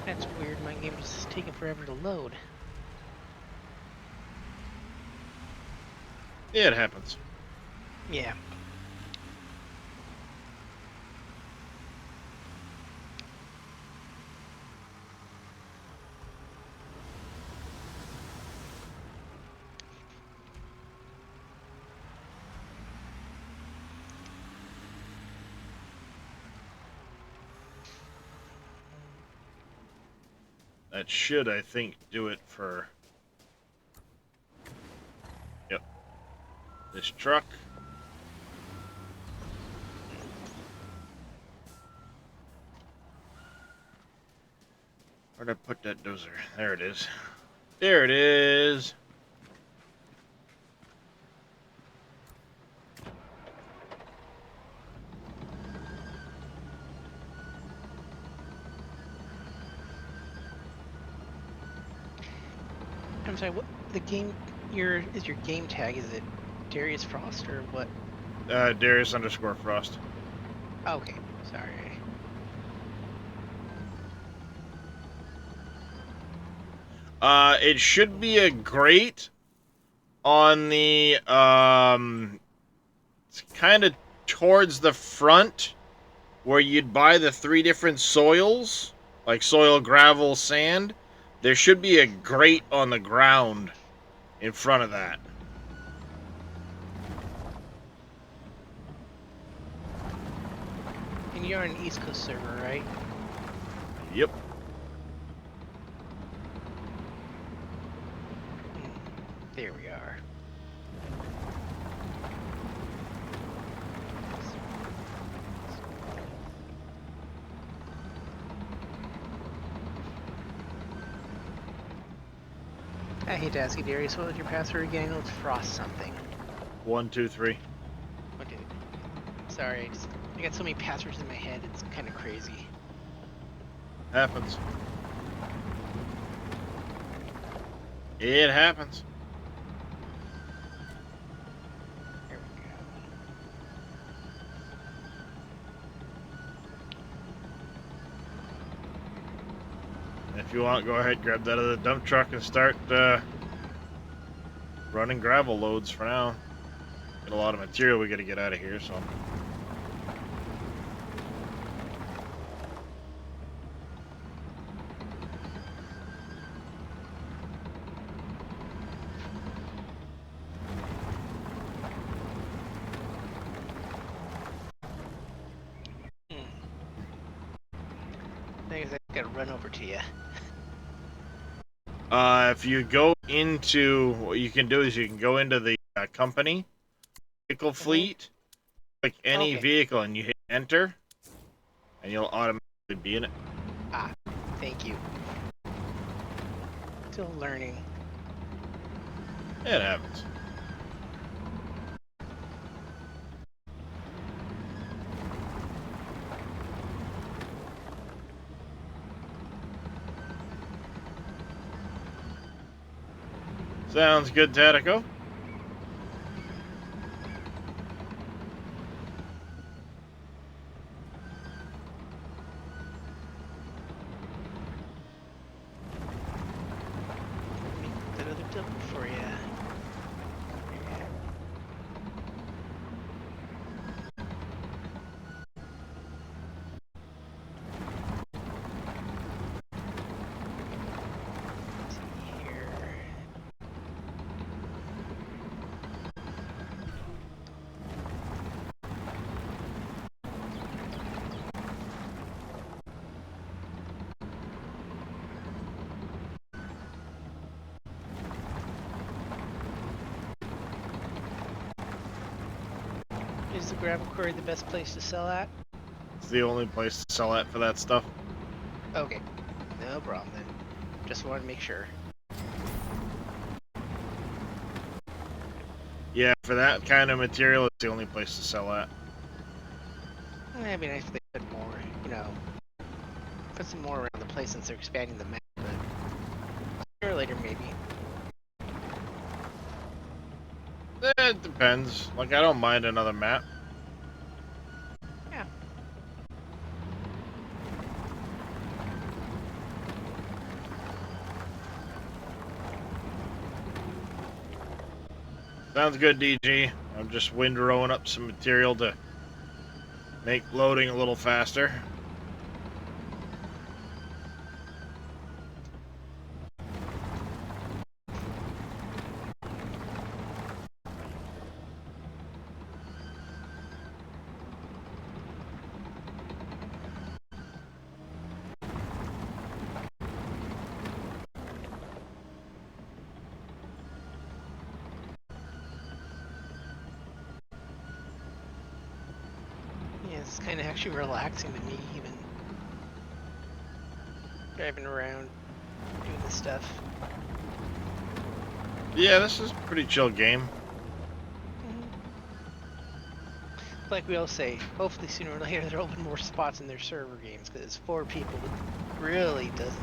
That's weird. My game is taking forever to load. Yeah, it happens. Yeah. That should, I think, do it for... Yep. This truck. Where'd I put that dozer? There it is. There it is. I'm sorry. What the game? Your game tag? Is it Darius Frost or what? Darius_Frost. Okay. Sorry. It should be a grate on the, it's kind of towards the front where you'd buy the 3 different soils, like soil, gravel, sand. There should be a grate on the ground in front of that. And you're on an East Coast server, right? Yep. There we are. I hate to ask you, Darius, what was your password again? It's Frost something. 1, 2, 3. Okay. Sorry, I got so many passwords in my head, it's kind of crazy. Happens. It happens. There we go. If you want, go ahead, grab that other dump truck and start running gravel loads for now. Got a lot of material we got to get out of here, so. I guess I gotta run over to you. If you go into, what you can do is you can go into the company vehicle fleet, click any Okay. vehicle, and you hit enter, and you'll automatically be in it. Ah, thank you. Still learning. It happens. Sounds good, Tatico. Make that other double for you. Here. Is the gravel quarry the best place to sell at? It's the only place to sell it for that stuff. Okay, no problem then. Just wanted to make sure. Yeah, for that kind of material, it's the only place to sell at. It'd be nice if they put more, you know, put some more around the place since they're expanding the map, but sooner or later maybe. It depends. Like, I don't mind another map. Yeah. Sounds good, DG. I'm just windrowing up some material to make loading a little faster. Yeah, it's kind of actually relaxing to me, even driving around, doing this stuff. Yeah, this is a pretty chill game. Like we all say, hopefully sooner or later they'll open more spots in their server games, because 4 people really doesn't.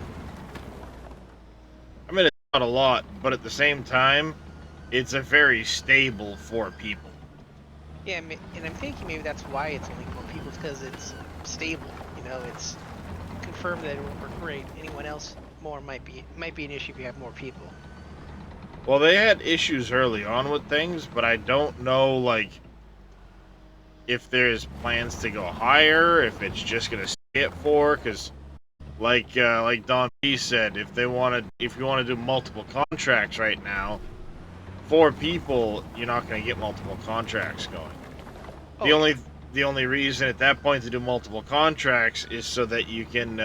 I mean, it's not a lot, but at the same time, it's a very stable 4 people. Yeah, and I'm thinking maybe that's why it's only 4 people, because it's stable. You know, it's confirmed that it will work great. Anyone else more might be an issue if you have more people. Well, they had issues early on with things, but I don't know, like, if there's plans to go higher, if it's just gonna stay at 4, because like Don P said, if you want to do multiple contracts right now, 4 people, you're not gonna get multiple contracts going. Oh, The only reason at that point to do multiple contracts is so that you can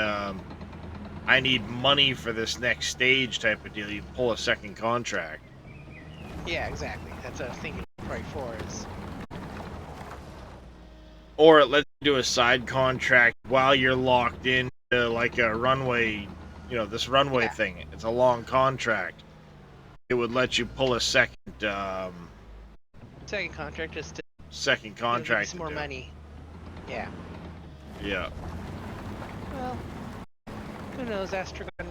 I need money for this next stage type of deal. You pull a second contract. yeah, exactly. That's what I was thinking. Right, 4 is. Or it lets you do a side contract while you're locked in to like a runway, this runway Yeah. thing. It's a long contract. it would let you pull a second Second contract just to second give you contract. some more money. Yeah. Yeah. Well, who knows? Astragon.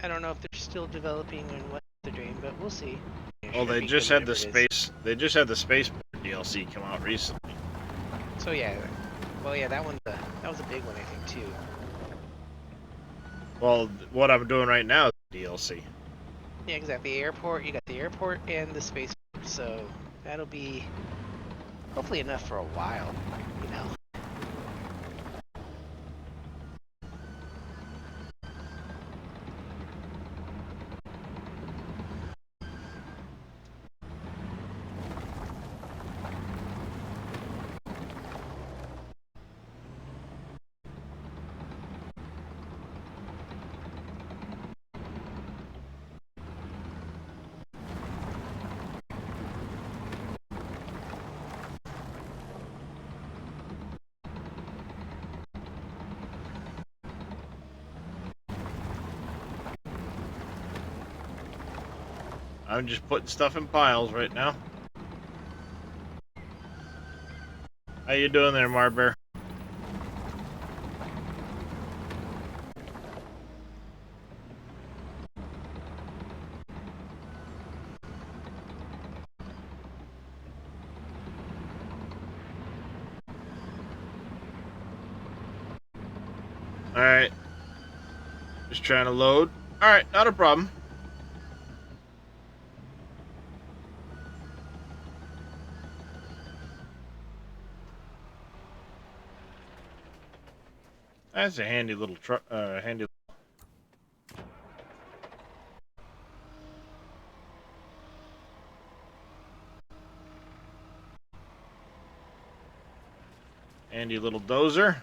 I don't know if they're still developing and what they're doing, but we'll see. It Well, should they be just good, had the whatever it is. space. They just had the spaceport DLC come out recently. So yeah. Well, yeah, that was a big one, I think, too. Well, what I'm doing right now is DLC. Yeah, exactly. The airport. You got the airport and the spaceport, so that'll be hopefully enough for a while. You know. I'm just putting stuff in piles right now. How you doing there, Marbear? Alright. Just trying to load. Alright, not a problem. That's a handy little truck. Handy little dozer.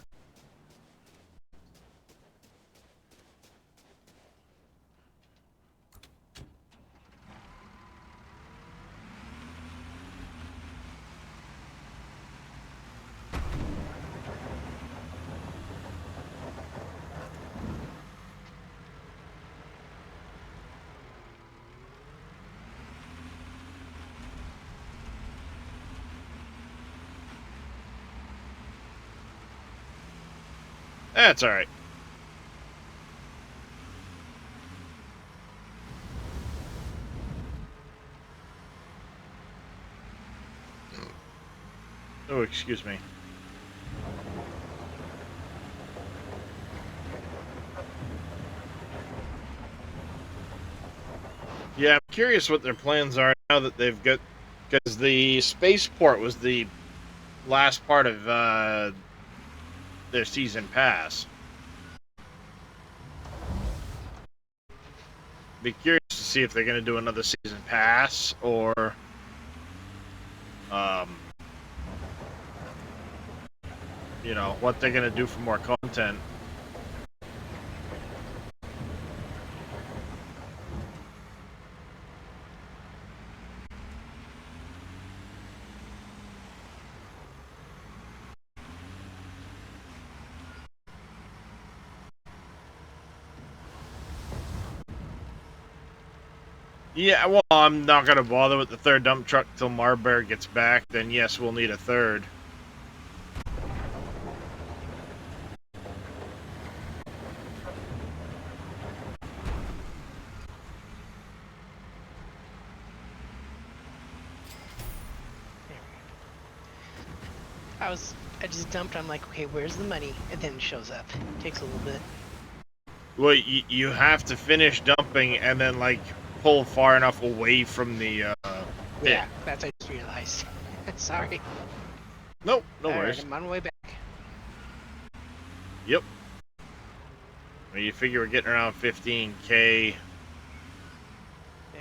That's alright. Oh, excuse me. Yeah, I'm curious what their plans are now that they've got... Because the spaceport was the last part of their season pass. Be curious to see if they're going to do another season pass or you know, what they're going to do for more content. Yeah, well, I'm not going to bother with the third dump truck till Marbear gets back. Then, yes, we'll need a third. I just dumped. I'm like, okay, where's the money? And then it shows up. Takes a little bit. Well, you have to finish dumping and then, like, pull far enough away from the pit. Yeah, that's what I just realized. Sorry. Nope, no All worries. right, I'm on my way back. Yep. Well, you figure we're getting around 15K. Yeah,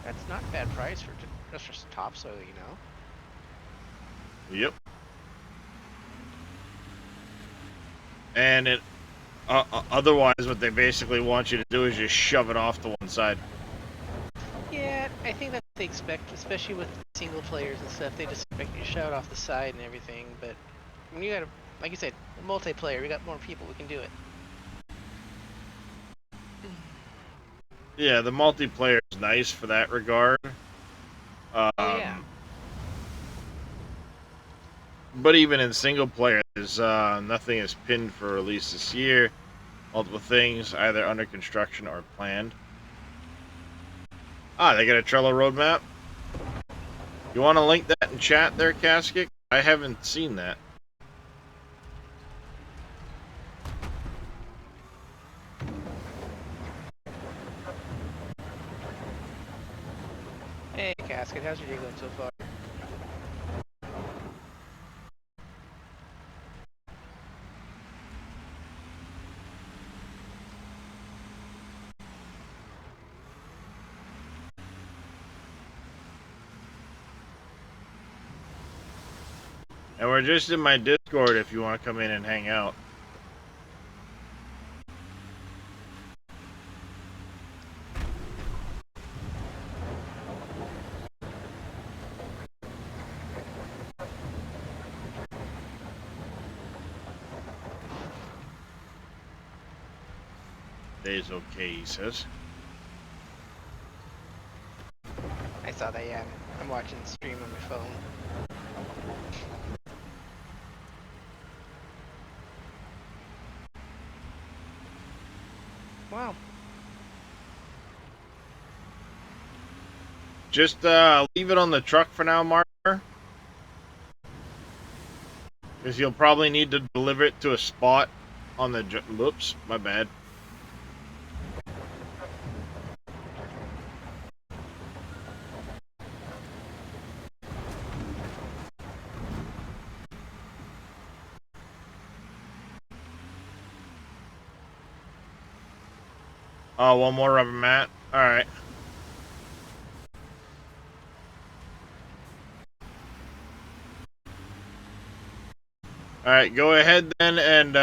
that's not a bad price for just for topsoil, you know. Yep. And it otherwise, what they basically want you to do is just shove it off to one side. Yeah, I think that's what they expect, especially with single players and stuff. They just expect you to shout off the side and everything. But when you got like you said, multiplayer, we got more people, we can do it. Yeah, the multiplayer is nice for that regard. Oh yeah. But even in single player, there's nothing is pinned for release this year. Multiple things either under construction or planned. Ah, they got a Trello roadmap. You want to link that in chat there, Casket? I haven't seen that. Hey, Casket, how's your day going so far? And we're just in my Discord if you want to come in and hang out. Day's okay, he says. I saw that, yeah. I'm watching the stream on my phone. Wow. Just leave it on the truck for now, Marker. Because you'll probably need to deliver it to a spot on the... Whoops, my bad. Oh, one more rubber mat. Alright. Alright, go ahead then and,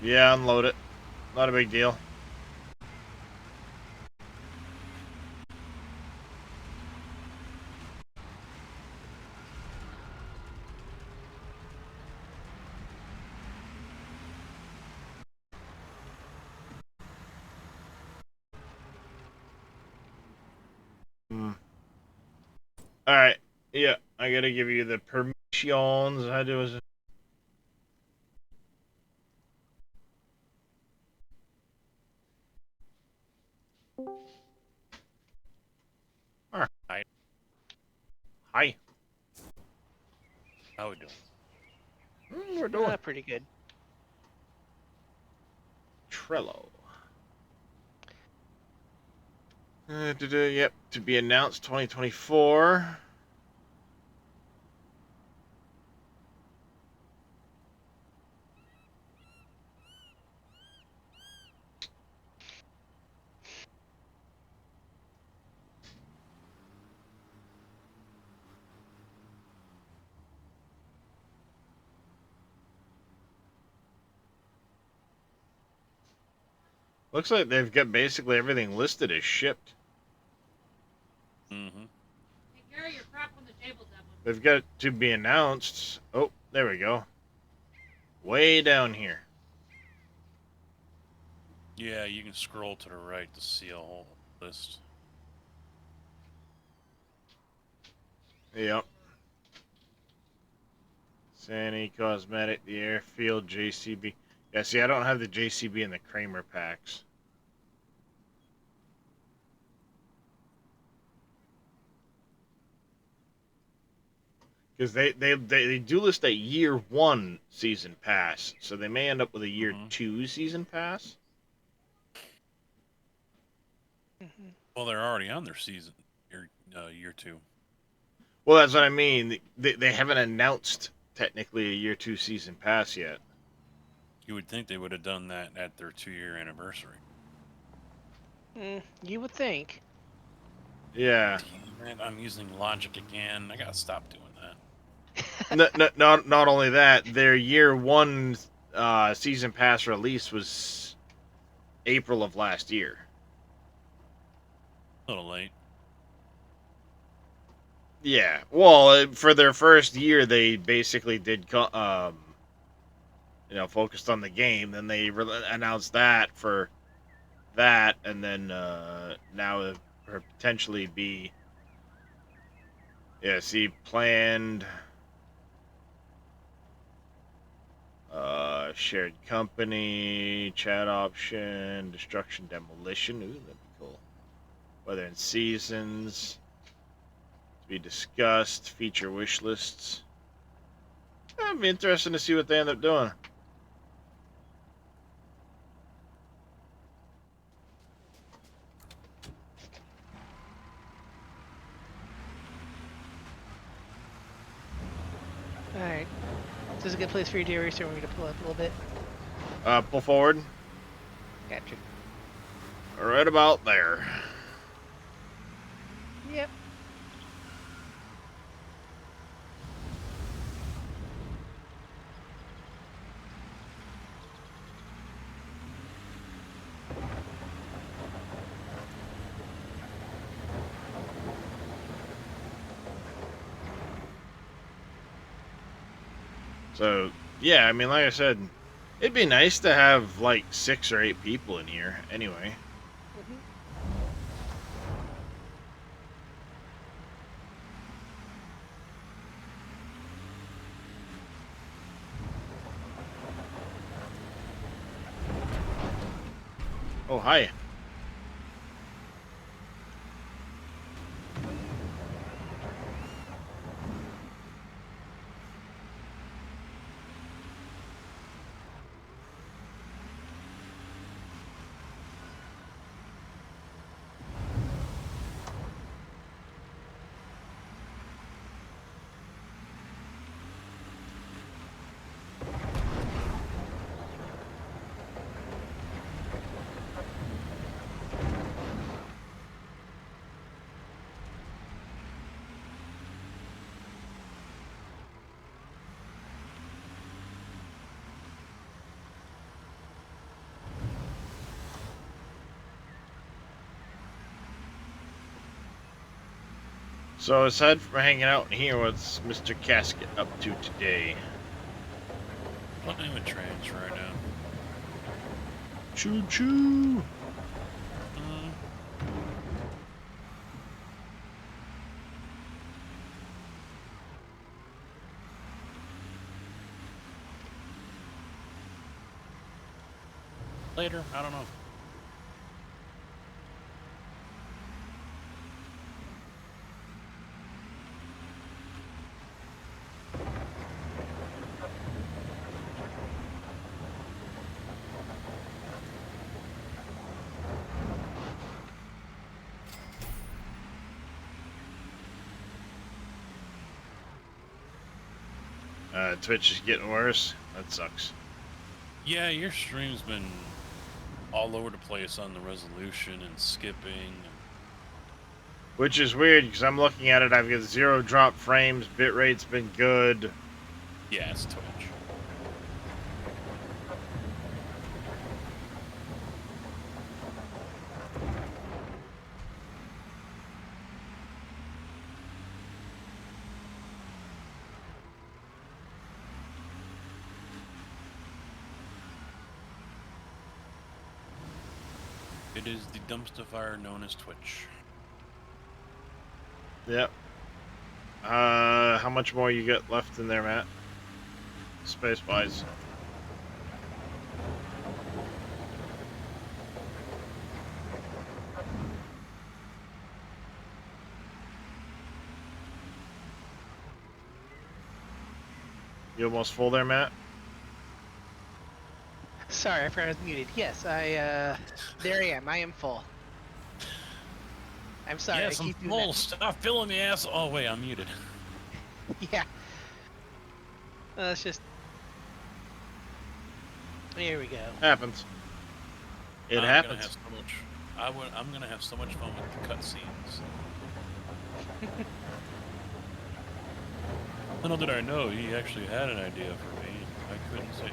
yeah, unload it. Not a big deal. Alright, yeah, I gotta give you the permissions. I do. Alright. Hi. How we doing? We're doing Pretty good. Trello. Yep, to be announced 2024. Looks like they've got basically everything listed as shipped. Mm-hmm. Hey, Gary, your crap on the table's that one. They've got to be announced. Oh, there we go. Way down here. Yeah, you can scroll to the right to see a whole list. Yep. Sani Cosmetic, the Airfield, JCB. Yeah, see, I don't have the JCB and the Kramer packs. Because they do list a year one season pass, so they may end up with a year two season pass. Well, they're already on their season, year two. Well, that's what I mean. They haven't announced technically a year two season pass yet. You would think they would have done that at their 2-year anniversary. You would think. Yeah. Man, I'm using Logic again. I gotta stop doing that. Not only that, their year one season pass release was April of last year. A little late. Yeah. Well, for their first year, they basically did, focused on the game. Then they announced that for that, and then now her potentially be, yeah, see, planned, shared company, chat option, destruction, demolition. Ooh, that'd be cool. Weather and seasons to be discussed. Feature wish lists. It'd be interesting to see what they end up doing. Alright. Is this a good place for you, dear racer? Want me to pull up a little bit? Pull forward. Gotcha. Right about there. Yep. So, yeah, I mean, like I said, it'd be nice to have like 6 or 8 people in here anyway. Oh, hi. So aside from hanging out in here, what's Mr. Casket up to today? Playing with trains right now. Choo choo. Later, I don't know. Twitch is getting worse. That sucks. Yeah, your stream's been all over the place on the resolution and skipping. Which is weird because I'm looking at it. I've got 0 drop frames. Bitrate's been good. Yeah, it's Twitch. It is the dumpster fire known as Twitch. Yep. How much more you got left in there, Matt? Space-wise. You almost full there, Matt? Sorry, I forgot I was muted. Yes, there I am. I am full. I'm sorry. Yes, I I'm keep doing full. Stop filling the ass. Oh wait, I'm muted. that. Yeah. It's just. Here we go. Happens. It I'm happens. Gonna have so much, I'm gonna have so much fun with the cutscenes. Little did I know he actually had an idea for me. I couldn't say.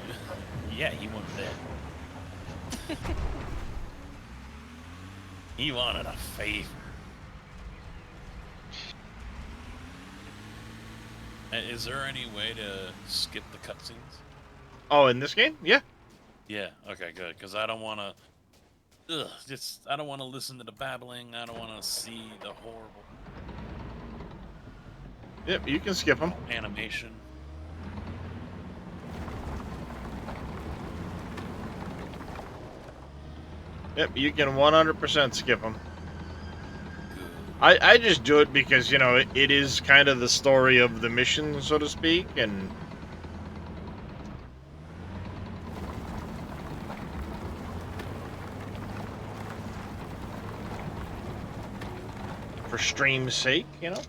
Yeah, he wanted that. He wanted a favor. Is there any way to skip the cutscenes? Oh, in this game? Yeah. Yeah. Okay. Good. Because I don't want to. Ugh, just I don't want to listen to the babbling. I don't want to see the horrible Yep, you can skip them. animation. Yep, you can 100% skip them. Good. I just do it because, you know, it is kind of the story of the mission, so to speak, and... for stream's sake, you know?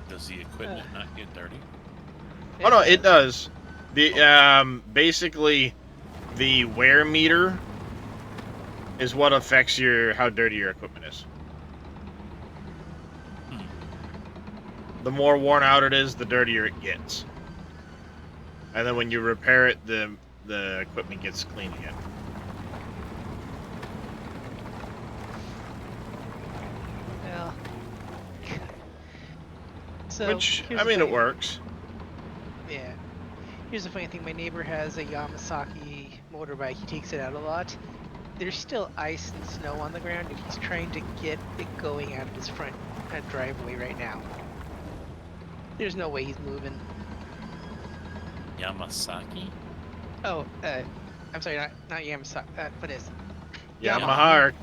Does the equipment not get dirty? Oh no, it does. The basically the wear meter is what affects how dirty your equipment is. The more worn out it is, the dirtier it gets. And then when you repair it, the equipment gets clean again. Well. So, Which, here's I the mean, it funny- works. Yeah. Here's the funny thing, my neighbor has a Yamasaki motorbike, he takes it out a lot. There's still ice and snow on the ground, and he's trying to get it going out of his front driveway right now. There's no way he's moving. Yamasaki? Oh, I'm sorry, not Yamasaki, what is? Yamaha.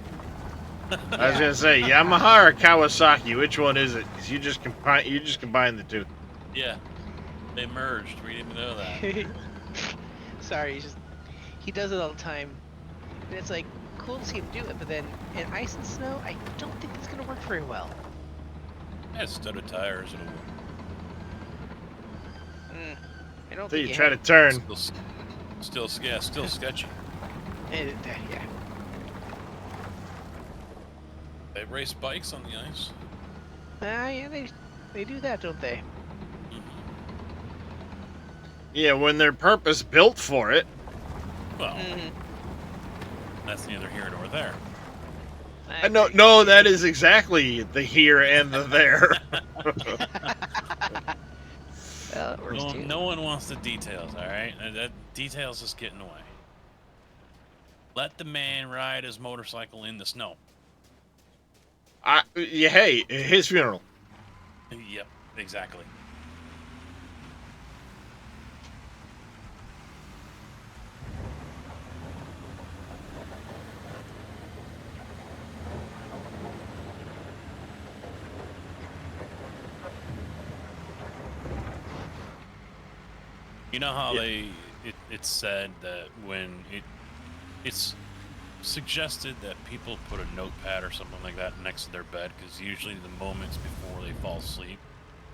I was gonna say Yamaha or Kawasaki. Which one is it? 'Cause you just combine the two. Yeah, they merged. We didn't even know that. Sorry, he does it all the time. And it's like, cool to see him do it, but then in ice and snow, I don't think it's gonna work very well. Yeah, studded tires. It'll work. I don't So think you try to turn. Still sketchy. Yeah. They race bikes on the ice. Yeah, they do that, don't they? Yeah, when they're purpose built for it. Well, that's neither here nor there. No, that is exactly the here and the there. Well, it works too. No one wants the details, all right? That details just get in the way. Let the man ride his motorcycle in the snow. Yeah, hey, his funeral. Yep, exactly. You know how it's said that when it's suggested that people put a notepad or something like that next to their bed, because usually the moments before they fall asleep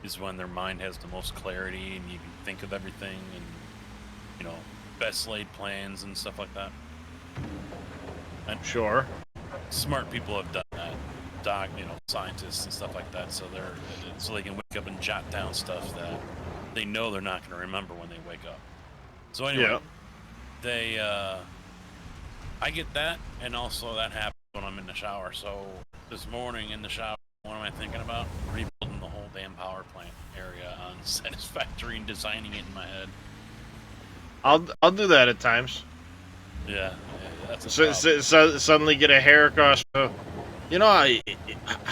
is when their mind has the most clarity and you can think of everything and, you know, best laid plans and stuff like that. And Sure. smart people have done that. Scientists and stuff like that, so they can wake up and jot down stuff that they know they're not going to remember when they wake up. So anyway, I get that, and also that happens when I'm in the shower. So this morning in the shower, what am I thinking about? Rebuilding the whole damn power plant area on Satisfactory and designing it in my head. I'll do that at times. Yeah, that's a So suddenly get a hair across. You know, I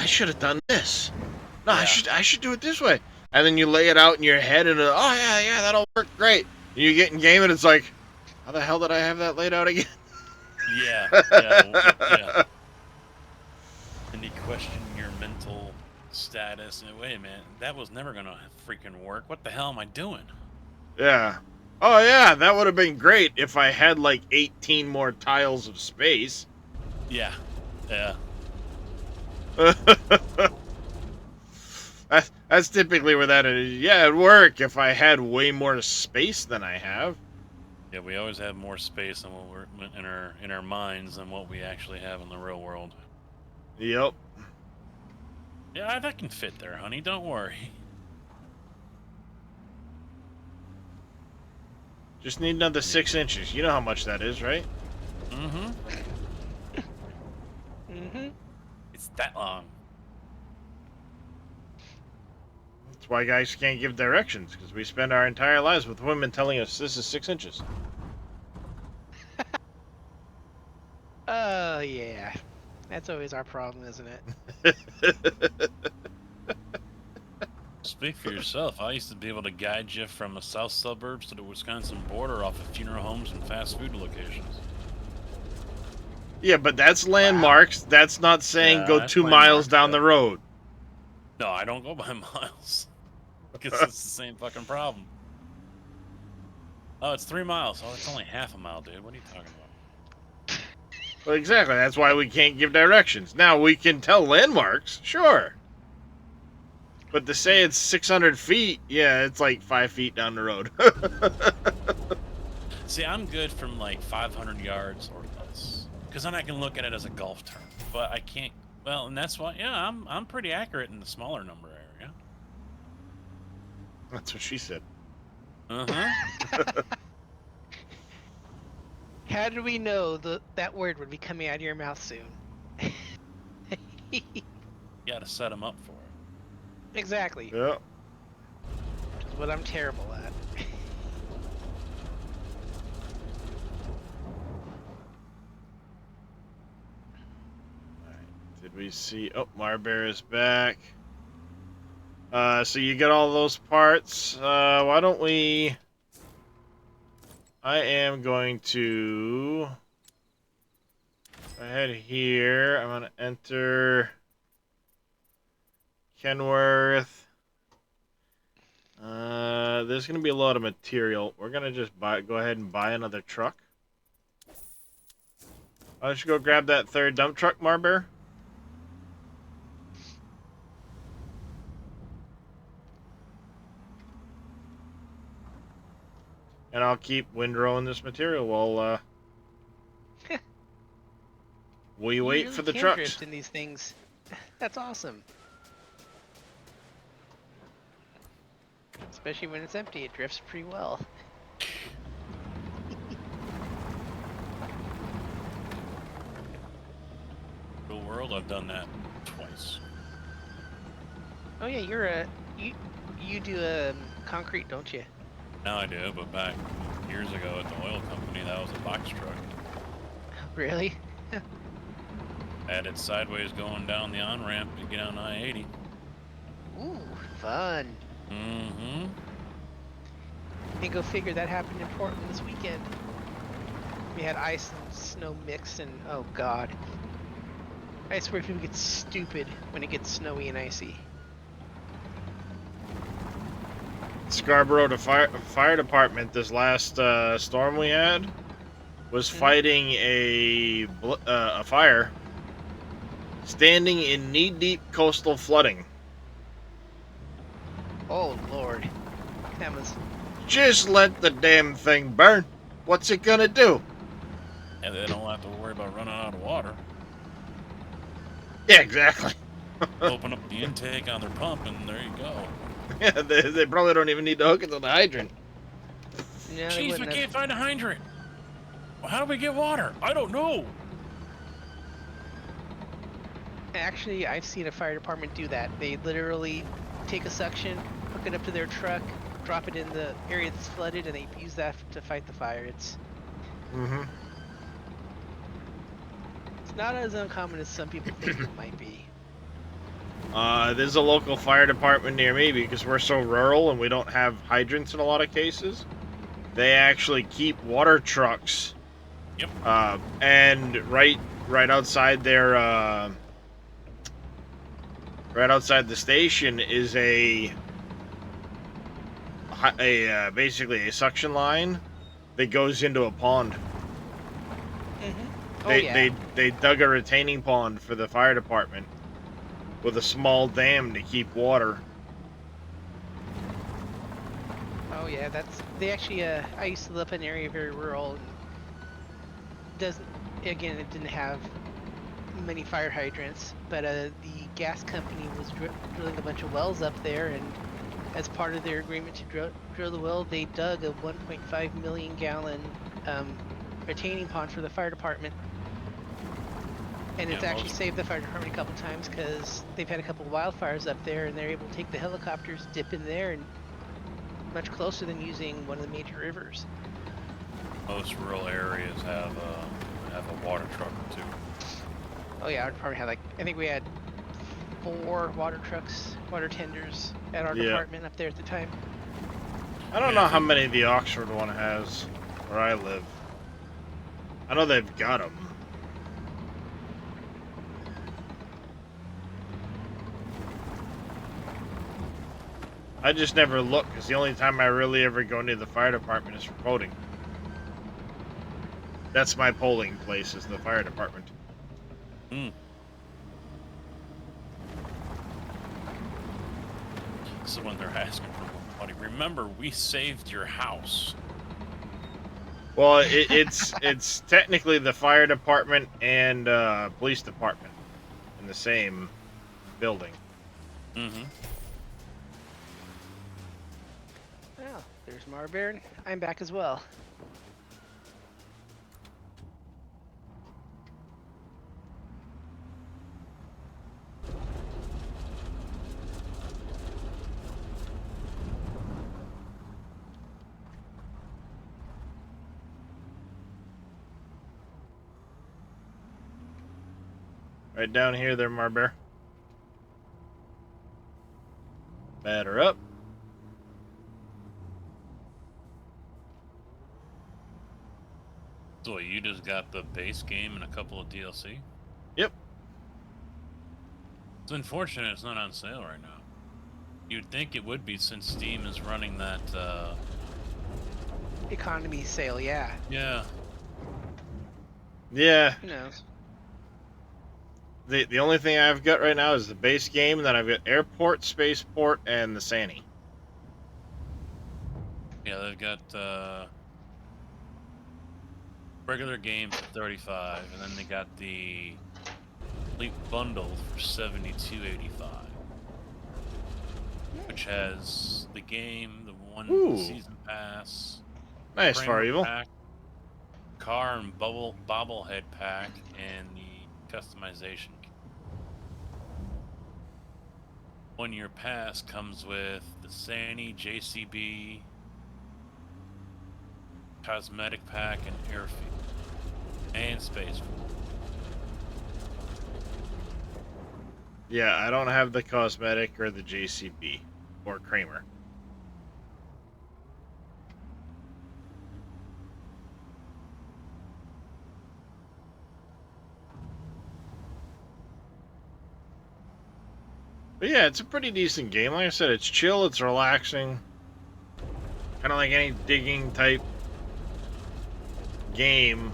should have done this. No, Yeah. I should do it this way. And then you lay it out in your head, and oh yeah, that'll work great. And you get in game, and it's like, how the hell did I have that laid out again? Yeah. And you question your mental status. And wait a minute, that was never gonna freaking work. What the hell am I doing? Yeah. Oh yeah, that would have been great if I had like 18 more tiles of space. Yeah. That's typically where that is. Yeah, it'd work if I had way more space than I have. Yeah, we always have more space than what we're in our minds than what we actually have in the real world. Yep. Yeah, that can fit there, honey. Don't worry. Just need another 6 inches. You know how much that is, right? Mm-hmm. It's that long. That's why guys can't give directions, because we spend our entire lives with women telling us this is 6 inches. Oh, yeah. That's always our problem, isn't it? Speak for yourself. I used to be able to guide you from the south suburbs to the Wisconsin border off of funeral homes and fast food locations. Yeah, but that's landmarks. That's not saying go that's 2 miles landmarks, down but- the road. No, I don't go by miles. Because it's the same fucking problem. Oh, it's 3 miles. Oh, it's only half a mile, dude. What are you talking about? Well, exactly. That's why we can't give directions. Now, we can tell landmarks, sure. But to say it's 600 feet, yeah, it's like 5 feet down the road. See, I'm good from like 500 yards or less. Because then I can look at it as a golf term. But I can't... Well, and that's why... Yeah, I'm pretty accurate in the smaller number area. That's what she said. Uh-huh. How did we know that word would be coming out of your mouth soon? You gotta set them up for it. Exactly. Yeah. Which is what I'm terrible at. Did we see... Oh, Marbear is back. So you get all those parts. Why don't we... I am going to... Go ahead here. I'm going to enter... Kenworth. There's going to be a lot of material. We're going to just go ahead and buy another truck. Why don't you go grab that third dump truck, Marbear? And I'll keep windrowing this material while we You wait really for the can trucks. drift in these things. That's awesome. Especially when it's empty, it drifts pretty well. Real world, I've done that twice. Oh yeah, you do concrete, don't you? Now I do, but back years ago at the oil company, that was a box truck. Really? I had it sideways going down the on-ramp to get on I-80. Ooh, fun. Mm-hmm. And go figure that happened in Portland this weekend. We had ice and snow mixed and oh god. I swear people get stupid when it gets snowy and icy. Scarborough fire department this last storm we had was fighting a fire standing in knee-deep coastal flooding. Oh lord. That was Just let the damn thing burn. What's it gonna do? And they don't have to worry about running out of water. Yeah, exactly. Open up the intake on their pump and there you go. Yeah, they probably don't even need to hook it to the hydrant. no, they Jeez, we wouldn't have- can't find a hydrant. Well, how do we get water? I don't know. Actually, I've seen a fire department do that. They literally take a suction, hook it up to their truck, drop it in the area that's flooded, and they use that to fight the fire. It's not as uncommon as some people think it might be. There's a local fire department near me because we're so rural and we don't have hydrants in a lot of cases. They actually keep water trucks. Yep. And right outside their right outside the station is basically a suction line that goes into a pond. Mm-hmm. They dug a retaining pond for the fire department with a small dam to keep water. Oh yeah, they actually. I used to live in an area very rural. And it didn't have many fire hydrants, but the gas company was drilling a bunch of wells up there, and as part of their agreement to drill the well, they dug a 1.5 million gallon retaining pond for the fire department. And it's Yeah, actually most- saved the fire department a couple times because they've had a couple wildfires up there, and they're able to take the helicopters, dip in there, and much closer than using one of the major rivers. Most rural areas have a water truck or two. Oh yeah, our department had I think we had 4 water trucks, water tenders at our Yeah. department up there at the time. I don't Yeah, I know how think- many the Oxford one has where I live. I know they've got them. I just never look, because the only time I really ever go near the fire department is for voting. That's my polling place, is the fire department. Hmm. So when they're asking for more money, remember we saved your house. Well, it's technically the fire department and police department in the same building. Mm-hmm. Oh, there's Marbear. I'm back as well. Right down here, there, Marbear. Batter up. So you just got the base game and a couple of DLC? Yep. It's unfortunate it's not on sale right now. You'd think it would be since Steam is running that, Economy sale, yeah. yeah. Yeah. Who knows? The only thing I've got right now is the base game, and then I've got Airport, Spaceport, and the Sani. Yeah, they've got, regular game for 35, and then they got the complete bundle for 72.85, which has the game, the one Ooh. season pass, Nice, Kramer Far Evil. pack, car and bobblehead pack, and the customization. 1 year pass comes with the Sani, JCB, cosmetic pack, and airfield, and space. Yeah, I don't have the cosmetic or the JCB or Kramer. But yeah, it's a pretty decent game. Like I said, it's chill, it's relaxing. Kind of like any digging type game.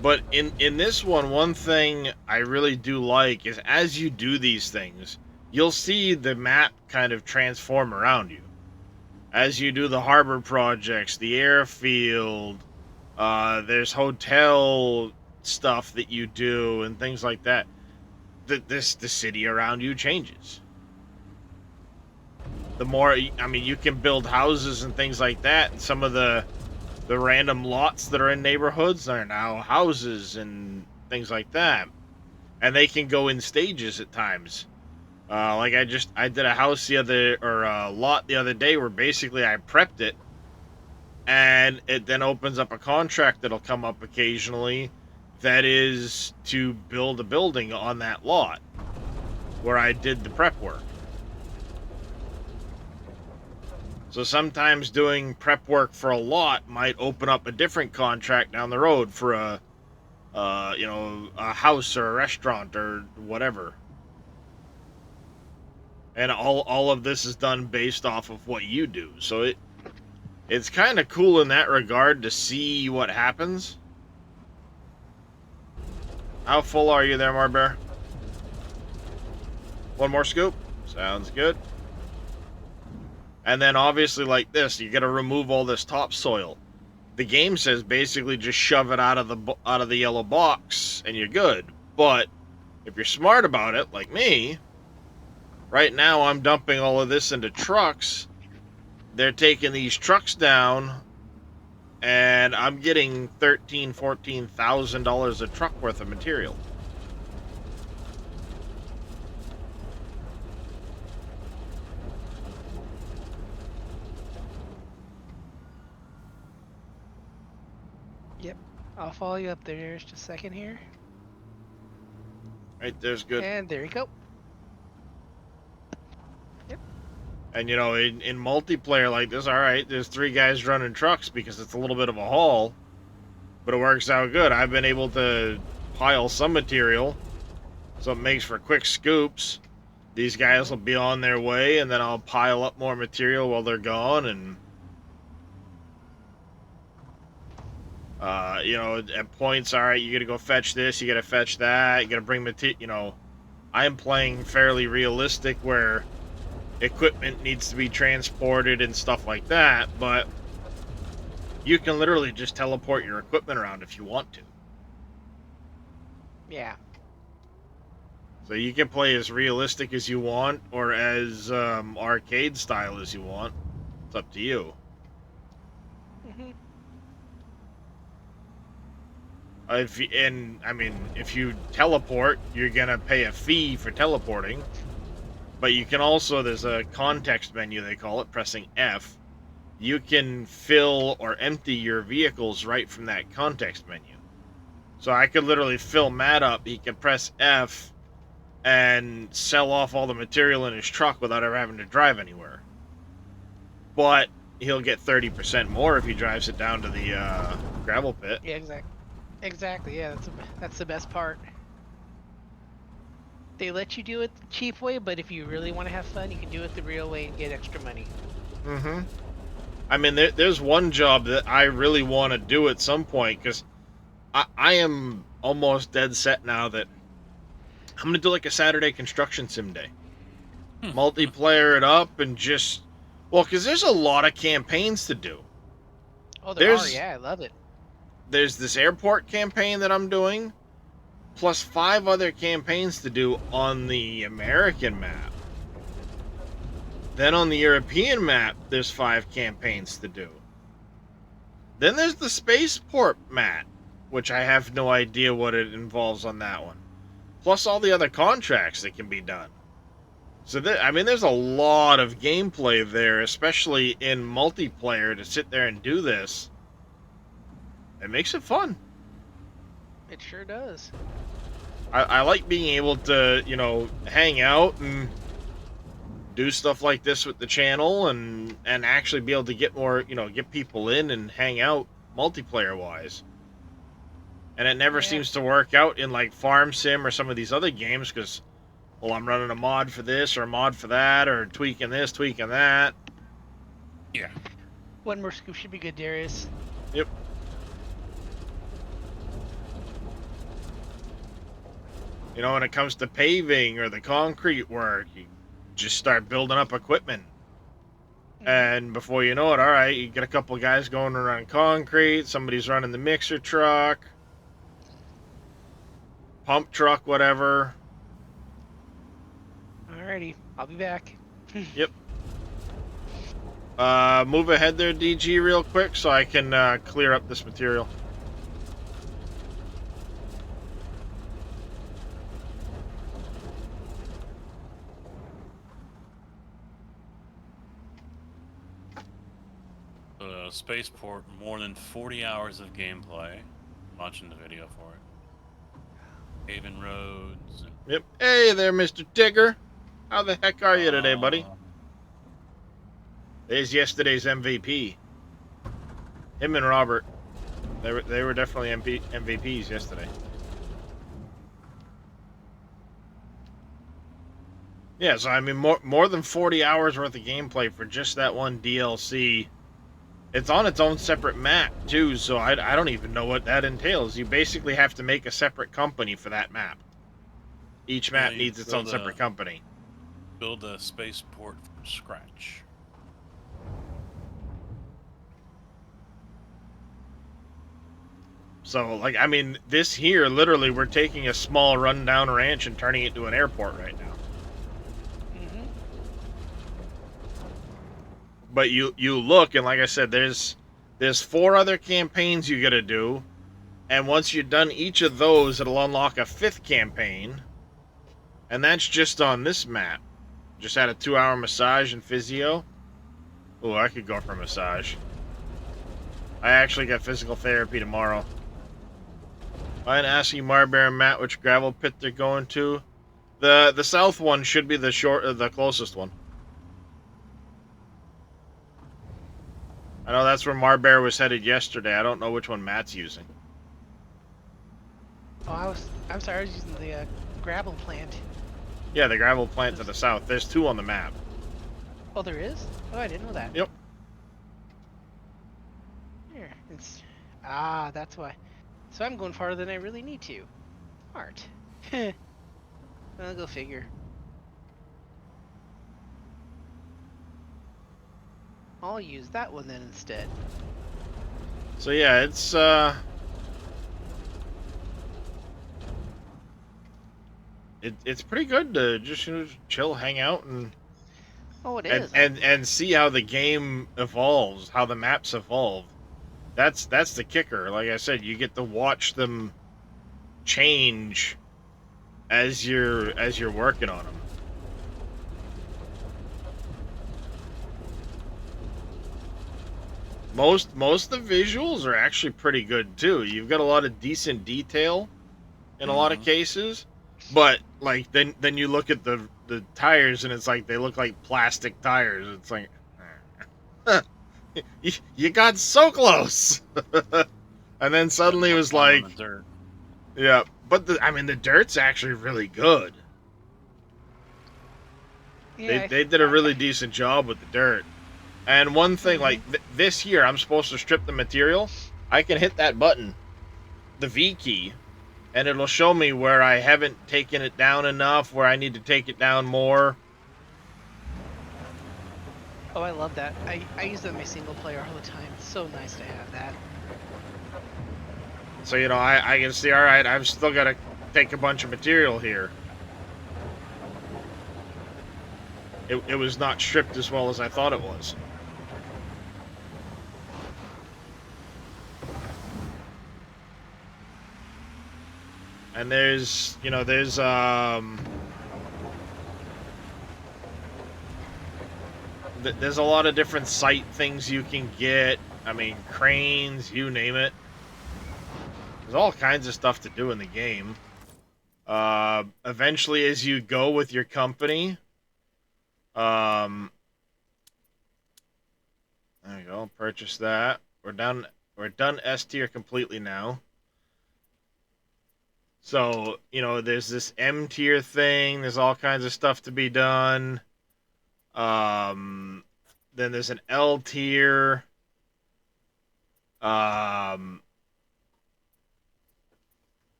But in this one thing I really do like is as you do these things, you'll see the map kind of transform around you. As you do the harbor projects, the airfield, there's hotel stuff that you do and things like that. The city around you changes. The more, I mean, you can build houses and things like that, and some of the random lots that are in neighborhoods are now houses and things like that, and they can go in stages at times. Like I did a house a lot the other day where basically I prepped it, and it then opens up a contract that'll come up occasionally that is to build a building on that lot where I did the prep work. So sometimes doing prep work for a lot might open up a different contract down the road for a house or a restaurant or whatever. And all of this is done based off of what you do. So it's kind of cool in that regard to see what happens. How full are you there, Marbear? One more scoop? Sounds good. And then obviously like this, you got to remove all this topsoil. The game says basically just shove it out of the yellow box and you're good. But if you're smart about it, like me, right now I'm dumping all of this into trucks. They're taking these trucks down, and I'm getting $13,000-$14,000 a truck worth of material. I'll follow you up there just a second here. Right there's good. And there you go. And, you know, in multiplayer like this, all right, there's 3 guys running trucks because it's a little bit of a haul, but it works out good. I've been able to pile some material, so it makes for quick scoops. These guys will be on their way, and then I'll pile up more material while they're gone, and you know, at points, all right, you gotta go fetch this, you gotta fetch that, you gotta bring material. You know, I'm playing fairly realistic where equipment needs to be transported and stuff like that, but you can literally just teleport your equipment around if you want to. Yeah. So you can play as realistic as you want or as arcade style as you want. It's up to you. Mm-hmm. If you teleport, you're gonna pay a fee for teleporting. But you can also, there's a context menu, they call it, pressing F. You can fill or empty your vehicles right from that context menu. So I could literally fill Matt up, he could press F and sell off all the material in his truck without ever having to drive anywhere. But he'll get 30% more if he drives it down to the gravel pit. Yeah, exactly. Yeah, that's the best part. They let you do it the cheap way, but if you really want to have fun, you can do it the real way and get extra money. Mm-hmm. I mean, there's one job that I really want to do at some point, because I am almost dead set now that I'm going to do like a Saturday construction sim day. Multiplayer it up and just... Well, because there's a lot of campaigns to do. Oh, there are, yeah, I love it. There's this airport campaign that I'm doing, plus 5 other campaigns to do on the American map. Then on the European map, there's 5 campaigns to do. Then there's the spaceport map, which I have no idea what it involves on that one. Plus all the other contracts that can be done. So, there's a lot of gameplay there, especially in multiplayer, to sit there and do this. It makes it fun. It sure does. I like being able to, you know, hang out and do stuff like this with the channel and actually be able to get more, you know, get people in and hang out multiplayer-wise. And it never seems to work out in, like, Farm Sim or some of these other games because, well, I'm running a mod for this or a mod for that or tweaking this, tweaking that. Yeah. One more scoop should be good, Darius. Yep. You know, when it comes to paving or the concrete work, you just start building up equipment. And before you know it, all right, you get a couple of guys going around concrete, somebody's running the mixer truck, pump truck, whatever. Alrighty, I'll be back. Yep. Move ahead there, DG, real quick, so I can clear up this material. Spaceport, more than 40 hours of gameplay. I'm watching the video for it. Paving roads. Yep. Hey there, Mr. Tigger. How the heck are you today, buddy? There's yesterday's MVP. Him and Robert. They were definitely MVPs yesterday. Yeah, so I mean, more than 40 hours worth of gameplay for just that one DLC. It's on its own separate map, too, so I don't even know what that entails. You basically have to make a separate company for that map. Each map needs its own separate company. Build a spaceport from scratch. So, like, I mean, this here, literally, we're taking a small rundown ranch and turning it into an airport right now. But you look, and like I said, there's 4 other campaigns you gotta do, and once you've done each of those, it'll unlock a 5th campaign, and that's just on this map. Just had a 2-hour massage and physio. Oh, I could go for a massage. I actually got physical therapy tomorrow. I'm asking Marbear and Matt which gravel pit they're going to. The south one should be the closest one. I know that's where Marbear was headed yesterday. I don't know which one Matt's using. Oh, I'm sorry, I was using the gravel plant. Yeah, the gravel plant to the south. There's 2 on the map. Oh, there is? Oh, I didn't know that. Yep. Here, that's why. So I'm going farther than I really need to. Smart. I'll go figure. I'll use that one then instead. So yeah, it's it's pretty good to just chill, hang out, and Oh, it is. and see how the game evolves, how the maps evolve. That's the kicker. Like I said, you get to watch them change as you're working on them. Most of the visuals are actually pretty good too. You've got a lot of decent detail in a lot of cases, but like then you look at the tires and it's like they look like plastic tires. It's like you got so close. And then suddenly it was like, yeah, but the dirt's actually really good. Yeah, They did a really decent job with the dirt. And one thing, like this here, I'm supposed to strip the material. I can hit that button, the V key, and it'll show me where I haven't taken it down enough, where I need to take it down more. Oh, I love that. I use that in my single player all the time. It's so nice to have that. So, you know, I can see, all right, I've still got to take a bunch of material here. It was not stripped as well as I thought it was. And there's a lot of different site things you can get. I mean, cranes, you name it. There's all kinds of stuff to do in the game. Eventually, as you go with your company, there you go. Purchase that. We're done S tier completely now. So, you know, there's this M tier thing. There's all kinds of stuff to be done. Then there's an L tier.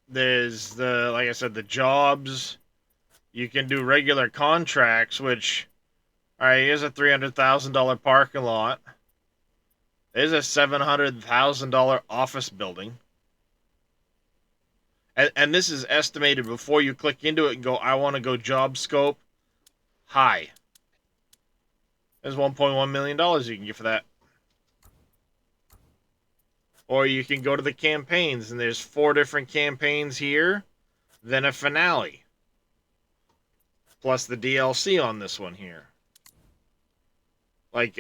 There's like I said, the jobs. You can do regular contracts, which, all right, here's a $300,000 parking lot. There's a $700,000 office building. And this is estimated before you click into it and go, I want to go job scope high. There's $1.1 million you can get for that. Or you can go to the campaigns, and there's 4 different campaigns here, then a finale. Plus the DLC on this one here. Like,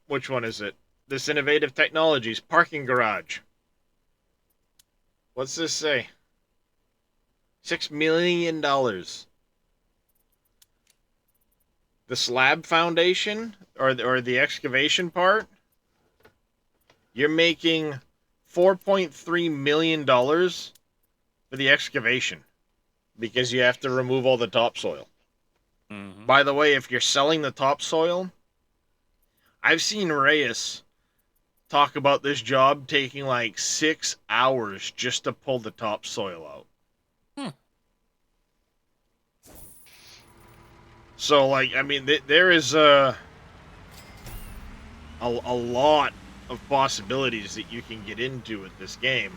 which one is it? This Innovative Technologies Parking Garage. What's this say? $6 million. The slab foundation, or the excavation part, you're making $4.3 million for the excavation because you have to remove all the topsoil. Mm-hmm. By the way, if you're selling the topsoil, I've seen Reyes talk about this job taking like 6 hours just to pull the topsoil out. So, like, I mean, there is a lot of possibilities that you can get into with this game.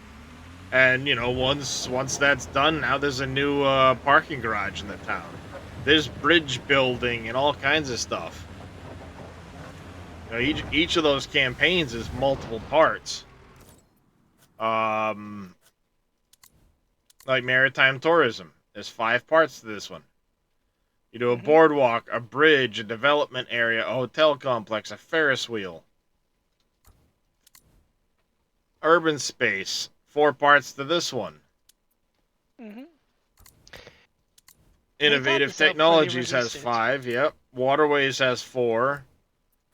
And, you know, once that's done, now there's a new parking garage in the town. There's bridge building and all kinds of stuff. You know, each of those campaigns is multiple parts. Like maritime tourism. There's 5 parts to this one. You do a boardwalk, a bridge, a development area, a hotel complex, a Ferris wheel. Urban space, 4 parts to this one. Mm-hmm. Innovative this out before they Technologies has released it. 5. Yep. Waterways has 4.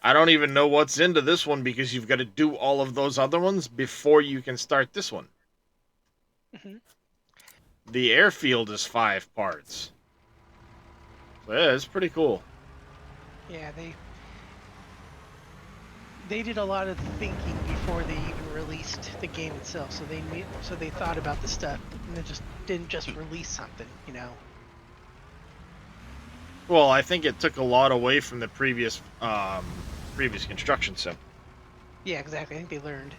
I don't even know what's into this one because you've got to do all of those other ones before you can start this one. Mm-hmm. The airfield is 5 parts. So yeah, it's pretty cool. Yeah, they did a lot of thinking before they even released the game itself. So they thought about the stuff, and they just didn't just release something, you know. Well, I think it took a lot away from the previous construction sim. Yeah, exactly. I think they learned.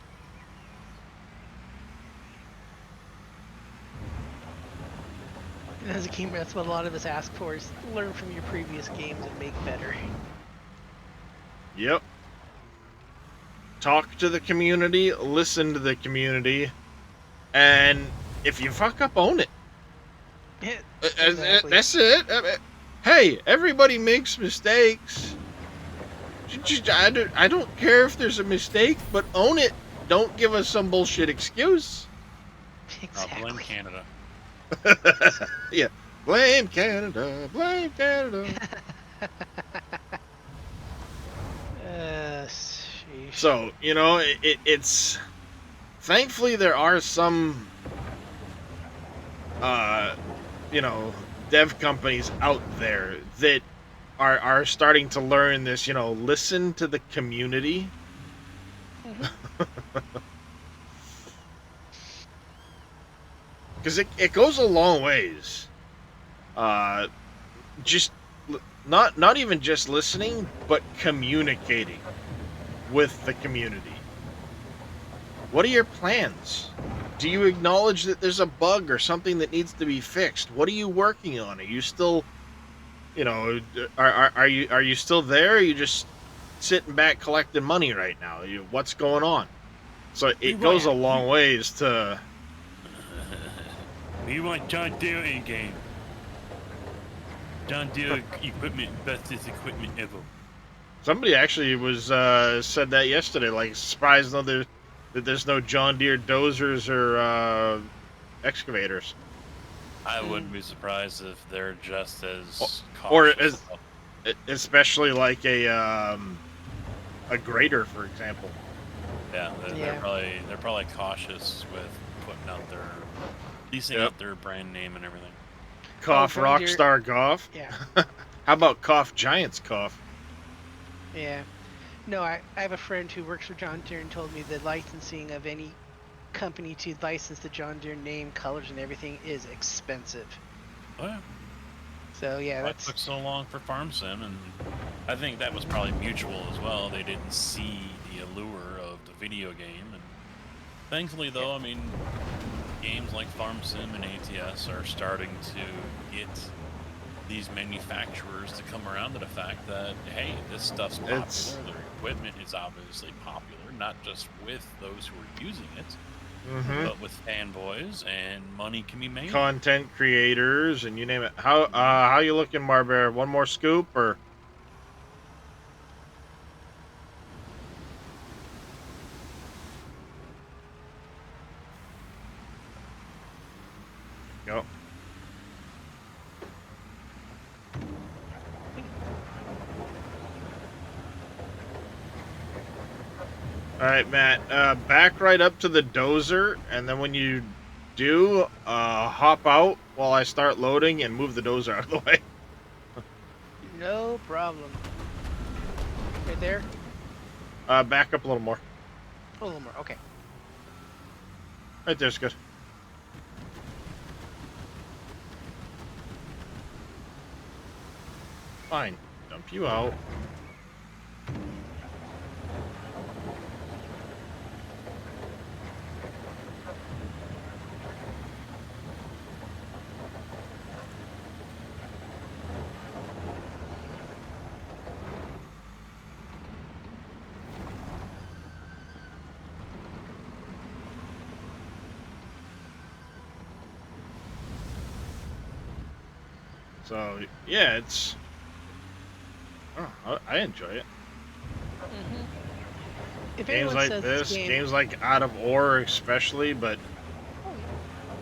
And as a gamer, that's what a lot of us ask for: is learn from your previous games and make better. Yep. Talk to the community, listen to the community, and if you fuck up, own it. Yeah, exactly. That's it. Hey, everybody makes mistakes. I don't care if there's a mistake, but own it. Don't give us some bullshit excuse. Exactly. Blame Canada. Yeah. Blame Canada. Blame Canada. Sheesh. So, you know, it's... Thankfully, there are some, you know, dev companies out there that are starting to learn this, you know, listen to the community. Because it goes a long ways. Just not even just listening, but communicating with the community. What are your plans? Do you acknowledge that there's a bug or something that needs to be fixed? What are you working on? Are you still, you know, are you still there? Or are you just sitting back collecting money right now? What's going on? So it goes a long ways to. We want John Deere in game. John Deere equipment, bestest equipment ever. Somebody actually was said that yesterday. Like, surprised that there's no John Deere dozers or excavators. I wouldn't be surprised if they're just as or cautious. especially like a grader, for example. Yeah, they're probably cautious with putting out their leasing out their brand name and everything. Cough Rockstar Golf. Yeah. How about Cough Giants Cough? Yeah. No, I have a friend who works for John Deere and told me the licensing of any company to license the John Deere name, colors, and everything is expensive. Oh yeah. So yeah, That took so long for Farm Sim, and I think that was probably mutual as well. They didn't see the allure of the video game, and thankfully, though, I mean, games like Farm Sim and ATS are starting to get these manufacturers to come around to the fact that, hey, this stuff's popular. Their equipment is obviously popular, not just with those who are using it, but with fanboys, and money can be made. Content creators, and you name it. How you looking, Marbear? One more scoop, or? Go. Alright, Matt, back right up to the dozer, and then when you do, hop out while I start loading and move the dozer out of the way. No problem. Right there? Back up a little more. A little more, okay. Right there's good. Fine. Dump you out. So, yeah, it's... Oh, I enjoy it. If Games like this, games like Out of Ore especially, but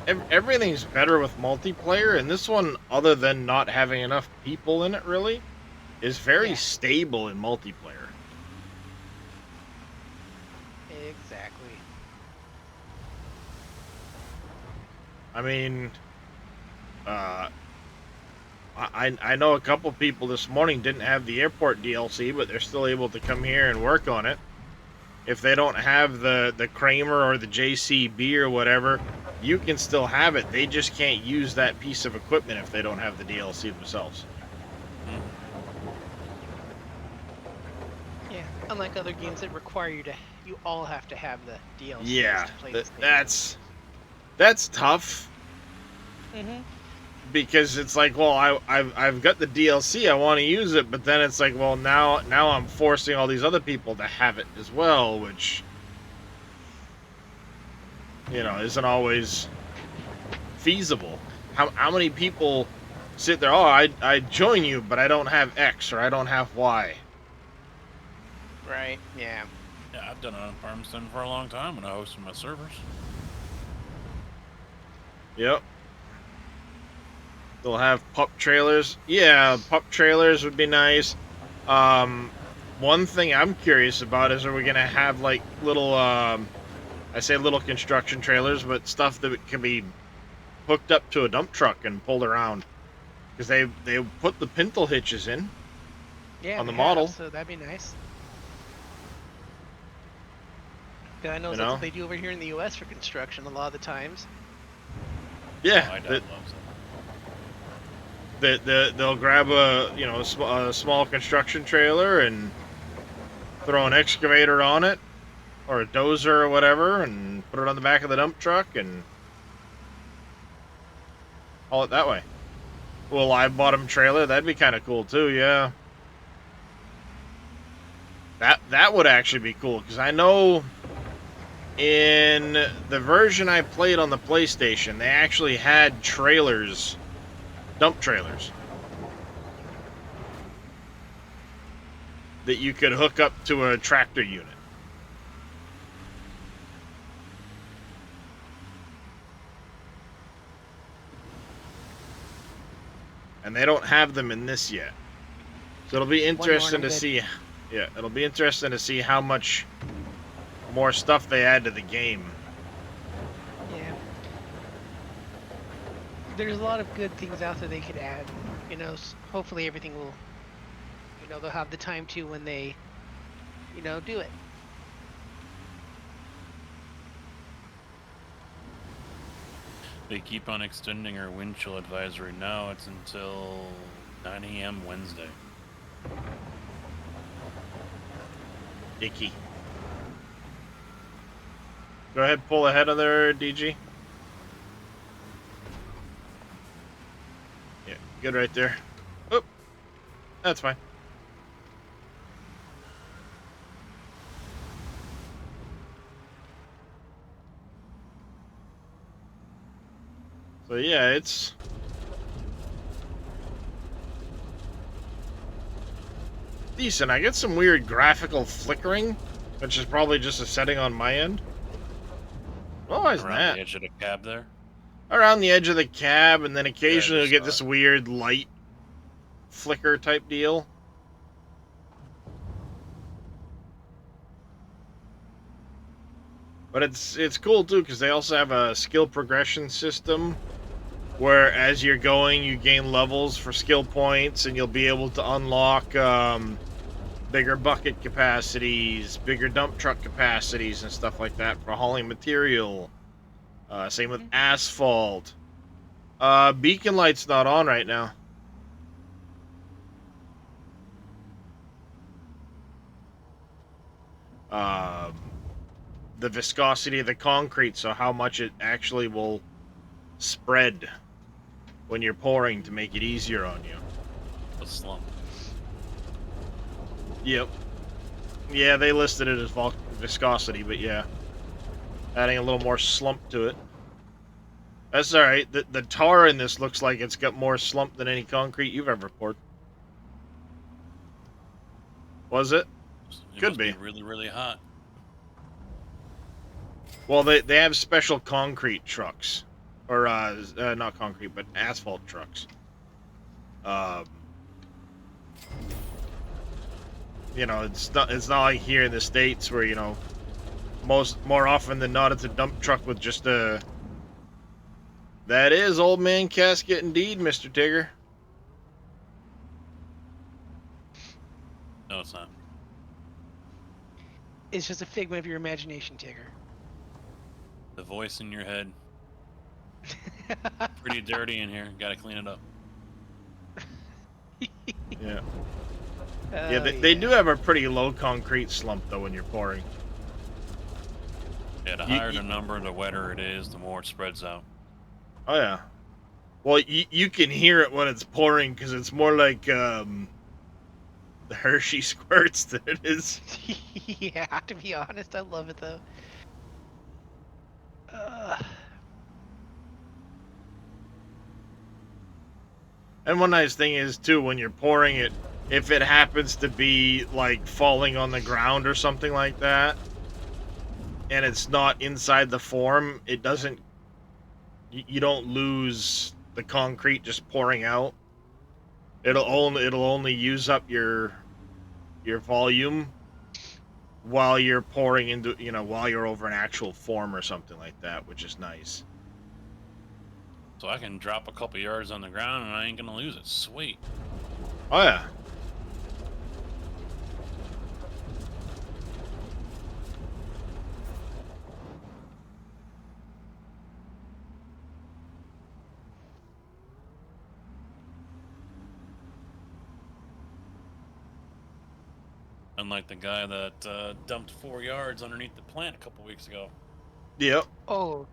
everything's better with multiplayer, and this one, other than not having enough people in it, really, is very Yeah. stable in multiplayer. Exactly. I mean, I know a couple people this morning didn't have the airport DLC, but they're still able to come here and work on it. If they don't have the Kramer or the JCB or whatever, you can still have it. They just can't use that piece of equipment if they don't have the DLC themselves. Yeah. Unlike other games that require you all have to have the DLCs Yeah, to play this game. that's tough. Mhm. Because it's like, well, I've got the DLC, I want to use it, but then it's like, well, now I'm forcing all these other people to have it as well, which, you know, isn't always feasible. How many people sit there? Oh, I join you, but I don't have X or I don't have Y. Right. Yeah. Yeah, I've done it on Farmstead for a long time when I hosted my servers. Yep. They'll have pup trailers. Yeah, pup trailers would be nice. One thing I'm curious about is, are we gonna have like little, I say little construction trailers, but stuff that can be hooked up to a dump truck and pulled around? Because they put the pintle hitches in. Yeah. On the they model. have, so that'd be nice. 'Cause I know You that's know? what they do over here in the U.S. for construction a lot of the times. Yeah, My dad loves it. they'll grab a small construction trailer and throw an excavator on it or a dozer or whatever and put it on the back of the dump truck and haul it that way. Well, live bottom trailer, that'd be kind of cool too. Yeah, that would actually be cool, because I know in the version I played on the PlayStation, they actually had trailers, dump trailers, that you could hook up to a tractor unit. And they don't have them in this yet. So it'll be interesting to see. Yeah, it'll be interesting to see how much more stuff they add to the game. Yeah. There's a lot of good things out there they could add. You know, hopefully everything will, you know, they'll have the time to when they, you know, do it. They keep on extending our wind chill advisory. Now it's until 9 a.m. Wednesday. Icky. Go ahead, pull ahead of there, DG. Yeah, good right there. Oop. That's fine. So yeah, it's decent. I get some weird graphical flickering, which is probably just a setting on my end. Why is Around that? the edge of the cab there. Around the edge of the cab, and then occasionally you'll just get saw this it. weird light flicker type deal. But it's cool too, because they also have a skill progression system where as you're going, you gain levels for skill points, and you'll be able to unlock bigger bucket capacities, bigger dump truck capacities, and stuff like that for hauling material. Same with asphalt. Beacon light's not on right now. The viscosity of the concrete, so how much it actually will spread when you're pouring to make it easier on you. The slump. Yep. Yeah, they listed it as viscosity, but yeah. Adding a little more slump to it. That's alright. The tar in this looks like it's got more slump than any concrete you've ever poured. Was it? It Could must be. really, really hot. Well, they have special concrete trucks or not concrete, but asphalt trucks. You know, it's not like here in the States where, you know, more often than not it's a dump truck with just a. That is old man casket indeed, Mr. Tigger. No, it's not. It's just a figment of your imagination, Tigger. The voice in your head. Pretty dirty in here. Gotta clean it up. Yeah. Oh, Yeah, they do have a pretty low concrete slump though when you're pouring. Yeah, the higher the number, the wetter it is, the more it spreads out. Oh yeah. Well, you can hear it when it's pouring because it's more like the Hershey squirts than it is. Yeah, to be honest, I love it though. And one nice thing is too, when you're pouring it, if it happens to be like falling on the ground or something like that, and it's not inside the form, it doesn't. You don't lose the concrete just pouring out. It'll only use up your volume while you're pouring into, you know, while you're over an actual form or something like that, which is nice. So I can drop a couple yards on the ground and I ain't gonna lose it. Sweet. Oh yeah. Unlike the guy that dumped 4 yards underneath the plant a couple weeks ago. Yep. Oh,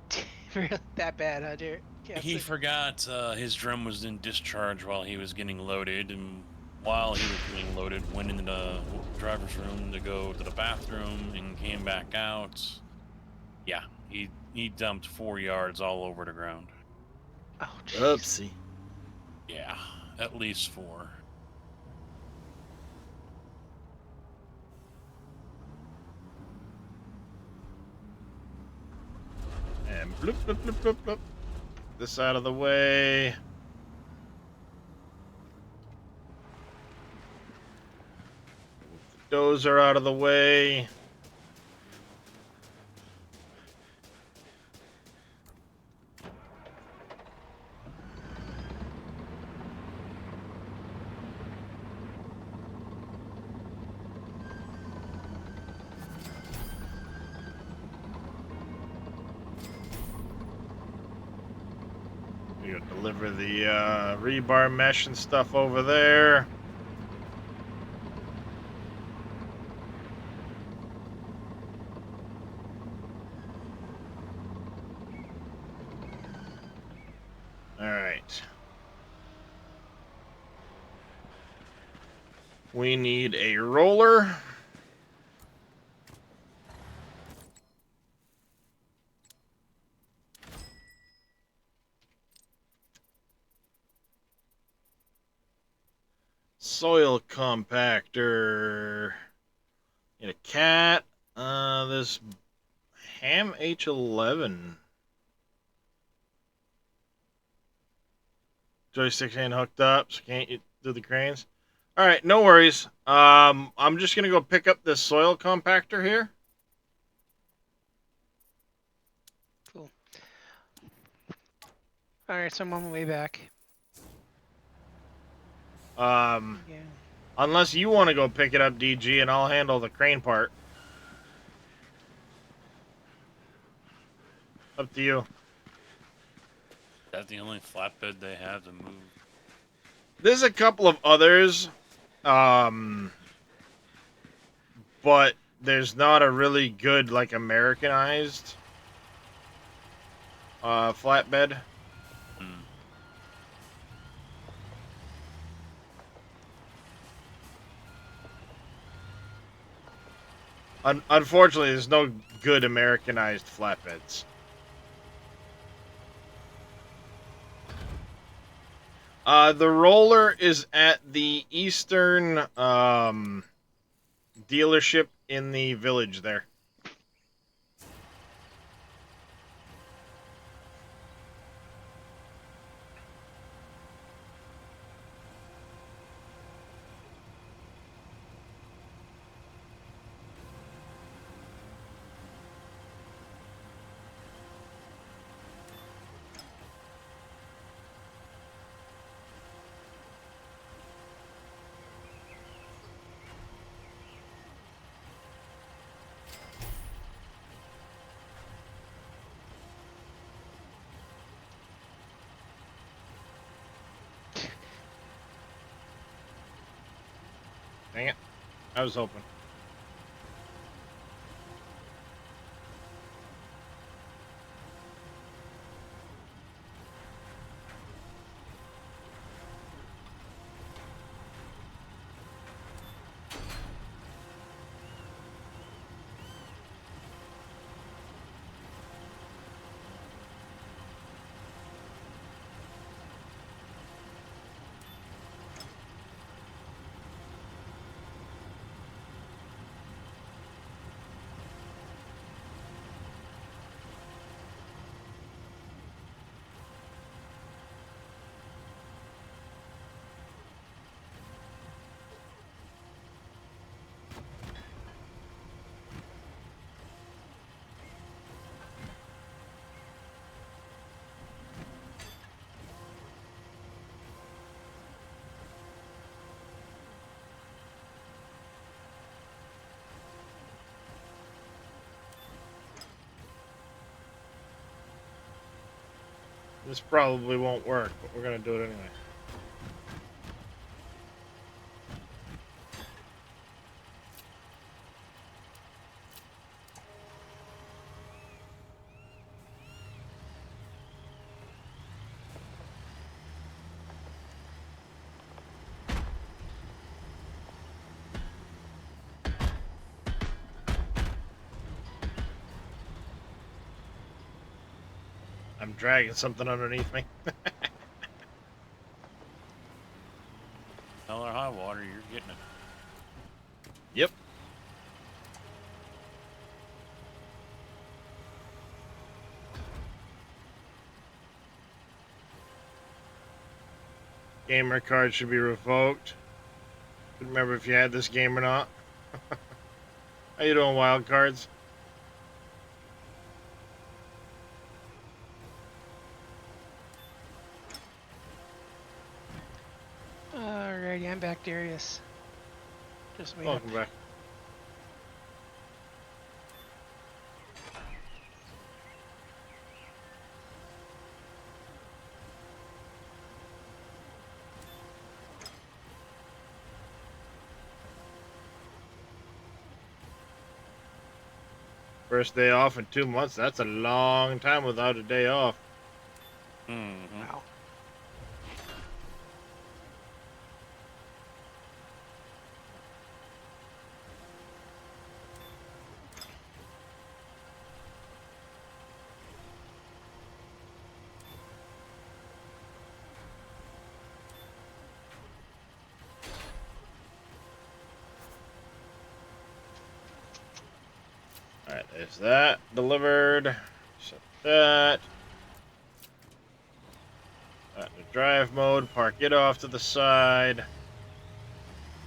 really that bad, huh, dear? He forgot his drum was in discharge while he was getting loaded, and while he was getting loaded, went into the driver's room to go to the bathroom and came back out. Yeah, he dumped 4 yards all over the ground. Oh, jeez. Oopsie. Yeah, at least 4. And bloop, bloop, bloop, bloop, bloop. This out of the way. Dozer out of the way. You deliver the rebar mesh and stuff over there. All right. We need a roller. Soil compactor. Need a cat. This Ham H11. Joystick ain't hooked up, so can't you do the cranes? All right, no worries. I'm just gonna go pick up this soil compactor here. Cool. All right, so I'm on my way back. Yeah. Unless you want to go pick it up, DG, and I'll handle the crane part. Up to you. Is that the only flatbed they have to move? There's a couple of others, but there's not a really good, like, Americanized flatbed. Unfortunately, there's no good Americanized flatbeds. The roller is at the Eastern dealership in the village there. Dang it. I was hoping. This probably won't work, but we're gonna do it anyway. I'm dragging something underneath me. Hell or high water, you're getting it. Yep. Gamer card should be revoked. Couldn't remember if you had this game or not. How you doing, wild cards? Alrighty, I'm back, Darius. Just wait. Welcome back. First day off in 2 months. That's a long time without a day off. Mm-hmm. Wow. Alright, there's that delivered. Set that. That in drive mode. Park it off to the side.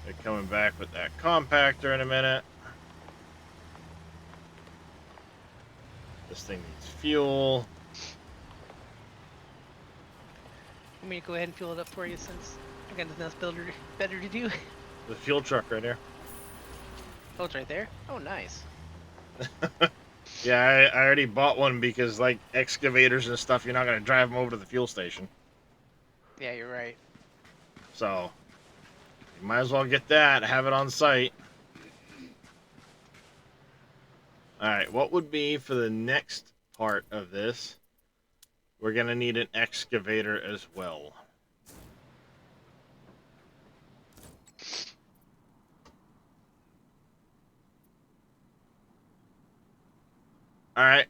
They're coming back with that compactor in a minute. This thing needs fuel. Want me to go ahead and fill it up for you since I got nothing else better to do? The fuel truck right here. Oh, it's right there? Oh, nice. Yeah, I already bought one because, like, excavators and stuff, you're not going to drive them over to the fuel station. Yeah, you're right. So, you might as well get that, have it on site. Alright, what would be for the next part of this? We're going to need an excavator as well. Alright.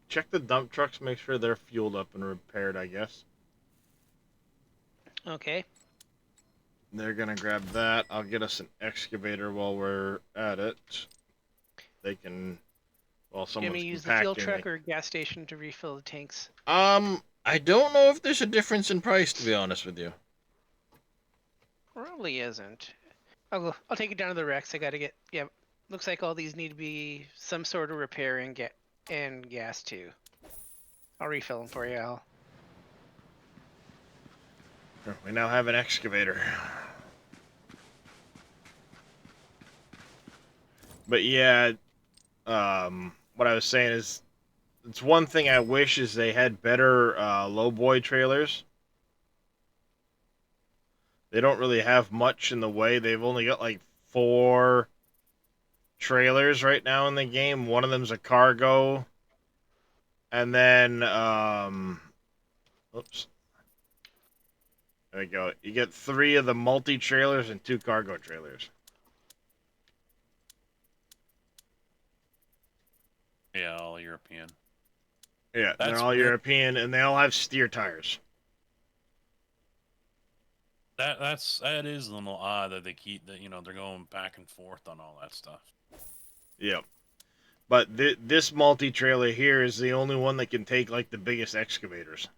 Check the dump trucks, make sure they're fueled up and repaired, I guess. Okay. They're gonna grab that. I'll get us an excavator while we're at it. They can, while Do you want someone's me to use the fuel compacting. truck or gas station to refill the tanks? I don't know if there's a difference in price, to be honest with you. Probably isn't. I'll take it down to the Rex. I gotta get. Yeah, looks like all these need to be some sort of repair and gas too. I'll refill them for you, Al. We now have an excavator. But yeah, what I was saying is, it's one thing I wish is they had better lowboy trailers. They don't really have much in the way. They've only got like 4 trailers right now in the game. One of them's a cargo. And then, oops. There we go. You get 3 of the multi-trailers and 2 cargo trailers. Yeah, all European. Yeah, they're That's all weird. European, and they all have steer tires. That is a little odd that they keep that, they're going back and forth on all that stuff. Yep. But this multi-trailer here is the only one that can take, like, the biggest excavators.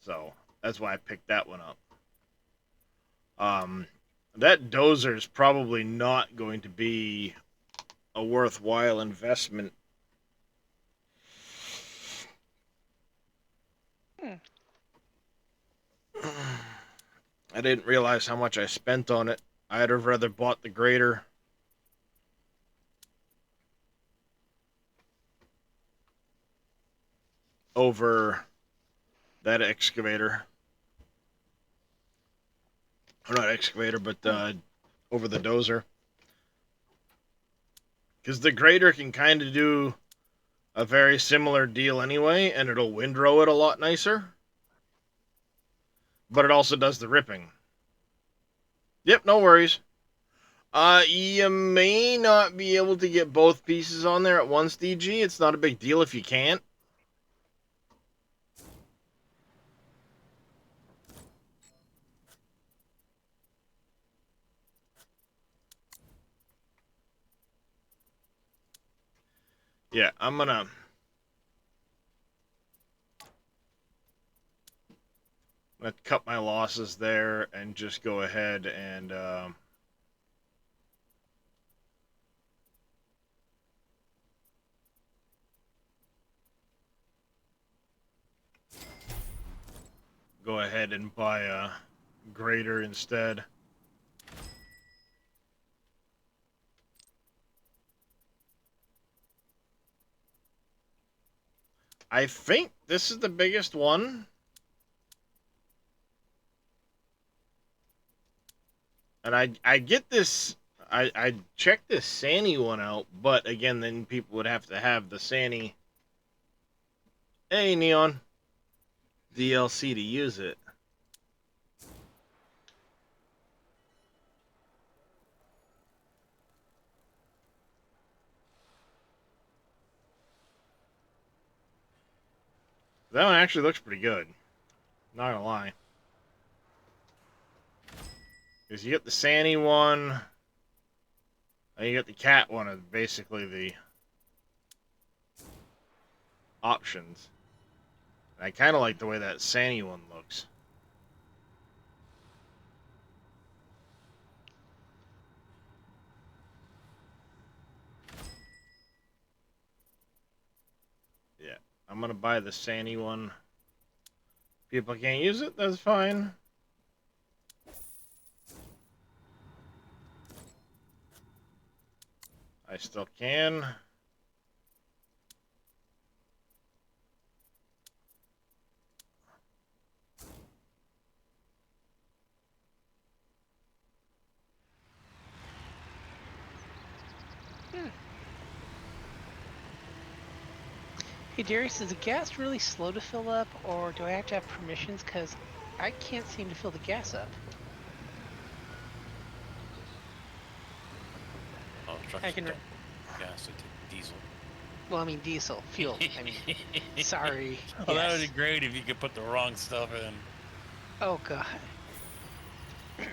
So, that's why I picked that one up. That dozer is probably not going to be a worthwhile investment. I didn't realize how much I spent on it. I'd have rather bought the grader. Over that excavator. Or not excavator, but over the dozer. Because the grader can kind of do a very similar deal anyway, and it'll windrow it a lot nicer. But it also does the ripping. Yep, no worries. You may not be able to get both pieces on there at once, DG. It's not a big deal if you can't. Yeah, I'm gonna cut my losses there and just go ahead and buy a grader instead. I think this is the biggest one. And I get this, I checked this Sani one out, but again, then people would have to have the Sani, hey, Neon, DLC to use it. That one actually looks pretty good. Not gonna lie. Because you get the Sani one, and you get the cat one, of basically the options. And I kind of like the way that Sani one looks. Yeah, I'm gonna buy the Sani one. People can't use it, that's fine. I still can. Hey Darius, is the gas really slow to fill up, or do I have to have permissions? Because I can't seem to fill the gas up. Oh, the trucks I can. don't gas, they take diesel. Well, I mean diesel fuel. I mean, sorry. Well, that yes. would be great if you could put the wrong stuff in. Oh god. Like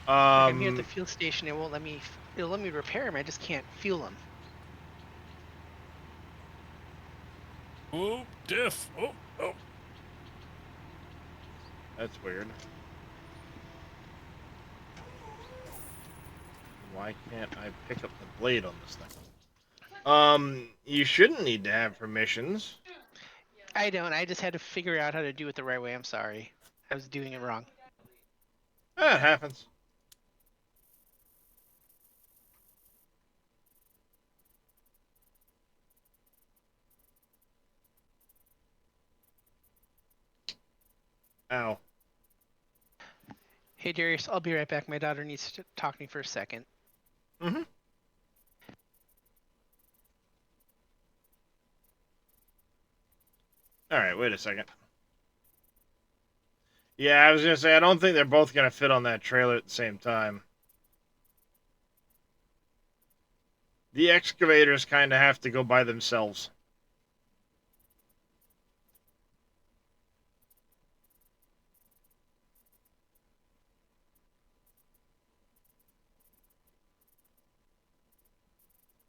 I'm here at the Um, fuel station. It won't let me. It'll let me repair them. I just can't fuel them. Oh, diff. Oh. that's weird. Why can't I pick up the blade on this thing? You shouldn't need to have permissions. I don't. I just had to figure out how to do it the right way. I'm sorry. I was doing it wrong. That happens. Ow. Hey Darius, I'll be right back. My daughter needs to talk to me for a second. Mm-hmm. Alright, wait a second. Yeah, I was gonna say, I don't think they're both gonna fit on that trailer at the same time. The excavators kind of have to go by themselves.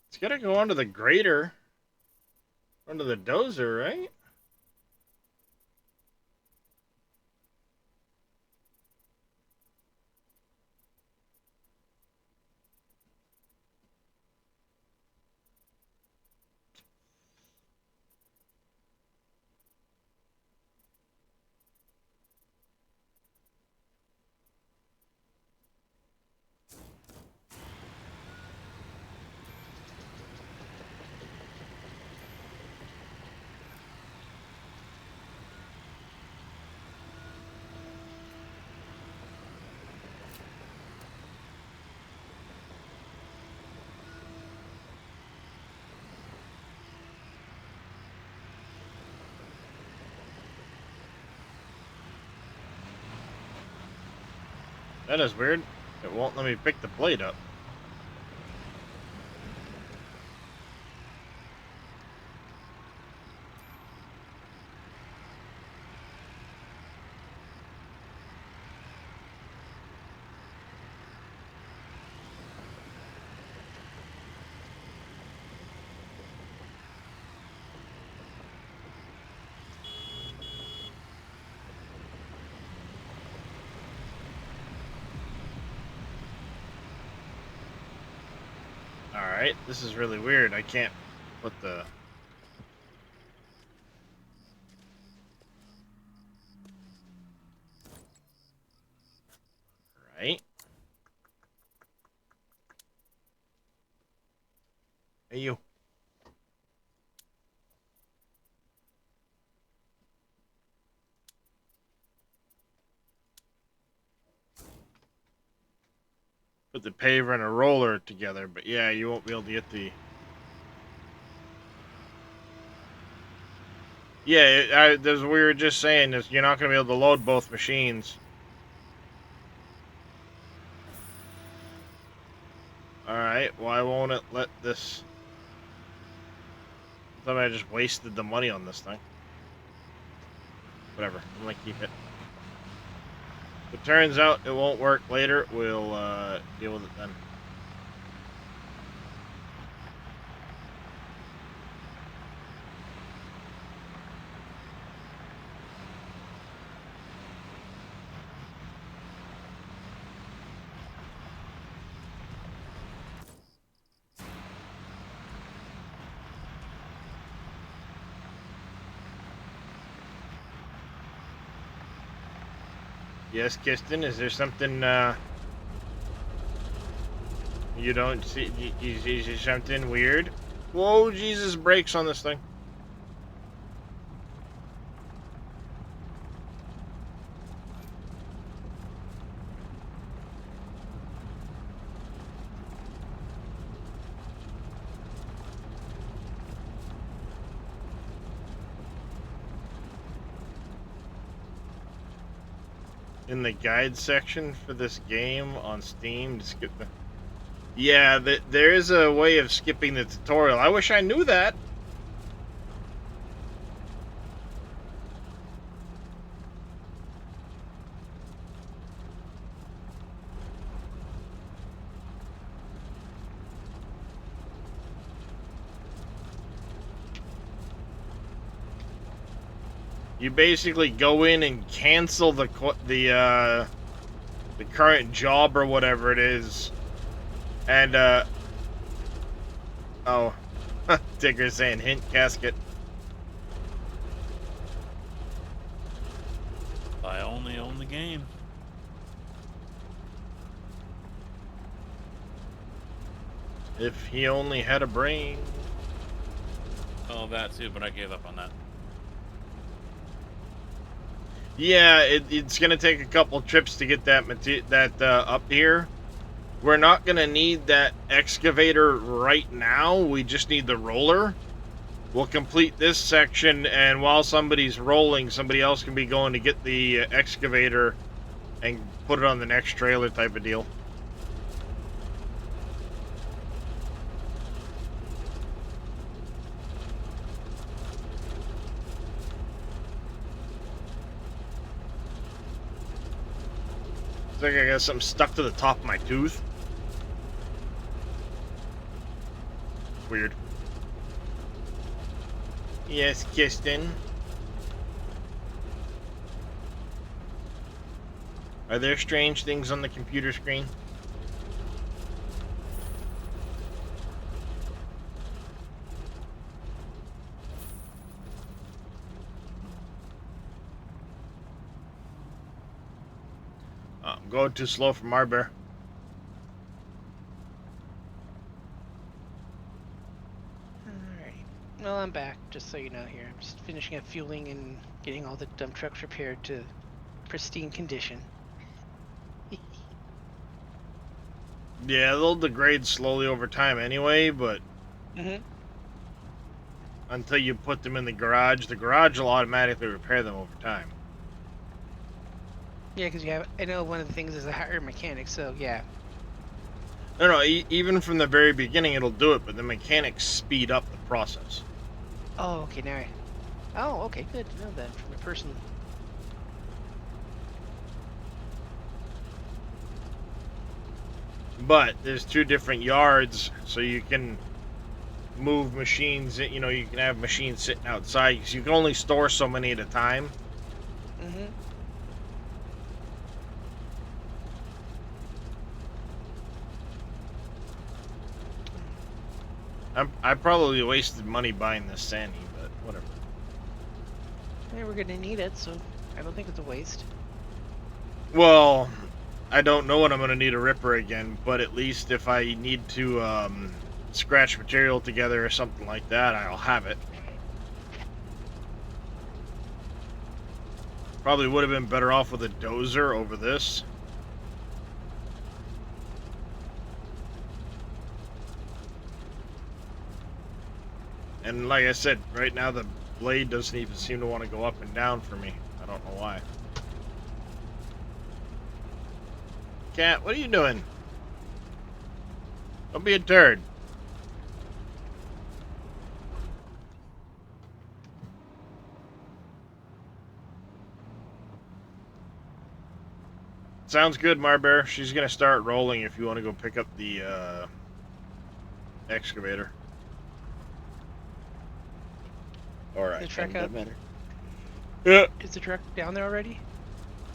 It's gotta go onto the grader. Onto the dozer, right? That is weird. It won't let me pick the blade up. Alright, this is really weird. I can't put the... Right. Hey, you. Put the paver and a roller together, but yeah, you won't be able to get the... Yeah, as we were just saying, is you're not going to be able to load both machines. Alright, why won't it let this... I thought I just wasted the money on this thing. Whatever, I'm going to keep it. If it turns out it won't work later, we'll deal with it then. Yes, Kiston, is there something, you don't see? You see something weird? Whoa, Jesus, brakes on this thing. In the guide section for this game on Steam, to skip the... Yeah, there is a way of skipping the tutorial. I wish I knew that. You basically go in and cancel the current job or whatever it is, and oh, Tigger's saying hint casket. I only own the game. If he only had a brain. Oh, that too, but I gave up on that. Yeah, it's gonna take a couple trips to get that up here. We're not gonna need that excavator right now. We just need the roller. We'll complete this section, and while somebody's rolling, somebody else can be going to get the excavator and put it on the next trailer type of deal. It's like I got something stuck to the top of my tooth. Weird. Yes, Kirsten. Are there strange things on the computer screen? I'm going too slow for Marbear. Alright. Well, I'm back, just so you know here. I'm just finishing up fueling and getting all the dump trucks repaired to pristine condition. Yeah, they'll degrade slowly over time anyway, but Mm-hmm. until you put them in the garage will automatically repair them over time. Yeah, because you have. I know one of the things is a hire mechanic, so yeah. No, even from the very beginning it'll do it, but the mechanics speed up the process. Oh, okay, now. Oh, okay, good to know that from a person. But there's two different yards, so you can move machines. You know, you can have machines sitting outside because you can only store so many at a time. Mm-hmm. I probably wasted money buying this Sandy, but whatever. Yeah, we're gonna need it, so I don't think it's a waste. Well, I don't know when I'm going to need a ripper again, but at least if I need to scratch material together or something like that, I'll have it. Probably would have been better off with a dozer over this. And like I said, right now the blade doesn't even seem to want to go up and down for me. I don't know why. Cat, what are you doing? Don't be a turd. Sounds good, Marbear. She's gonna start rolling if you want to go pick up the excavator. Alright, The truck doesn't up? matter. Yeah. Is the truck down there already?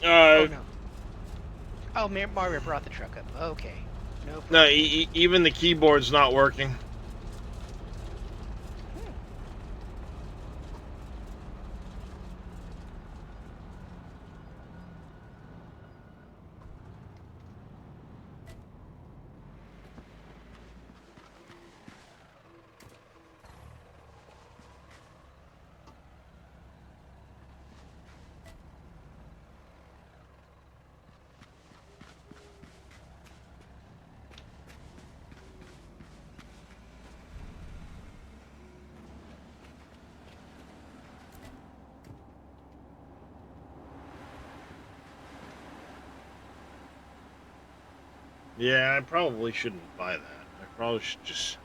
Oh Uh, no. Oh, Mario brought the truck up. Okay. No problem. no, even the keyboard's not working. Yeah, I probably shouldn't buy that. I probably should just...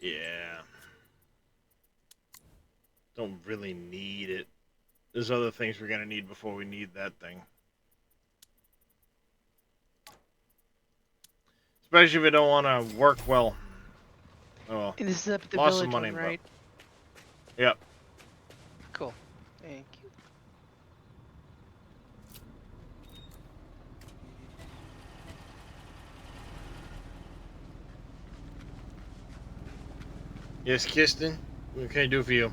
Yeah. Don't really need it. There's other things we're gonna need before we need that thing. Especially if we don't want to work well. Oh well. And this is up at the Lost some village money, one, but- right? Yep. Cool. Thank you. Yes, Kirsten? What can I do for you?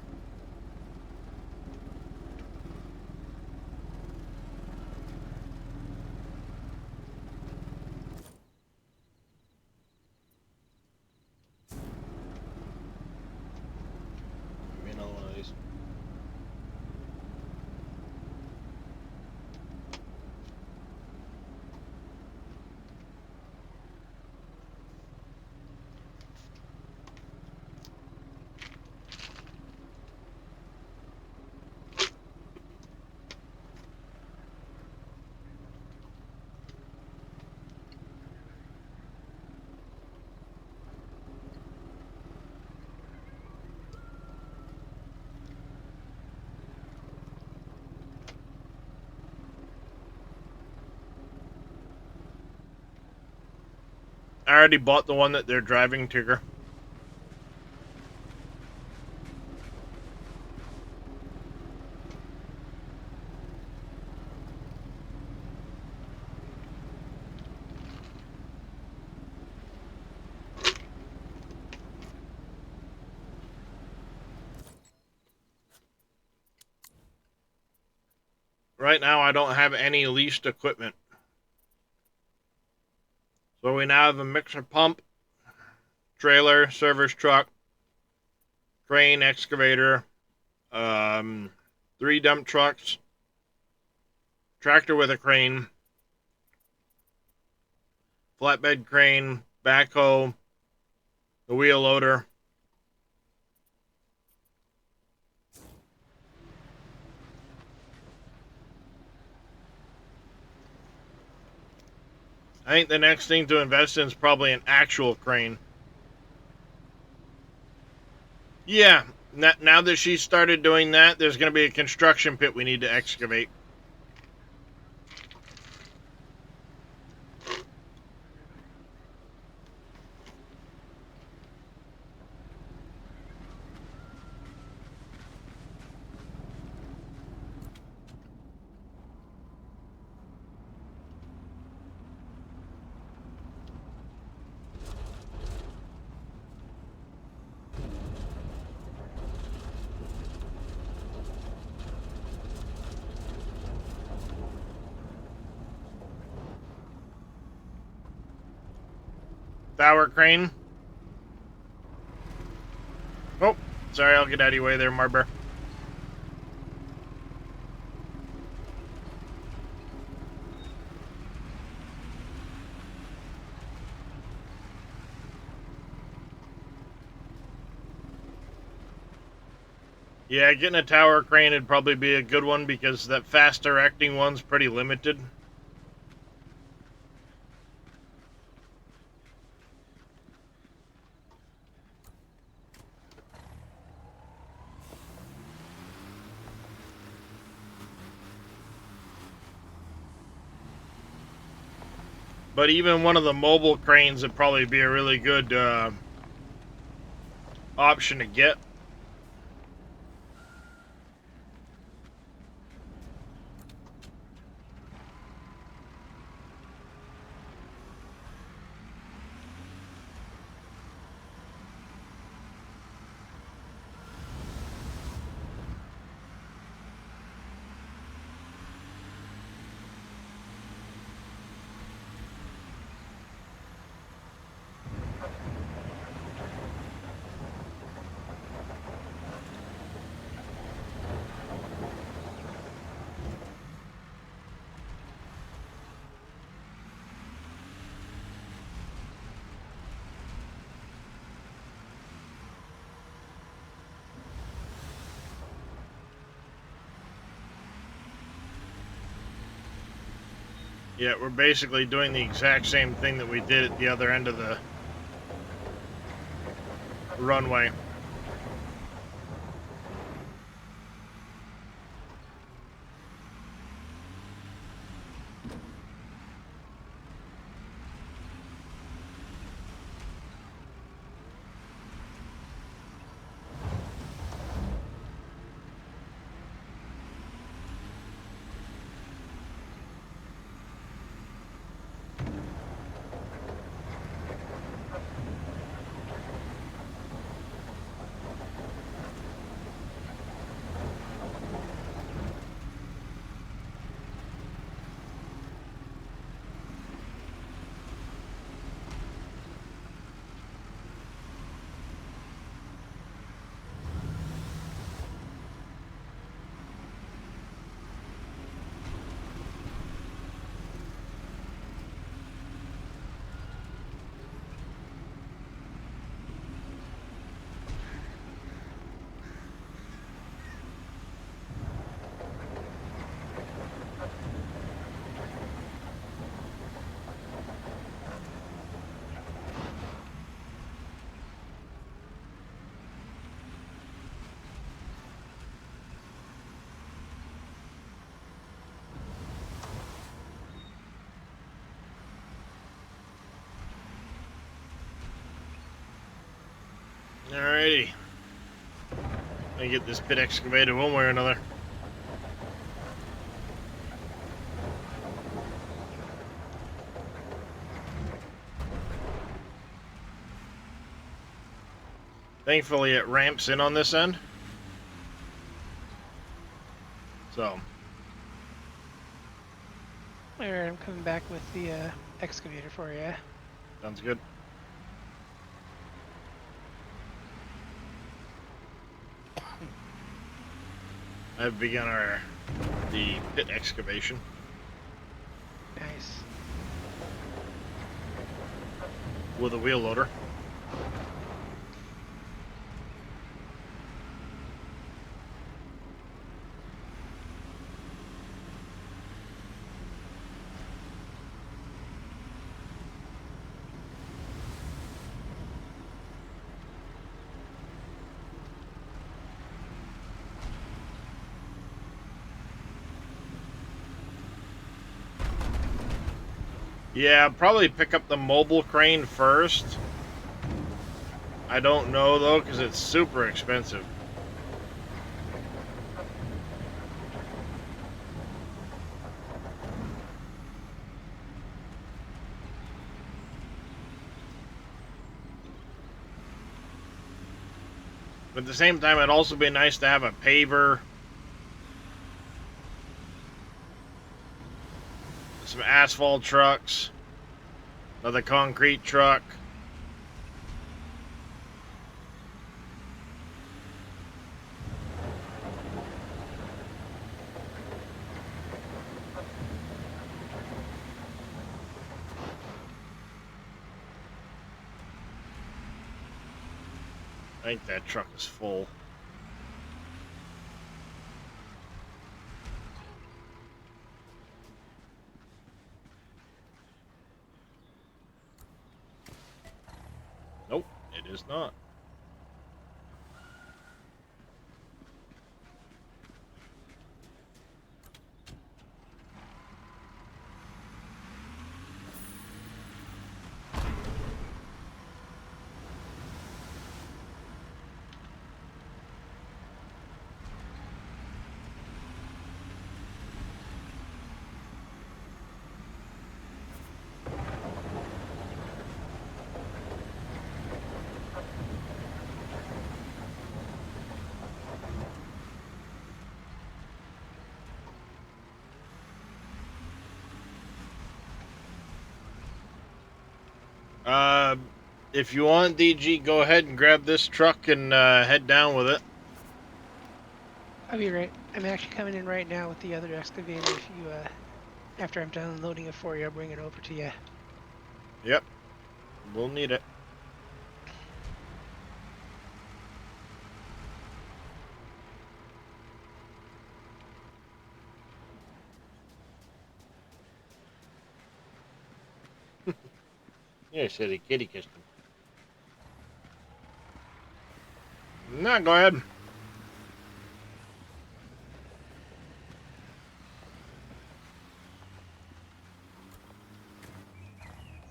I already bought the one that they're driving, Tigger. Right now, I don't have any leased equipment. So we now have a mixer pump, trailer, service truck, crane, excavator, 3 dump trucks, tractor with a crane, flatbed crane, backhoe, the wheel loader. I think the next thing to invest in is probably an actual crane. Yeah, now that she started doing that, there's going to be a construction pit we need to excavate. Tower crane. Oh, sorry, I'll get out of your way there, Marber. Yeah, getting a tower crane would probably be a good one because that fast directing one's pretty limited. But even one of the mobile cranes would probably be a really good option to get. Yeah, we're basically doing the exact same thing that we did at the other end of the runway. Alrighty. I get this pit excavated one way or another. Thankfully, it ramps in on this end. So. Alright, I'm coming back with the excavator for you. Sounds good. I've begun the pit excavation. Nice. With a wheel loader. Yeah, probably pick up the mobile crane first. I don't know though, because it's super expensive. But at the same time, it'd also be nice to have a paver, some asphalt trucks, another concrete truck. I think that truck is full. Nope, it is not. If you want, DG, go ahead and grab this truck and head down with it. I'll be right. I'm actually coming in right now with the other excavator. If you, after I'm done loading it for you, I'll bring it over to you. Yep, we'll need it. Yeah, silly kitty kissed him. No, go ahead.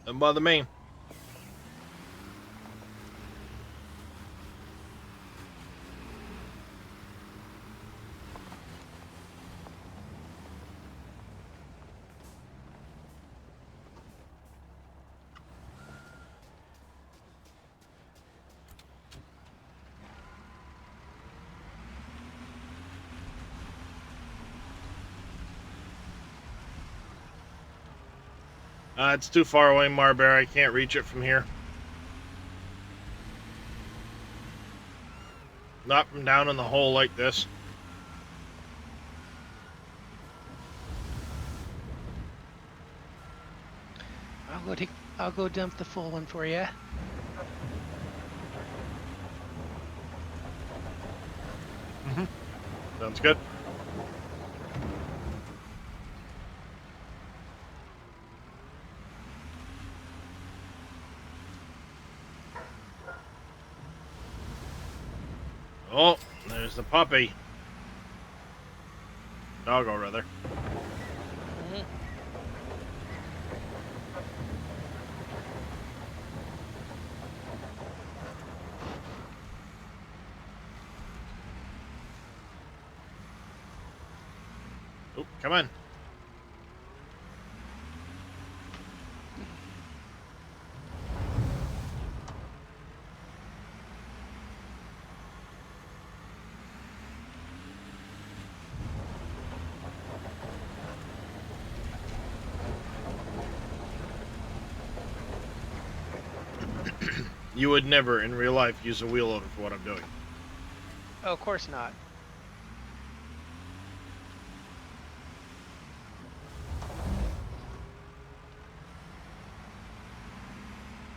Don't bother me. It's too far away, Marbear. I can't reach it from here. Not from down in the hole like this. I'll go dump the full one for you. Sounds good. Oh, there's the puppy. Doggo, rather. Come on. You would never in real life use a wheel loader for what I'm doing. Oh, of course not.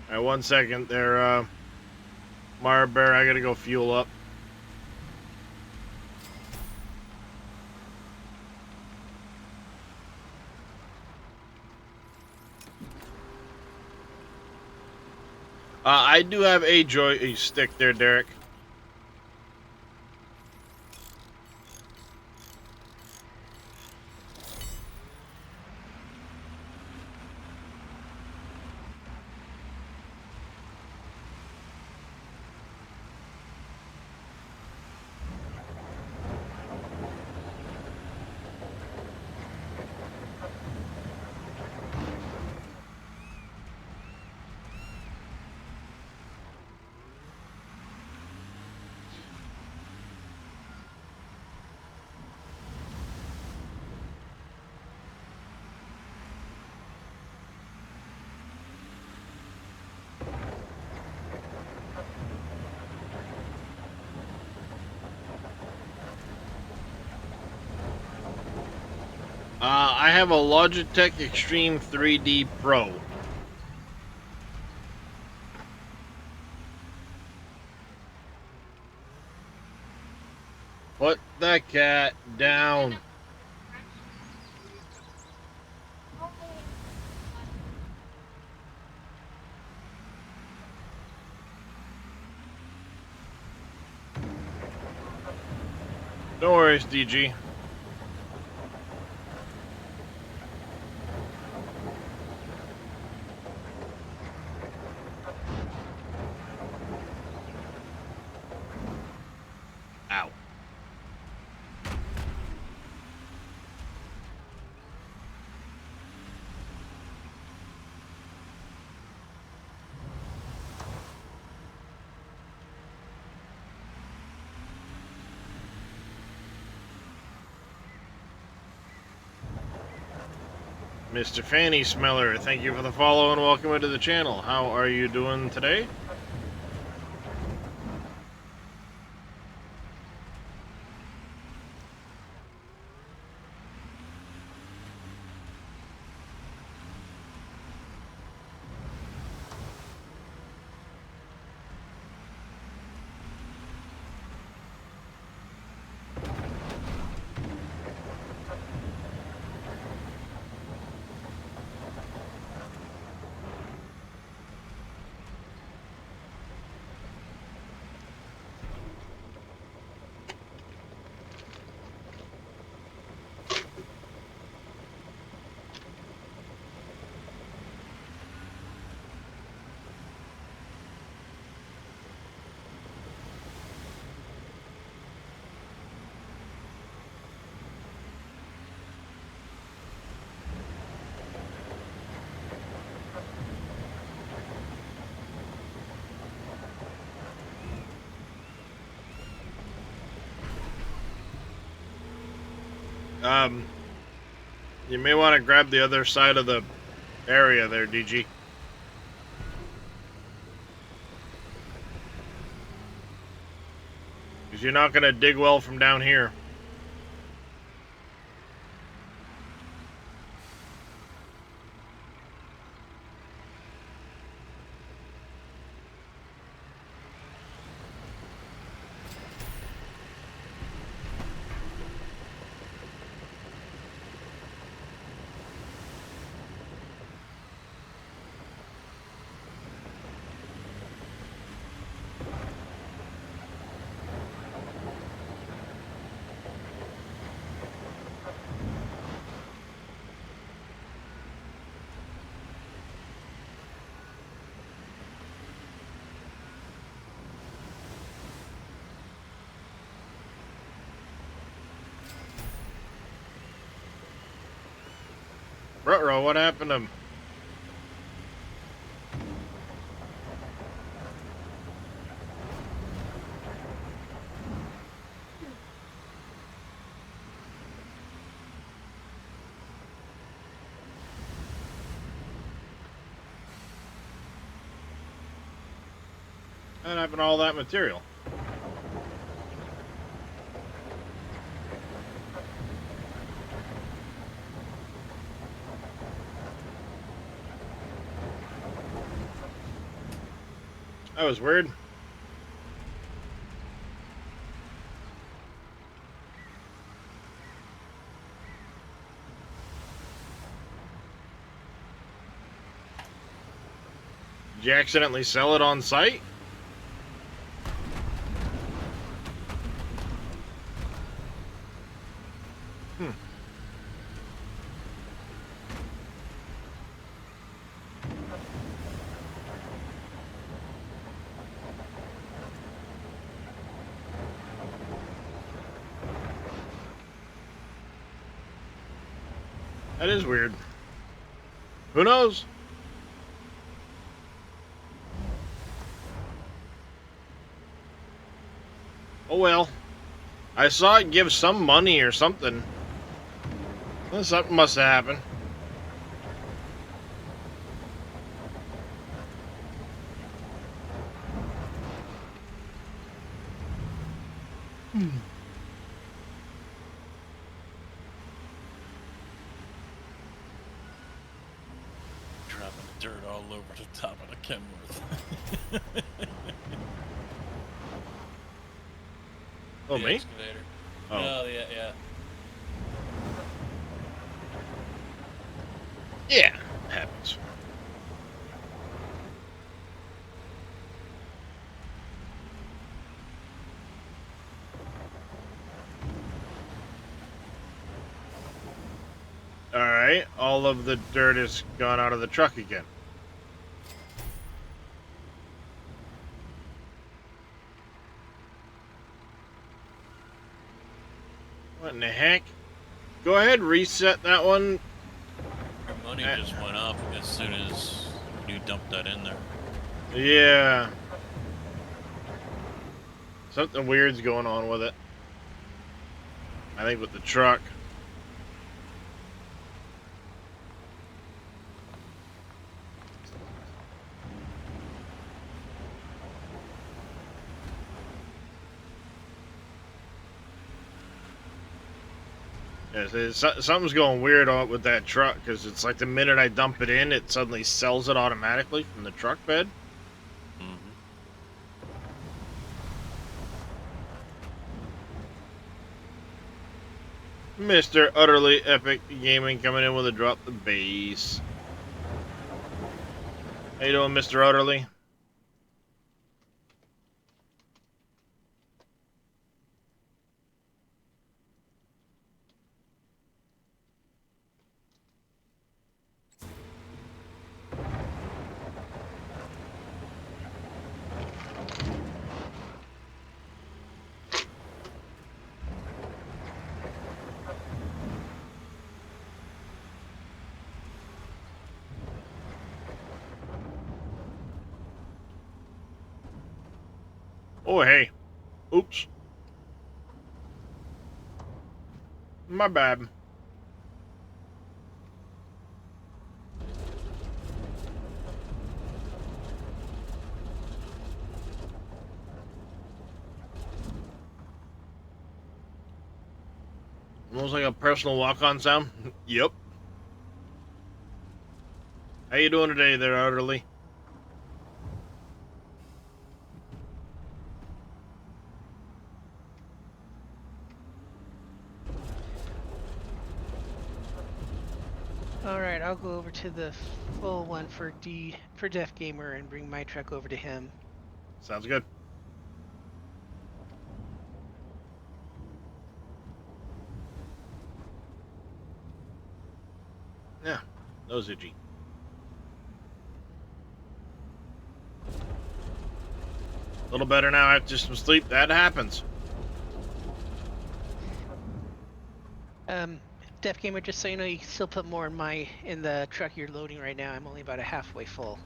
All right, 1 second there, Bear. I gotta go fuel up. I do have a stick there, Derek. I have a Logitech Extreme 3D Pro. Put the cat down. No worries, DG. Ow. Mr. Fanny Smeller, thank you for the follow and welcome into the channel. How are you doing today? You may want to grab the other side of the area there, DG. Because you're not going to dig well from down here. Ruh-roh, what happened to him? What happened to all that material? That was weird. Did you accidentally sell it on site? That is weird. Who knows? Oh well. I saw it give some money or something. Well, something must have happened. Dropping dirt all over the top of the Kenworth. Oh, the me? excavator. Oh. No, yeah. Yeah, happens. Alright, all of the dirt is gone out of the truck again. What in the heck? Go ahead, reset that one. Your money just went up as soon as you dumped that in there. Yeah. Something weird's going on with it. I think with the truck. Something's going weird on with that truck because it's like the minute I dump it in, it suddenly sells it automatically from the truck bed. Mr. Utterly Epic Gaming coming in with a drop the base. How you doing, Mr. Utterly? Oh, hey. Oops. My bad. Almost like a personal walk-on sound. Yep. How you doing today there, Utterly? Alright, I'll go over to the full one for Def Gamer and bring my truck over to him. Sounds good. Yeah, those itchy. A little better now after some sleep. That happens. Def Gamer, just so you know, you can still put more in the truck you're loading right now. I'm only about a halfway full.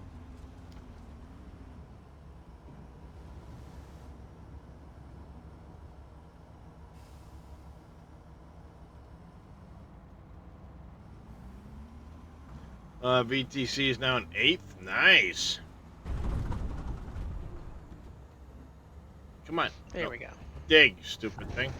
VTC is now in 8th. Nice. Come on. There we go. Dig, stupid thing.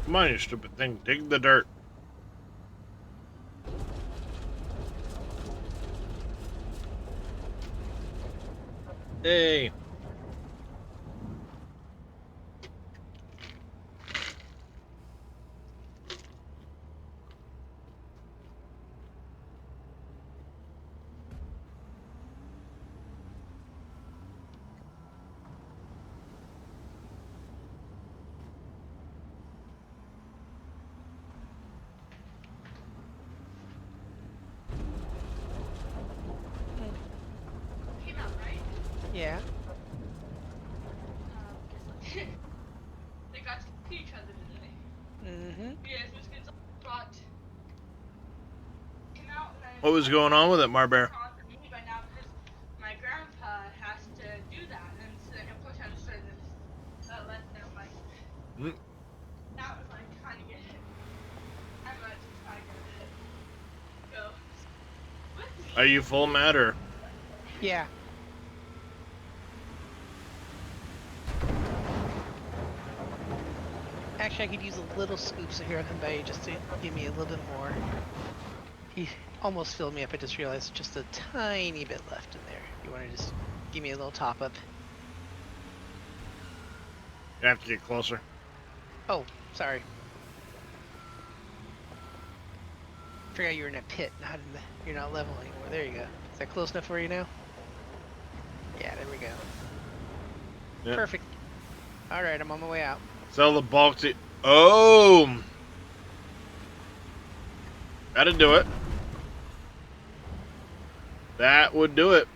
Come on, you stupid thing. Dig the dirt. Hey. Came out, right? Yeah. They got to see each other today. Mm-hmm. Yes, this kid's brought came out and I What was going on with it, Marbear? for me by now because my grandpa has to do that, and so then of course I just started let them like that was like trying to get it. I'm about to try to get it. Go. With me. Are you full, Matt, or? Yeah. Actually, I could use a little scoop, so here I'll come by you just to give me a little bit more. He almost filled me up. I just realized just a tiny bit left in there. You want to just give me a little top up? You have to get closer. Oh, sorry. Forgot you were in a pit, not in the. You're not level anymore. There you go. Is that close enough for you now? Yeah, there we go. Yep. Perfect. All right, I'm on my way out. Sell the bulk to... Oh! That'd do it. That would do it.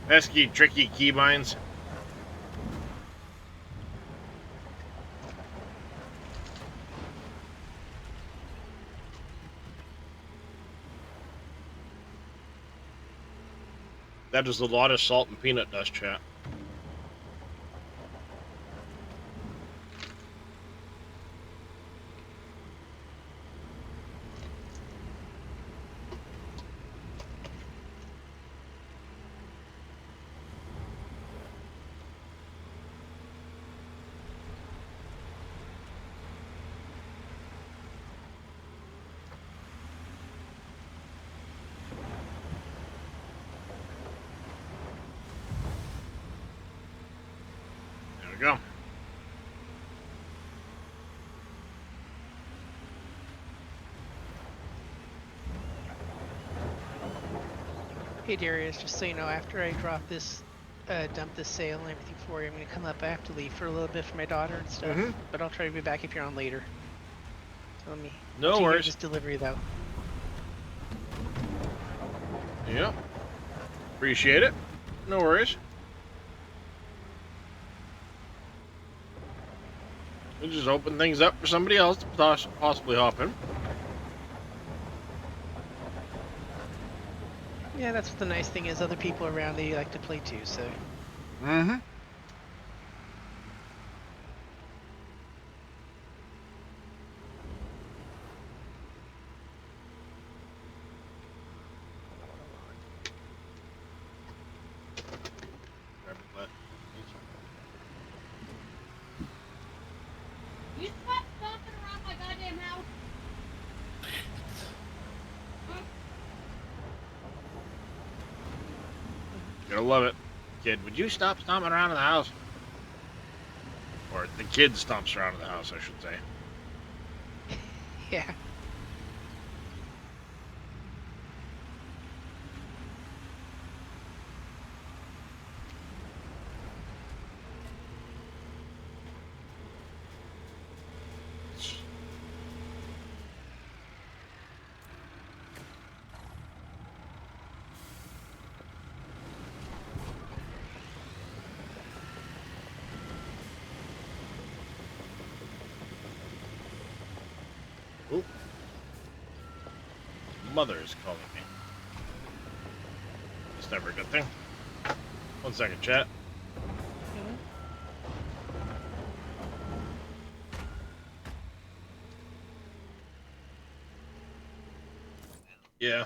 Pesky, tricky keybinds. That is a lot of salt and peanut dust, chat. There we go. Hey Darius, just so you know, after I drop this, dump this sale and everything for you, I'm gonna come up. I have to leave for a little bit for my daughter and stuff. But I'll try to be back if you're on later. So let me. No take worries. This delivery though. Yep. Appreciate it. No worries. We'll just open things up for somebody else to possibly hop in. Yeah, that's what the nice thing is. Other people around, they like to play too. So. Mm-hmm. You stop stomping around my goddamn house. Huh? You're gonna love it. Kid, would you stop stomping around in the house? Or the kid stomps around in the house, I should say. Yeah. Oop. Mother is calling me. It's never a good thing. 1 second, chat. Yeah.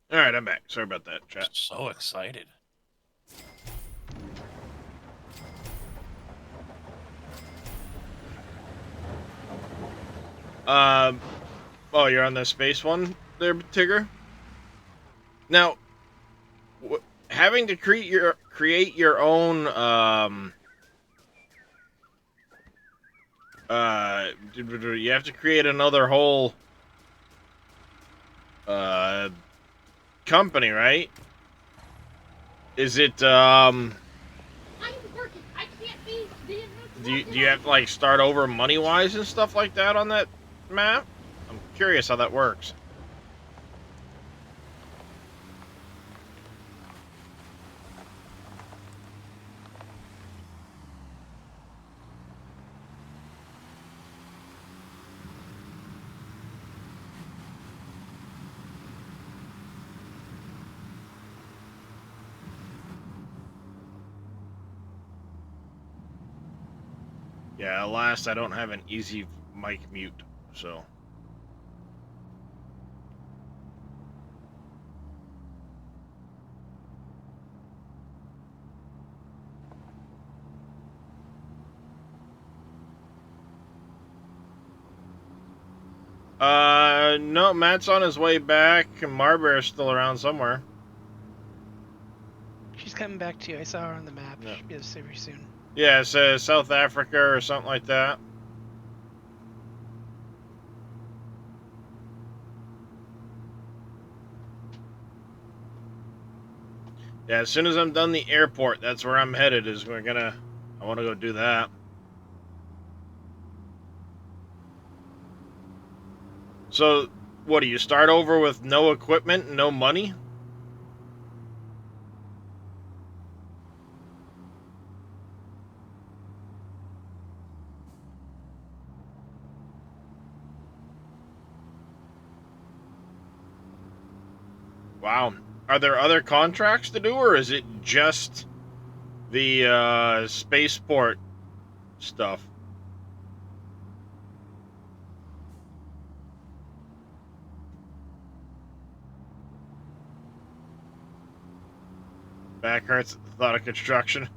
Alright, I'm back. Sorry about that, chat. So excited. Oh, you're on the space one there, Tigger? Now, having to create your own, you have to create another whole, company, right? Is it, I'm working. I can't be do you have to, like, start over money-wise and stuff like that on that map? I'm curious how that works. Yeah, last I don't have an easy mic mute, so. No, Matt's on his way back. And Marbear's still around somewhere. She's coming back to you. I saw her on the map. Yeah. She'll be able to see her soon. Yeah, it says South Africa or something like that. Yeah, as soon as I'm done the airport, that's where I'm headed. I want to go do that. So, what do you start over with no equipment and no money? Wow. Are there other contracts to do, or is it just the spaceport stuff? Back hurts at the thought of construction.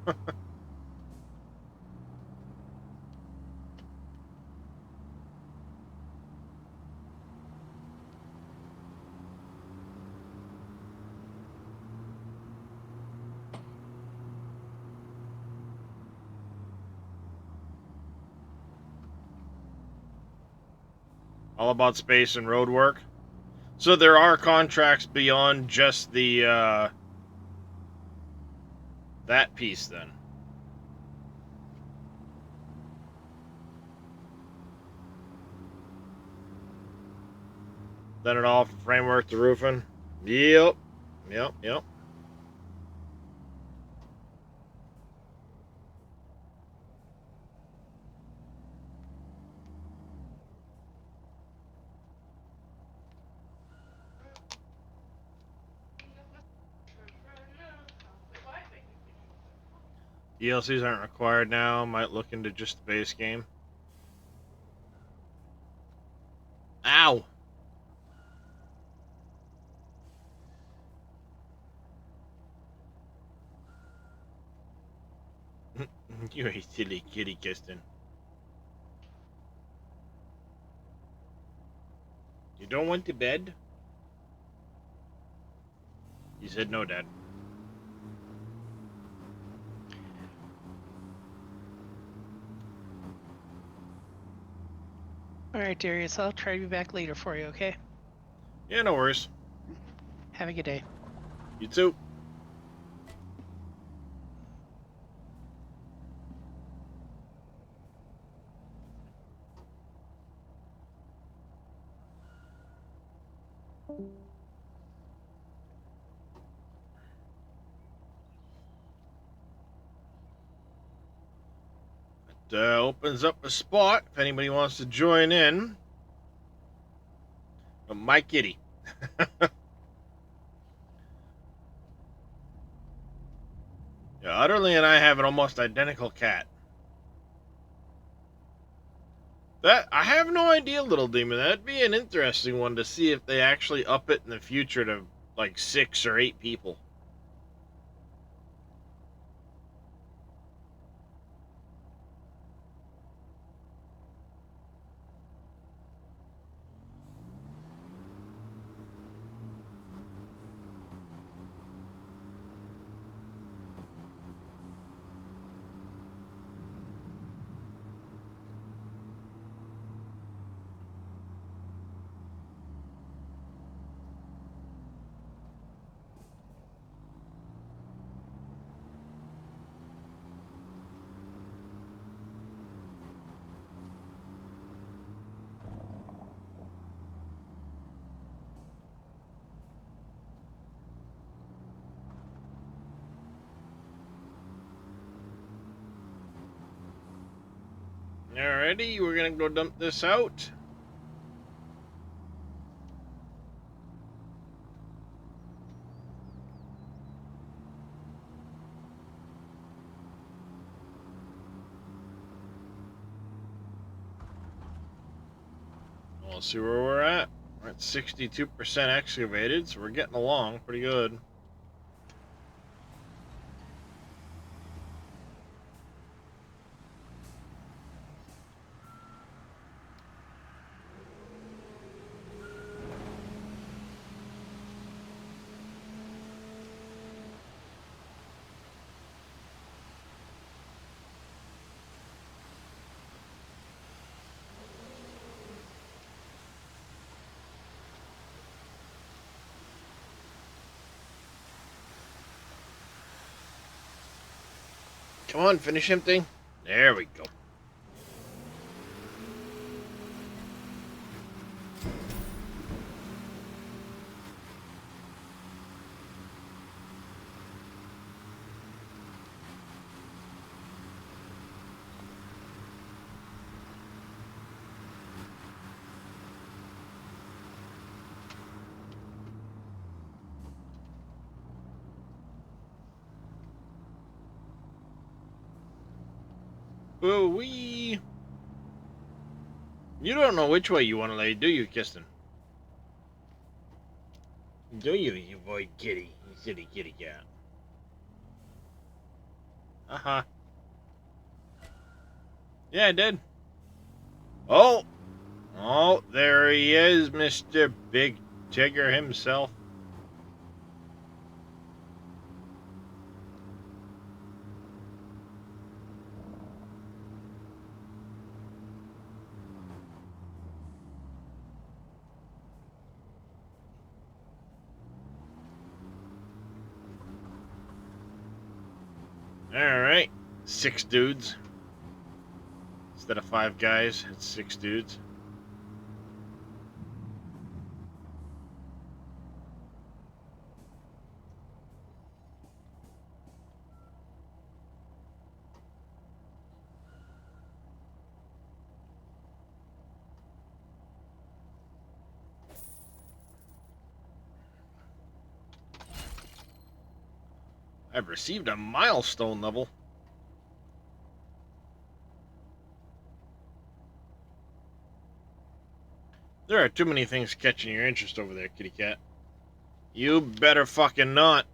All about space and road work. So there are contracts beyond just the that piece then. Done it all from framework to roofing. Yep. Yep. DLCs aren't required now. Might look into just the base game. Ow! You're a silly kitty, Kirsten. You don't want to bed? You said no, Dad. All right, Darius. I'll try to be back later for you. Okay. Yeah, no worries. Have a good day. You too. It opens up a spot if anybody wants to join in. But my kitty. Yeah, Utterly and I have an almost identical cat. That I have no idea, Little Demon. That'd be an interesting one to see if they actually up it in the future to like 6 or 8 people. Alrighty, we're gonna go dump this out. We'll see where we're at. We're at 62% excavated, so we're getting along pretty good. Come on, finish him thing. There we go. Ooh-wee. You don't know which way you want to lay, do you, Kirsten? Do you, you boy kitty? You silly kitty cat. Uh-huh. Yeah, I did. Oh! Oh, there he is, Mr. Big Tigger himself. Alright. 6 dudes. Instead of 5 guys, it's 6 dudes. I've received a milestone level. There are too many things catching your interest over there, kitty cat. You better fucking not.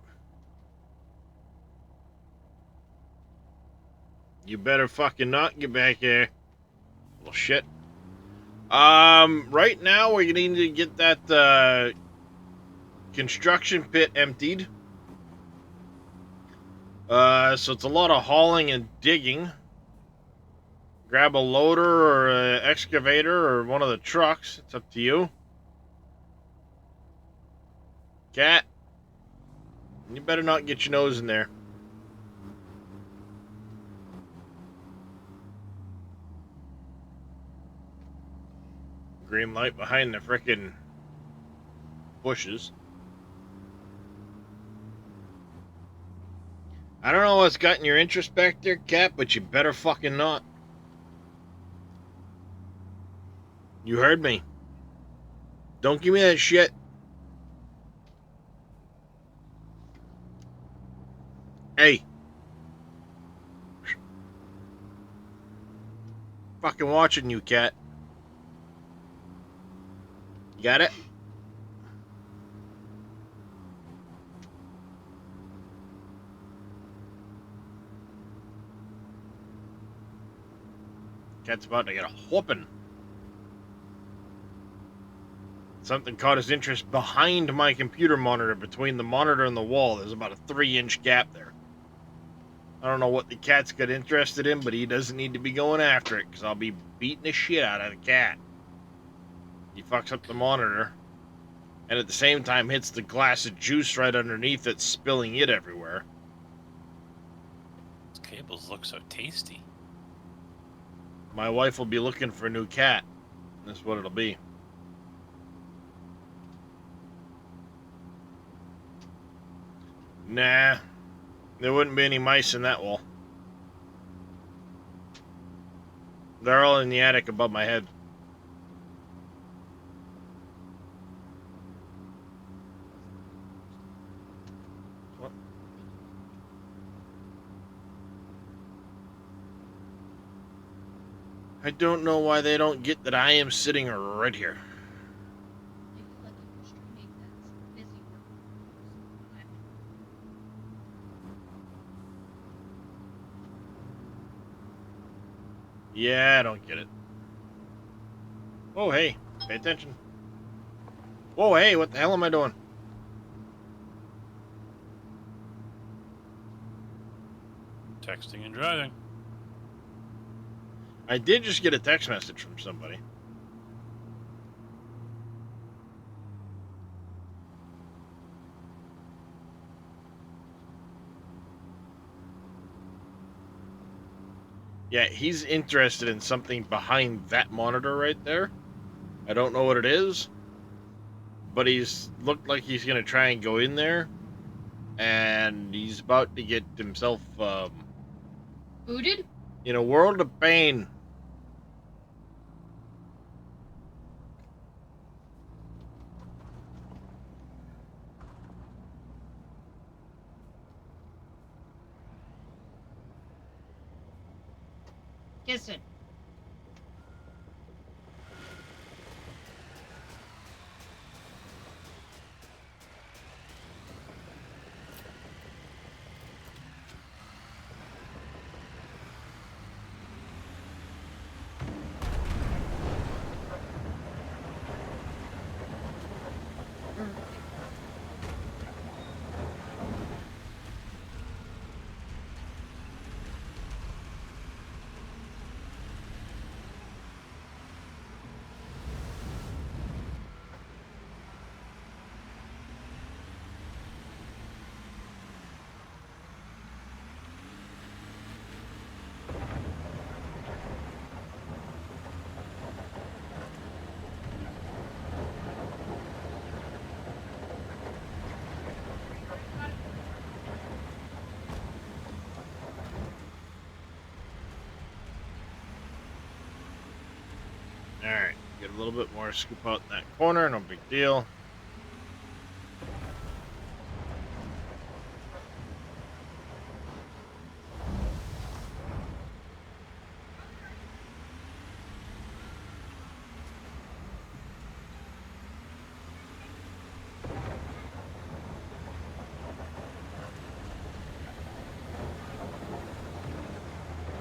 You better fucking not get back here. Well, shit. Right now we're gonna need to get that, construction pit emptied. So it's a lot of hauling and digging. Grab a loader or an excavator or one of the trucks. It's up to you. Cat, you better not get your nose in there. Green light behind the frickin' bushes. I don't know what's gotten your interest back there, Cat, but you better fucking not. You heard me. Don't give me that shit. Hey. Fucking watching you, Cat. You got it? Cat's about to get a whooping. Something caught his interest behind my computer monitor. Between the monitor and the wall, there's about a 3-inch gap there. I don't know what the cat's got interested in, but he doesn't need to be going after it, because I'll be beating the shit out of the cat. He fucks up the monitor, and at the same time hits the glass of juice right underneath it, spilling it everywhere. Those cables look so tasty. My wife will be looking for a new cat. That's what it'll be. Nah, there wouldn't be any mice in that wall. They're all in the attic above my head. What? I don't know why they don't get that I am sitting right here. Yeah, I don't get it. Oh, hey, pay attention. Whoa, hey, what the hell am I doing? Texting and driving. I did just get a text message from somebody. Yeah, he's interested in something behind that monitor right there. I don't know what it is, but he's looked like he's gonna try and go in there, and he's about to get himself Booted? in a world of pain. Kiss it. Alright, get a little bit more scoop out in that corner, no big deal.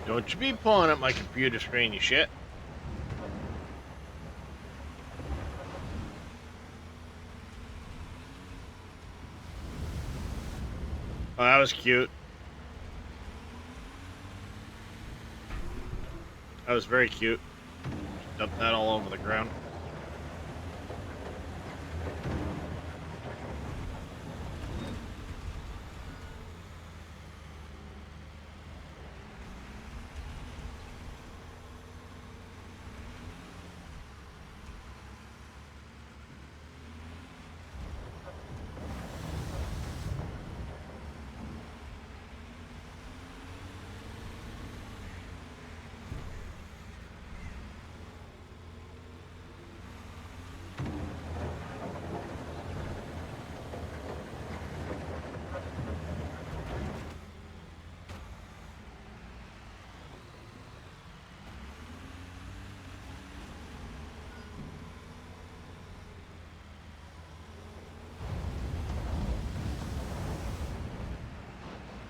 Don't you be pulling up my computer screen, you shit. Oh, that was cute. That was very cute. Dump that all over the ground.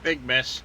Big miss.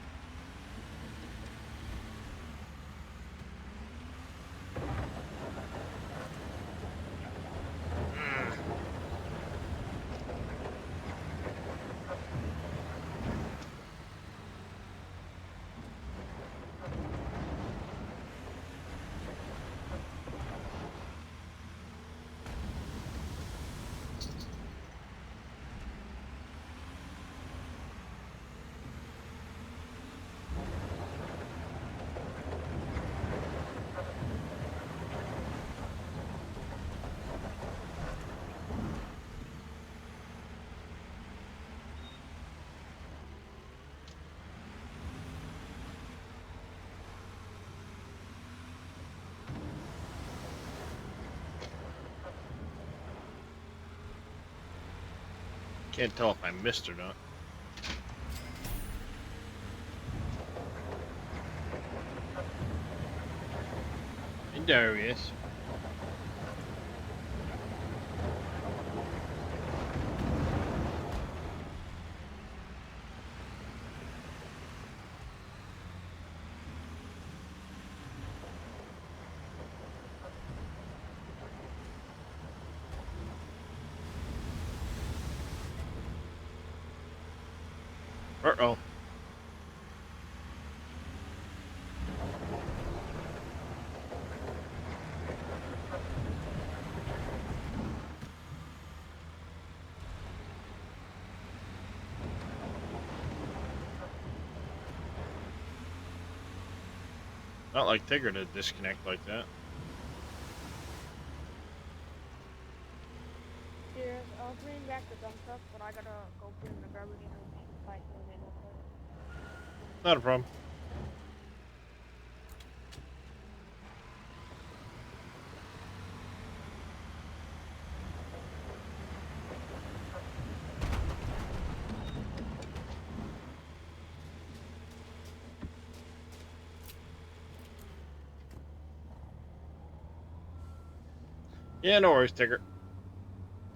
Can't tell if I missed or not. And there he is. Uh-oh. Not like Tigger to disconnect like that. Cheers. I'll bring back the dump truck, but I gotta go put in the garbage and like in real quick. Not a problem. Yeah, no worries, Tigger.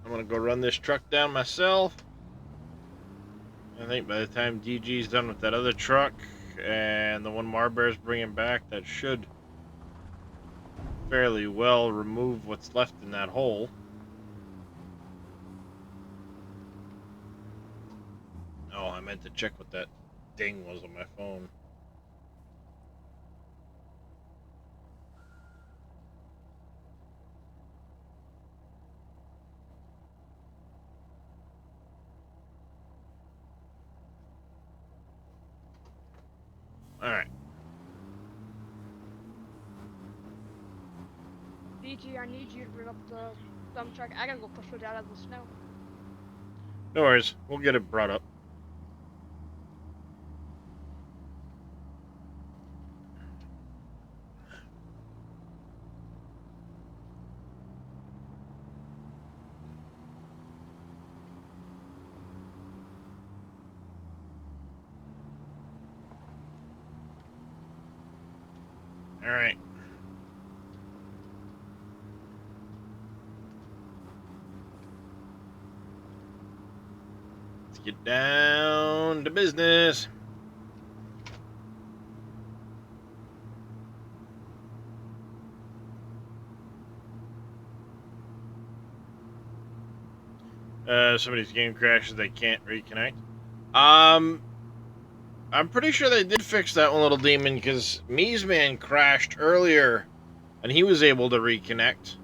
I'm gonna go run this truck down myself. I think by the time DG's done with that other truck and the one Marbear's bringing back, that should fairly well remove what's left in that hole. Oh, I meant to check what that ding was on my phone. Alright. DG, I need you to bring up the dump truck. I gotta go push it out of the snow. No worries. We'll get it brought up. Alright. Let's get down to business. Somebody's game crashes, they can't reconnect. I'm pretty sure they did fix that one, little demon, because Me's man crashed earlier and he was able to reconnect.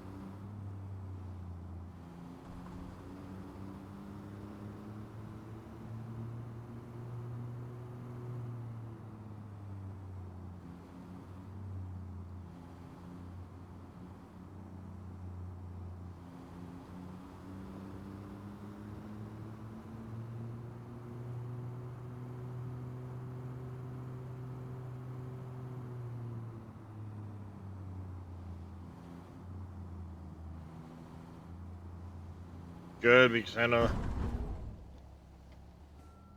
Good, because I know...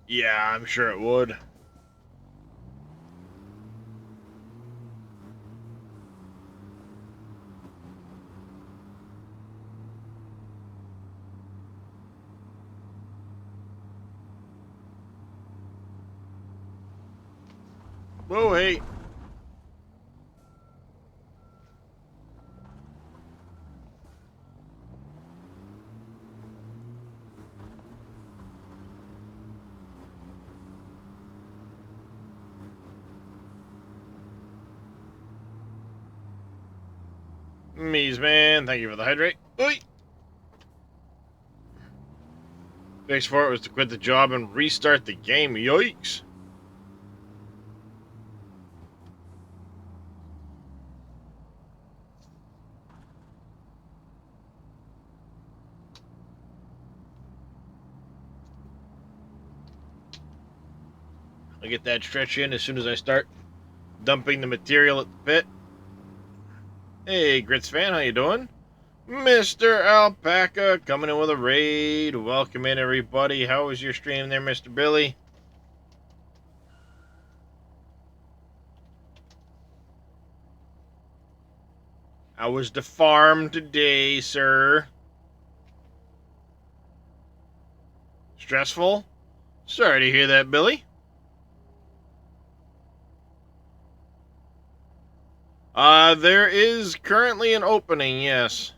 Yeah, I'm sure it would. Whoa, hey. Me's man, thank you for the hydrate. Oi! Fix for it was to quit the job and restart the game. Yikes! I'll get that stretch in as soon as I start dumping the material at the pit. Hey, Grits fan, how you doing? Mr. Alpaca coming in with a raid. Welcome in, everybody. How was your stream there, Mr. Billy? How was the farm today, sir? Stressful? Sorry to hear that, Billy. There is currently an opening, yes.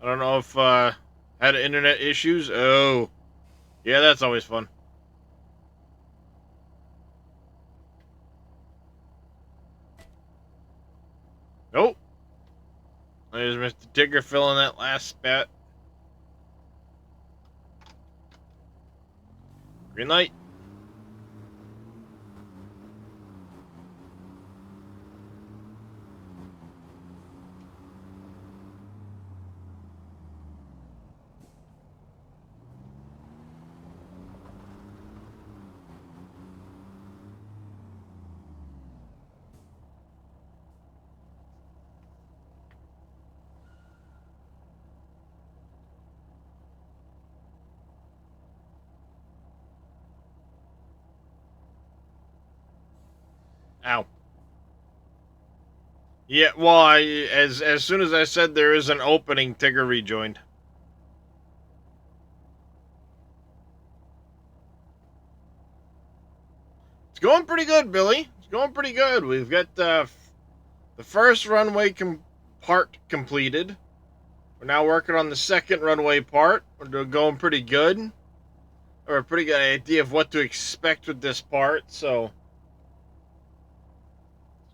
I don't know if, had internet issues. Oh. Yeah, that's always fun. Nope. There's Mr. Tigger filling that last spat. Green light. Ow. Yeah, well, as soon as I said there is an opening, Tigger rejoined. It's going pretty good, Billy. It's going pretty good. We've got the first runway part completed. We're now working on the second runway part. We're going pretty good. Or a pretty good idea of what to expect with this part, so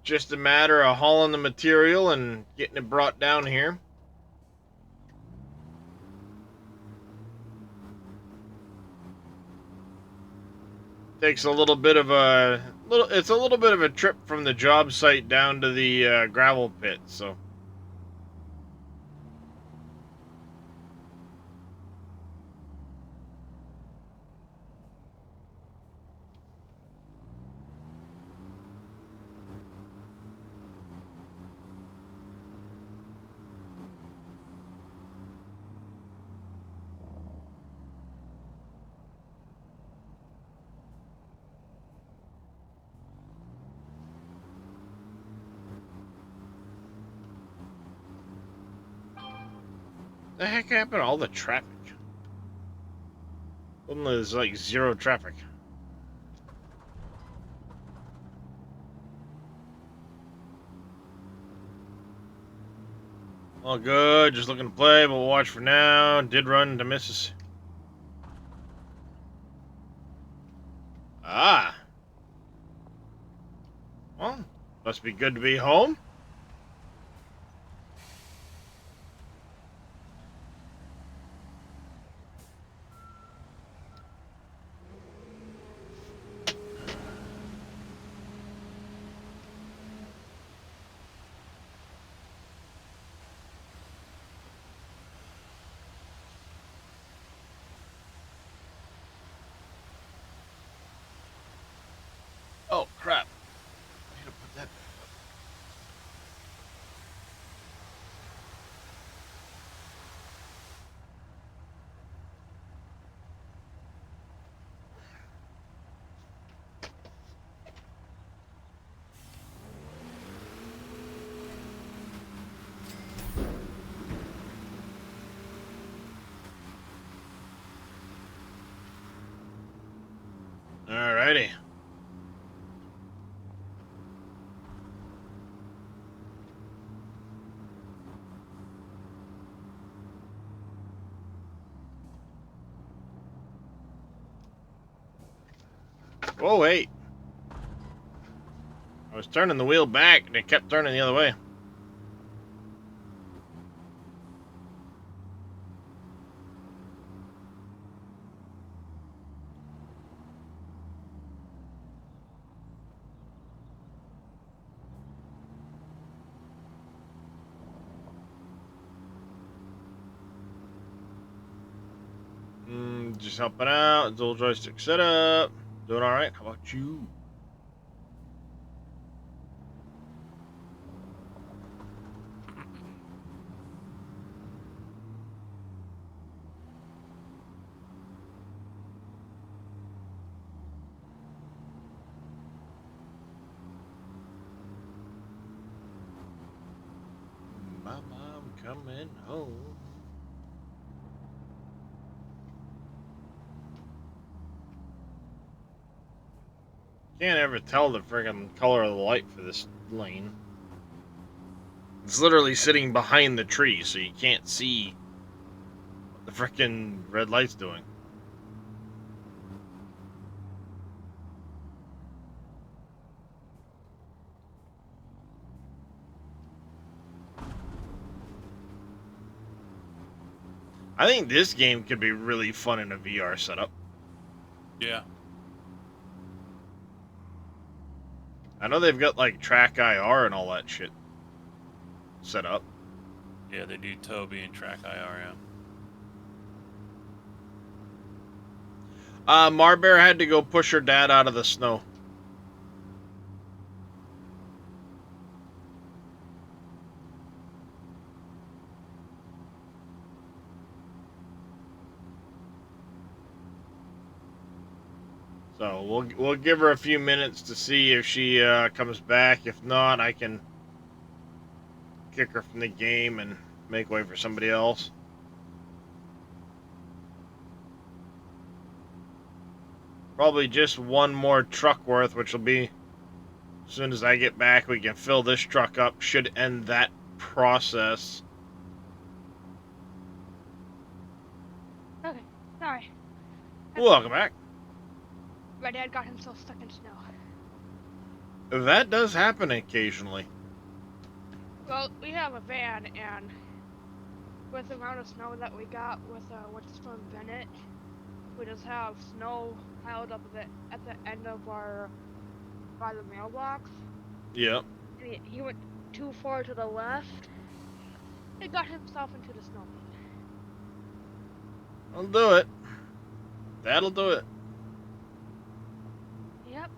it's just a matter of hauling the material and getting it brought down here. Takes a little bit of it's a little bit of a trip from the job site down to the gravel pit, so. The heck happened to all the traffic? Suddenly there's like zero traffic. All good, just looking to play, but we'll watch for now. Did run to Mrs. Ah. Well, must be good to be home. Oh, crap. I need to put that Alrighty. Whoa, wait. I was turning the wheel back and it kept turning the other way. Just helping out. Dual joystick setup. Doing alright. How about you? Mama, I'm coming home. Can't ever tell the friggin' color of the light for this lane. It's literally sitting behind the tree, so you can't see what the frickin' red light's doing. I think this game could be really fun in a VR setup. Yeah. I know they've got like track IR and all that shit set up. Yeah, they do Toby and Track IR, yeah. Marbear had to go push her dad out of the snow. So So we'll give her a few minutes to see if she comes back. If not, I can kick her from the game and make way for somebody else. Probably just one more truck worth, which will be as soon as I get back. We can fill this truck up. Should end that process. Okay, sorry. Welcome back. My dad got himself stuck in snow. That does happen occasionally. Well, we have a van, and with the amount of snow that we got with Winter Storm Bennett, we just have snow piled up at the end of by the mailbox. Yep. And he went too far to the left and got himself into the snow. I'll do it. That'll do it. Yep.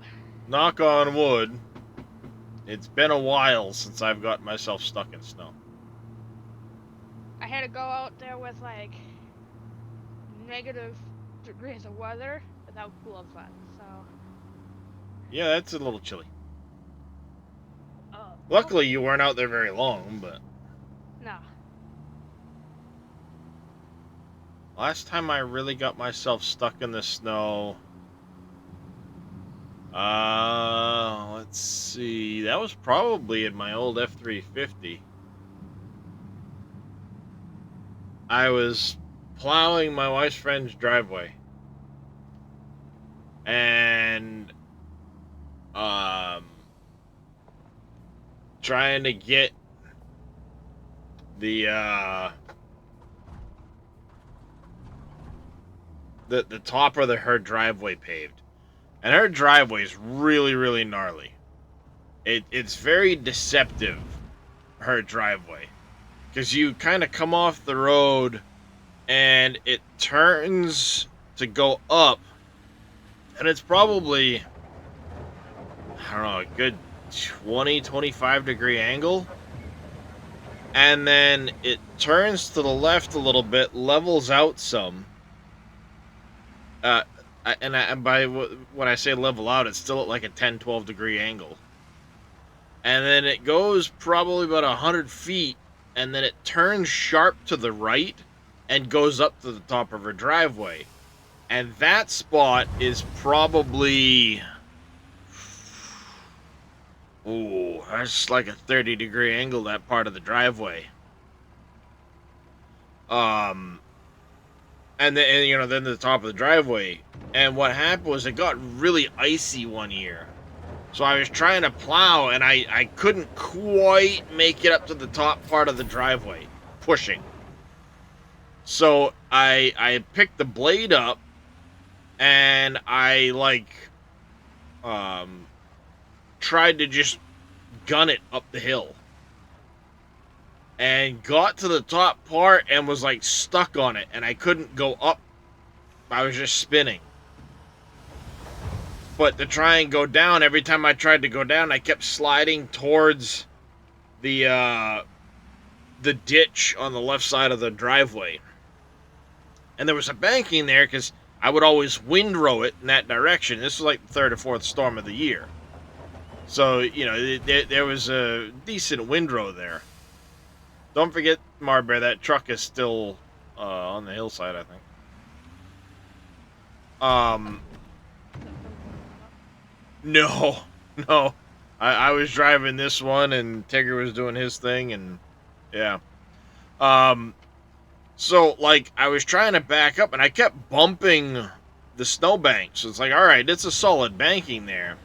Knock on wood. It's been a while since I've got myself stuck in snow. I had to go out there with like negative degrees of weather without gloves on, so. Yeah, that's a little chilly. Oh. Luckily, you weren't out there very long, but No. last time I really got myself stuck in the snow, let's see, that was probably in my old F-350. I was plowing my wife's friend's driveway, and trying to get the top of her driveway paved. And her driveway is really, really gnarly. It's very deceptive, her driveway. Because you kind of come off the road and it turns to go up. And it's probably, I don't know, a good 20, 25 degree angle. And then it turns to the left a little bit, levels out some. And by when I say level out, it's still at like a 10, 12 degree angle. And then it goes probably about 100 feet, and then it turns sharp to the right and goes up to the top of her driveway. And that spot is probably, ooh, that's like a 30 degree angle, that part of the driveway. And then, then the top of the driveway. And what happened was it got really icy one year. So I was trying to plow, and I couldn't quite make it up to the top part of the driveway, pushing. So I picked the blade up, and I, tried to just gun it up the hill. And got to the top part and was, stuck on it, and I couldn't go up. I was just spinning. But to try and go down, every time I tried to go down, I kept sliding towards the ditch on the left side of the driveway. And there was a banking there because I would always windrow it in that direction. This was like the third or fourth storm of the year. So, there was a decent windrow there. Don't forget, Marbear, that truck is still on the hillside, I think. No. I was driving this one, and Tigger was doing his thing, and yeah. So, I was trying to back up, and I kept bumping the snowbank. So it's all right, it's a solid banking there.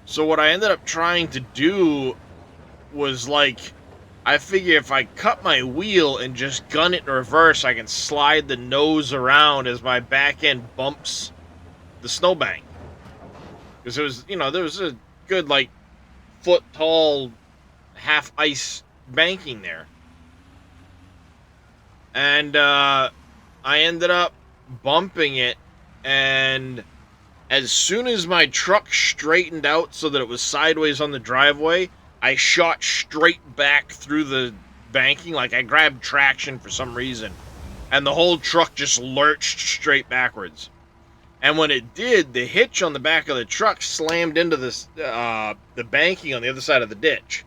So what I ended up trying to do was, I figure if I cut my wheel and just gun it in reverse, I can slide the nose around as my back end bumps the snowbank. Because it was, there was a good, foot tall, half ice banking there. And I ended up bumping it, and as soon as my truck straightened out so that it was sideways on the driveway, I shot straight back through the banking. I grabbed traction for some reason, and the whole truck just lurched straight backwards. And when it did, the hitch on the back of the truck slammed into the banking on the other side of the ditch.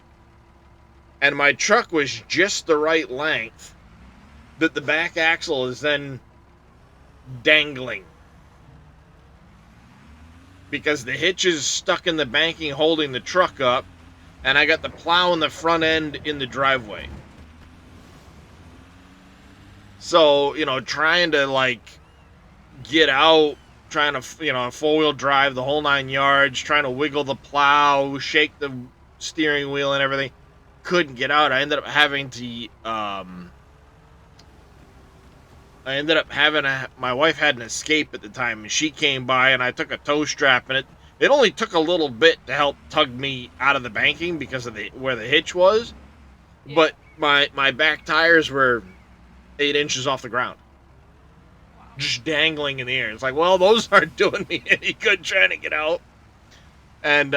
And my truck was just the right length that the back axle is then dangling. Because the hitch is stuck in the banking holding the truck up, and I got the plow in the front end in the driveway. So, trying to, like, get out, trying to, four-wheel drive the whole 9 yards, trying to wiggle the plow, shake the steering wheel and everything, couldn't get out. I ended up having to, my wife had an escape at the time, and she came by, and I took a tow strap, and it only took a little bit to help tug me out of the banking because of where the hitch was, but my back tires were 8 inches off the ground. Just dangling in the air. It's like, well, those aren't doing me any good trying to get out. And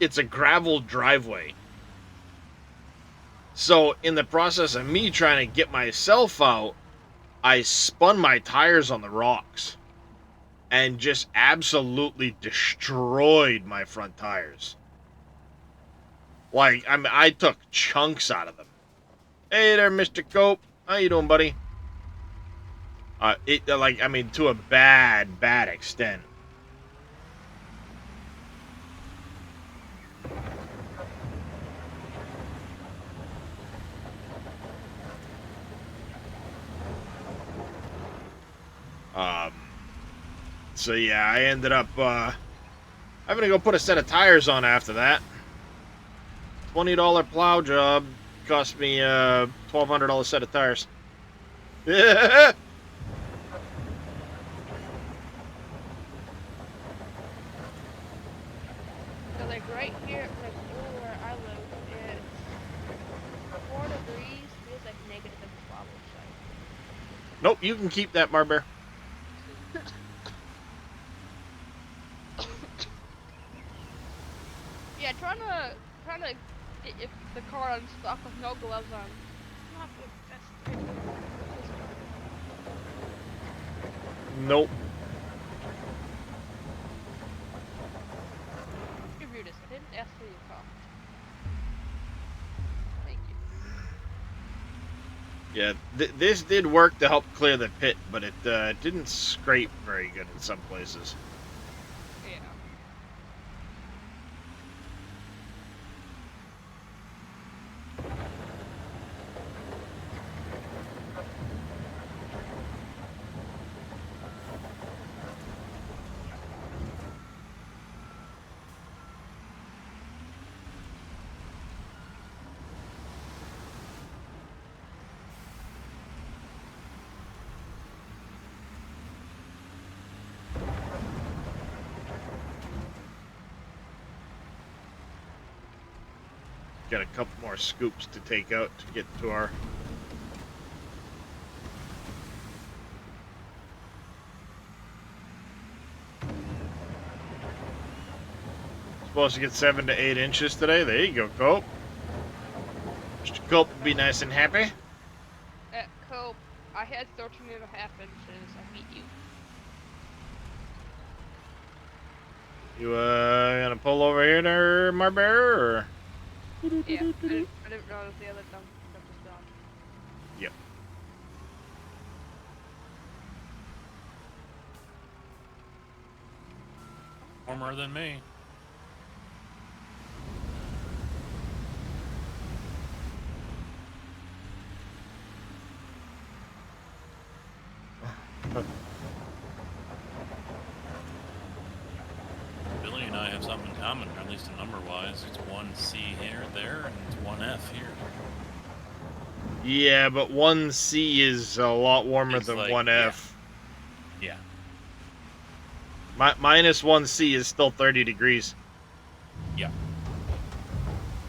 it's a gravel driveway. So in the process of me trying to get myself out, I spun my tires on the rocks and just absolutely destroyed my front tires. Like, I took chunks out of them. Hey there, Mr. Cope. How you doing, buddy? To a bad extent. So yeah, I ended up, having to go put a set of tires on after that. $20 plow job cost me a $1,200 set of tires. Yeah. So like right here, like over where I live, it's 4 degrees. Feels like negative in the bubble side. Nope, you can keep that, Marbear. Yeah, trying to get the car unstuck with no gloves on. Not the best. Nope. You're rude. I didn't ask for your car. Thank you. Yeah, this did work to help clear the pit, but it didn't scrape very good in some places. Yeah. Got a couple more scoops to take out to get to our... Supposed to get 7 to 8 inches today. There you go, Cope. Mr. Cope will be nice and happy. Cope, I had 13.5 inches. I beat you. You gonna pull over here there, Marbear, or? Yeah, I didn't notice the other dump was gone. Yep. Warmer than me. Billy and I have something in common, or at least number-wise. It's 1C here, there, and it's 1F here. Yeah, but 1C is a lot warmer It's than like, 1F. Yeah. Minus 1C is still 30 degrees. Yeah.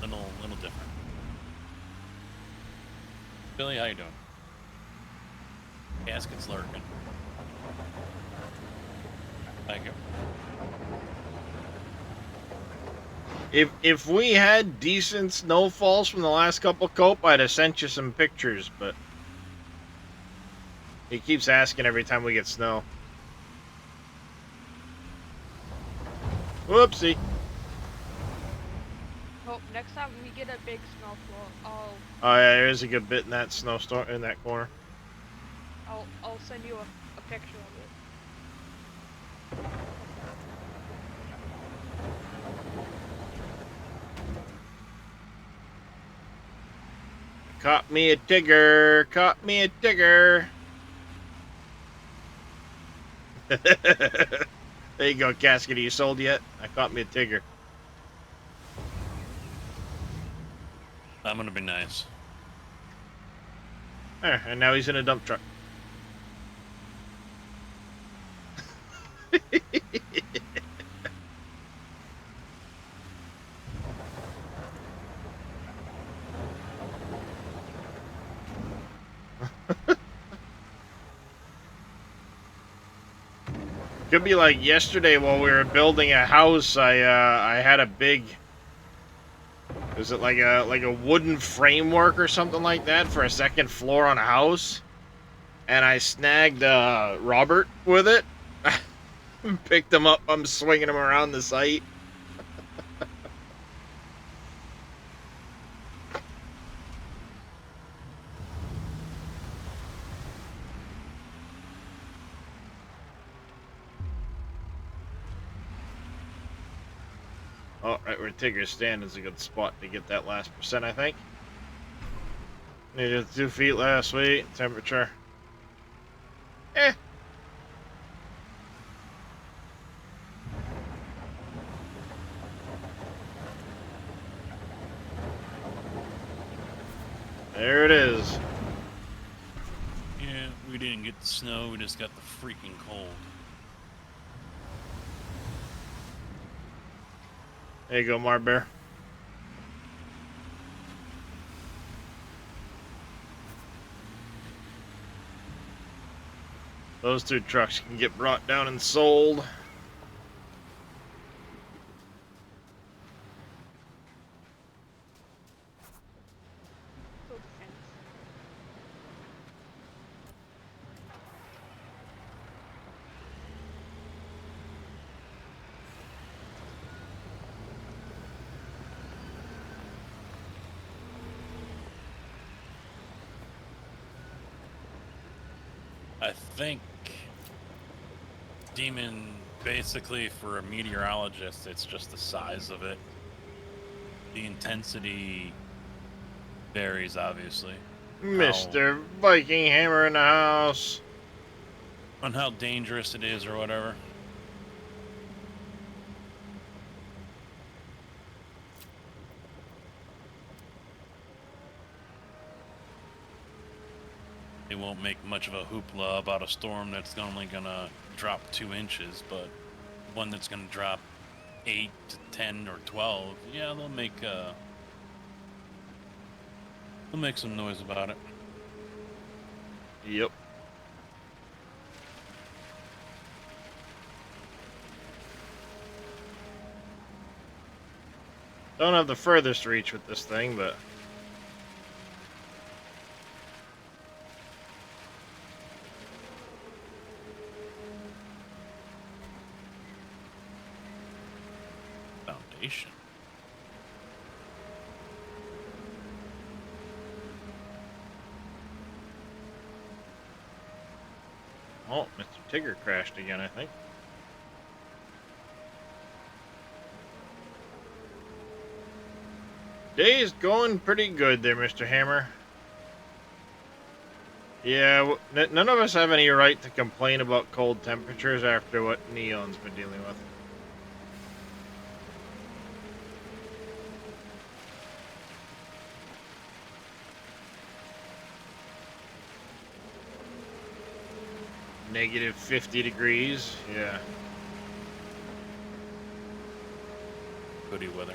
Little different. Billy, how you doing? Gasket's lurking. Thank you. If we had decent snowfalls from the last couple, Cope, I'd have sent you some pictures, but he keeps asking every time we get snow. Whoopsie. Hope next time we get a big snowfall, Oh yeah, there is a good bit in that snowstorm in that corner. I'll send you a picture of it. Caught me a tigger. Caught me a tigger. There you go, Casket. Are you sold yet? I caught me a tigger. I'm gonna be nice. There, and now he's in a dump truck. Could be like yesterday while we were building a house. I had a big. Is it like a wooden framework or something like that for a second floor on a house? And I snagged Robert with it. Picked him up. I'm swinging him around the site. Oh, right where Tigger's stand is a good spot to get that last percent, I think. Needed 2 feet last week. Temperature. Eh. There it is. Yeah, we didn't get the snow, we just got the freaking cold. There you go, Marbear. Those 2 trucks can get brought down and sold. So defense. I think Demon, basically for a meteorologist, it's just the size of it. The intensity varies, obviously. Mr. Viking Hammer in the house. On how dangerous it is or whatever. They won't make much of a hoopla about a storm that's only gonna drop 2 inches, but one that's gonna drop 8 to 10 or 12, yeah, they'll make some noise about it. Yep. Don't have the furthest reach with this thing, but... Foundation. Oh, Mr. Tigger crashed again, I think. Day's going pretty good there, Mr. Hammer. Yeah, none of us have any right to complain about cold temperatures after what Neon's been dealing with. Negative 50 degrees, yeah. Hoodie weather.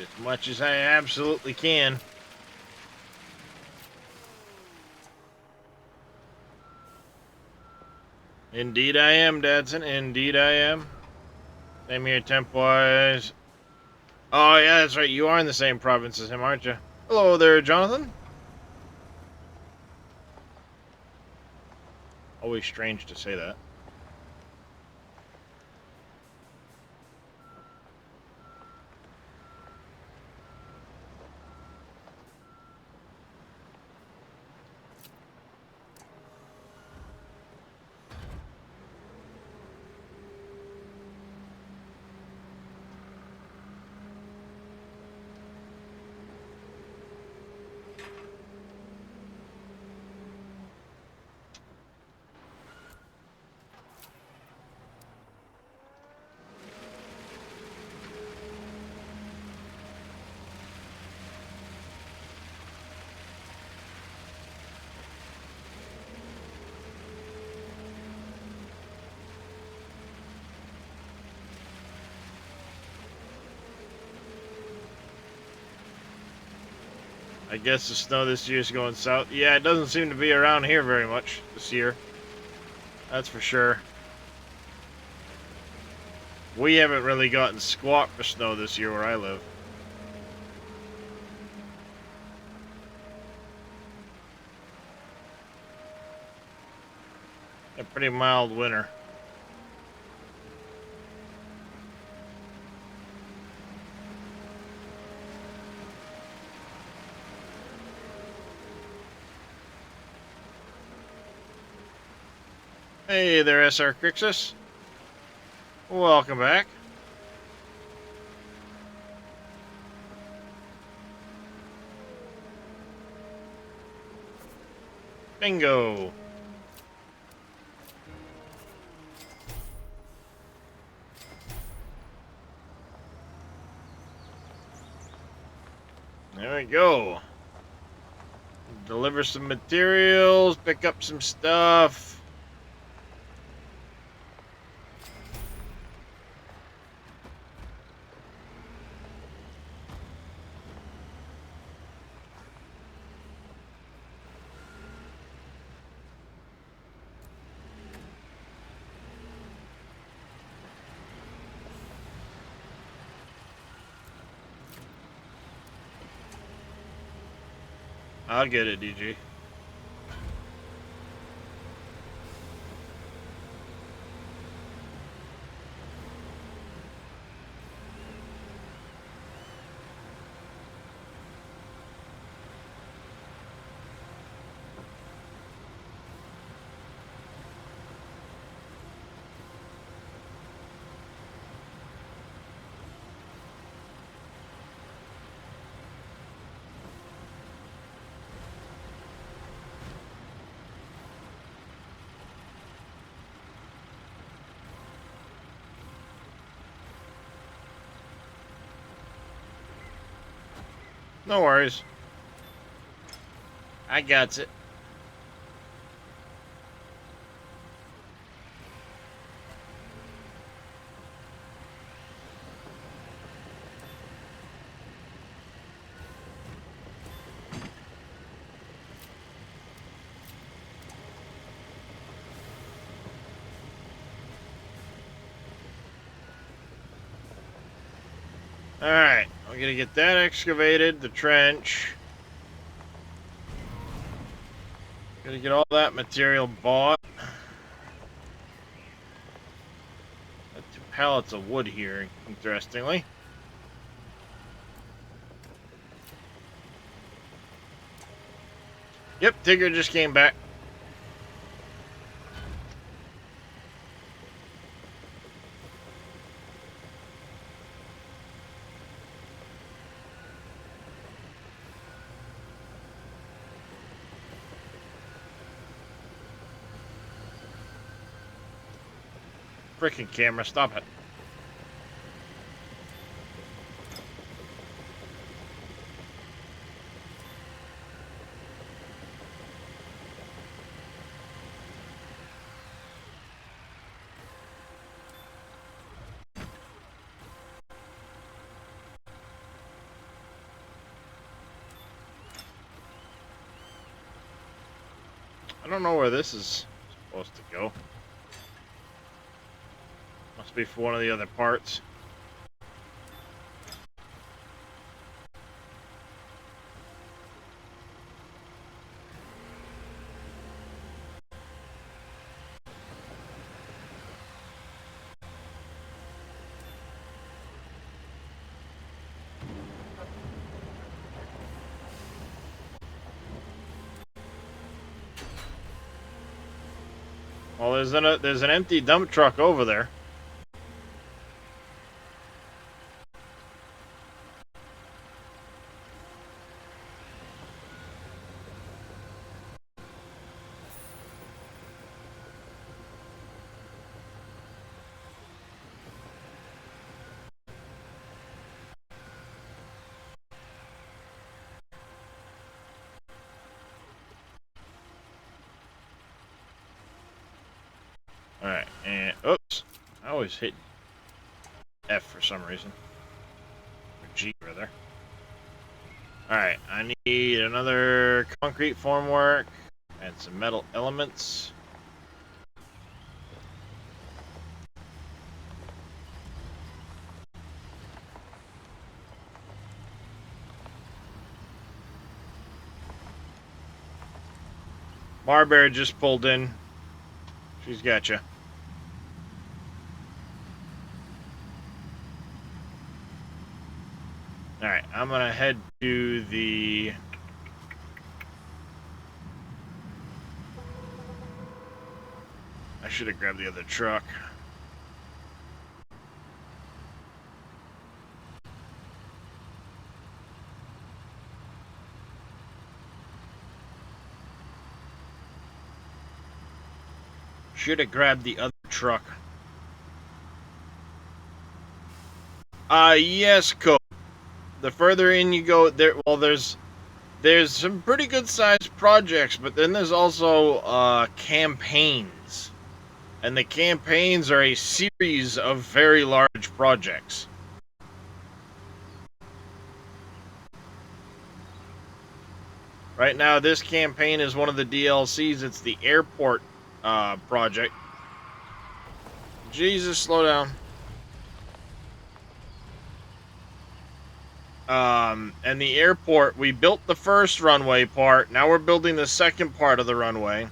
as much as I absolutely can. Indeed I am, Dadson. Indeed I am. Same here, temp-wise. Oh, yeah, that's right. You are in the same province as him, aren't you? Hello there, Jonathan. Always strange to say that. I guess the snow this year is going south. Yeah, it doesn't seem to be around here very much this year. That's for sure. We haven't really gotten squat for snow this year where I live. A pretty mild winter. Hey there, SR Crixus. Welcome back. Bingo. There we go. Deliver some materials, pick up some stuff. I'll get it, DG. No worries. I got it. Alright, we're gonna get that excavated, the trench. Gonna get all that material bought. Got 2 pallets of wood here, interestingly. Yep, Tigger just came back. Freaking camera, stop it. I don't know where this is supposed to go. Must be for one of the other parts. Well, there's an empty dump truck over there. Alright, and oops. I always hit F for some reason. Or G, rather. Alright, I need another concrete formwork and some metal elements. Marbury just pulled in. She's got you. Alright, I'm gonna head to the... I should have grabbed the other truck. Should have grabbed the other truck. Yes, Coach. The further in you go, there's some pretty good sized projects, but then there's also campaigns. And the campaigns are a series of very large projects. Right now, this campaign is one of the DLCs. It's the airport project. Jesus, slow down. And the airport, we built the first runway part. Now we're building the second part of the runway.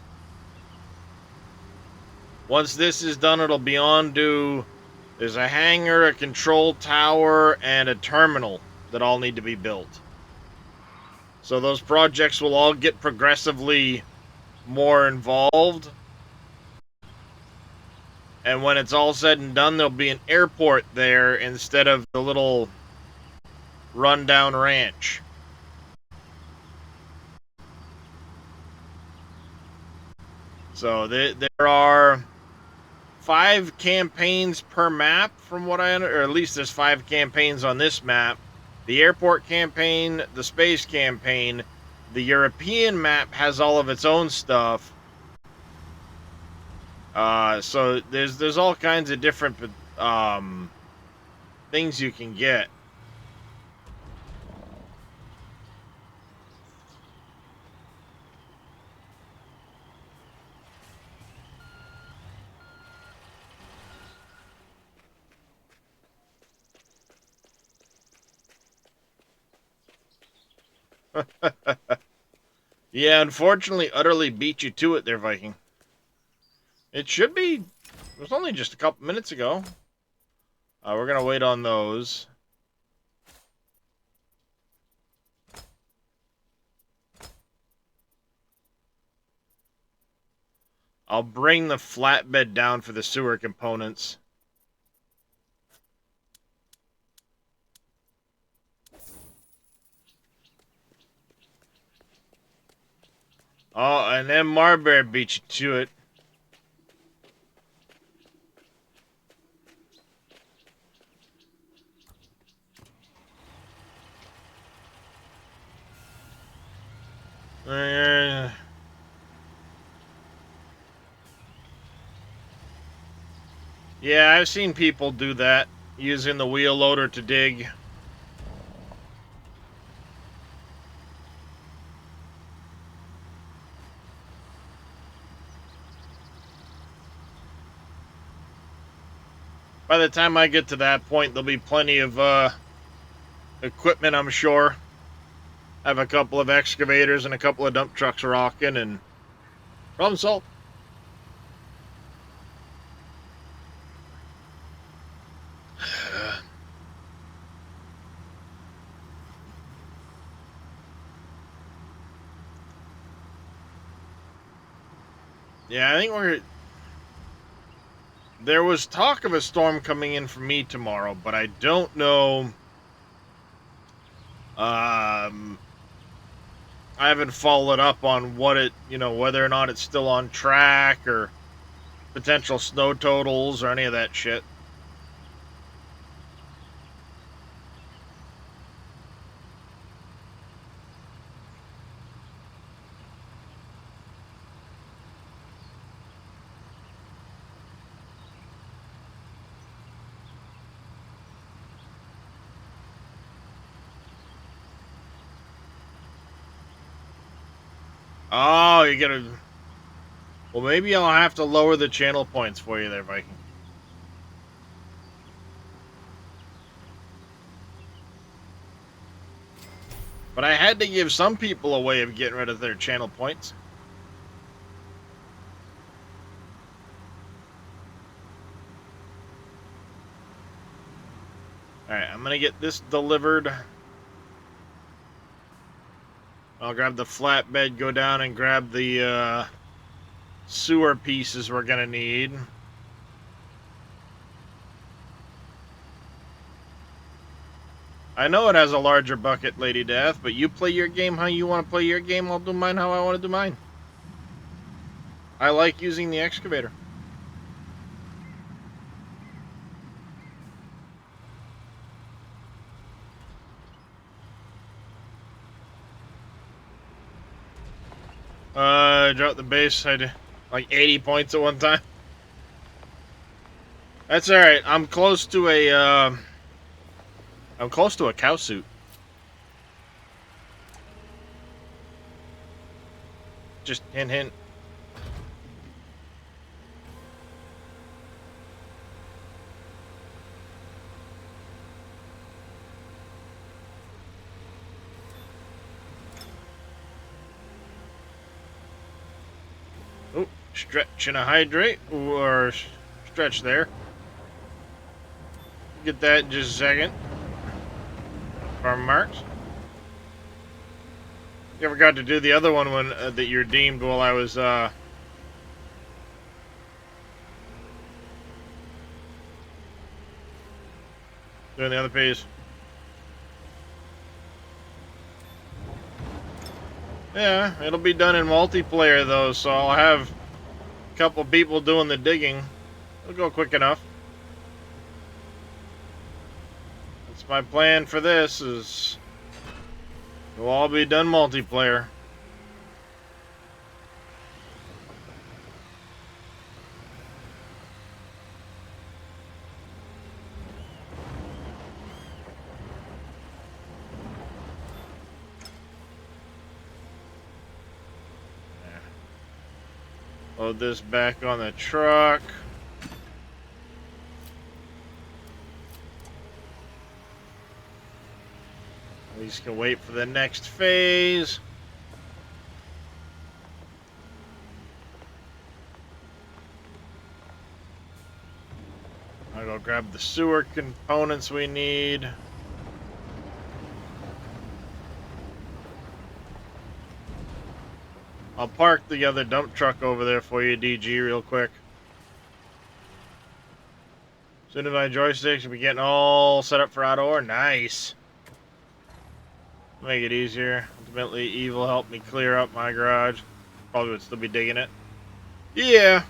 Once this is done, it'll be on to... There's a hangar, a control tower, and a terminal that all need to be built. So those projects will all get progressively more involved. And when it's all said and done, there'll be an airport there instead of the little rundown ranch. So there are 5 campaigns per map, from what I or at least there's 5 campaigns on this map. The airport campaign, the space campaign, the European map has all of its own stuff. So there's all kinds of different things you can get. Yeah, unfortunately, utterly beat you to it there, Viking. It should be... It was only just a couple minutes ago. We're going to wait on those. I'll bring the flatbed down for the sewer components. Oh, and then Marbury beat you to it. Yeah, I've seen people do that, using the wheel loader to dig. by the time I get to that point, there'll be plenty of equipment, I'm sure. I have a couple of excavators and a couple of dump trucks rocking, and problem solved. Yeah, I think there was talk of a storm coming in for me tomorrow, but I don't know. I haven't followed up on whether or not it's still on track or potential snow totals or any of that shit. Oh, you gotta. Well, maybe I'll have to lower the channel points for you there, Viking. But I had to give some people a way of getting rid of their channel points. Alright, I'm gonna get this delivered. I'll grab the flatbed, go down and grab the sewer pieces we're gonna need. I know it has a larger bucket, Lady Death, but you play your game how you want to play your game. I'll do mine how I want to do mine. I like using the excavator. I dropped the base. I did like 80 points at one time. That's all right. I'm close to a cow suit. Just hint, hint. Oh, stretch and a hydrate or stretch there. Get that in just a second. Farm marks. You forgot to do the other one when that you redeemed while I was doing the other piece. Yeah, it'll be done in multiplayer though, so I'll have a couple people doing the digging. It'll go quick enough. That's my plan for this, is it'll all be done multiplayer. Load this back on the truck. We just can wait for the next phase. I'll go grab the sewer components we need. I'll park the other dump truck over there for you, DG, real quick. Soon as my joysticks will be getting all set up for out ore. Nice. Make it easier. Ultimately, Evil helped me clear up my garage. Probably would still be digging it. Yeah.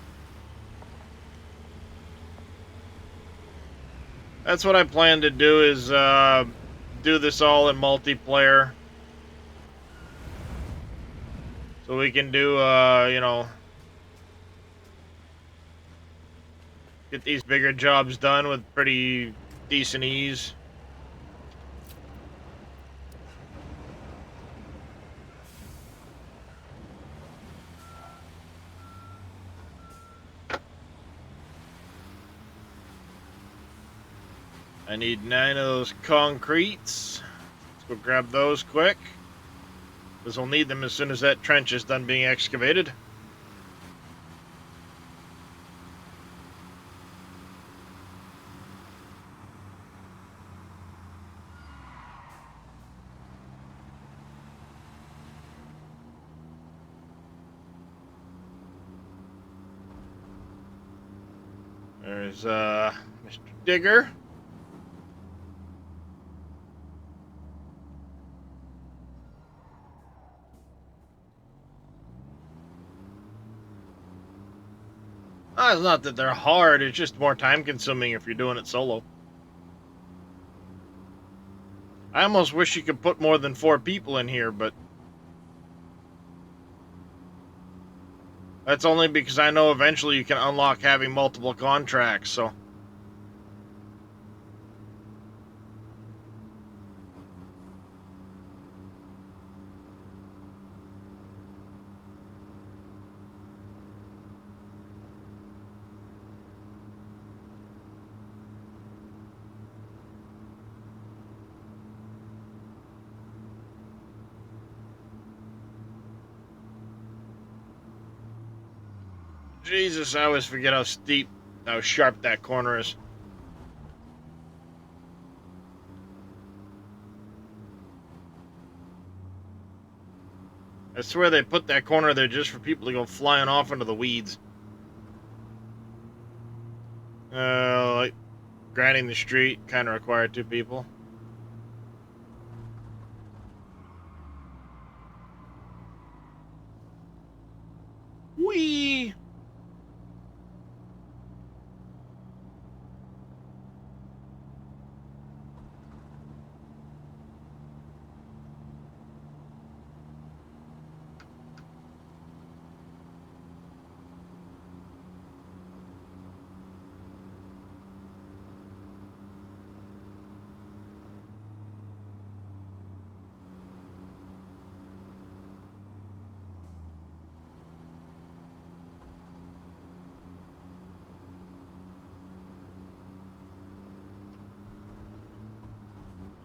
That's what I plan to do, is do this all in multiplayer. So we can do, get these bigger jobs done with pretty decent ease. I need 9 of those concretes. Let's go grab those quick, because we'll need them as soon as that trench is done being excavated. There's Mr. Digger. It's not that they're hard, it's just more time consuming if you're doing it solo. I almost wish you could put more than 4 people in here, but that's only because I know eventually you can unlock having multiple contracts, so. Jesus, I always forget how steep, how sharp that corner is. I swear they put that corner there just for people to go flying off into the weeds. Like grinding the street kind of required 2 people. Whee!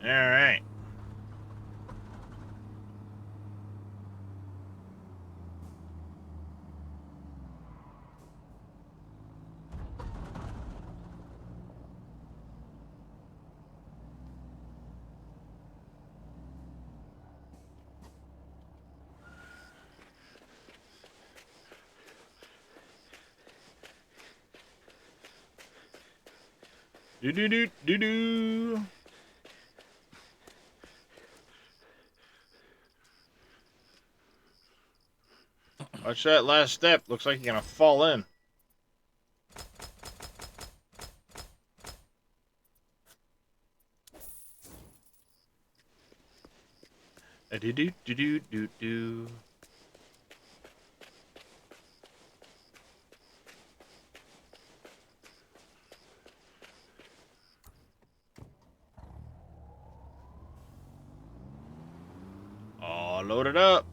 All right. Do do do do do. Watch that last step. Looks like you're gonna fall in. Do do do do do do. All loaded up.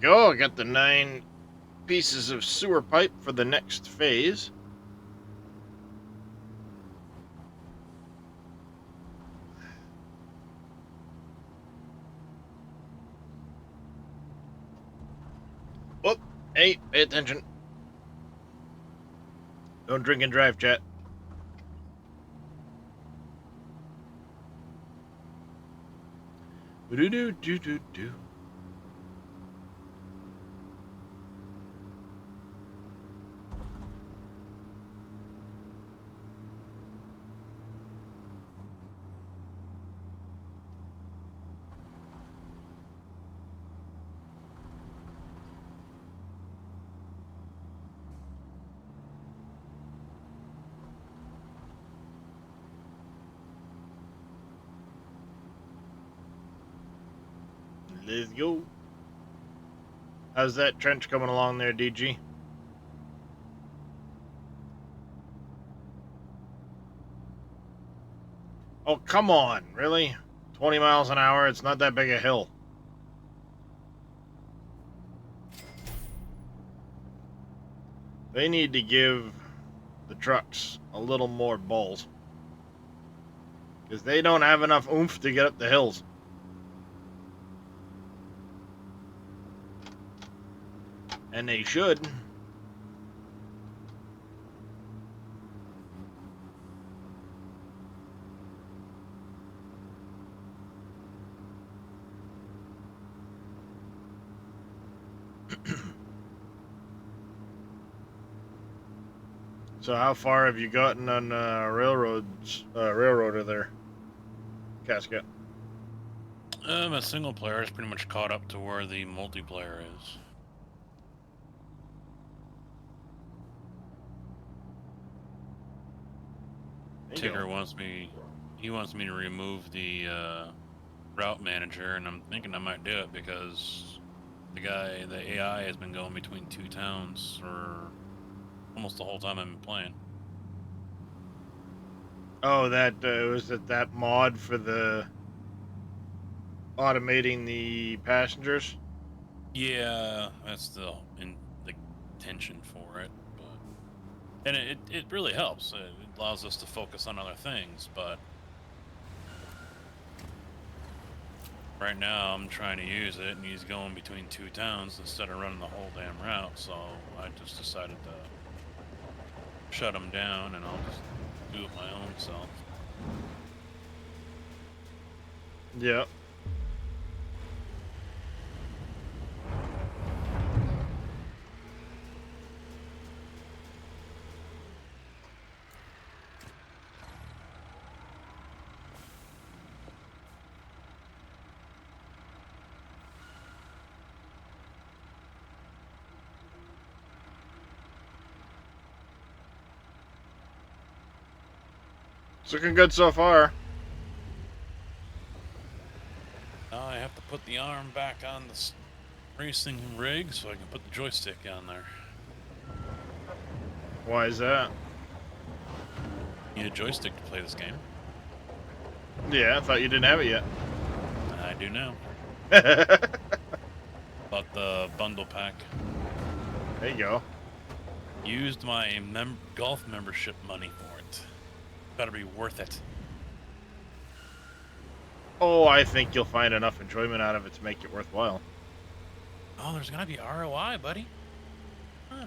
Go. I got the 9 pieces of sewer pipe for the next phase. Whoop. Hey, pay attention. Don't drink and drive, chat. Do do do do do. Let's go. How's that trench coming along there, DG? Oh, come on. Really? 20 miles an hour? It's not that big a hill. They need to give the trucks a little more balls. Because they don't have enough oomph to get up the hills. And they should. So how far have you gotten on railroader there, Casca? A single player is pretty much caught up to where the multiplayer is. Tigger wants me. He wants me to remove the route manager, and I'm thinking I might do it because the AI, has been going between two towns for almost the whole time I've been playing. Oh, that was that mod for the automating the passengers? Yeah, that's the intention for it, but and it really helps. It allows us to focus on other things, but right now I'm trying to use it, and he's going between two towns instead of running the whole damn route. So I just decided to shut him down, and I'll just do it my own self. Yeah. It's looking good so far. Now I have to put the arm back on the racing rig so I can put the joystick on there. Why is that? You need a joystick to play this game. Yeah, I thought you didn't have it yet. I do now. Bought the bundle pack. There you go. Used my golf membership money for it. Better be worth it. Oh, I think you'll find enough enjoyment out of it to make it worthwhile. Oh, there's gotta be ROI, buddy. Huh.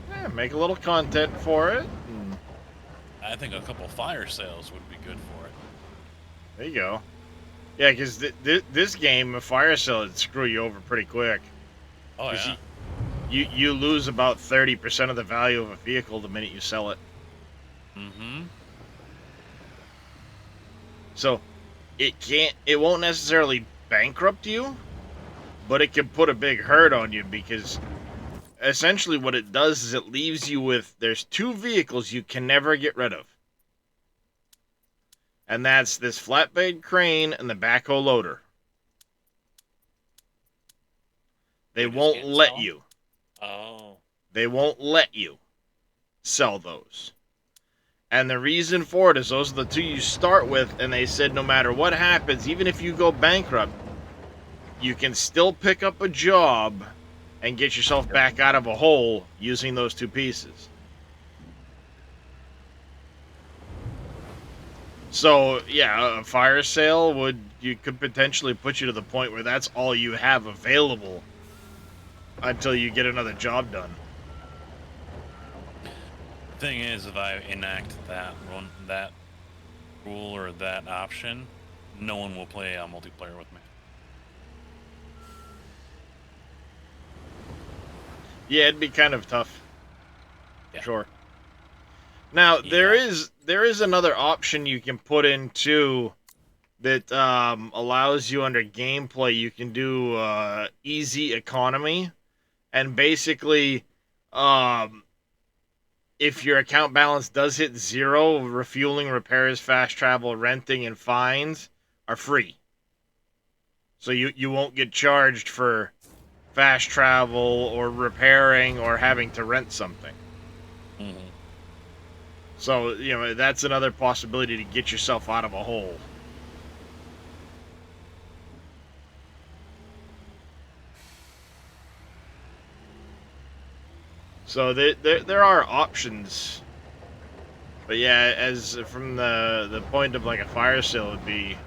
Yeah, make a little content for it. I think a couple fire sales would be good for it. There you go. Yeah, because this game, a fire sale, would screw you over pretty quick. Oh, yeah. You lose about 30% of the value of a vehicle the minute you sell it. Mm-hmm. So it won't necessarily bankrupt you, but it can put a big hurt on you because essentially what it does is it leaves you with, there's two vehicles you can never get rid of. And that's this flatbed crane and the backhoe loader. They won't let you. Oh. They won't let you sell those. And the reason for it is those are the two you start with, and they said no matter what happens, even if you go bankrupt, you can still pick up a job and get yourself back out of a hole using those two pieces. So, yeah, a fire sale could potentially put you to the point where that's all you have available until you get another job done. The thing is, if I enact that rule or that option, no one will play multiplayer with me. Yeah, it'd be kind of tough. Yeah. Sure. Now, Yeah. there is another option you can put in too that allows you under gameplay. You can do easy economy, and basically, if your account balance does hit 0, refueling, repairs, fast travel, renting, and fines are free. So you won't get charged for fast travel or repairing or having to rent something. Mm-hmm. So, you know, that's another possibility to get yourself out of a hole. So there are options. But yeah, as from the point of like a fire sale would be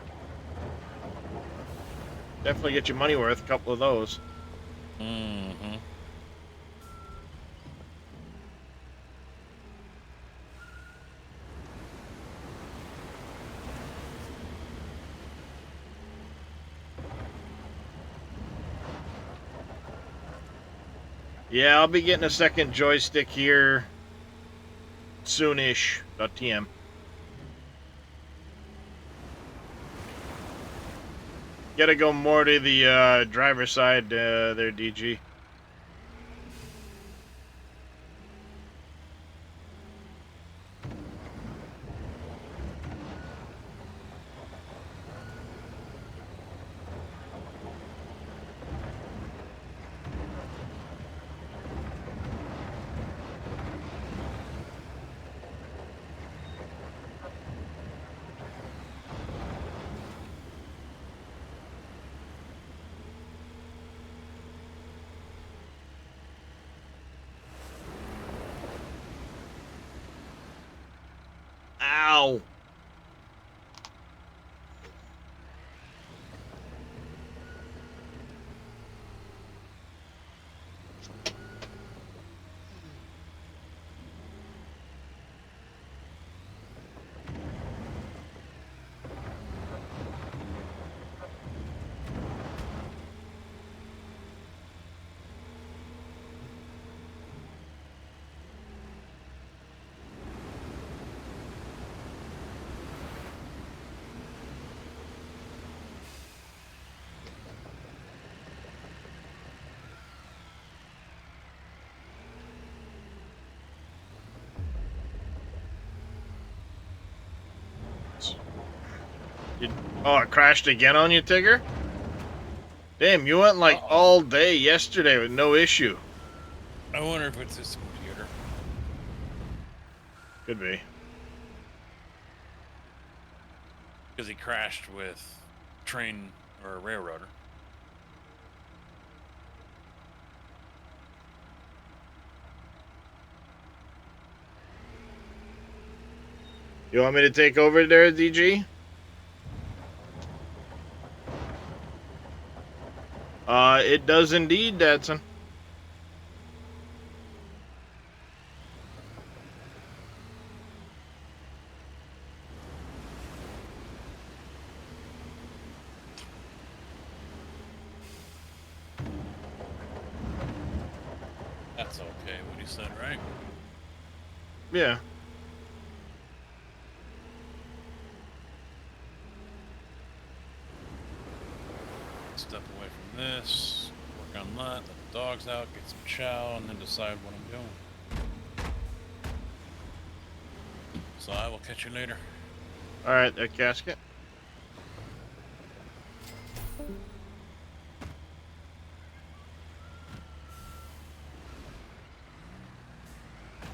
definitely get your money worth, a couple of those. Mm-hmm. Yeah, I'll be getting a second joystick here soonish. .tm. Gotta go more to the driver's side there, DG. Ow! Oh, it crashed again on you, Tigger? Damn, you went like all day yesterday with no issue. I wonder if it's his computer. Could be. Because he crashed with train or a railroader. You want me to take over there, DG? It does indeed, Dadson. That's okay, what he said, right? Yeah. Step away from this, work on that, let the dogs out, get some chow, and then decide what I'm doing. So I will catch you later. Alright, that casket.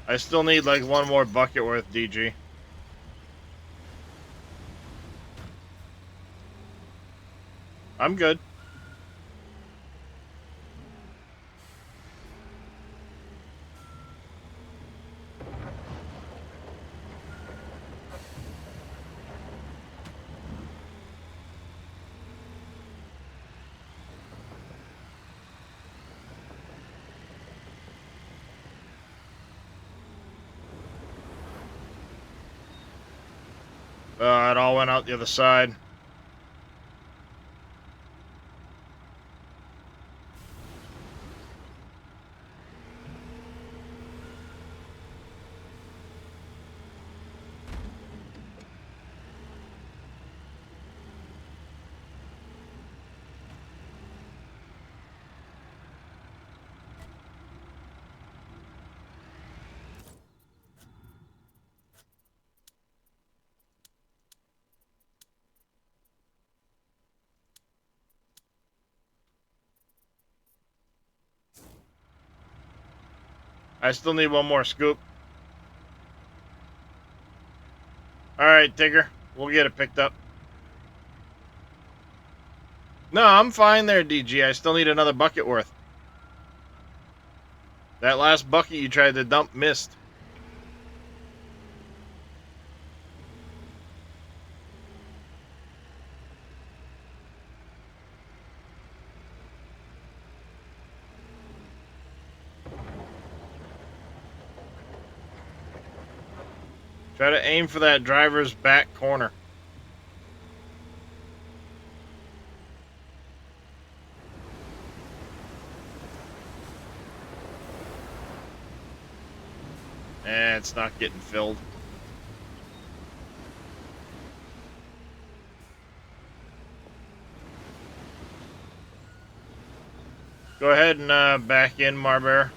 I still need like one more bucket worth, DG. I'm good. It all went out the other side. I still need one more scoop. Alright, Tigger. We'll get it picked up. No, I'm fine there, DG. I still need another bucket worth. That last bucket you tried to dump missed. Try to aim for that driver's back corner. It's not getting filled. Go ahead and back in, Marbear.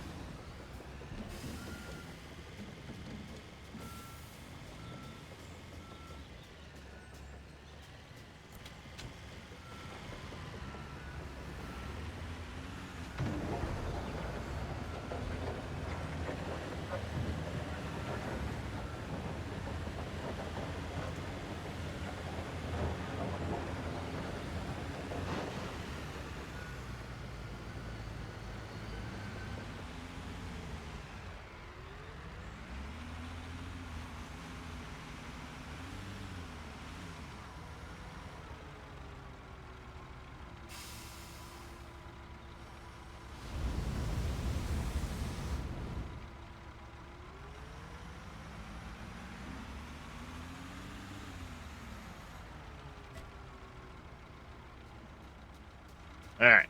Alright.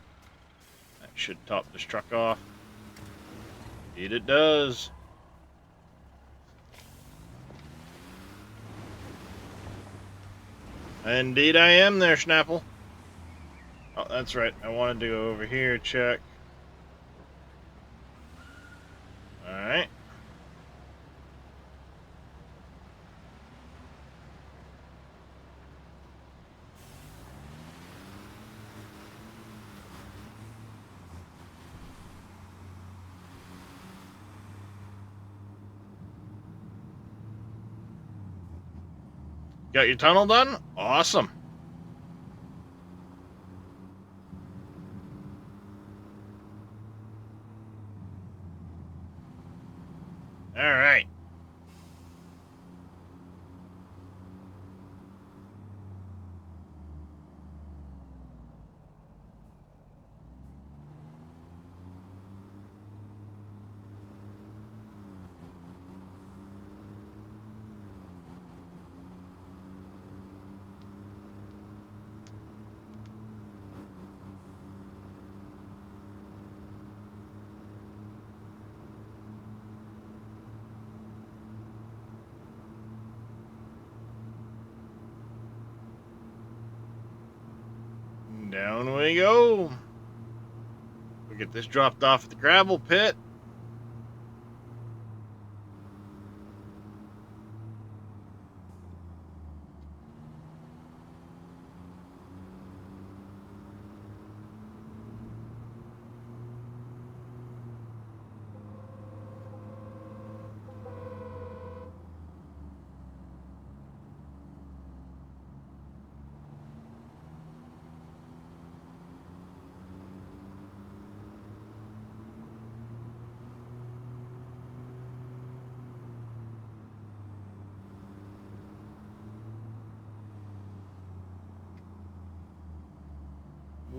That should top this truck off. Indeed it does. Indeed I am there, Schnapple. Oh, that's right. I wanted to go over here, check. Alright. Got your tunnel done? Awesome. Alright. Down we go. We get this dropped off at the gravel pit.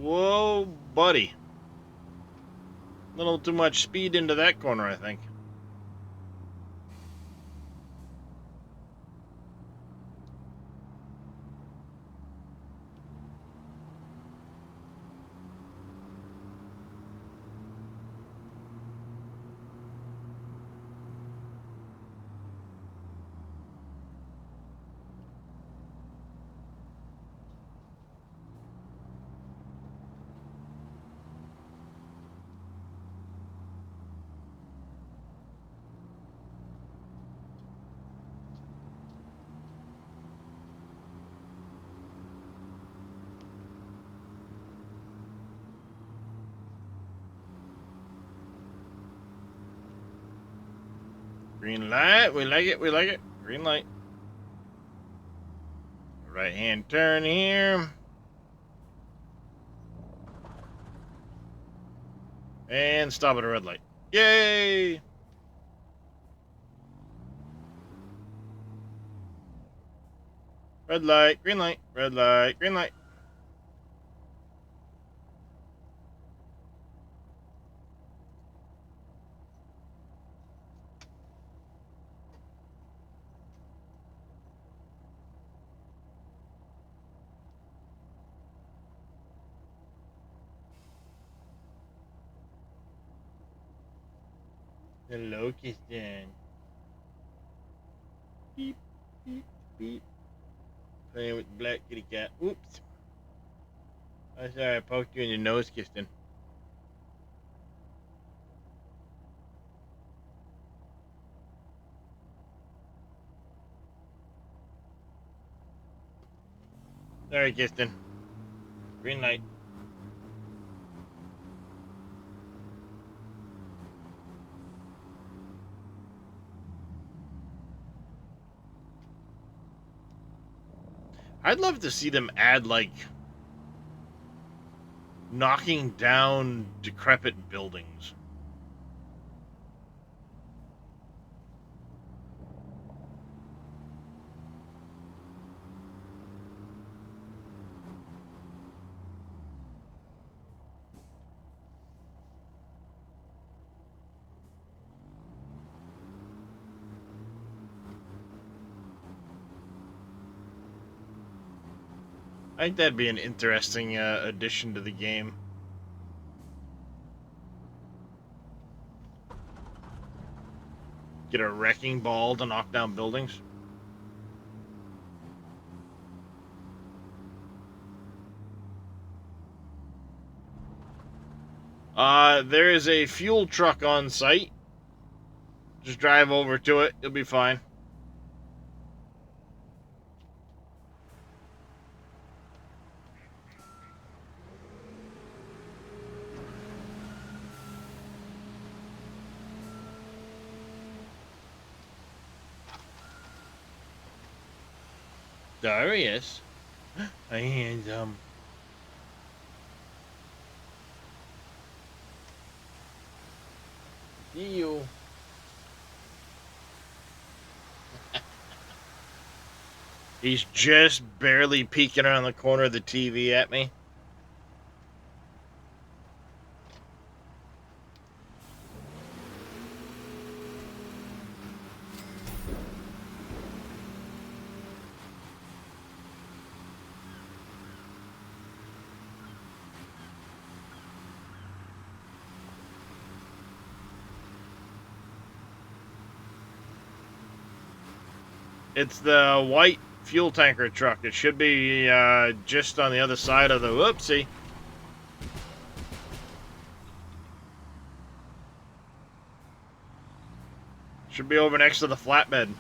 Whoa, buddy. A little too much speed into that corner, I think. Green light. We like it. We like it. Green light. Right hand turn here. And stop at a red light. Yay! Red light, green light, red light, green light. Hello, Kirsten. Beep, beep, beep. Playing with the black kitty cat. Oops. I'm sorry, I poked you in your nose, Kirsten. Sorry, Kirsten. Green light. I'd love to see them add, like, knocking down decrepit buildings. I think that'd be an interesting addition to the game. Get a wrecking ball to knock down buildings. There is a fuel truck on site. Just drive over to it. You'll be fine. There he is. And, see you. He's just barely peeking around the corner of the TV at me. It's the white fuel tanker truck. It should be just on the other side of the whoopsie. Should be over next to the flatbed.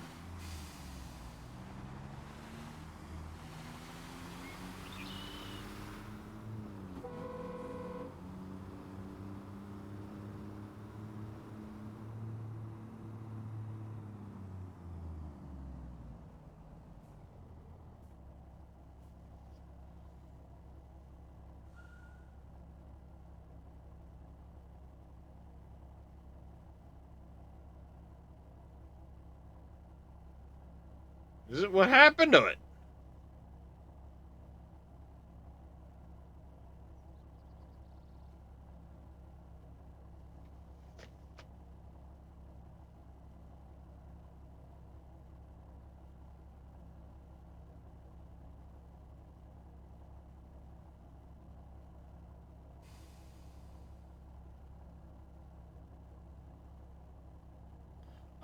Is it what happened to it?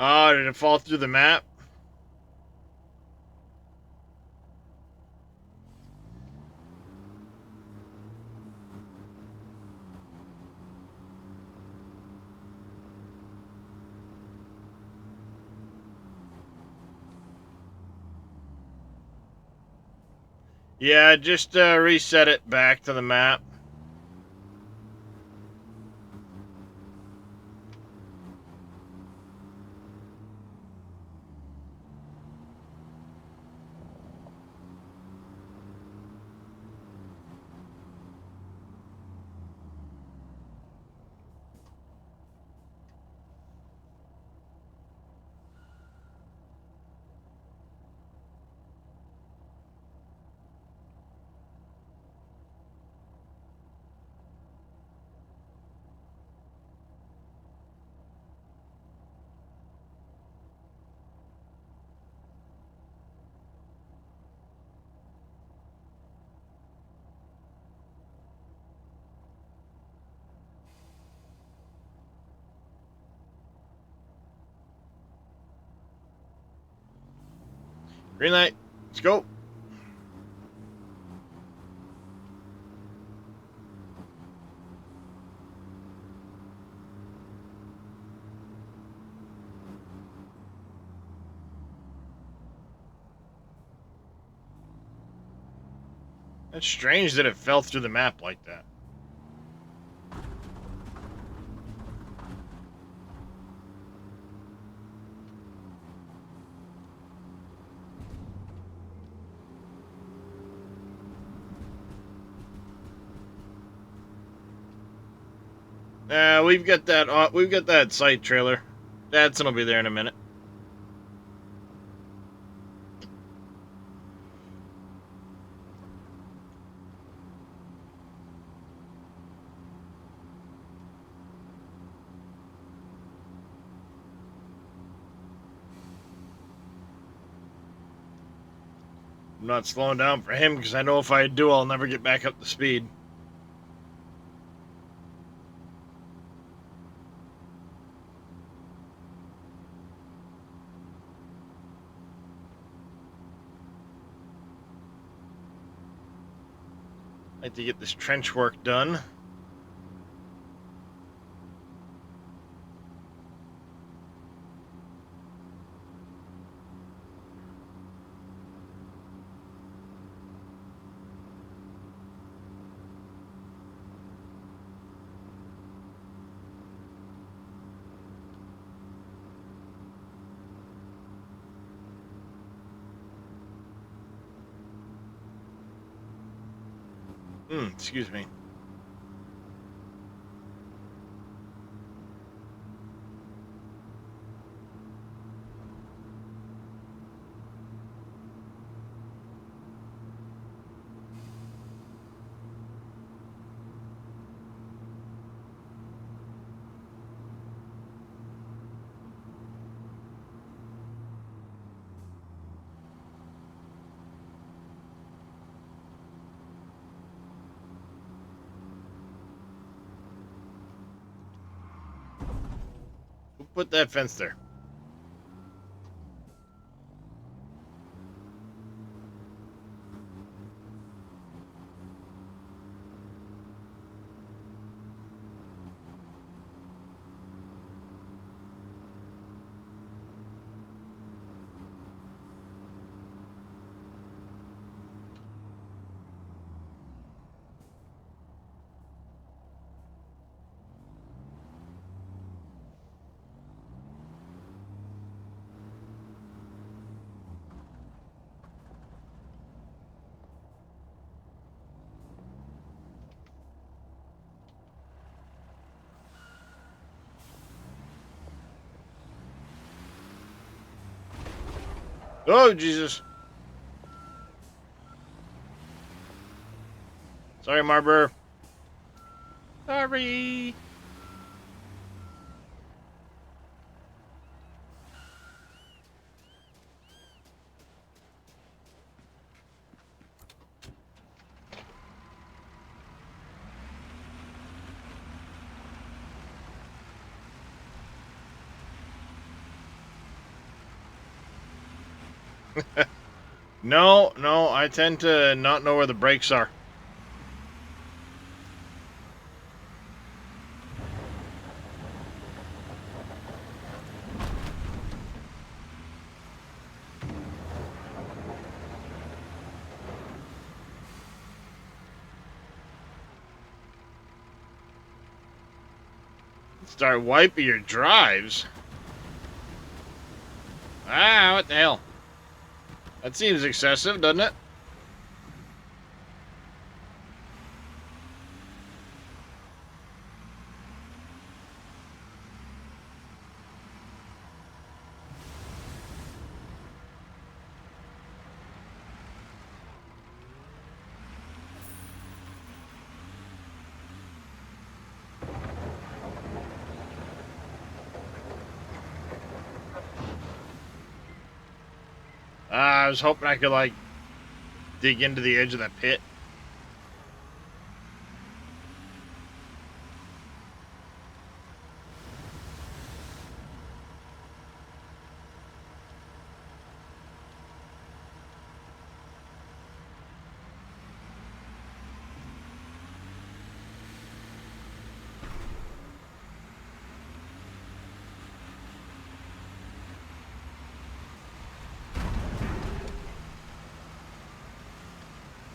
Oh, did it fall through the map? Yeah, just reset it back to the map. Green light. Let's go. That's strange that it fell through the map like that. We've got that. We've got that site trailer. Dadson will be there in a minute. I'm not slowing down for him because I know if I do, I'll never get back up to speed. Like to get this trench work done. Excuse me. Who put that fence there? Oh, Jesus. Sorry, Marber. Sorry. No, I tend to not know where the brakes are. Start wiping your drives? Ah, what the hell? That seems excessive, doesn't it? I was hoping I could, like, dig into the edge of that pit.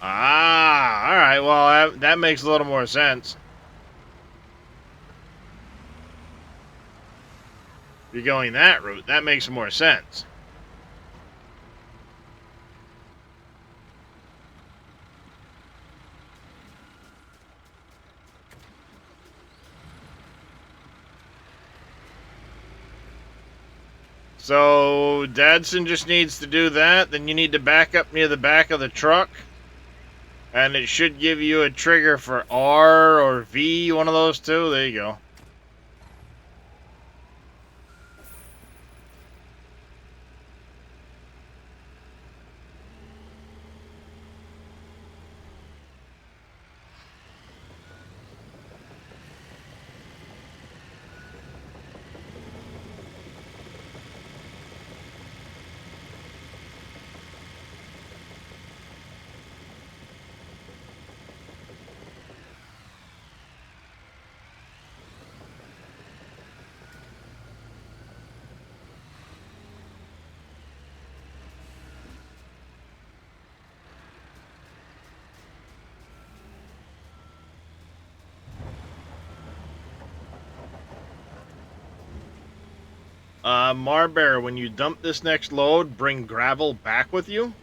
Ah, all right. Well, that makes a little more sense. If you're going that route, that makes more sense. So, Dadson just needs to do that. Then you need to back up near the back of the truck. And it should give you a trigger for R or V, one of those two. There you go. Marbear, when you dump this next load, bring gravel back with you.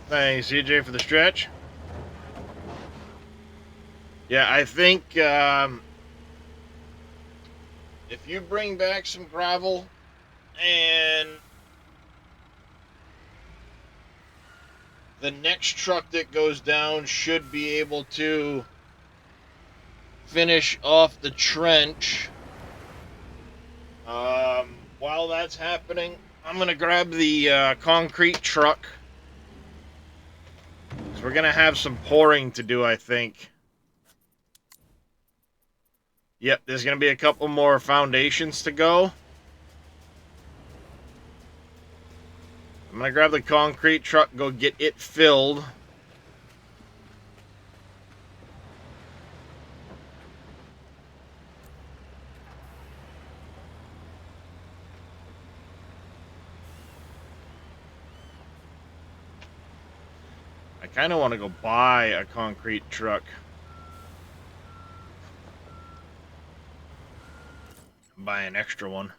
Thanks, CJ, for the stretch. Yeah, I think if you bring back some gravel and the next truck that goes down should be able to finish off the trench. While that's happening, I'm going to grab the concrete truck. So we're going to have some pouring to do, I think. Yep, there's going to be a couple more foundations to go. I'm going to grab the concrete truck, go get it filled. I kind of want to go buy a concrete truck. Buy an extra one.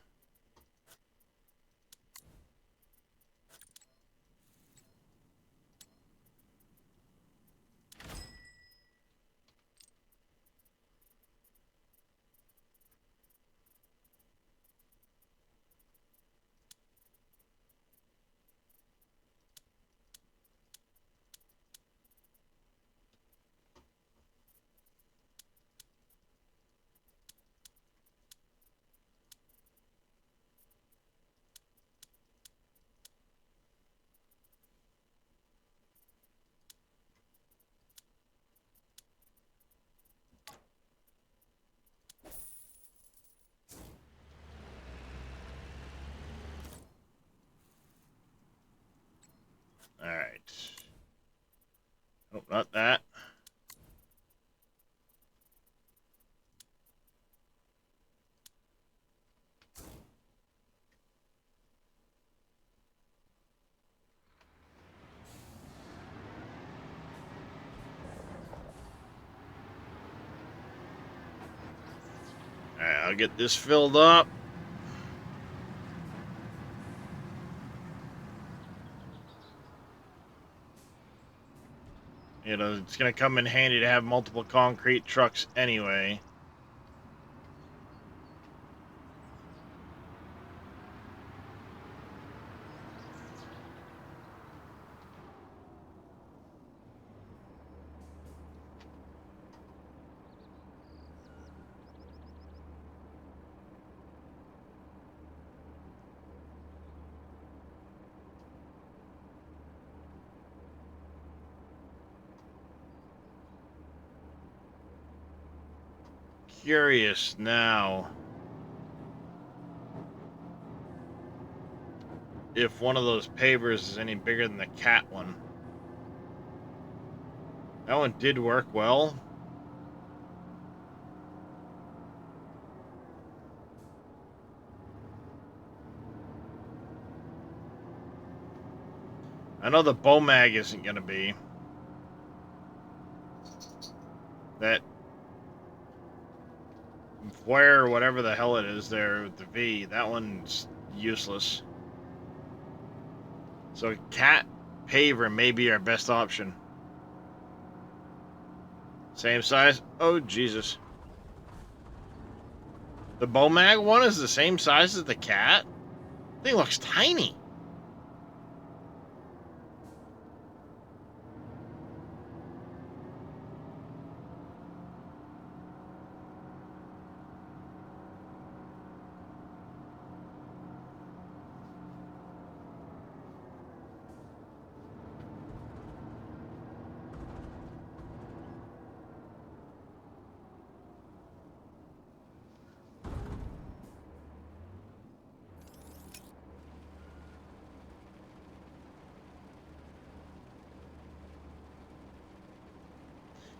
Alright. Oh, not that. Alright, I'll get this filled up. You know, it's going to come in handy to have multiple concrete trucks anyway. curious now if one of those pavers is any bigger than the cat one. That one did work well. I know the bow mag isn't going to be. That where whatever the hell it is there with the V, that one's useless. So cat paver may be our best option. Same size? Oh Jesus. The bow mag one is the same size as the cat? Thing looks tiny.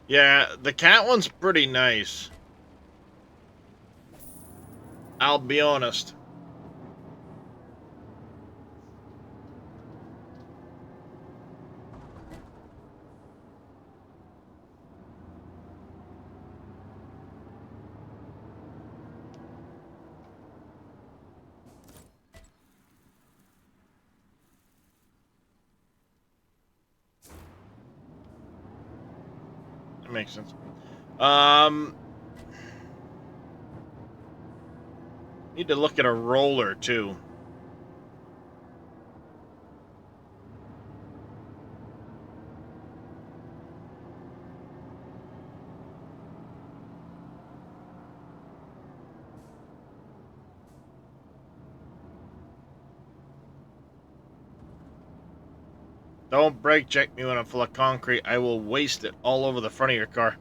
Yeah, the cat one's pretty nice. I'll be honest. That makes sense. Need to look at a roller too. Don't brake check me when I'm full of concrete. I will waste it all over the front of your car.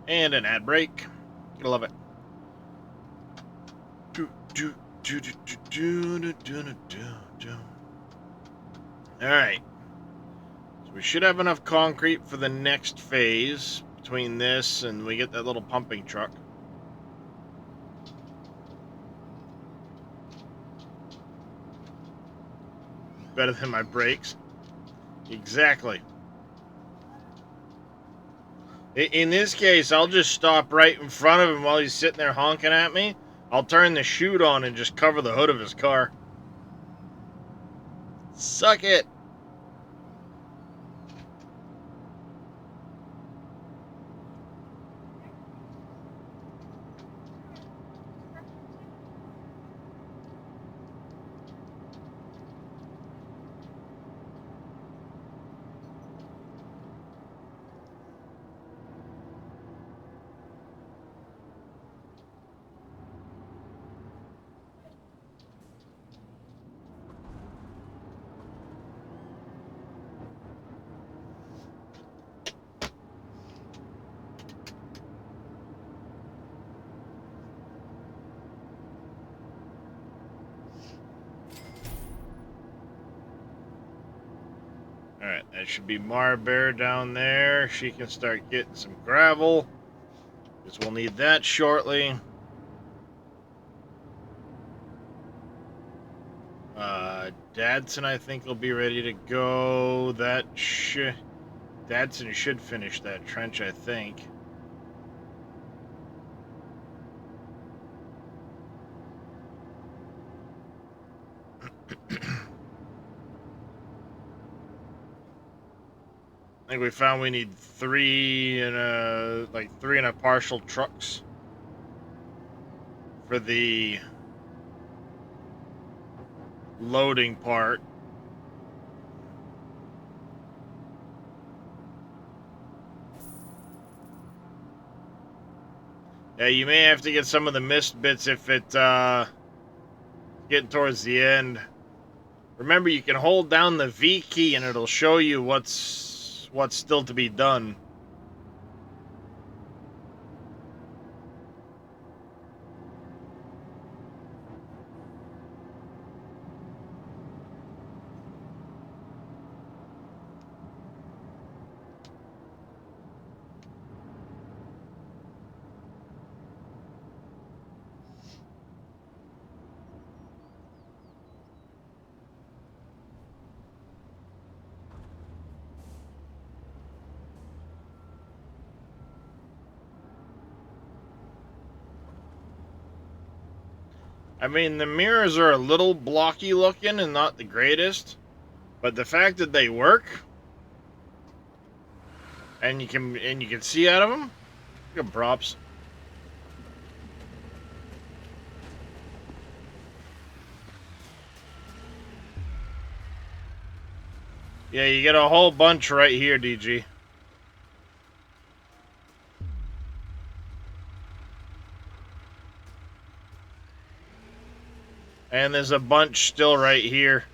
And an ad brake. Gotta love it. Alright. So we should have enough concrete for the next phase between this and we get that little pumping truck. Better than my brakes. Exactly. In this case, I'll just stop right in front of him while he's sitting there honking at me. I'll turn the chute on and just cover the hood of his car. Suck it. Alright, that should be Marbear down there. She can start getting some gravel, because we'll need that shortly. Dadson, I think, will be ready to go. Dadson should finish that trench, I think. I think we found we need three and a partial trucks for the loading part. Yeah, you may have to get some of the missed bits if it, getting towards the end. Remember, you can hold down the V key and it'll show you what's still to be done. I mean, the mirrors are a little blocky looking and not the greatest, but the fact that they work and you can see out of them, good props. Yeah, you get a whole bunch right here, DG. And there's a bunch still right here.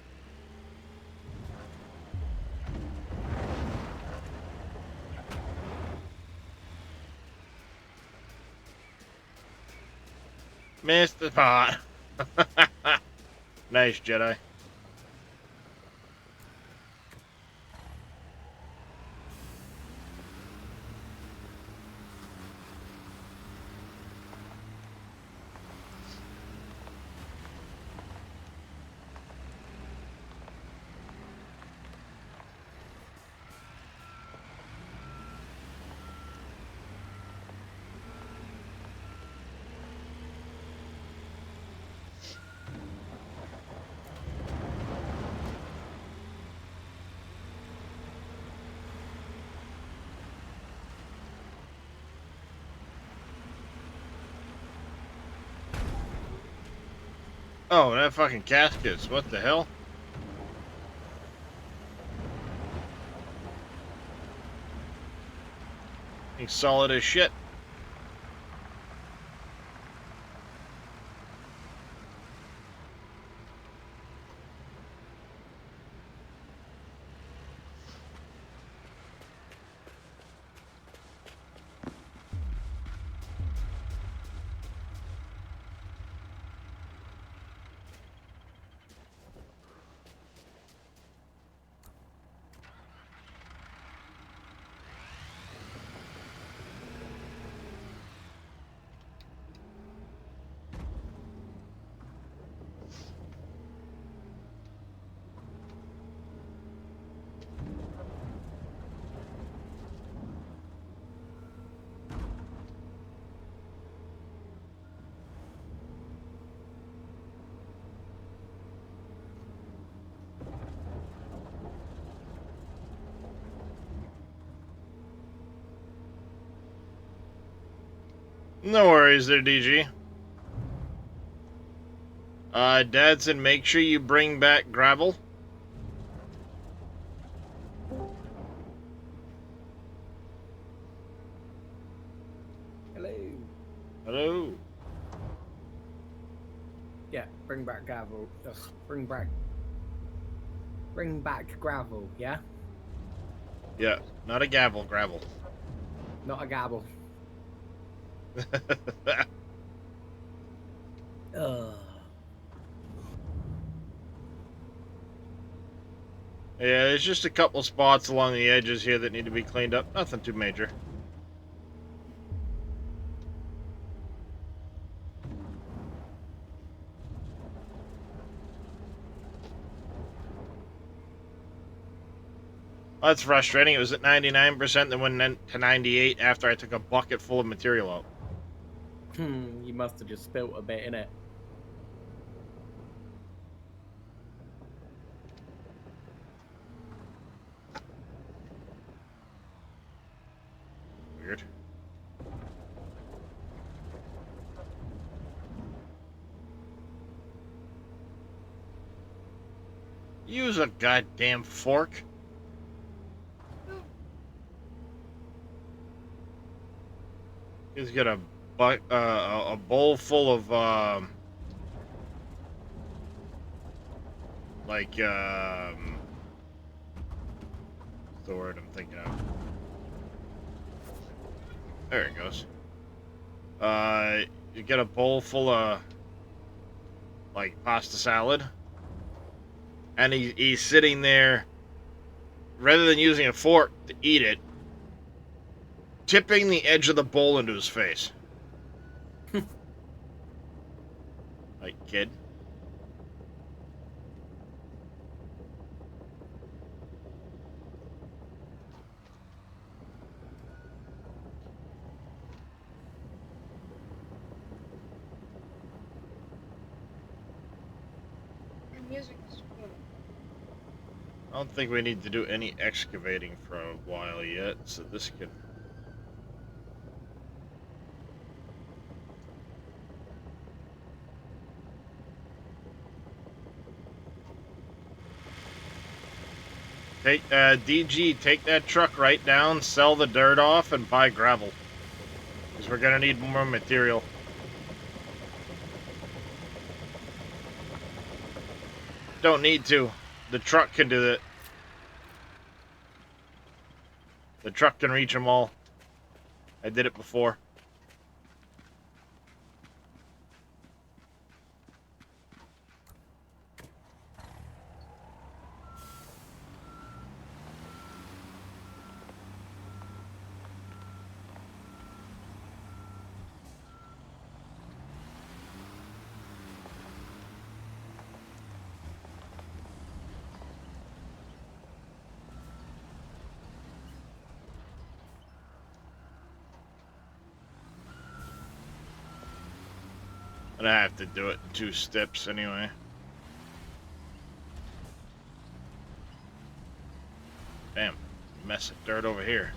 Missed the pot. Nice, Jedi. Oh, that fucking caskets. What the hell? He's solid as shit. No worries there, DG. Dad said make sure you bring back gravel. Hello. Hello. Yeah, bring back gravel. Ugh, bring back gravel. Yeah, Yeah, not a gavel, gravel. not a gabble. Ugh. Yeah, there's just a couple spots along the edges here that need to be cleaned up. Nothing too major. That's frustrating. It was at 99%, then went to 98 after I took a bucket full of material out. You must have just spilt a bit in it. Weird. Use a goddamn fork. He's got a a bowl full of like what's the word I'm thinking of? There it goes. You get a bowl full of like pasta salad, and he's sitting there, rather than using a fork to eat it, tipping the edge of the bowl into his face. Like, kid. Your music is cool. I don't think we need to do any excavating for a while yet, so this could... DG, take that truck right down, sell the dirt off, and buy gravel. Because we're gonna need more material. Don't need to. The truck can do it. The truck can reach them all. I did it before. And I have to do it in 2 steps anyway. Damn, mess of dirt over here.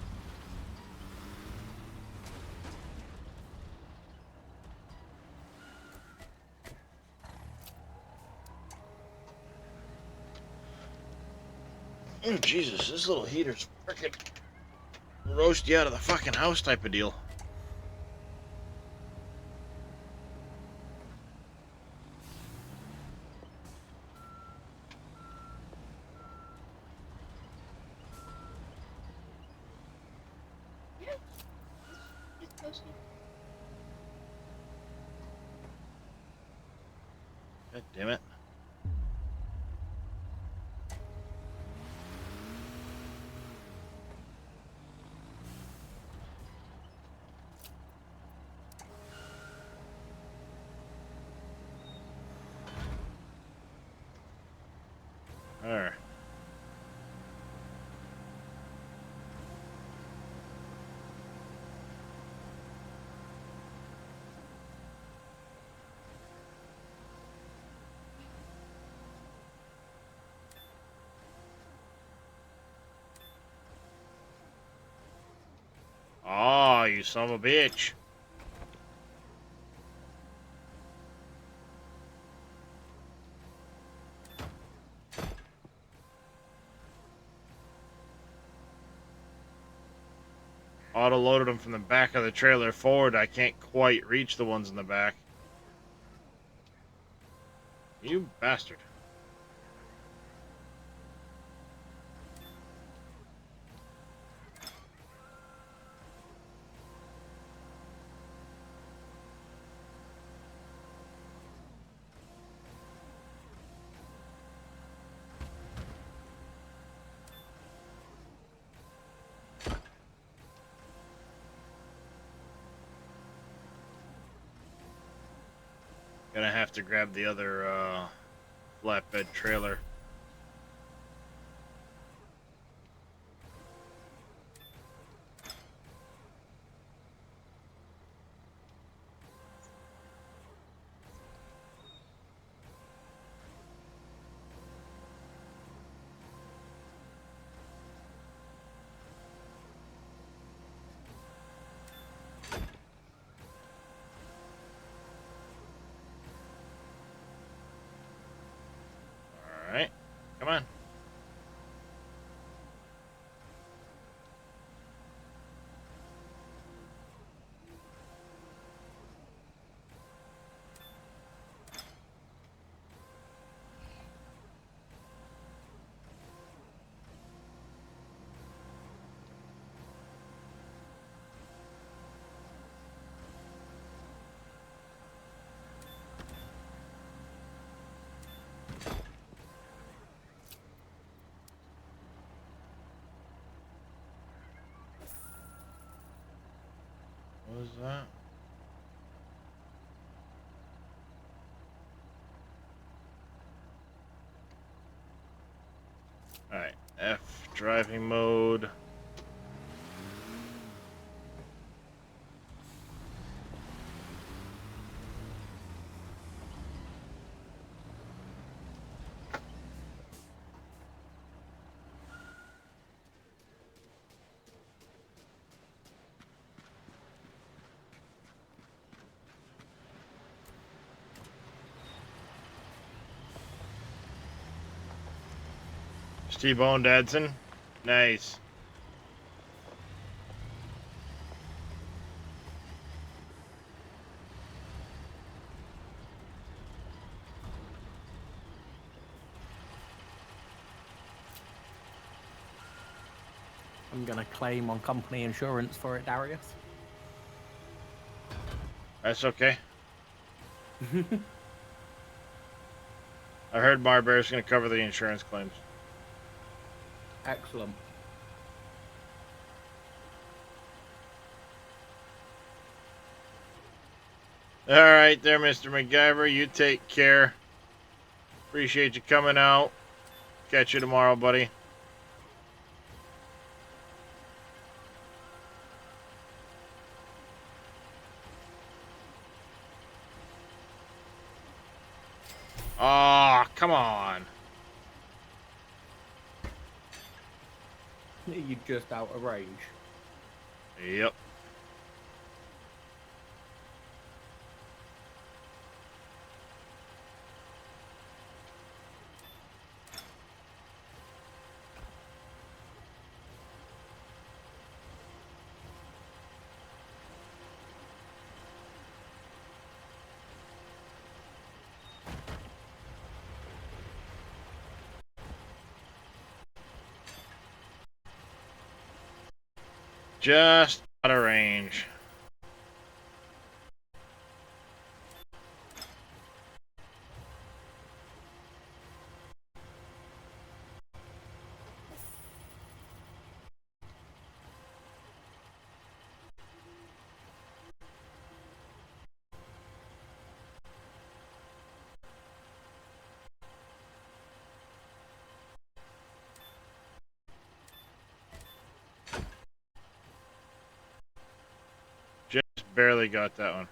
Oh, Jesus, this little heater's frickin' roast you out of the fucking house type of deal. Yeah. It's toasty. God damn it. Alright. Oh, you son of a bitch. Auto-loaded them from the back of the trailer forward. I can't quite reach the ones in the back. You bastard. Gonna have to grab the other flatbed trailer. Alright, come on. was that? Alright, F driving mode. T-Bone Dadson. Nice. I'm gonna claim on company insurance for it, Darius. That's okay. I heard Marbear's going to cover the insurance claims. Excellent. All right, there, Mr. MacGyver. You take care. Appreciate you coming out. Catch you tomorrow, buddy. Aw, oh, come on. You're just out of range. Yep. Just out of range. Just barely got that one.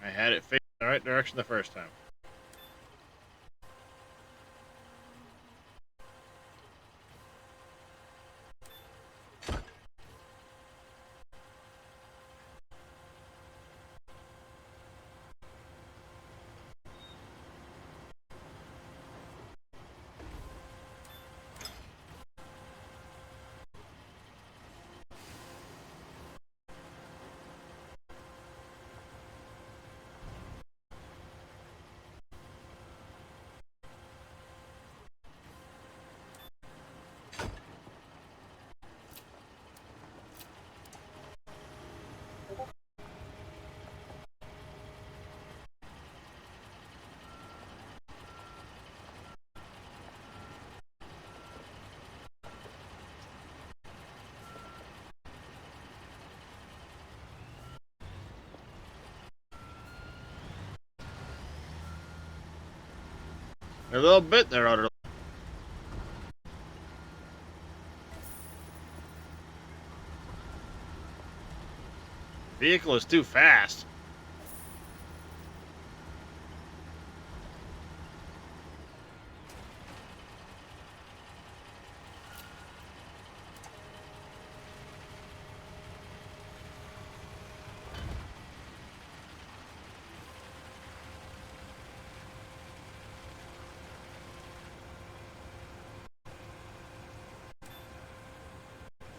I had it facing the right direction the first time. A little bit there, Otter. Vehicle is too fast.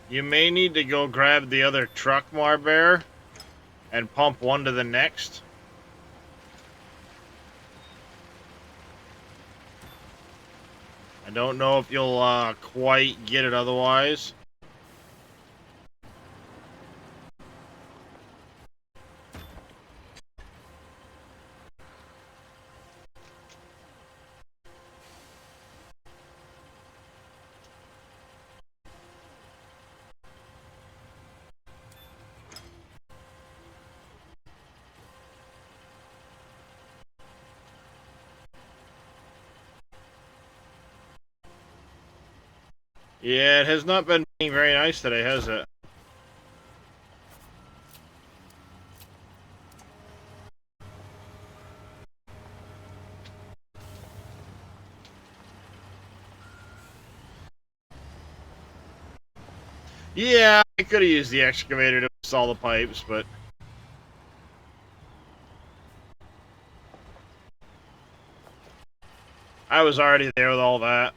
You may need to go grab the other truck, Marbear, and pump one to the next. I don't know if you'll quite get it otherwise. Yeah, it has not been being very nice today, has it? Yeah, I could have used the excavator to install the pipes, but I was already there with all that.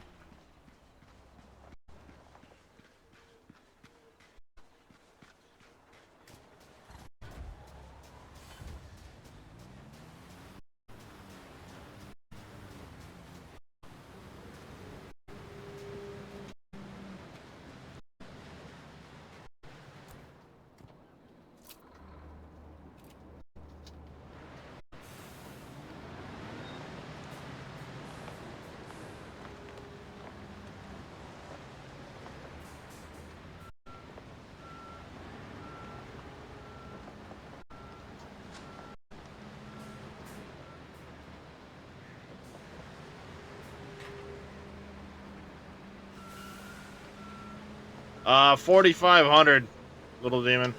Uh, 4,500, little demon.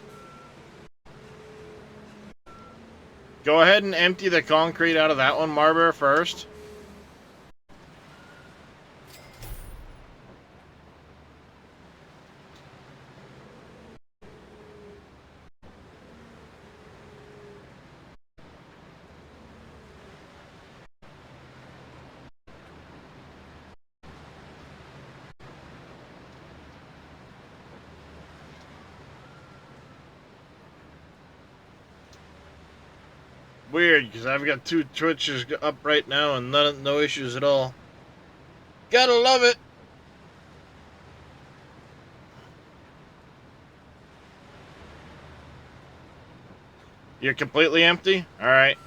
Go ahead and empty the concrete out of that one, Marber, first. Weird, because I've got 2 twitches up right now and no issues at all. Gotta love it! You're completely empty? Alright.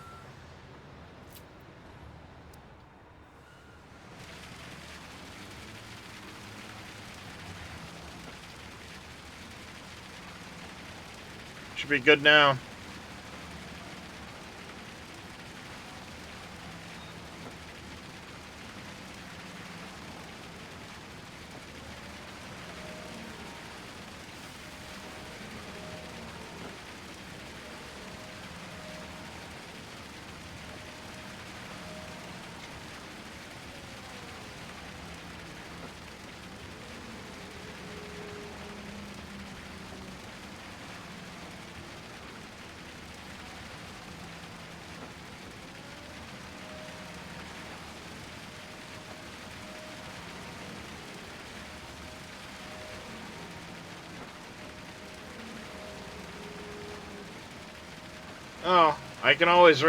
Should be good now. Oh, I can always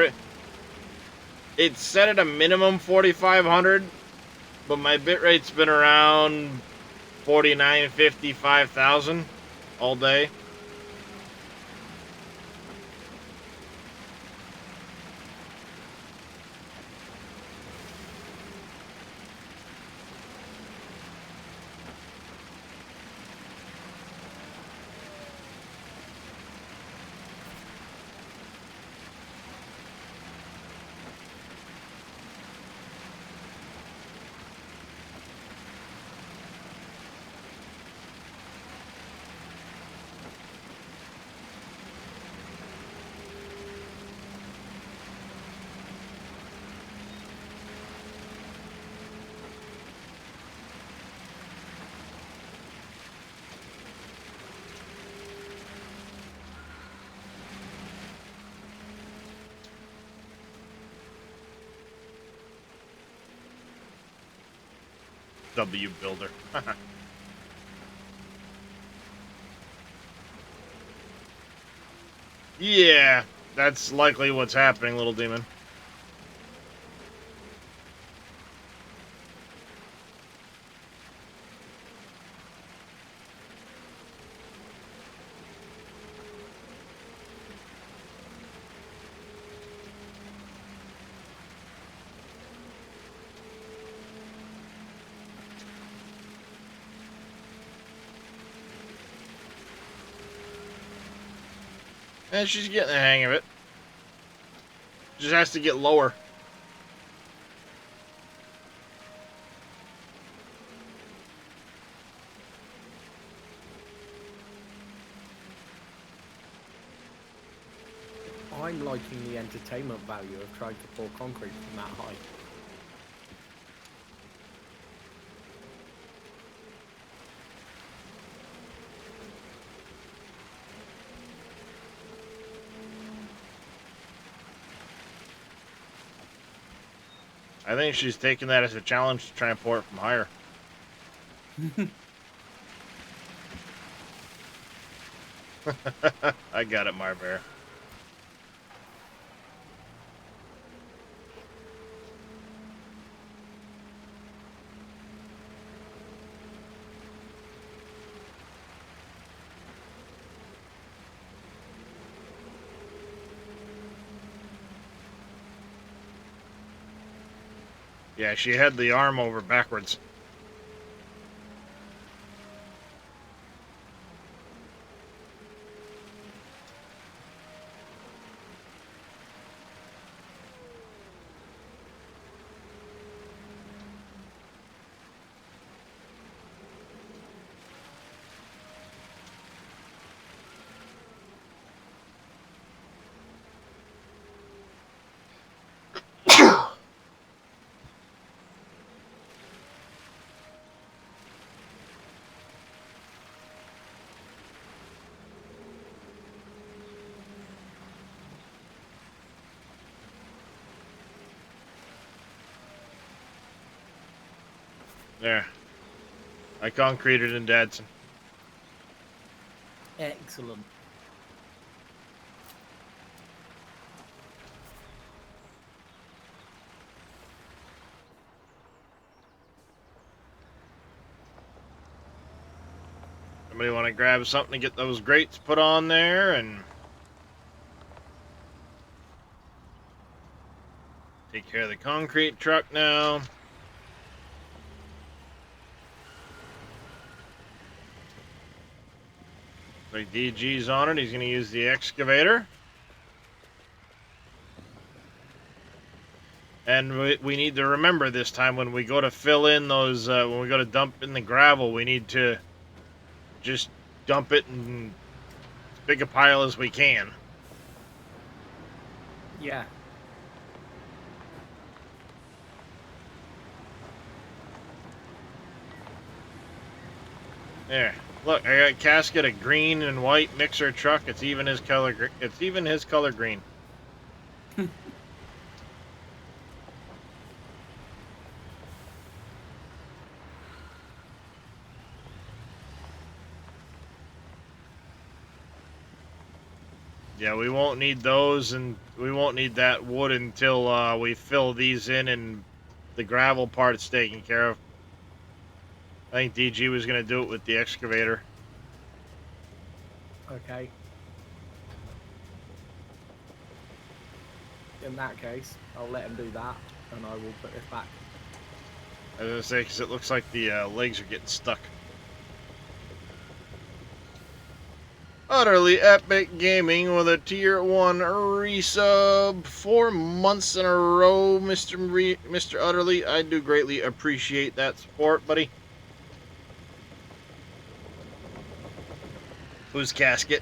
it's set at a minimum 4,500, but my bitrate's been around 49, 55,000 all day. W builder. Yeah, that's likely what's happening, little demon. And she's getting the hang of it. Just has to get lower. I'm liking the entertainment value of trying to pour concrete from that height. I think she's taking that as a challenge to try and pour it from higher. I got it, Marbear. Yeah, she had the arm over backwards. There. I concreted in Dadson. Excellent. Somebody want to grab something to get those grates put on there and take care of the concrete truck now. Like DG's on it, he's going to use the excavator. And we need to remember this time when we go to fill in those, when we go to dump in the gravel, we need to just dump it in as big a pile as we can. Yeah. There. Look, I got a casket of green and white mixer truck. It's even his color. It's even his color green. Yeah, we won't need those, and we won't need that wood until we fill these in and the gravel part's taken care of. I think DG was going to do it with the excavator. Okay. In that case, I'll let him do that, and I will put this back. I was going to say, because it looks like the legs are getting stuck. Utterly Epic Gaming with a tier 1 resub 4 months in a row, Mr. Utterly. I do greatly appreciate that support, buddy. Whose casket?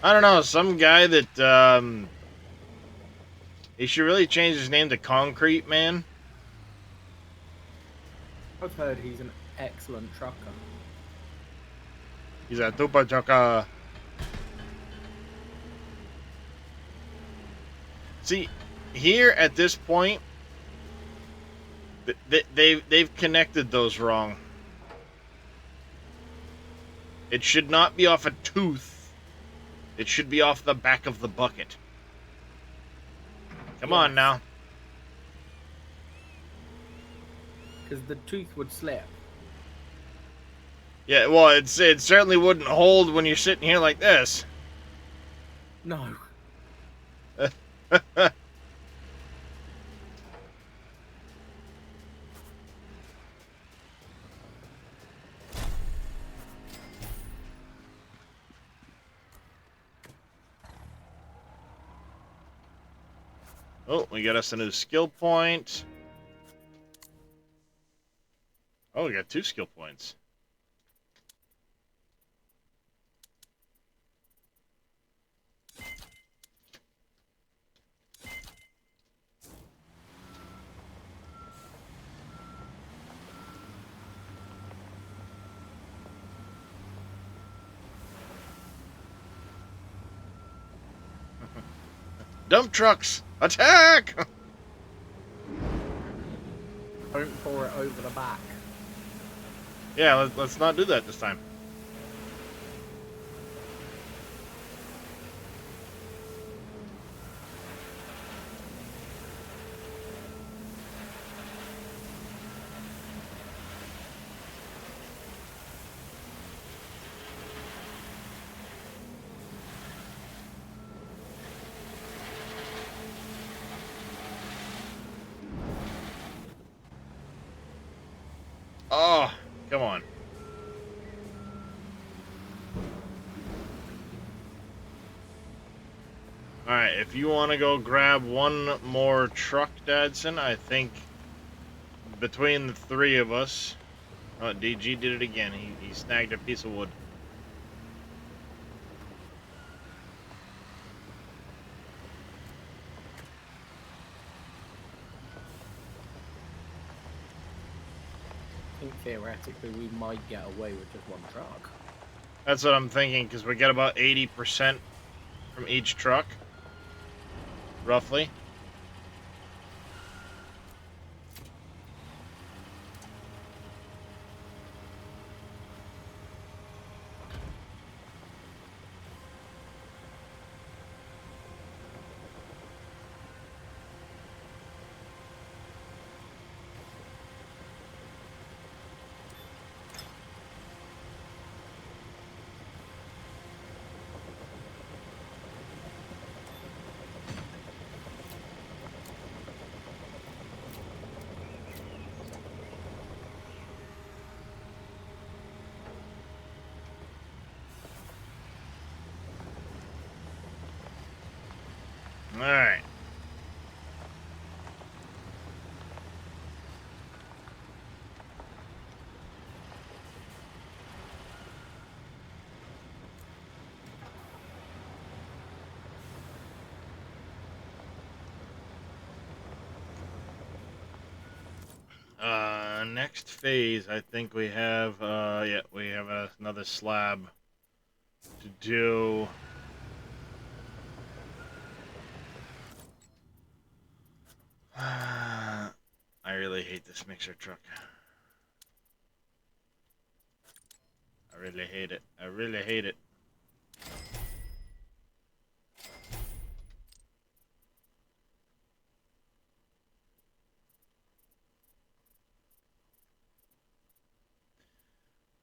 I don't know, some guy that, he should really change his name to Concrete Man. I've heard he's an excellent trucker. He's a tupa trucker. See, here at this point, they've connected those wrong. It should not be off a tooth. It should be off the back of the bucket. Come Yes. on now. Because the tooth would slip. Yeah, well, it certainly wouldn't hold when you're sitting here like this. No. Oh, we got us a new skill point. Oh, we got 2 skill points. Dump trucks, attack! Don't pour it over the back. Yeah, let's not do that this time. Oh, come on. Alright, if you want to go grab one more truck, Dadson, I think between the 3 of us... Oh, DG did it again. He snagged a piece of wood. I think theoretically we might get away with just one truck. That's what I'm thinking, because we get about 80% from each truck. Roughly. Alright. Next phase, I think we have, yeah, we have another slab to do. I really hate this mixer truck. I really hate it. I really hate it.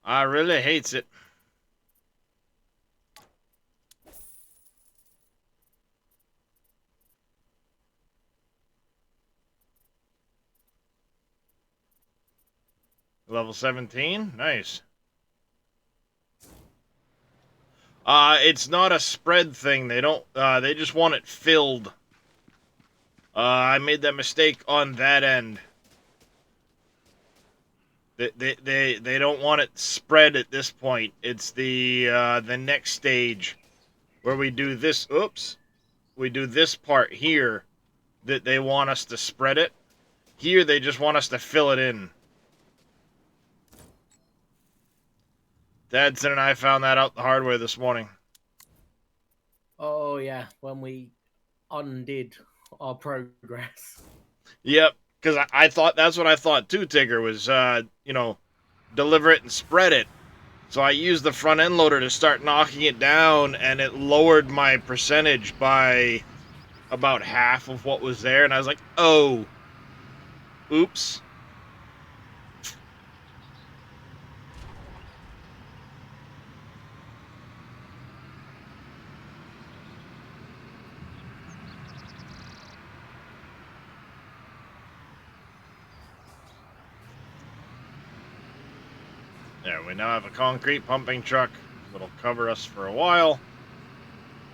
I really hates it. Level 17? Nice. It's not a spread thing. They don't, they just want it filled. I made that mistake on that end. They don't want it spread at this point. It's the next stage where we do this, oops. We do this part here that they want us to spread it. Here they just want us to fill it in. Dadson and I found that out the hard way this morning. Oh yeah, when we undid our progress. Yep, because I thought that's what I thought too, Tigger, was, you know, deliver it and spread it. So I used the front end loader to start knocking it down, and it lowered my percentage by about half of what was there. And I was like, oh, oops. There, we now have a concrete pumping truck that'll cover us for a while.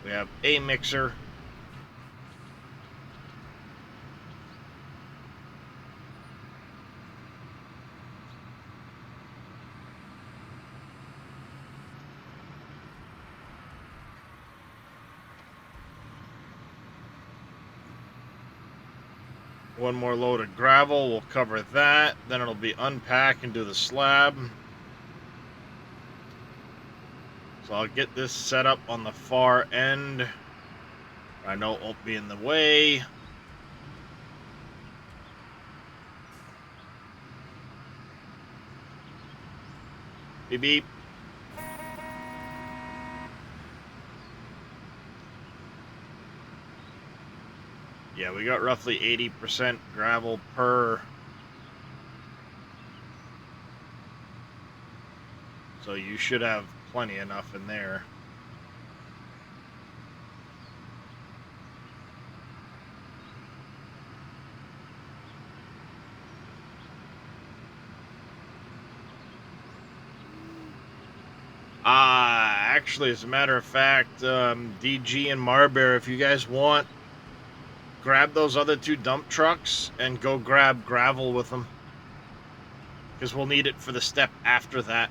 We have a mixer. One more load of gravel will cover that. Then it'll be unpack and do the slab. So I'll get this set up on the far end. I know it won't be in the way. Beep beep. Yeah, we got roughly 80% gravel per. So you should have plenty enough in there. Actually, as a matter of fact, DG and Marbear, if you guys want, grab those other 2 dump trucks and go grab gravel with them. Because we'll need it for the step after that.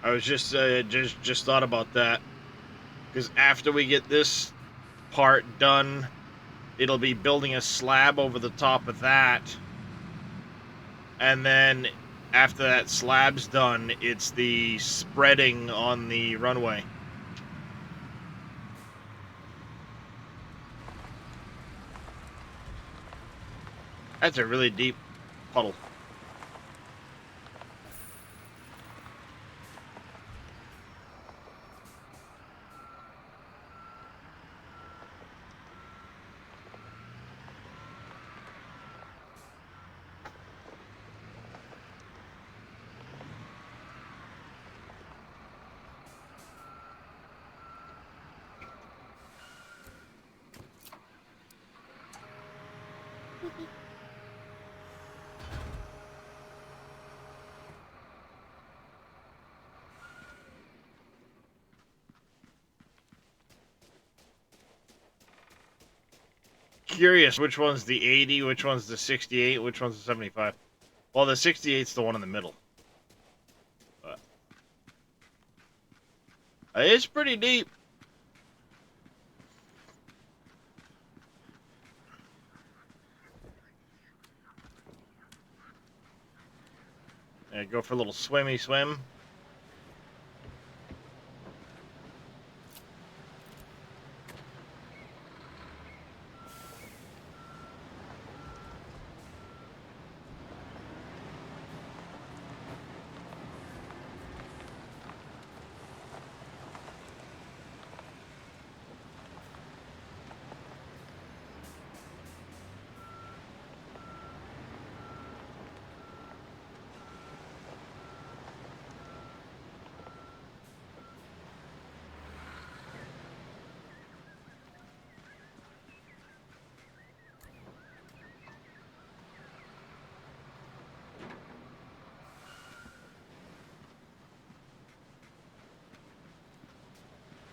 I was just thought about that. Because after we get this part done, it'll be building a slab over the top of that. And then after that slab's done, it's the spreading on the runway. That's a really deep puddle. Curious, which one's the 80, which one's the 68, which one's the 75? Well, the 68's the one in the middle. But it's pretty deep. Yeah, go for a little swimmy swim.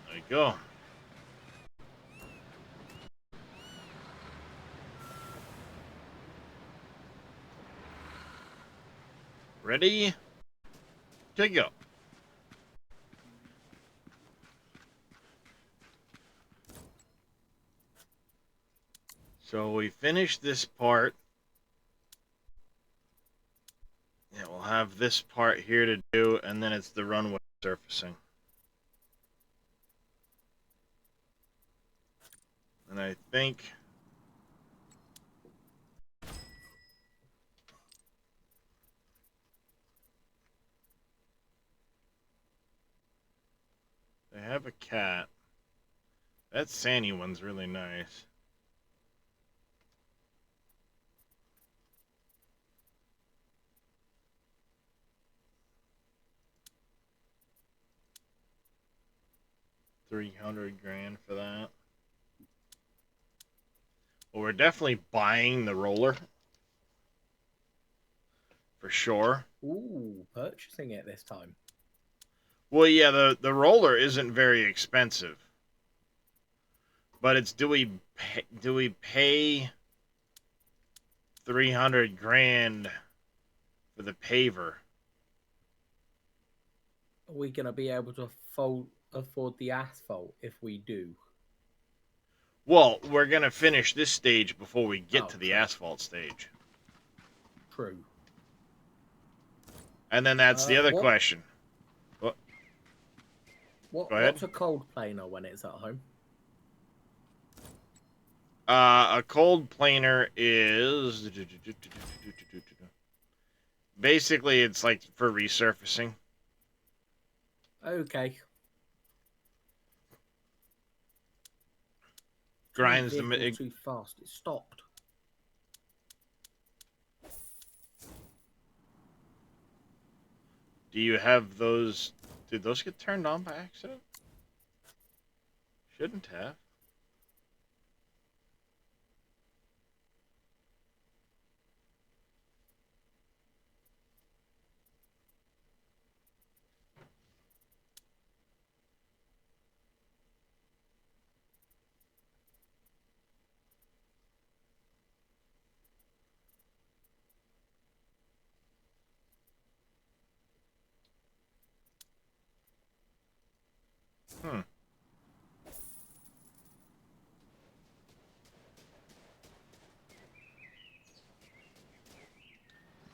There you go. Ready to go. So we finished this part. Yeah, we'll have this part here to do, and then it's the runway surfacing. And I think they have a cat. That Sandy one's really nice. $300,000 for that. Well, we're definitely buying the roller. For sure. Ooh, purchasing it this time. Well, yeah, the roller isn't very expensive. But it's do we pay $300,000 for the paver? Are we going to be able to afford the asphalt if we do? Well, we're going to finish this stage before we get to the true. asphalt stage. True. And then that's the other question. Go ahead. What's a cold planer when it's at home? A cold planer is... Basically, it's like for resurfacing. Okay. Grinds the... too fast. It stopped. Do you have those... Did those get turned on by accident? Shouldn't have. Hmm.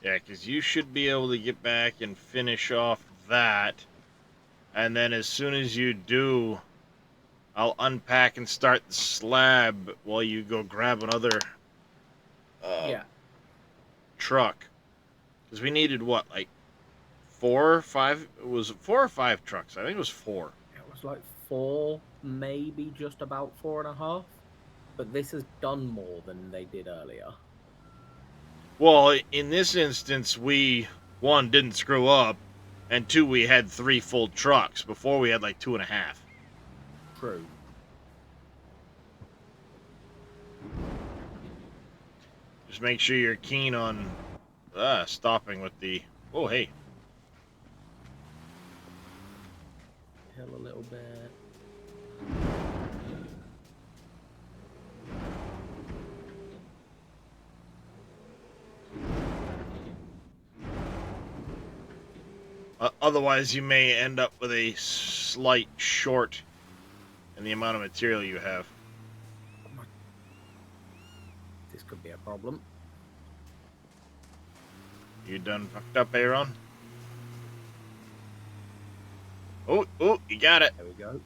Yeah, because you should be able to get back and finish off that. And then as soon as you do, I'll unpack and start the slab while you go grab another truck. Because we needed, what, like 4 or 5? It was 4 or 5 trucks. I think it was 4. It was like 4, maybe just about 4.5. But this has done more than they did earlier. Well, in this instance, we, 1, didn't screw up, and 2, we had 3 full trucks. Before, we had like 2.5. True. Just make sure you're keen on stopping with the... Oh, hey. Hill a little bit. Otherwise, you may end up with a slight short in the amount of material you have. This could be a problem. You done fucked up, Aaron? Oh, you got it. There we go.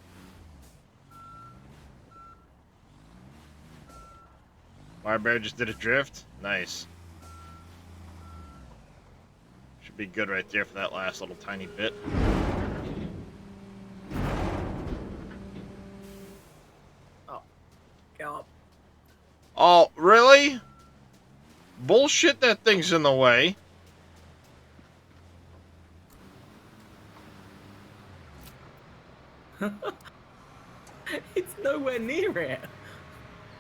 Bear just did a drift. Nice. Should be good right there for that last little tiny bit. Oh, get up. Oh, really? Bullshit, that thing's in the way. It's nowhere near it.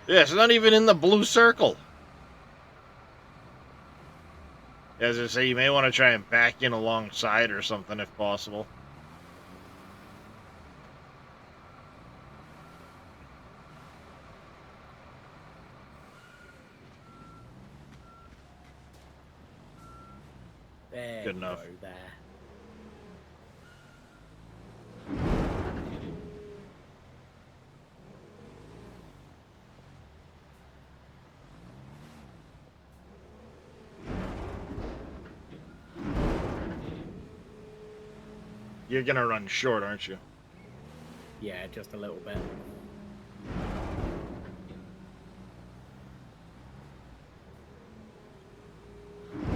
Yeah, it's not even in the blue circle. As I say, you may want to try and back in alongside or something if possible. There Good we enough. go, there. You're gonna run short, aren't you? Yeah, just a little bit.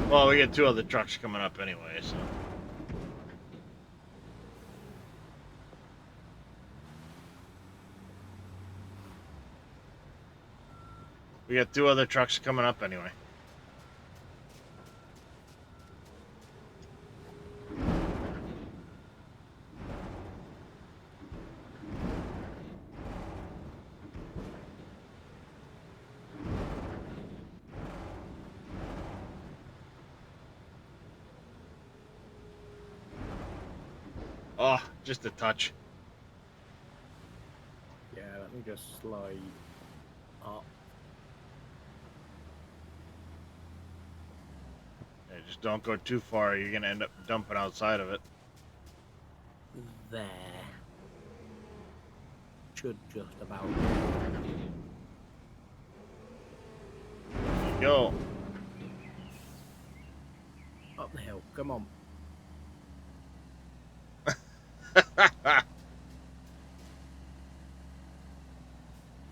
Well, we got 2 other trucks coming up anyway, so. We got 2 other trucks coming up anyway. Oh, just a touch. Yeah, let me just slide up. Yeah, just don't go too far. You're gonna end up dumping outside of it. There. Should just about. There you go. Up the hill. Come on.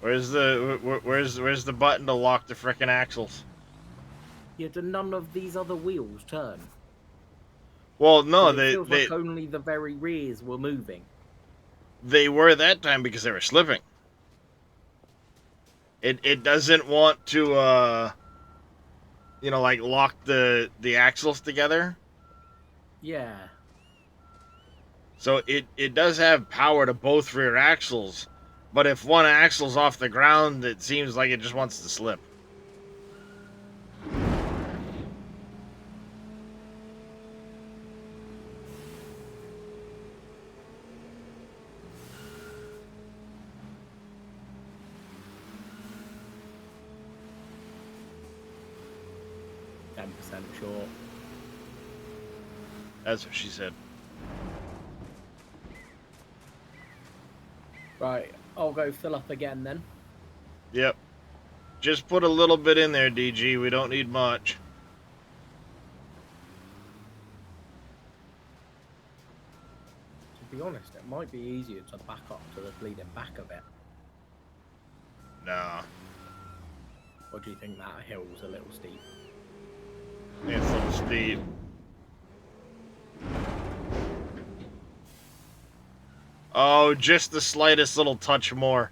Where's the button to lock the frickin' axles? Yeah, do none of these other wheels turn? Well, no, 'Cause it feels they like only the very rears were moving. they were that time because they were slipping. It doesn't want to you know, like lock the axles together. Yeah. So it does have power to both rear axles, but if one axle's off the ground, it seems like it just wants to slip. 10% short. That's what she said. Right, I'll go fill up again then. Yep. Just put a little bit in there, DG. We don't need much. To be honest, it might be easier to back up to the bleeding back of it. Nah. Or do you think that hill's a little steep? It's a little steep. Oh, just the slightest little touch more.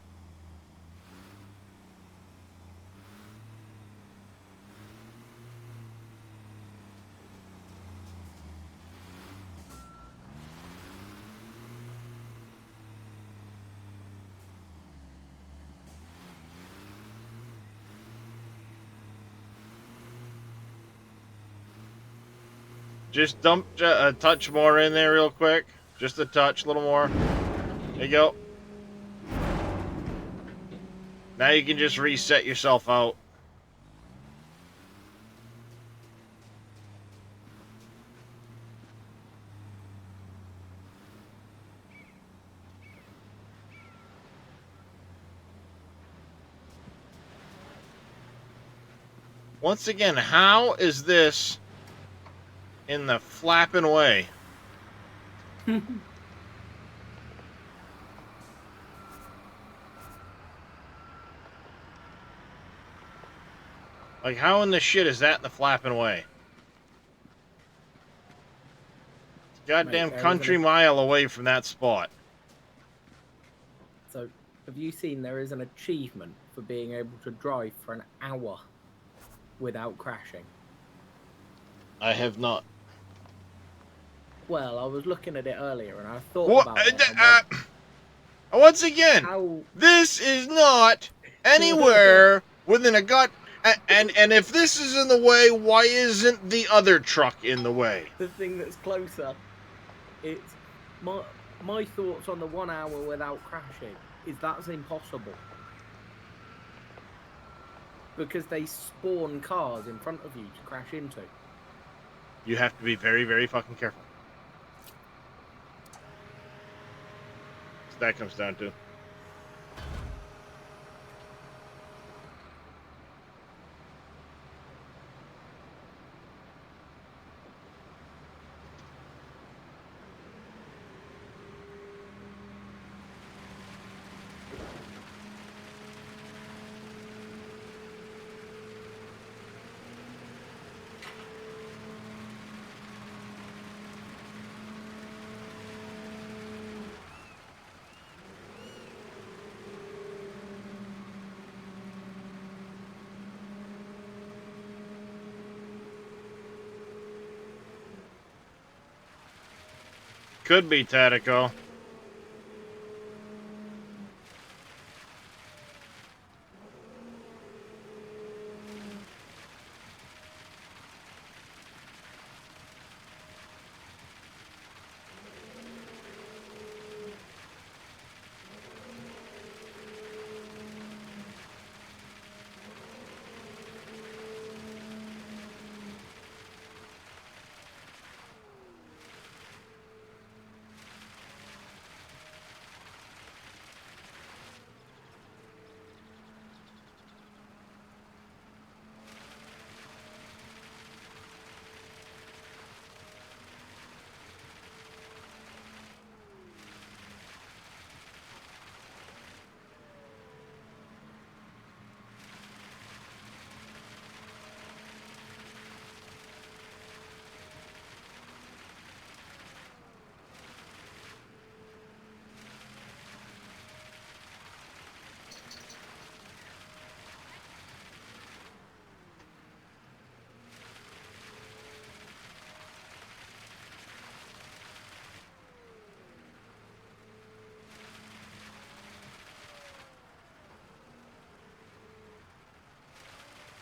Just dump a touch more in there real quick. Just a touch, a little more. There you go. Now you can just reset yourself out. Once again, how is this in the flapping way? Like, how in the shit is that in the flapping way? It's a goddamn Mate, country mile away from that spot. So, have you seen there is an achievement for being able to drive for an hour without crashing? I have not. Well, I was looking at it earlier and I thought What? about it. And Once again, how... this is not anywhere within a gut. And if this is in the way, why isn't the other truck in the way? The thing that's closer, it's my thoughts on the 1 hour without crashing is that's impossible. Because they spawn cars in front of you to crash into. You have to be very, very fucking careful. So that comes down to. Could be Tactical.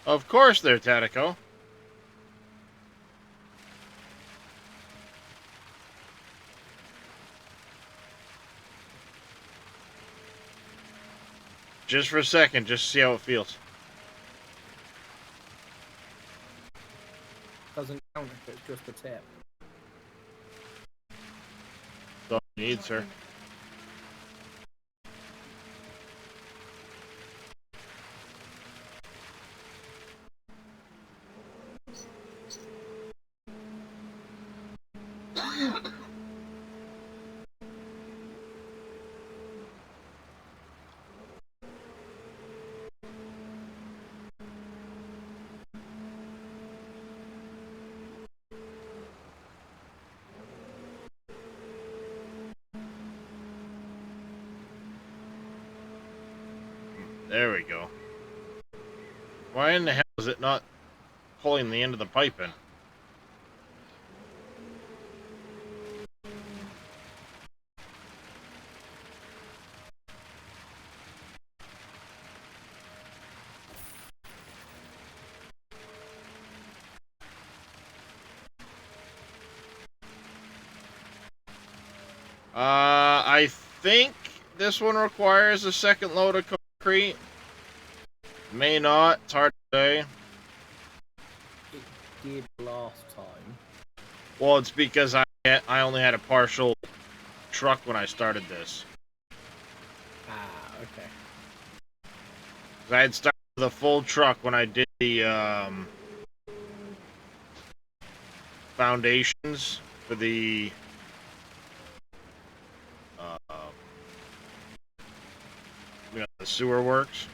Of course they're Tactical. Just for a second, just to see how it feels. Doesn't count if it's just a tip. That's all you need, sir. There we go. Why in the hell is it not pulling the end of the pipe in? I think this one requires a second load of concrete. May not. It's hard to say. It did last time. Well, it's because I only had a partial truck when I started this. Ah, okay. I had started with a full truck when I did the foundations for the the sewer works.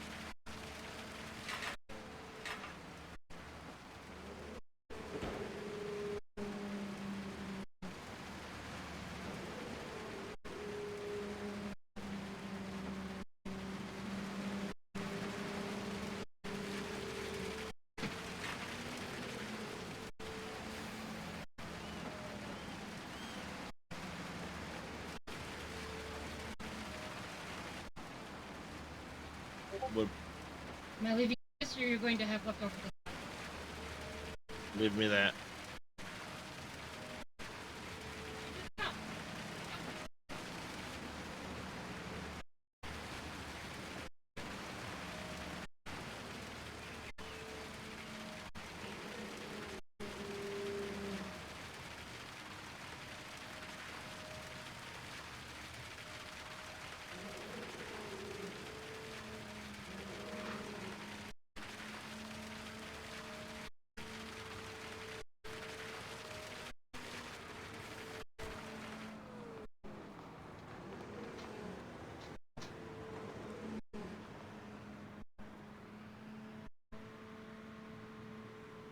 Would Am I leaving this, or you're going to have leftover? leave me that.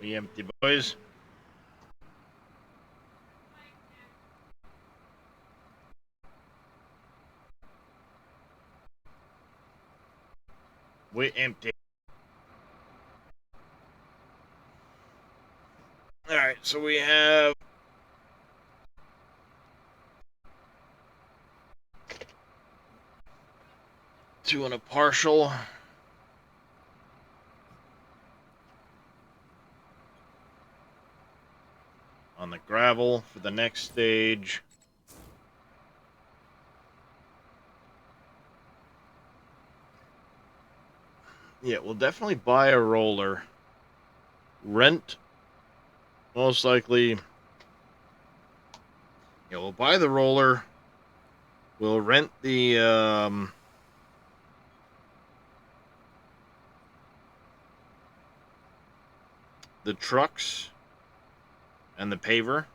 We empty, boys. We empty. Alright, so we have 2 and a partial. On the gravel for the next stage. Yeah, we'll definitely buy a roller. Rent, most likely. Yeah, we'll buy the roller. We'll rent the trucks and the paver.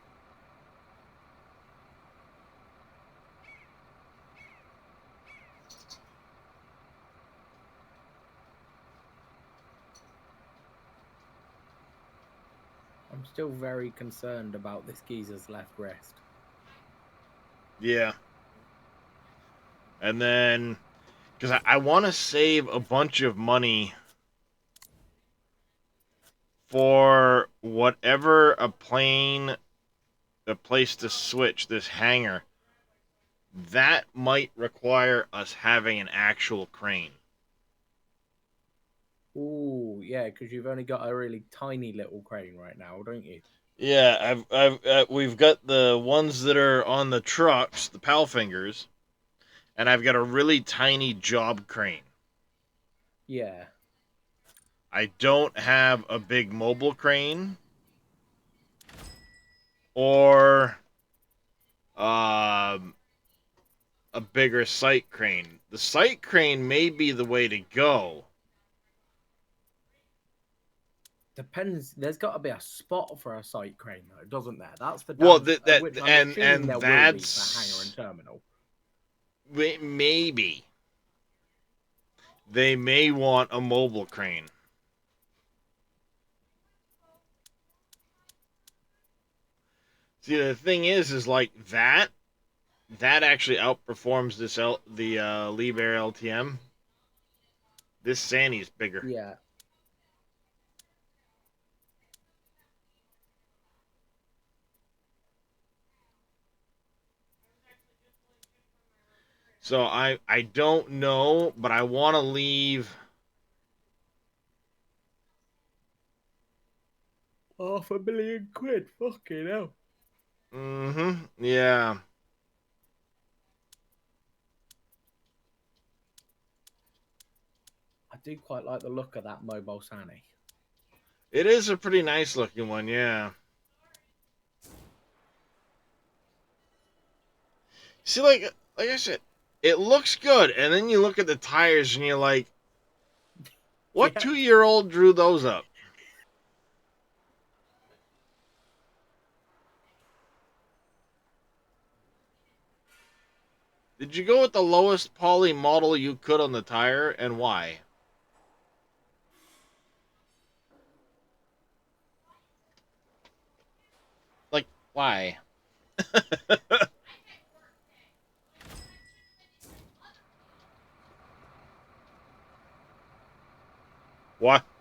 I'm still very concerned about this geezer's left wrist. Yeah. And then, because I want to save a bunch of money for whatever a place to switch, this hangar, that might require us having an actual crane. Ooh, yeah, because you've only got a really tiny little crane right now, don't you? Yeah, we've got the ones that are on the trucks, the pal fingers, and I've got a really tiny job crane. Yeah. I don't have a big mobile crane or a bigger sight crane. The sight crane may be the way to go. Depends. There's got to be a spot for a sight crane, though, doesn't there? That's the Well, which I'm assuming there will be for hangar and terminal. Maybe they may want a mobile crane. See, the thing is like that actually outperforms the Liebherr LTM. This Sandy's bigger. Yeah. So I don't know, but I want to leave £500,000. Fucking hell. Mm-hmm. Yeah. I do quite like the look of that mobile Sani. It is a pretty nice looking one, yeah. See, like I said, it looks good, and then you look at the tires and you're like, what Yeah. 2-year-old drew those up? Did you go with the lowest poly model you could on the tire, and why? Like, why?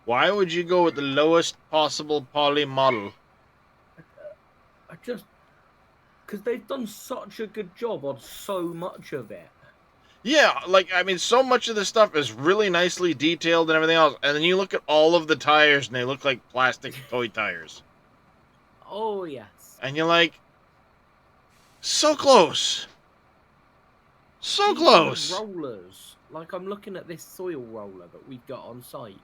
Why would you go with the lowest possible poly model? I just because they've done such a good job on so much of it. Yeah, like, I mean, so much of this stuff is really nicely detailed and everything else, and then you look at all of the tires and they look like plastic toy tires. Oh yes. And you're like, so close. So Even close. the rollers, like I'm looking at this soil roller that we've got on site.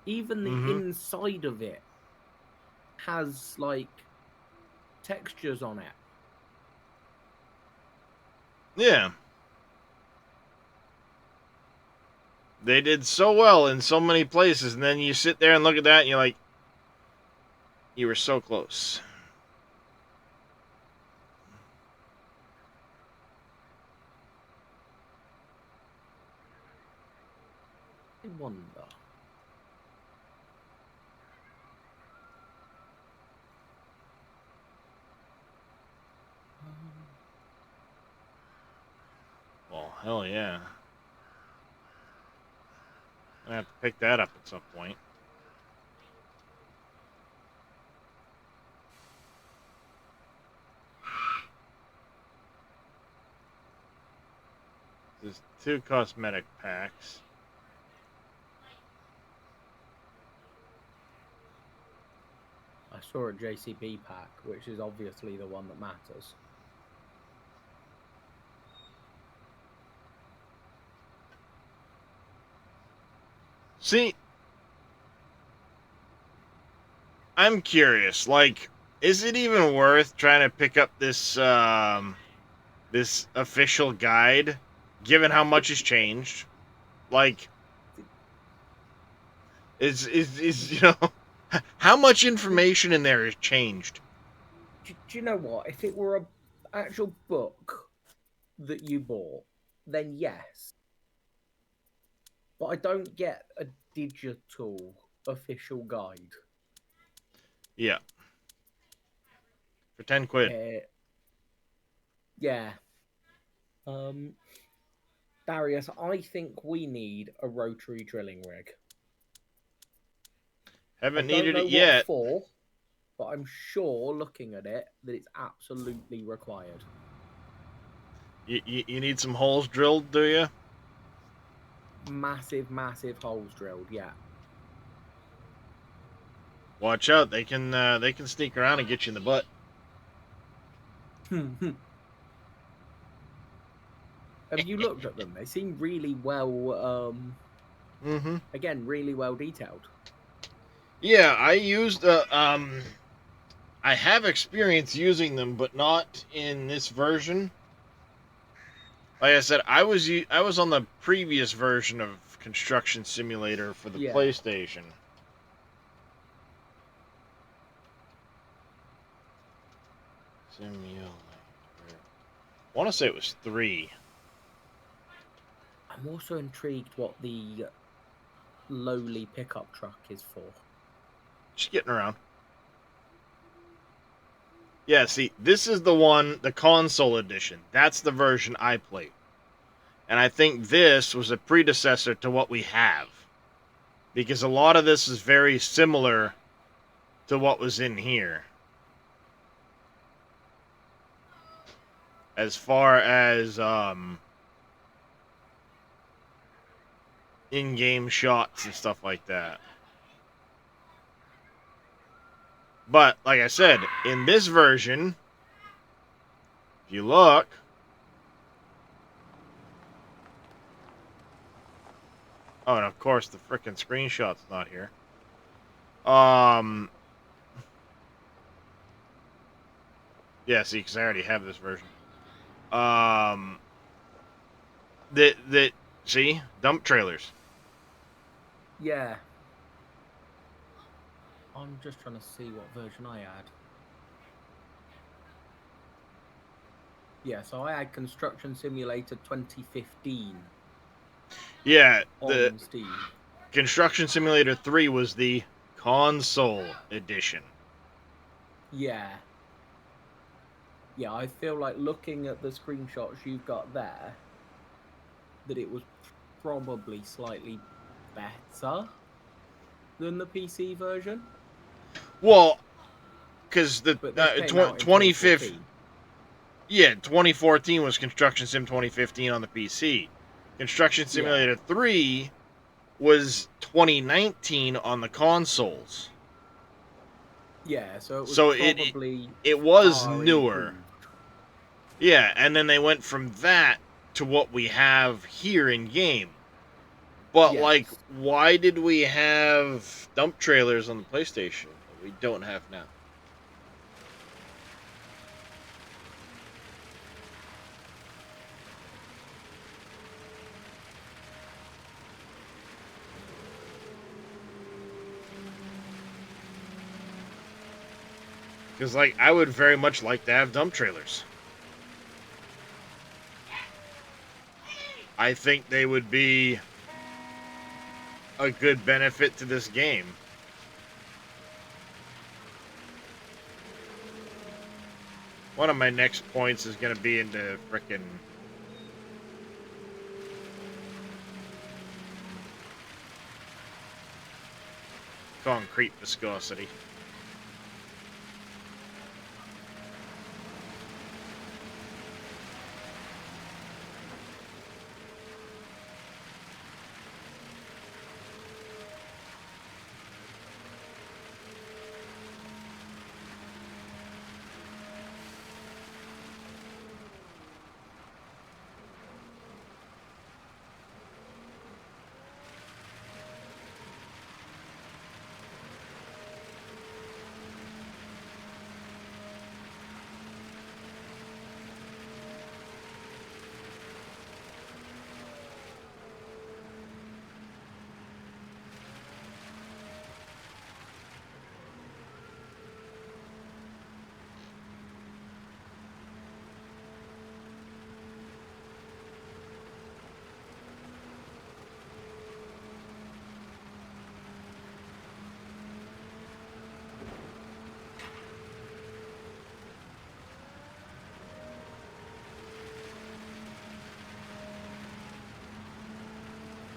Even the inside of it has like textures on it. Yeah. They did so well in so many places, and then you sit there and look at that and you're like, you were so close. I wonder. Well, hell yeah. I have to pick that up at some point. There's 2 cosmetic packs. I saw a JCB pack, which is obviously the one that matters. See, I'm curious. Like, is it even worth trying to pick up this this official guide, given how much has changed? Like, is you know, how much information in there has changed? Do you know what? If it were a actual book that you bought, then yes. But I don't get a digital official guide. Yeah, for 10 quid. Yeah. Darius, I think we need a rotary drilling rig. Haven't I don't needed know it what yet. for, but I'm sure, looking at it, that it's absolutely required. You need some holes drilled, do you? Massive, massive holes drilled, yeah. Watch out, they can sneak around and get you in the butt. Have you looked at them? They seem really well, Mm-hmm. again, really well detailed. Yeah, I used I have experience using them, but not in this version. Like I said, I was on the previous version of Construction Simulator for the Yeah. PlayStation. Simulator. I want to say it was 3. I'm also intrigued what the lowly pickup truck is for. Just getting around. Yeah, see, this is the one, the console edition. That's the version I played. And I think this was a predecessor to what we have. Because a lot of this is very similar to what was in here. As far as in-game shots and stuff like that. But, like I said, in this version, if you look, oh, and of course the frickin' screenshot's not here. Yeah, see, because I already have this version. See, dump trailers. Yeah. I'm just trying to see what version I had. Yeah, so I had Construction Simulator 2015 Yeah, the on Steam. Construction Simulator 3 was the console edition. Yeah. Yeah, I feel like looking at the screenshots you've got there, that it was probably slightly better than the PC version. Well, because the But this came out in 2015. Yeah, 2014 was Construction Sim 2015 on the PC. Construction Simulator 3 was 2019 on the consoles. Yeah, so it was So probably it was far newer. improved. Yeah, and then they went from that to what we have here in game. But Yes. like, why did we have dump trailers on the PlayStation that we don't have now? Because, like, I would very much like to have dump trailers. I think they would be a good benefit to this game. One of my next points is going to be into frickin' concrete viscosity.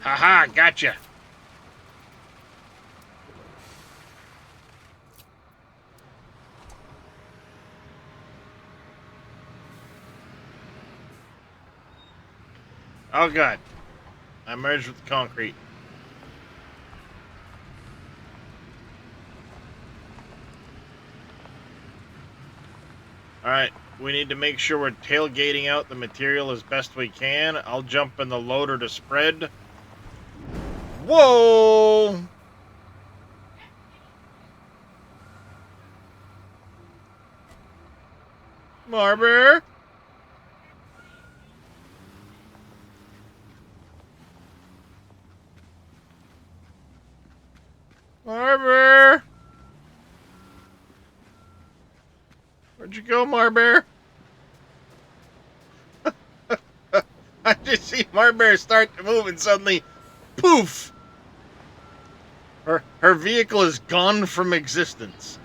Haha, gotcha. Oh god. I merged with the concrete. Alright, we need to make sure we're tailgating out the material as best we can. I'll jump in the loader to spread. Whoa! Marber! Marber! Where'd you go, Marbear? I just see Marbear start to move and suddenly, poof! Her vehicle is gone from existence.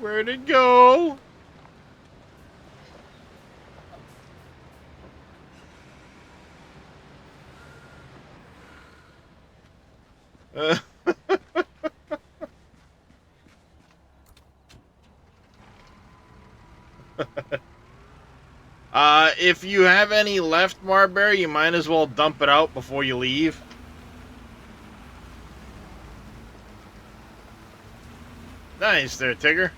Where'd it go? Uh, if you have any left, Marbury, you might as well dump it out before you leave. Nice there, Tigger.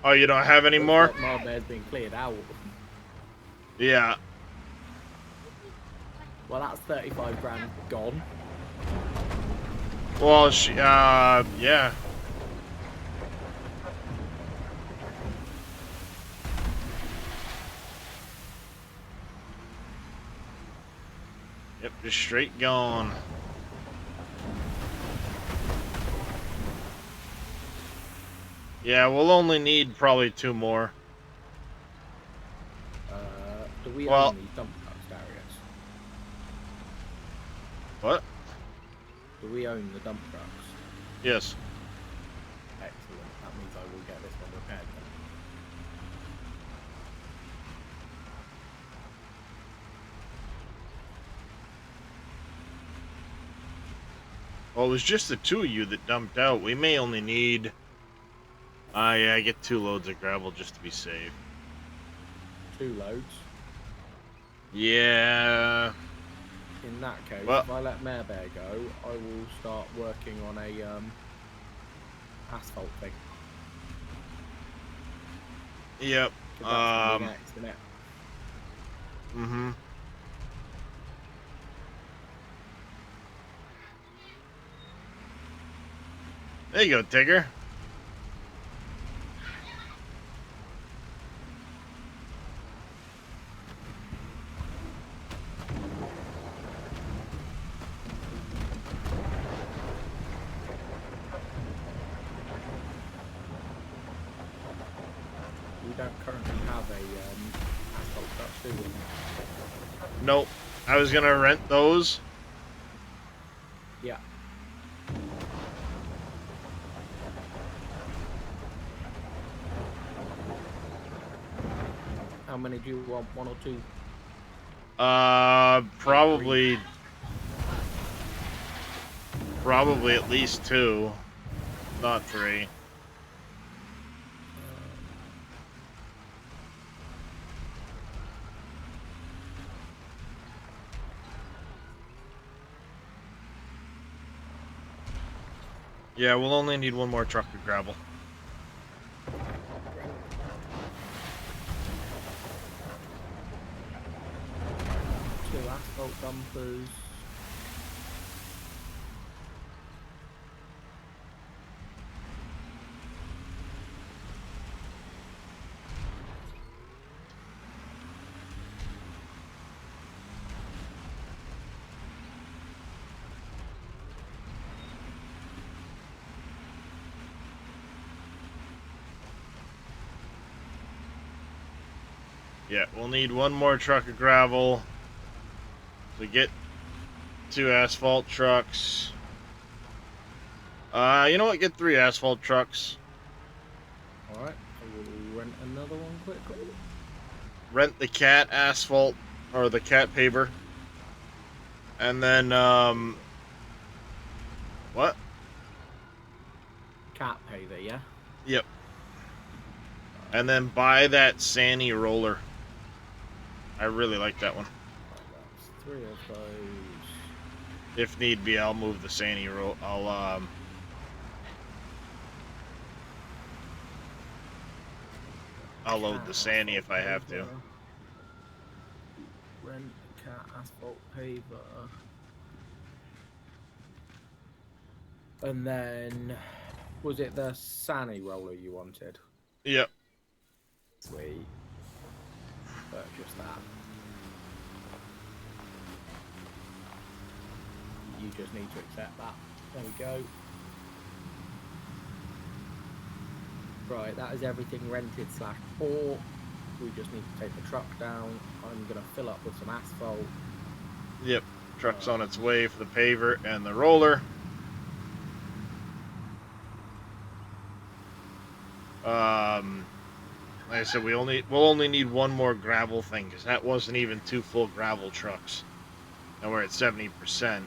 Oh, you don't have any more? Looks like Marbear's been cleared out. Yeah. Well, that's 35 grand gone. Well, yeah. Yep, just straight gone. Yeah, we'll only need probably 2 more. Do we Well- own these dump trucks, Darius? What? Do we own the dump trucks? Yes. Excellent. That means I will get this one repaired then. Well, it was just the 2 of you that dumped out. We may only need... yeah, get 2 loads of gravel just to be safe. 2 loads. Yeah. In that case, Well- if I let Marebear go, I will start working on a asphalt thing. Yep. 'Cause that's gonna be next, isn't it? Mm-hmm. There you go, Tigger. We don't currently have a asphalt truck, do we? Nope. I was gonna rent those. Yeah. How many do you want? 1 or 2? Probably at least 2, not 3. Yeah, we'll only need 1 more truck of gravel. Two asphalt dumpers. Yeah, we'll need 1 more truck of gravel to get 2 asphalt trucks. You know what? Get 3 asphalt trucks. All right, I will rent another one quickly. Rent the cat asphalt or the cat paver. And then what? Cat paver, yeah. Yep. And then buy that Sandy roller. I really like that one. That's 3 of those. If need be, I'll move the Sandy roll. I'll load the Sandy if I have to. Rent cat asphalt paver. And then, was it the Sani roller you wanted? Yep. Sweet. Purchase that. You just need to accept that. There we go. Right, that is everything rented / bought. We just need to take the truck down. I'm going to fill up with some asphalt. Yep. Truck's on its way for the paver and the roller. Like I said, we'll only need 1 more gravel thing, because that wasn't even 2 full gravel trucks. And we're at 70%.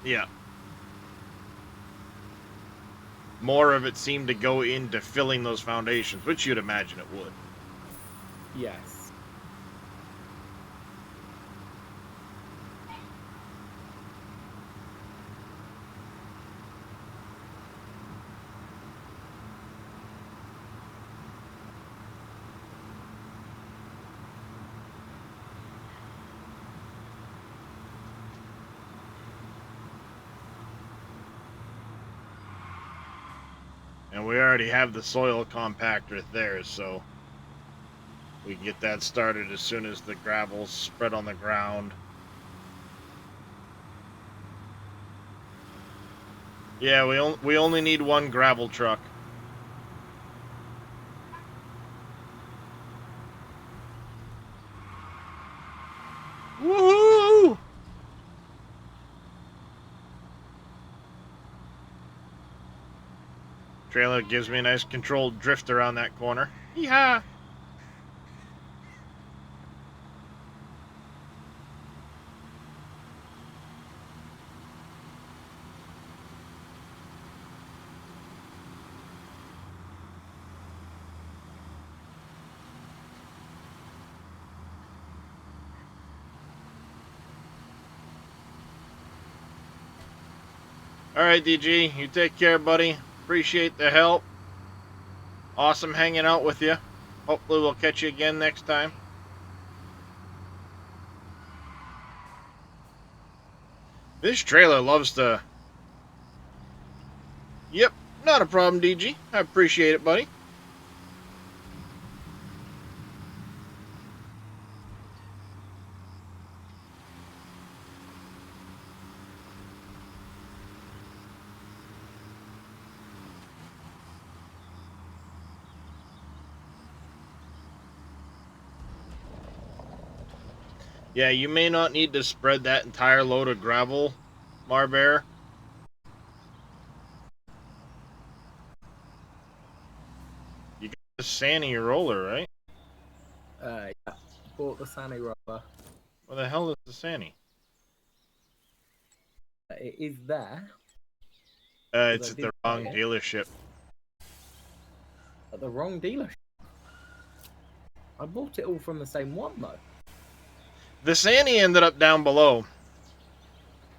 Yeah. More of it seemed to go into filling those foundations, which you'd imagine it would. Yes. And we already have the soil compactor there, so we can get that started as soon as the gravel's spread on the ground. Yeah, we only need 1 gravel truck. Woohoo! Trailer gives me a nice controlled drift around that corner. Yeehaw! Alright, DG, you take care, buddy. Appreciate the help. Awesome hanging out with you. Hopefully we'll catch you again next time. This trailer loves to... Yep, not a problem, DG. I appreciate it, buddy. Yeah, you may not need to spread that entire load of gravel, Marbear. You got the Sani roller, right? Yeah. Bought the Sani roller. Where the hell is the Sani? It is there. It's at the wrong dealership. At the wrong dealership? I bought it all from the same one, though. The Sani ended up down below.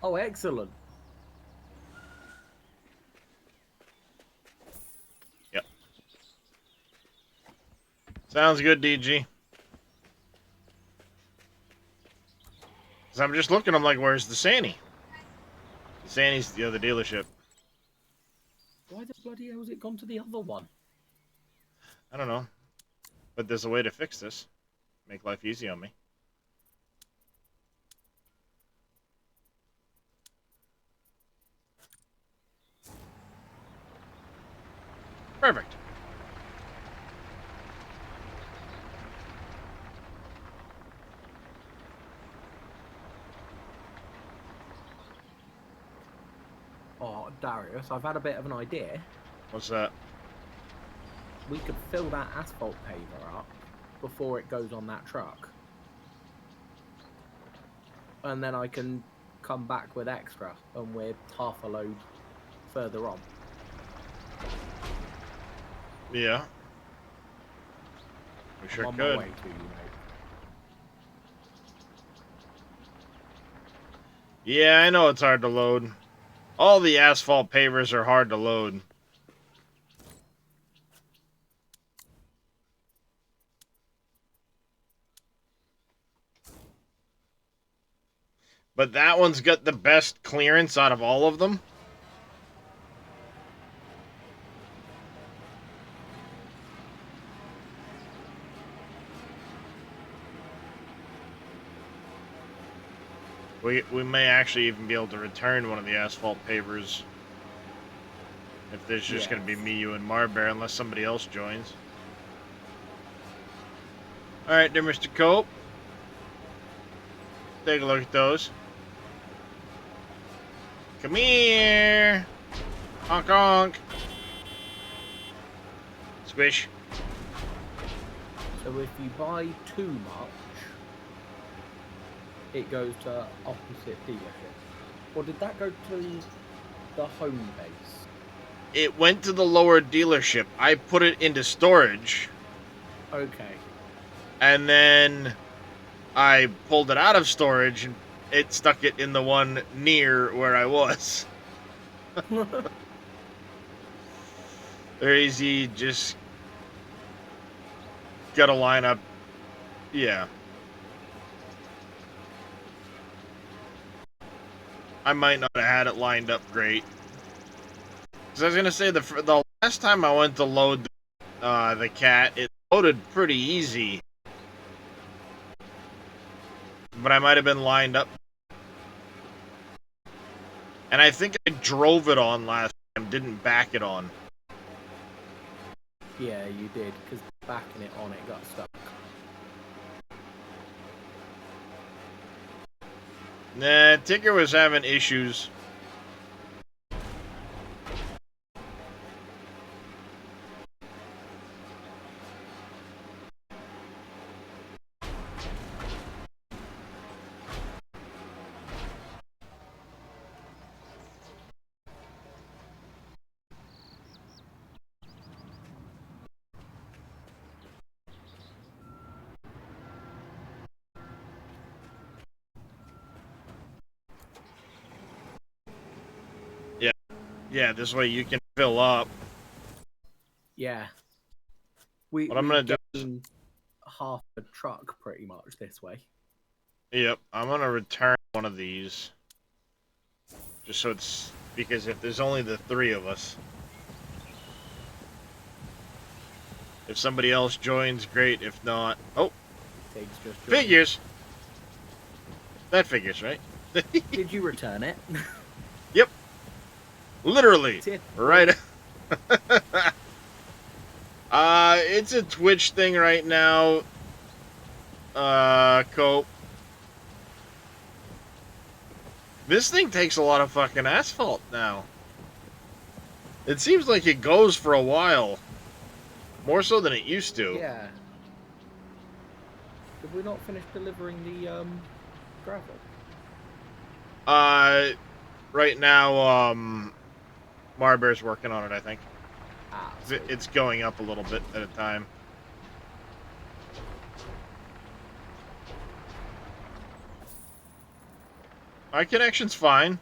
Oh, excellent. Yep. Sounds good, DG. So I'm just looking, I'm like, where's the Sani? The Sani's the other dealership. Why the bloody hell has it gone to the other one? I don't know. But there's a way to fix this. Make life easy on me. Perfect. Oh, Darius, I've had a bit of an idea. What's that? We could fill that asphalt paver up before it goes on that truck. And then I can come back with extra, and we're half a load further on. Yeah. We sure I'm on could. my way to you, mate. Yeah, I know it's hard to load. All the asphalt pavers are hard to load. But that one's got the best clearance out of all of them. We may actually even be able to return one of the asphalt pavers. If there's just going to be me, you, and Marbear, unless somebody else joins. Alright there, Mr. Cope. Take a look at those. Come here! Honk honk! Squish. So if you buy too much, it goes to opposite dealership. Or did that go to the home base? It went to the lower dealership. I put it into storage. Okay. And then I pulled it out of storage and it stuck it in the one near where I was. Very easy, just gotta line up. Yeah. I might not have had it lined up great. Because I was gonna say, the last time I went to load the cat, it loaded pretty easy. But I might have been lined up. And I think I drove it on last time, didn't back it on. Yeah, you did, because backing it on, it got stuck. Nah, Tigger was having issues. Yeah, this way you can fill up. Yeah. What I'm gonna do is, half a truck pretty much this way. yep, I'm gonna return one of these. Just so it's, because if there's only the 3 of us. If somebody else joins, great. If not, oh, Tig's just joined. figures. That figures, right? Did you return it? Yep. Literally. Right. It's a Twitch thing right now. Cope. This thing takes a lot of fucking asphalt now. It seems like it goes for a while. More so than it used to. Yeah. Did we not finish delivering the gravel? Right now, Marbear's working on it, I think. Ah, It's going up a little bit at a time. My connection's fine.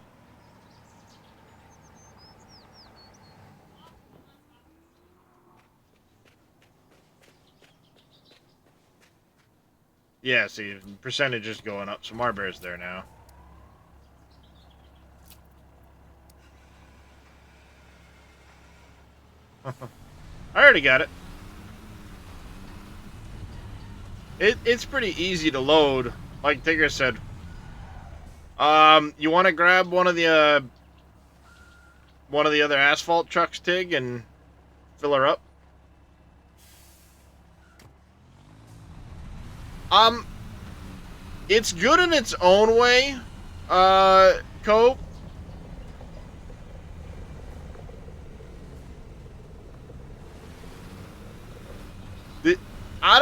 Yeah, see, the percentage is going up, so Marbear's there now. I already got it. It's pretty easy to load, like Tigger said. You want to grab one of the other asphalt trucks, Tig, and fill her up? It's good in its own way, Cope.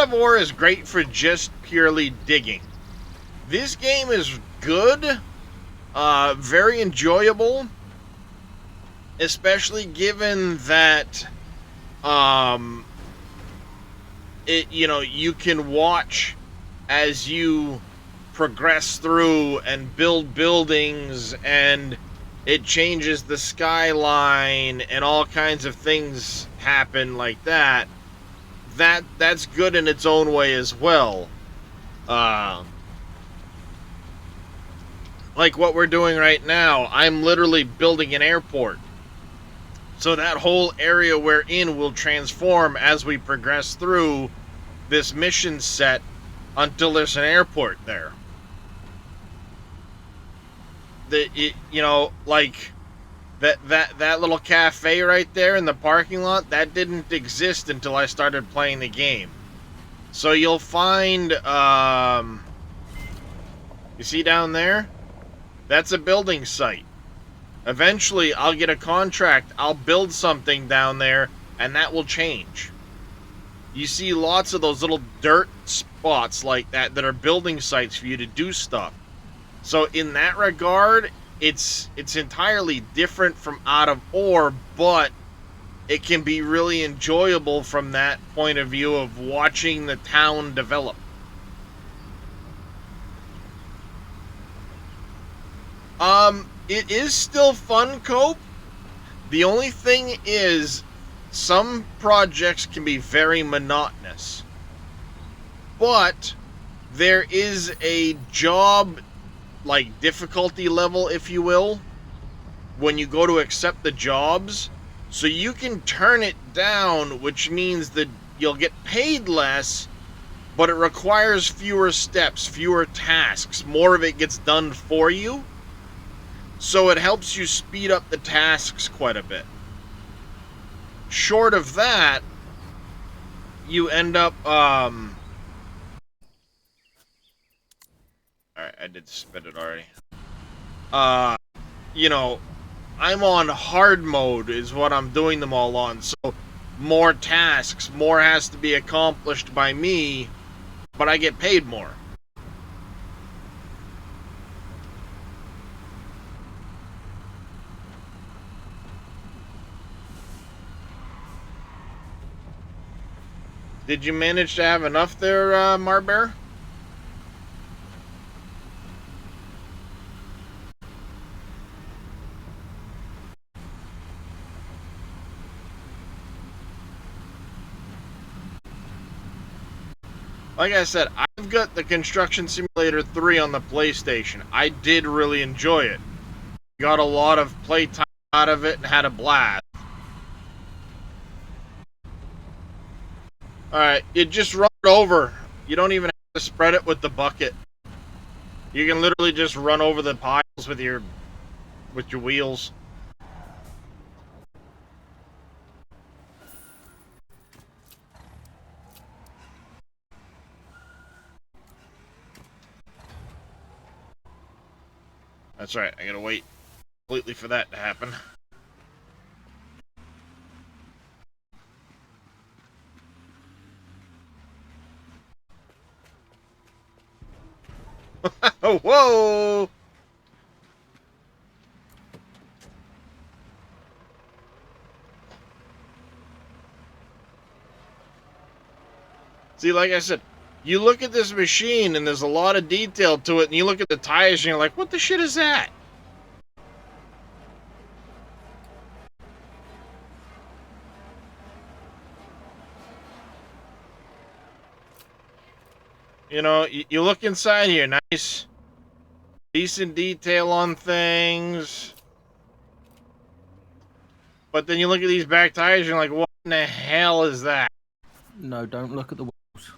of ore is great for just purely digging. This game is good, very enjoyable, especially given that you can watch as you progress through and build buildings, and it changes the skyline and all kinds of things happen like that. That's good in its own way as well. Like what we're doing right now, I'm literally building an airport. So that whole area we're in will transform as we progress through this mission set until there's an airport there. Like that little cafe right there in the parking lot, that didn't exist until I started playing the game. So you'll find, you see down there? That's a building site. Eventually, I'll get a contract, I'll build something down there, and that will change. You see lots of those little dirt spots like that are building sites for you to do stuff. So in that regard, it's entirely different from Out of Ore, but it can be really enjoyable from that point of view of watching the town develop. It is still fun, Cope. The only thing is, some projects can be very monotonous. But there is a job, like, difficulty level, if you will, when you go to accept the jobs. So you can turn it down, which means that you'll get paid less, but it requires fewer steps, fewer tasks. More of it gets done for you. So it helps you speed up the tasks quite a bit. Short of that, you end up, alright, I did spit it already. I'm on hard mode is what I'm doing them all on, so more tasks, more has to be accomplished by me, but I get paid more. Did you manage to have enough there, Marbear? Like I said, I've got the Construction Simulator 3 on the PlayStation. I did really enjoy it. Got a lot of playtime out of it and had a blast. Alright, you just run it over. You don't even have to spread it with the bucket. You can literally just run over the piles with your wheels. That's right, I gotta wait completely for that to happen. Whoa! See, like I said, you look at this machine and there's a lot of detail to it, and you look at the tires and you're like, what the shit is that? You know, you look inside here, nice, decent detail on things. But then you look at these back tires and you're like, what in the hell is that? No, don't look at the wheels.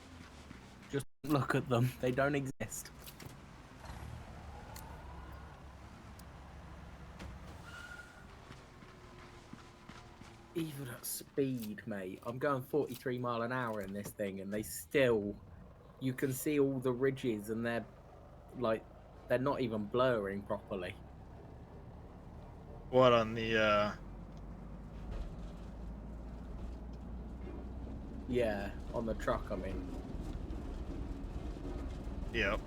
Just look at them. They don't exist. Even at speed, mate. I'm going 43 mile an hour in this thing, and they still... You can see all the ridges, and they're not even blurring properly. What, on the, Yeah, on the truck, I mean. Yep.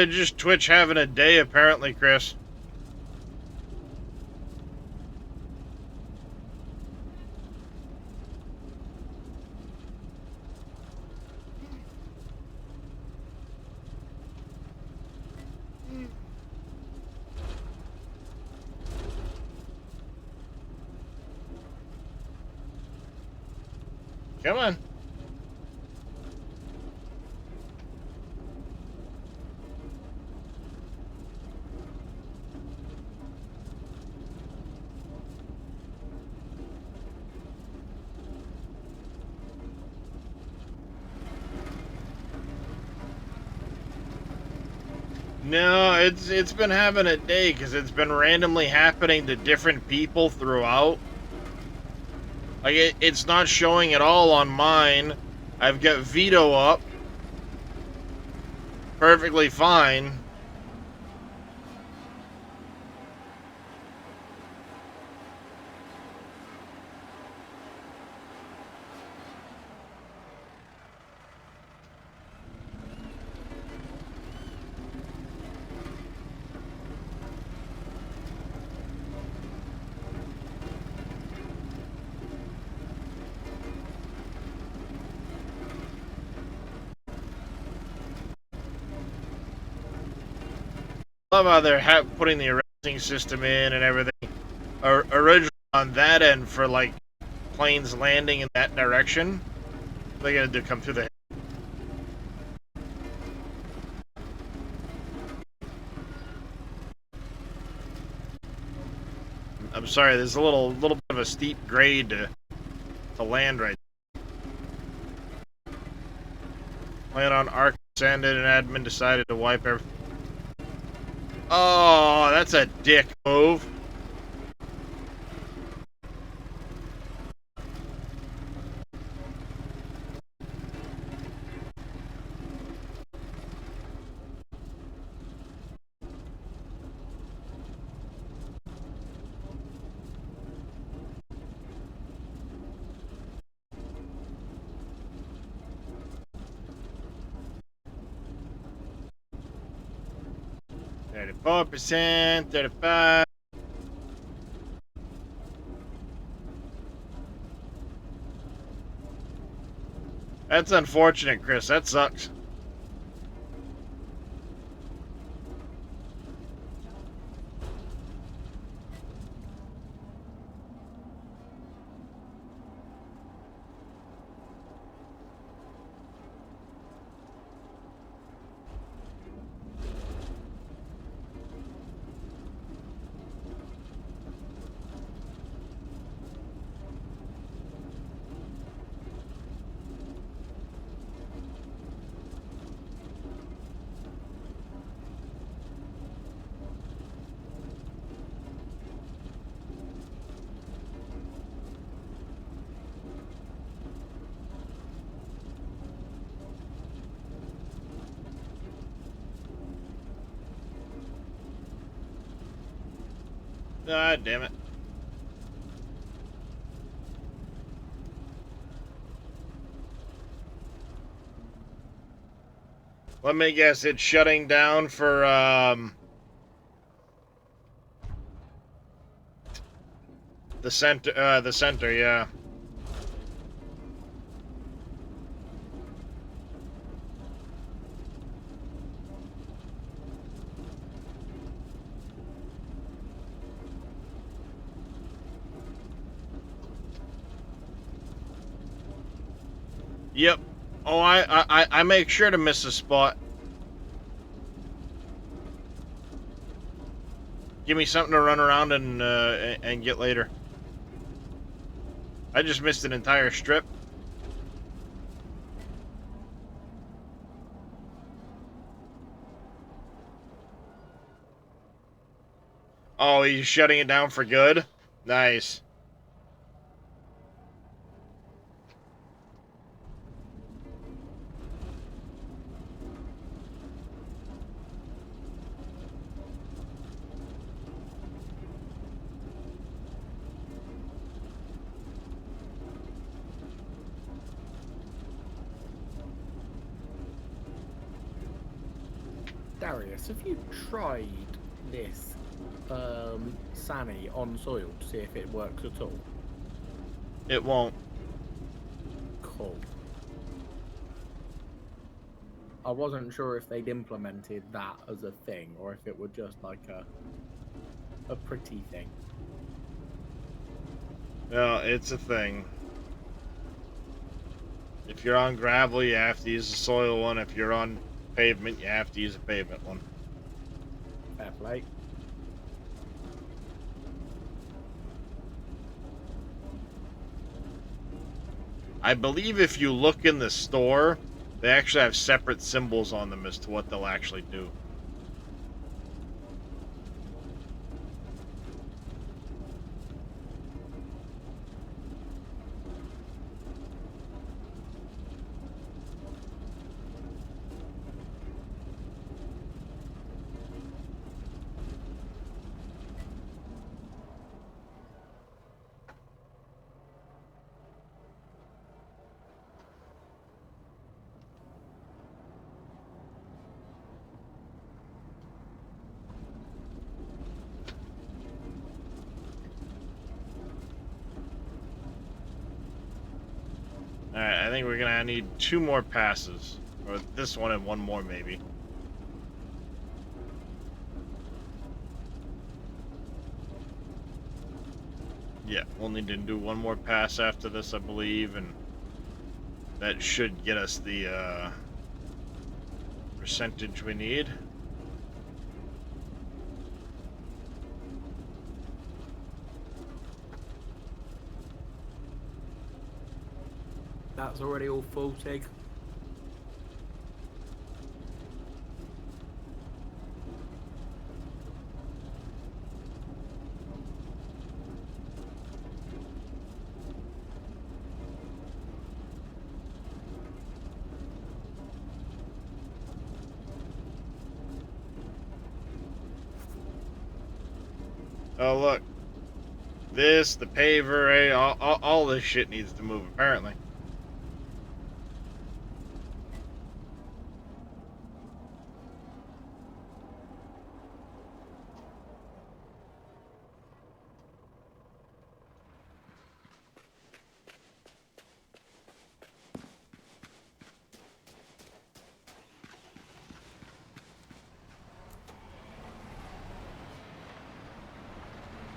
Just Twitch having a day, apparently, Chris. Come on. No, it's been having a day because it's been randomly happening to different people throughout. Like it's not showing at all on mine. I've got Vito up, perfectly fine. Love how they're putting the arresting system in and everything. Originally on that end for like planes landing in that direction, they got to come through the. I'm sorry, there's a little bit of a steep grade to land right. Land on Ark ended and admin decided to wipe everything. Oh, that's a dick move. %, 35. That's unfortunate, Chris. That sucks. Ah, damn it. Let me guess, it's shutting down for, the center, yeah. Yep. Oh, I make sure to miss a spot. Give me something to run around and get later. I just missed an entire strip. Oh, he's shutting it down for good? Nice. Darius, have you tried this Sani on soil to see if it works at all? It won't. Cool. I wasn't sure if they'd implemented that as a thing or if it were just like a pretty thing. No, it's a thing. If you're on gravel, you have to use the soil one. If you're on pavement, you have to use a pavement one. Fair play. I believe if you look in the store, they actually have separate symbols on them as to what they'll actually do. Alright, I think we're gonna need 2 more passes. Or this one and 1 more, maybe. Yeah, we'll need to do 1 more pass after this, I believe, and that should get us the percentage we need. That's already all full, Tig. Oh, look. This, the paver, all this shit needs to move, apparently.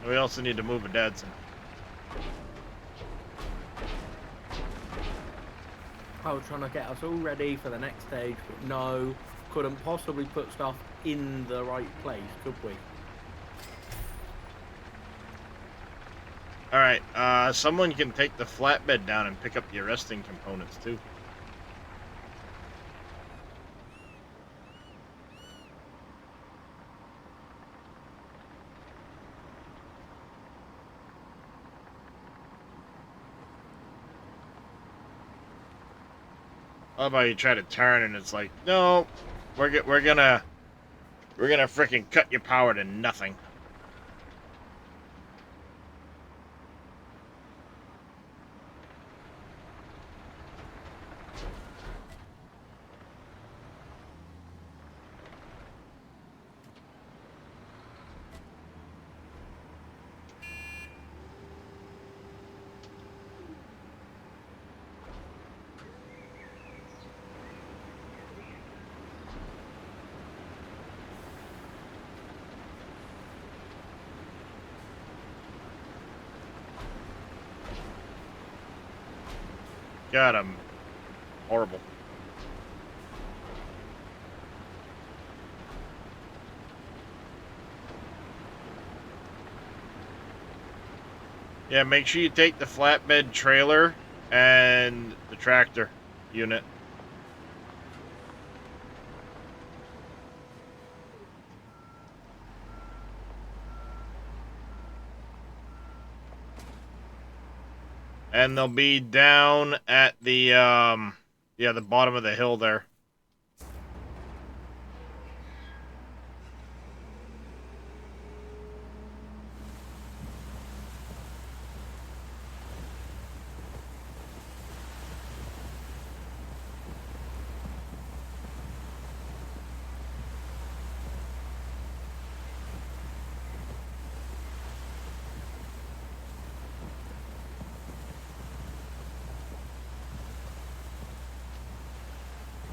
We also need to move a Dadson. I was trying to get us all ready for the next stage, but no, couldn't possibly put stuff in the right place, could we? Alright, someone can take the flatbed down and pick up the arresting components, too. How about you try to turn and it's like, no, we're gonna frickin' cut your power to nothing. God, I'm horrible. Yeah, make sure you take the flatbed trailer and the tractor unit. And they'll be down at the, yeah, the bottom of the hill there.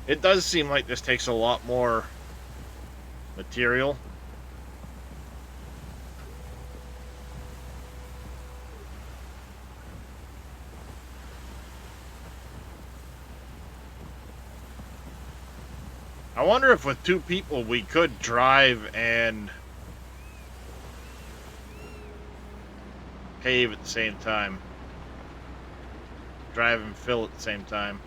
It does seem like this takes a lot more material. I wonder if with 2 people we could drive and pave at the same time. Drive and fill at the same time.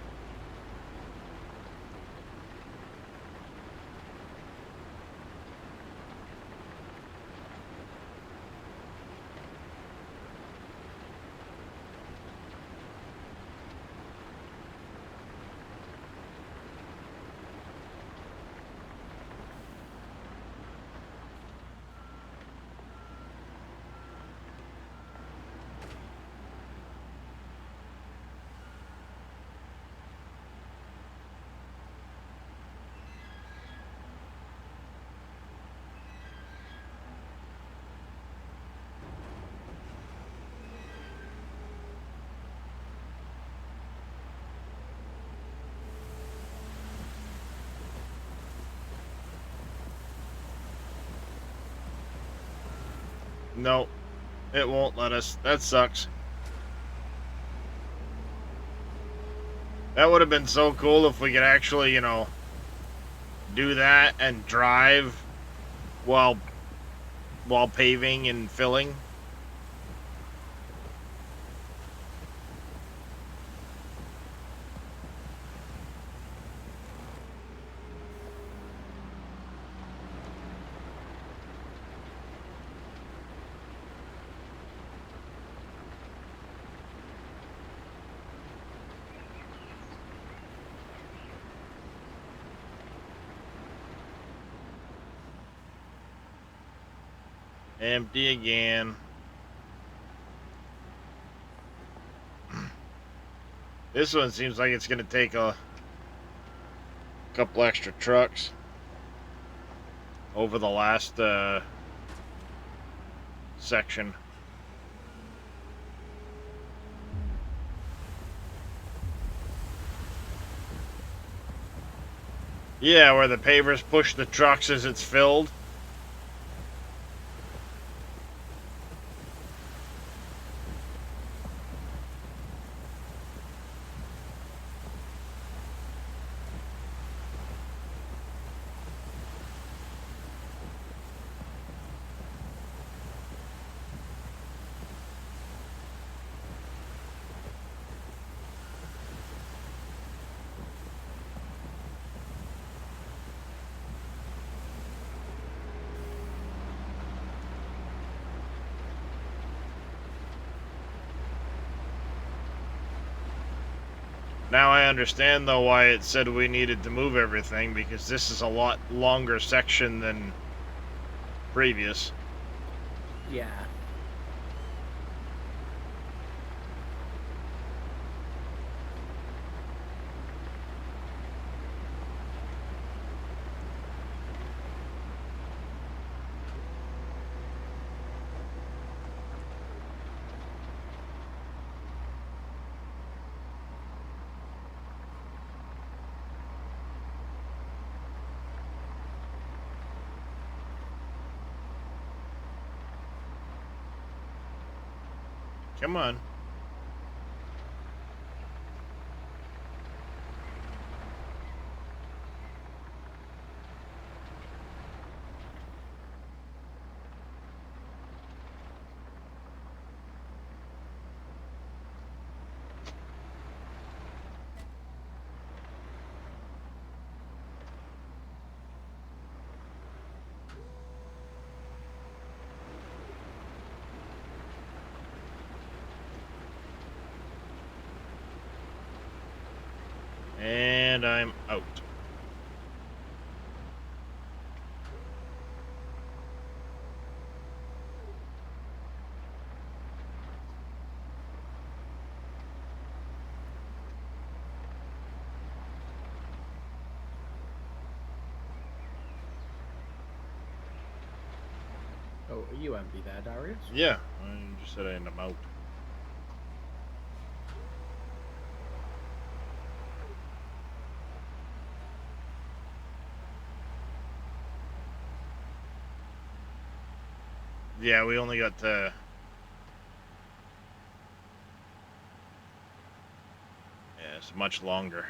No, it won't let us. That sucks. That would have been so cool if we could actually, you know, do that and drive while paving and filling. Empty again. This one seems like it's going to take a couple extra trucks over the last section. Yeah, where the pavers push the trucks as it's filled. Now I understand, though, why it said we needed to move everything, because this is a lot longer section than previous. Yeah. Come on. And I'm out. Oh, are you empty there, Darius? Yeah, I just said I'm out. Yeah, we only got to... Yeah, it's much longer.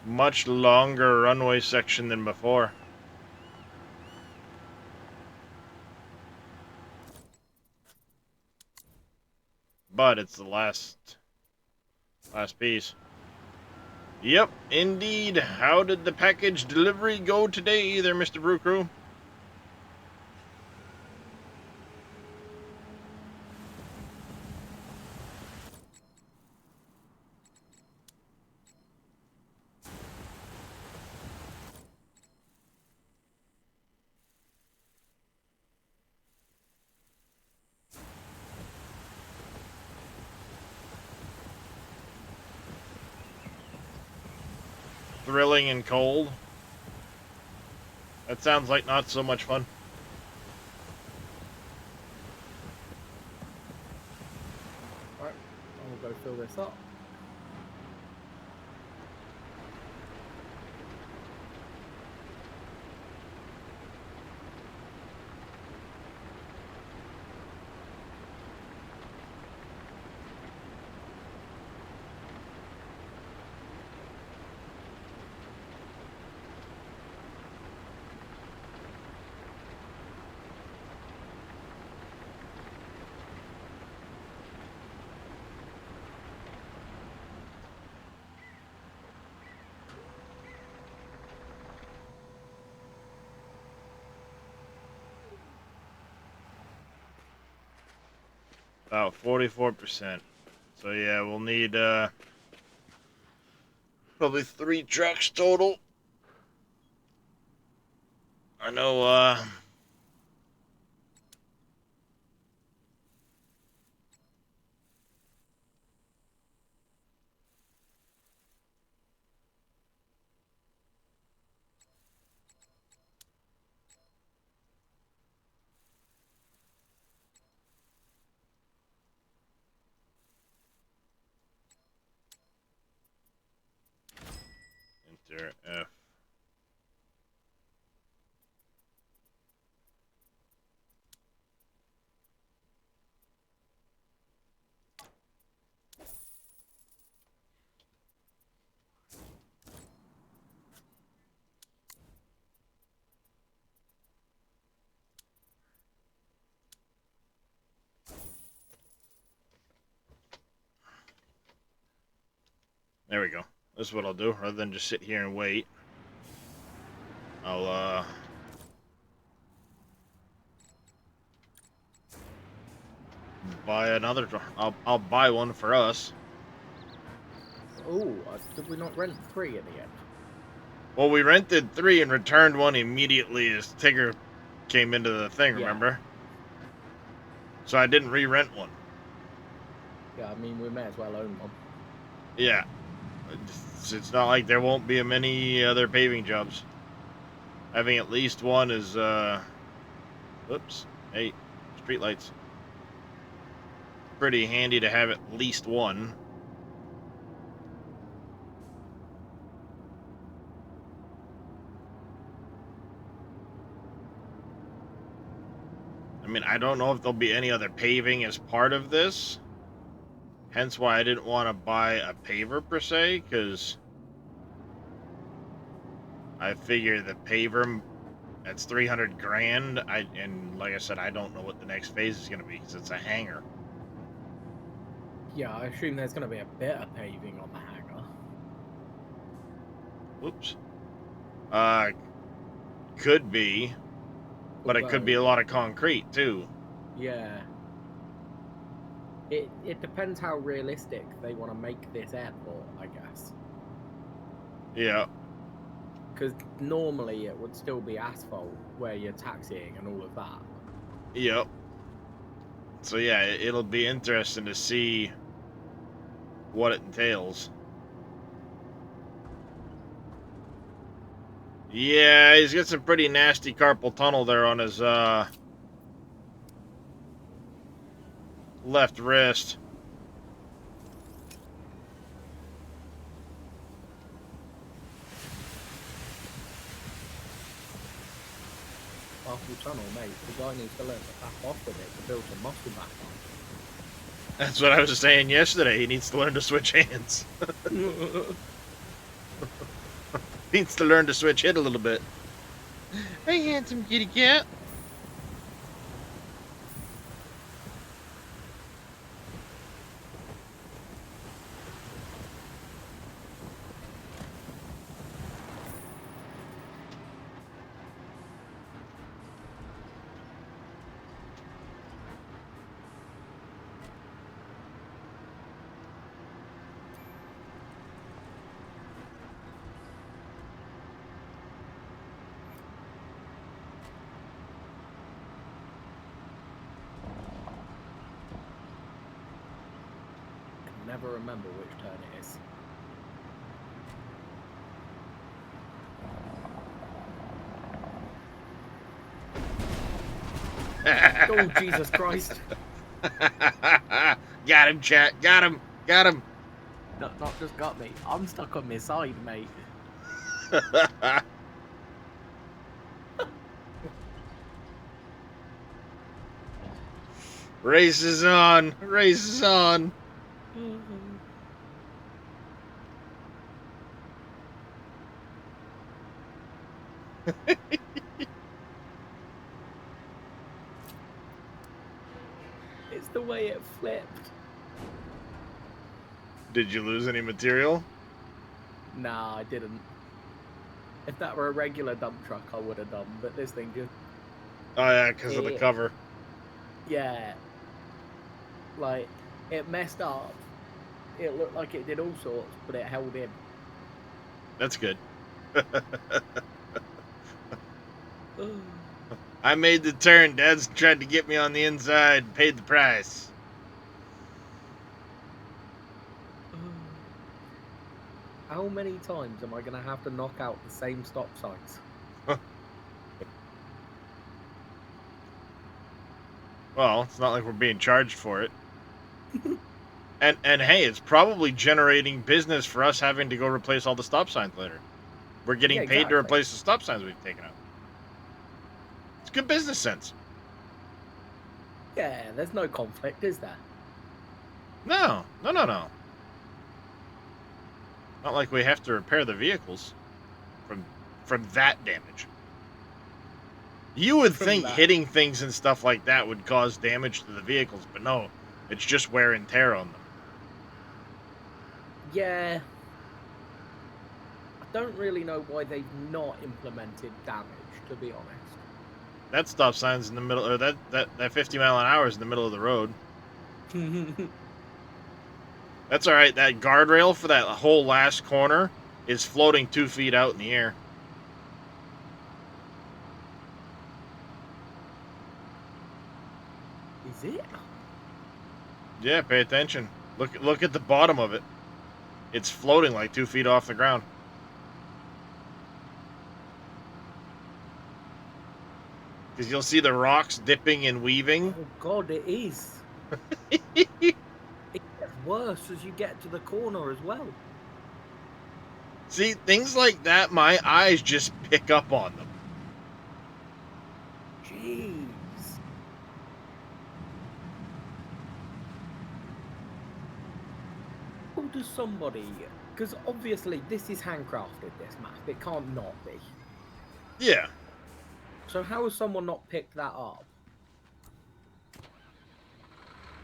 Much longer runway section than before. But it's the last piece. Yep, indeed. How did the package delivery go today there, Mr. Brew Crew? Thrilling and cold. That sounds like not so much fun. Right, I'll go fill this up. About 44%. So yeah, we'll need probably 3 trucks total. I know enter F. There we go. This is what I'll do. Rather than just sit here and wait, I'll buy another. I'll buy one for us. Oh, did we not rent 3 in the end? Well, we rented 3 and returned one immediately as Tigger came into the thing. Yeah. Remember? So I didn't re-rent one. Yeah, I mean, we may as well own one. Yeah. It's not like there won't be many other paving jobs. Having at least one is, whoops. Hey, streetlights. Pretty handy to have at least one. I mean, I don't know if there'll be any other paving as part of this. Hence why I didn't want to buy a paver per se, because I figure the paver, that's 300 grand. And like I said, I don't know what the next phase is going to be because it's a hangar. Yeah, I assume there's going to be a bit of paving on the hangar. Whoops. Could be, but it could be a lot of concrete too. Yeah. It depends how realistic they want to make this airport, I guess. Yeah. Because normally it would still be asphalt where you're taxiing and all of that. Yep. So yeah, it'll be interesting to see what it entails. Yeah, he's got some pretty nasty carpal tunnel there on his left wrist. carpal tunnel, mate. The guy needs to learn to back off with it to build some muscle back That's what I was saying yesterday. He needs to learn to switch hands. on. He needs to learn to switch hit a little bit. Hey, handsome kitty cat. Never remember which turn it is. Oh, Jesus Christ. Got him, chat. Got him. Got him. Not just got me. I'm stuck on my side, mate. Race is on. Race is on. It's the way it flipped. Did you lose any material? Nah, I didn't. If that were a regular dump truck, I would have done. But this thing just... Oh, yeah, because of the cover. Yeah. Like, it messed up. It looked like it did all sorts, but it held in. That's good. I made the turn. Dad's tried to get me on the inside. Paid the price. How many times am I going to have to knock out the same stop signs? Well, it's not like we're being charged for it. And hey, it's probably generating business for us having to go replace all the stop signs later. We're getting Yeah, paid to exactly. replace the stop signs we've taken out. It's good business sense. Yeah, there's no conflict, is there? No. Not like we have to repair the vehicles from that damage. You would From think that. hitting things and stuff like that would cause damage to the vehicles, but no, it's just wear and tear on them. Yeah. I don't really know why they've not implemented damage, to be honest. That stop sign's in the middle, or that 50 mile an hour is in the middle of the road. That's all right. That guardrail for that whole last corner is floating 2 feet out in the air. Is it? Yeah, pay attention. Look at the bottom of it. It's floating like 2 feet off the ground. Because you'll see the rocks dipping and weaving. Oh god, it is. It gets worse as you get to the corner as well. See, things like that, my eyes just pick up on them. Jeez. How does somebody... Because obviously this is handcrafted, this map. It can't not be. Yeah. So how has someone not picked that up?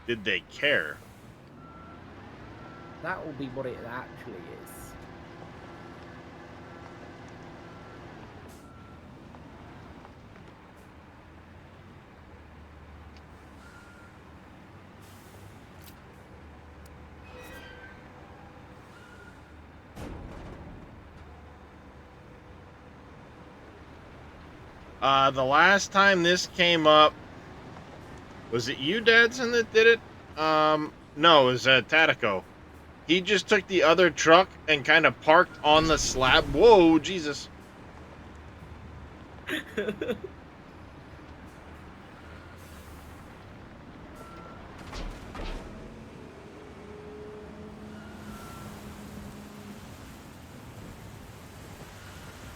Did they care? That will be what it actually is. The last time this came up, was it you, Dadson, that did it? No, it was Tatico. He just took the other truck and kind of parked on the slab. Whoa, Jesus.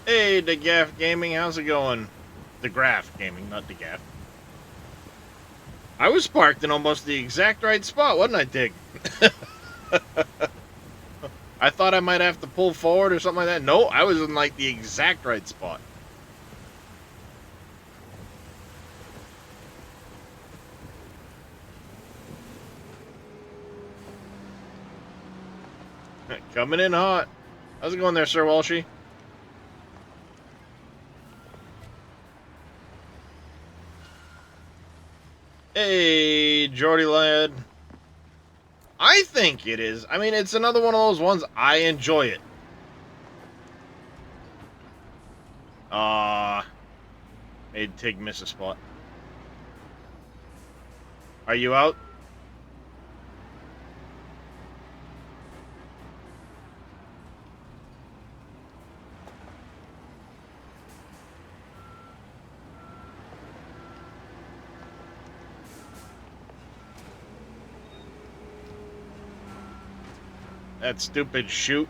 Hey, DeGaff Gaming, how's it going? DeGraff Gaming, not DeGaff. I was parked in almost the exact right spot, wasn't I, Dig? I thought I might have to pull forward or something like that. No, I was in like the exact right spot. Coming in hot. How's it going there, Sir Walshy? Hey, Jordy lad. I think it is. I mean, it's another one of those ones. I enjoy it. Made Tig miss a spot. Are you out? That stupid shoot.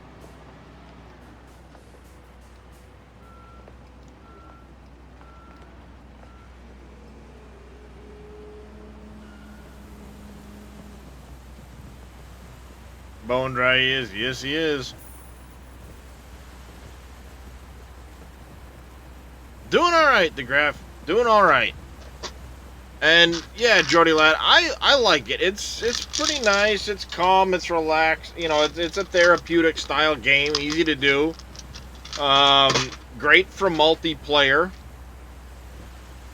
Bone dry he is. Yes, he is. Doing all right, DeGraff. Doing all right. And yeah, Jordy lad, I like it. It's pretty nice. It's calm. It's relaxed. You know, it's a therapeutic style game. Easy to do. Great for multiplayer.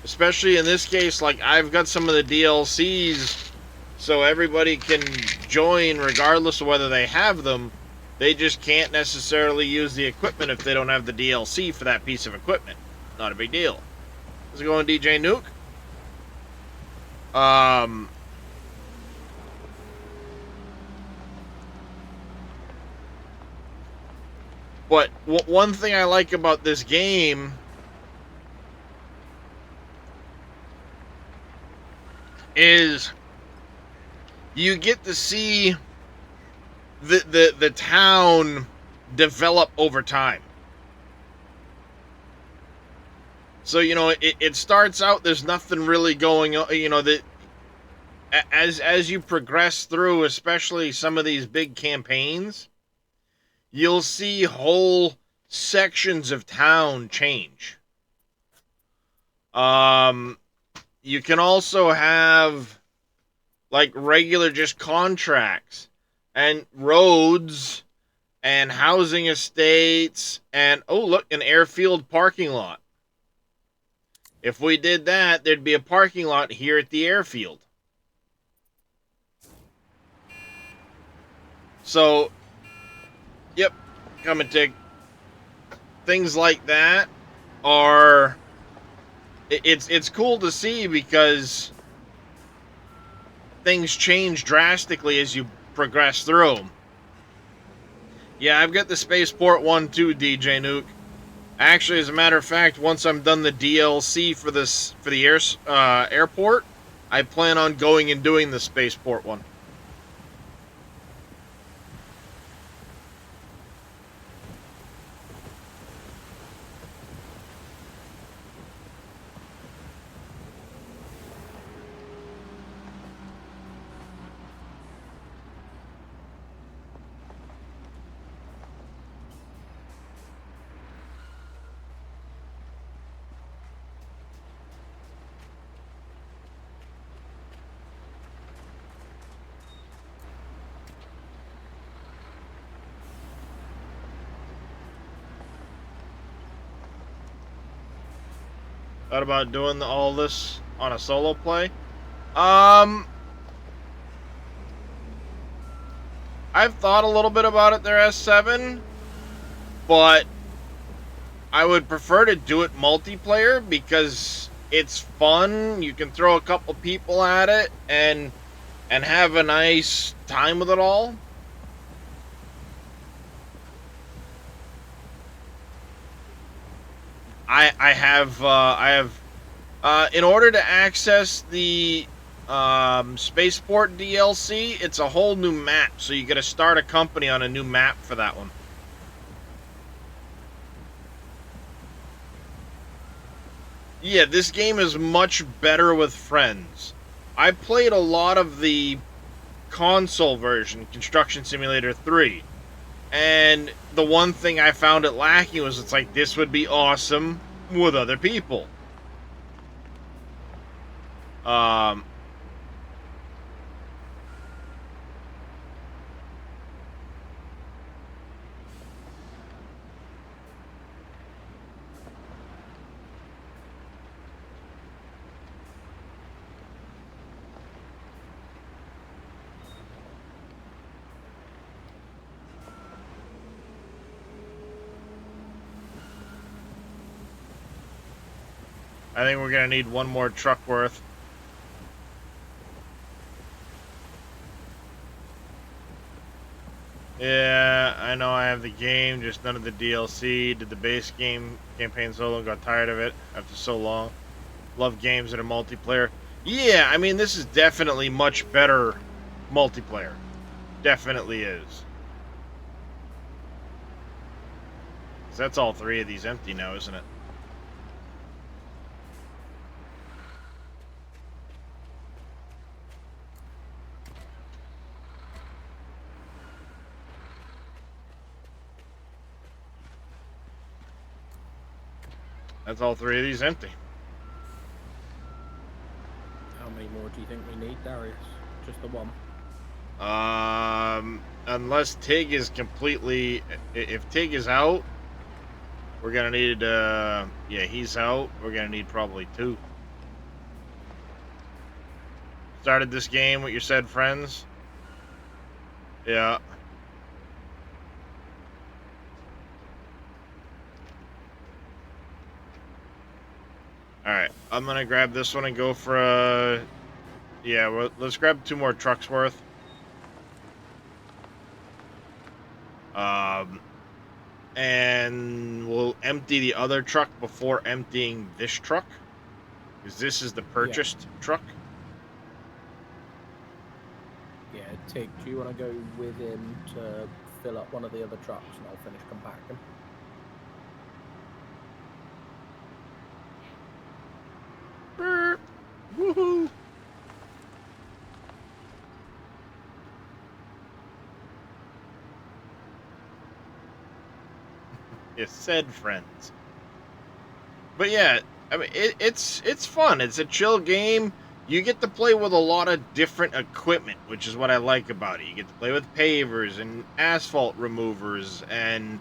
Especially in this case, like I've got some of the DLCs, so everybody can join regardless of whether they have them. They just can't necessarily use the equipment if they don't have the DLC for that piece of equipment. Not a big deal. How's it going, DJ Nuke? But one thing I like about this game is you get to see the town develop over time. So, you know, it starts out, there's nothing really going on, you know, that as you progress through, especially some of these big campaigns, you'll see whole sections of town change. You can also have like regular just contracts and roads and housing estates and, oh, look, an airfield parking lot. If we did that, there'd be a parking lot here at the airfield. So, yep, come and take. Things like that are, it's cool to see because things change drastically as you progress through them. Yeah, I've got the Spaceport one too, DJ Nuke. Actually, as a matter of fact, once I'm done the DLC for the airport, I plan on going and doing the Spaceport one. Thought about doing all this on a solo play. I've thought a little bit about it there, S7, but I would prefer to do it multiplayer because it's fun. You can throw a couple people at it and have a nice time with it all. I have in order to access the Spaceport DLC, it's a whole new map, so you got to start a company on a new map for that one. Yeah, this game is much better with friends. I played a lot of the console version, Construction Simulator 3. And the one thing I found it lacking was it's like, this would be awesome with other people. Um, I think we're going to need one more truck worth. Yeah, I know I have the game, just none of the DLC. Did the base game campaign solo, got tired of it after so long. Love games that are multiplayer. Yeah, I mean, this is definitely much better multiplayer. Definitely is. So that's all three of these empty now, isn't it? That's all three of these empty. How many more do you think we need, Darius? Just the one? Unless Tig is completely... If Tig is out, we're gonna need, yeah, he's out. We're gonna need probably two. Started this game with your said friends? Yeah. Alright, I'm gonna grab this one and go for a... Yeah, well, let's grab 2 more trucks worth. And we'll empty the other truck before emptying this truck. Because this is the purchased truck. Yeah, Tig, do you want to go with him to fill up one of the other trucks and I'll finish compacting? Woohoo! It said friends. But yeah, I mean, it's fun. It's a chill game. You get to play with a lot of different equipment, which is what I like about it. You get to play with pavers and asphalt removers and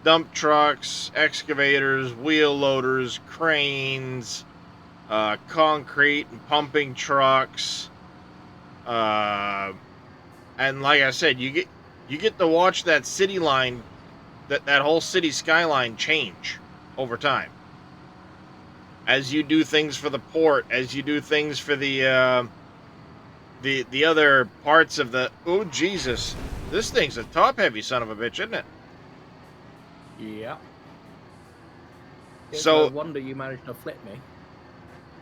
dump trucks, excavators, wheel loaders, cranes, concrete and pumping trucks. And like I said, you get to watch that city line, that whole city skyline change over time. As you do things for the port, as you do things for the other parts of the... Oh, Jesus. This thing's a top-heavy son of a bitch, isn't it? Yeah. It's So... no wonder you managed to flip me.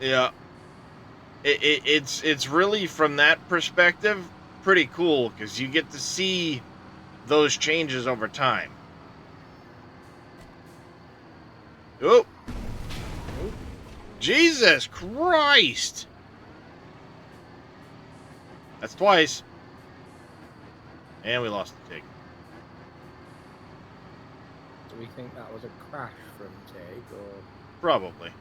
Yeah. It's really, from that perspective, pretty cool, because you get to see those changes over time. Oh! Jesus Christ! That's twice. And we lost the Tig. Do we think that was a crash from Tig, or...? Probably.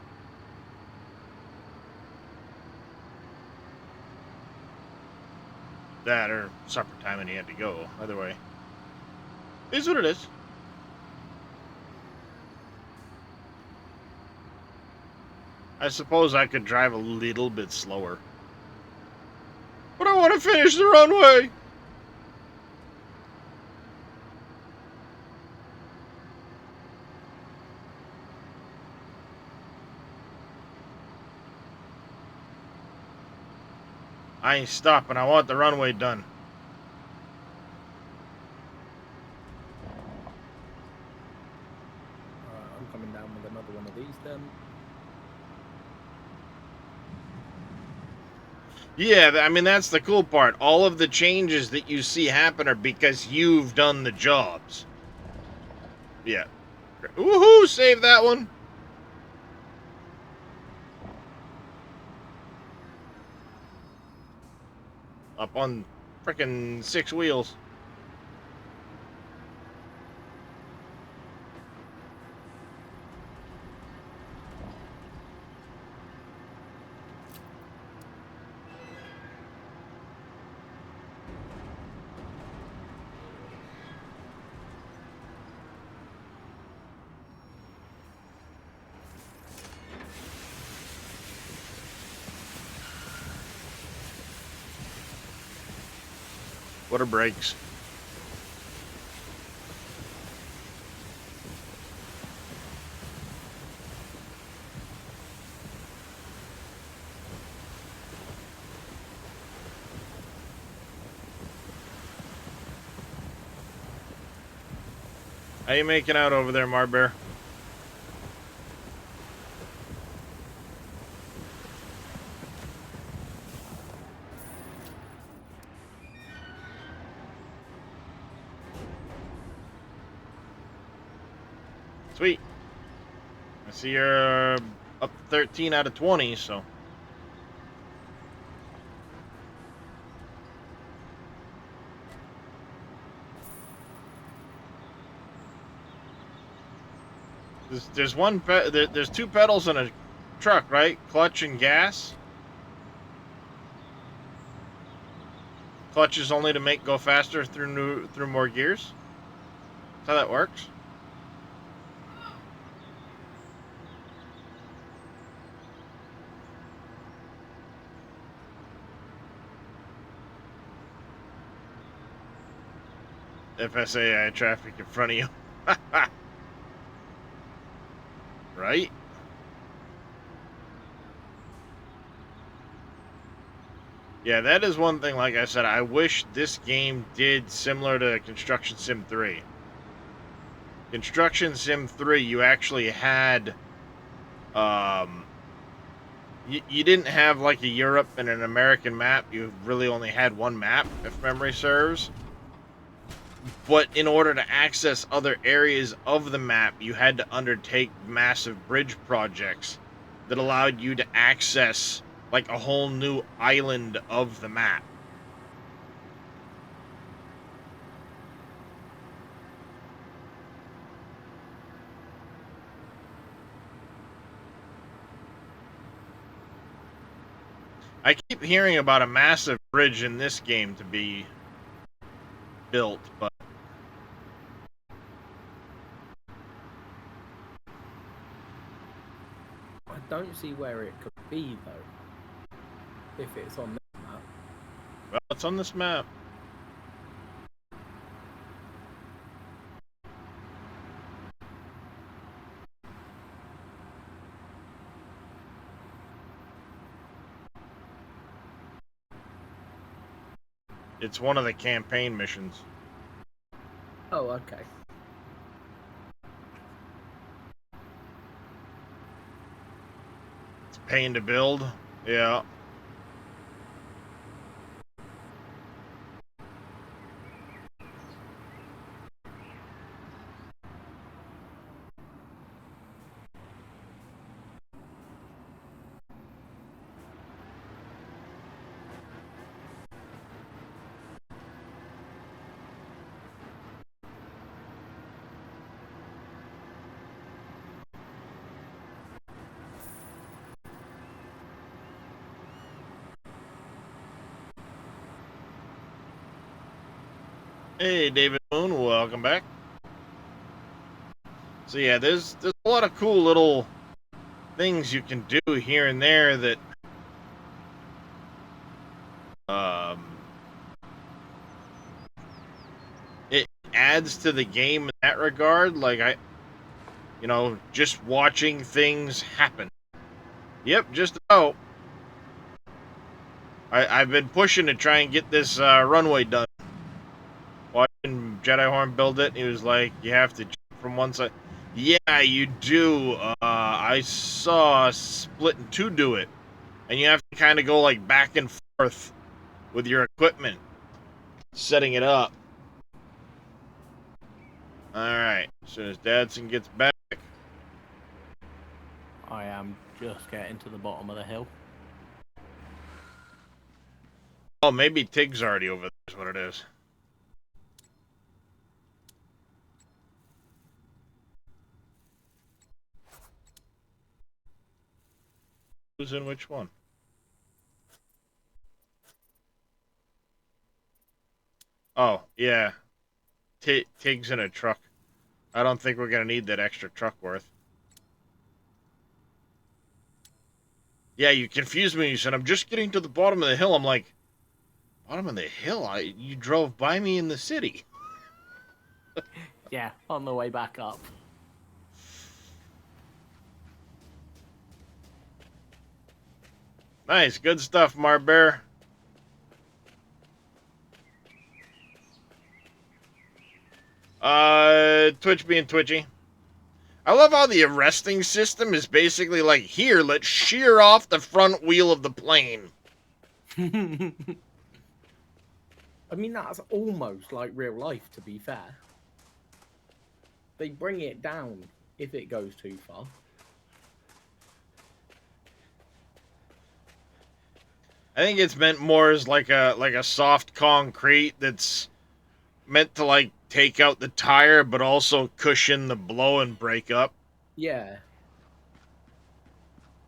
That, or supper time and he had to go. Either way. Is what it is. I suppose I could drive a little bit slower. But I want to finish the runway! I ain't stopping. I want the runway done. I'm coming down with another one of these then. Yeah, I mean, that's the cool part. All of the changes that you see happen are because you've done the jobs. Yeah. Woohoo! Save that one! up on frickin' 6 wheels. What are brakes? How you making out over there, Marbear? Sweet. I see you're up 13 out of 20, so. There's there's 2 pedals in a truck, right? Clutch and gas. Clutch is only to make go faster through more gears. That's how that works. FSAI traffic in front of you. Right? Yeah, that is one thing, like I said, I wish this game did similar to Construction Sim 3. Construction Sim 3, you actually had, you didn't have like a Europe and an American map. You really only had one map, if memory serves. But in order to access other areas of the map, you had to undertake massive bridge projects that allowed you to access like a whole new island of the map. I keep hearing about a massive bridge in this game to be built, but I don't see where it could be though. If it's on this map. well, it's on this map. It's one of the campaign missions. Oh, okay. It's paying to build. Yeah. Hey, David Moon, welcome back. So yeah, there's a lot of cool little things you can do here and there that it adds to the game in that regard. Like just watching things happen. Yep, just about. I've been pushing to try and get this runway done. Watching Jedi Horn build it, he was like, you have to jump from one side. Yeah, you do. I saw Split in 2 do it. And you have to kind of go like back and forth with your equipment, setting it up. Alright, as soon as Dadson gets back. I am just getting to the bottom of the hill. Oh, maybe Tig's already over there is what it is. Who's in which one? Oh, yeah. Tig's in a truck. I don't think we're going to need that extra truck worth. Yeah, you confused me. You said, I'm just getting to the bottom of the hill. I'm like, bottom of the hill? You drove by me in the city. Yeah, on the way back up. Nice, good stuff, Marbear. Twitch being twitchy. I love how the arresting system is basically like, here, let's shear off the front wheel of the plane. I mean, that's almost like real life, to be fair. They bring it down if it goes too far. I think it's meant more as like a soft concrete that's meant to like take out the tire but also cushion the blow and break up. Yeah.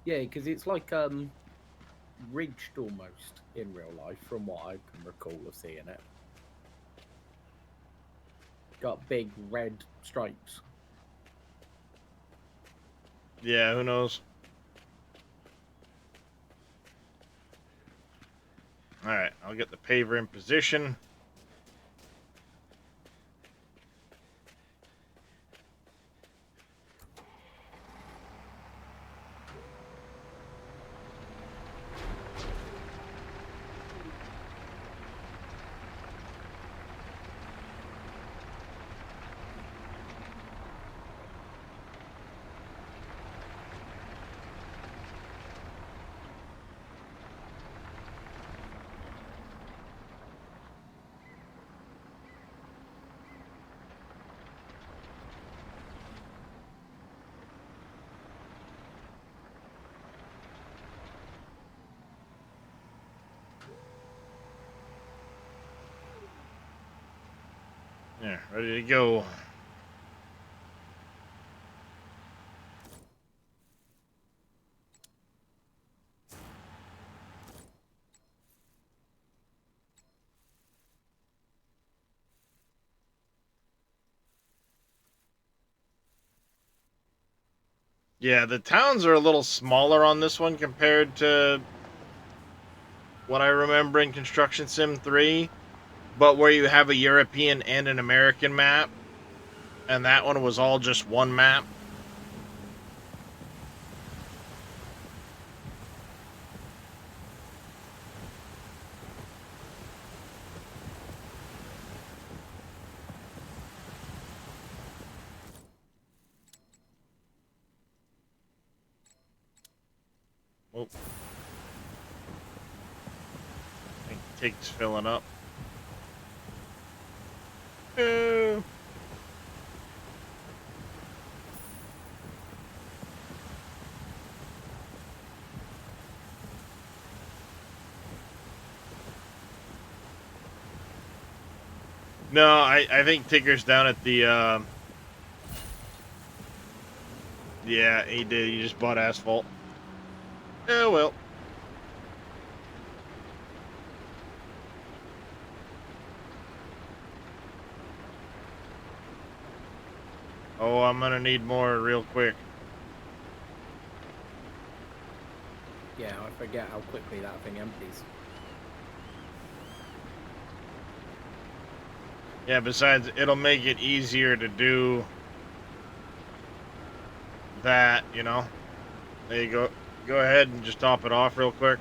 Yeah, because it's like ridged almost in real life, from what I can recall of seeing it. Got big red stripes. Yeah, who knows? Alright, I'll get the paver in position. Yeah, ready to go. Yeah, the towns are a little smaller on this one compared to what I remember in Construction Sim 3, but where you have a European and an American map, and that one was all just one map. Oh. I think Tig's filling up. Oh. No, I think Tigger's down at the, yeah, he did. He just bought asphalt. Oh, well. Oh, I'm gonna need more real quick. Yeah, I forget how quickly that thing empties. Yeah, besides, it'll make it easier to do that, you know? There you go. Go ahead and just top it off real quick.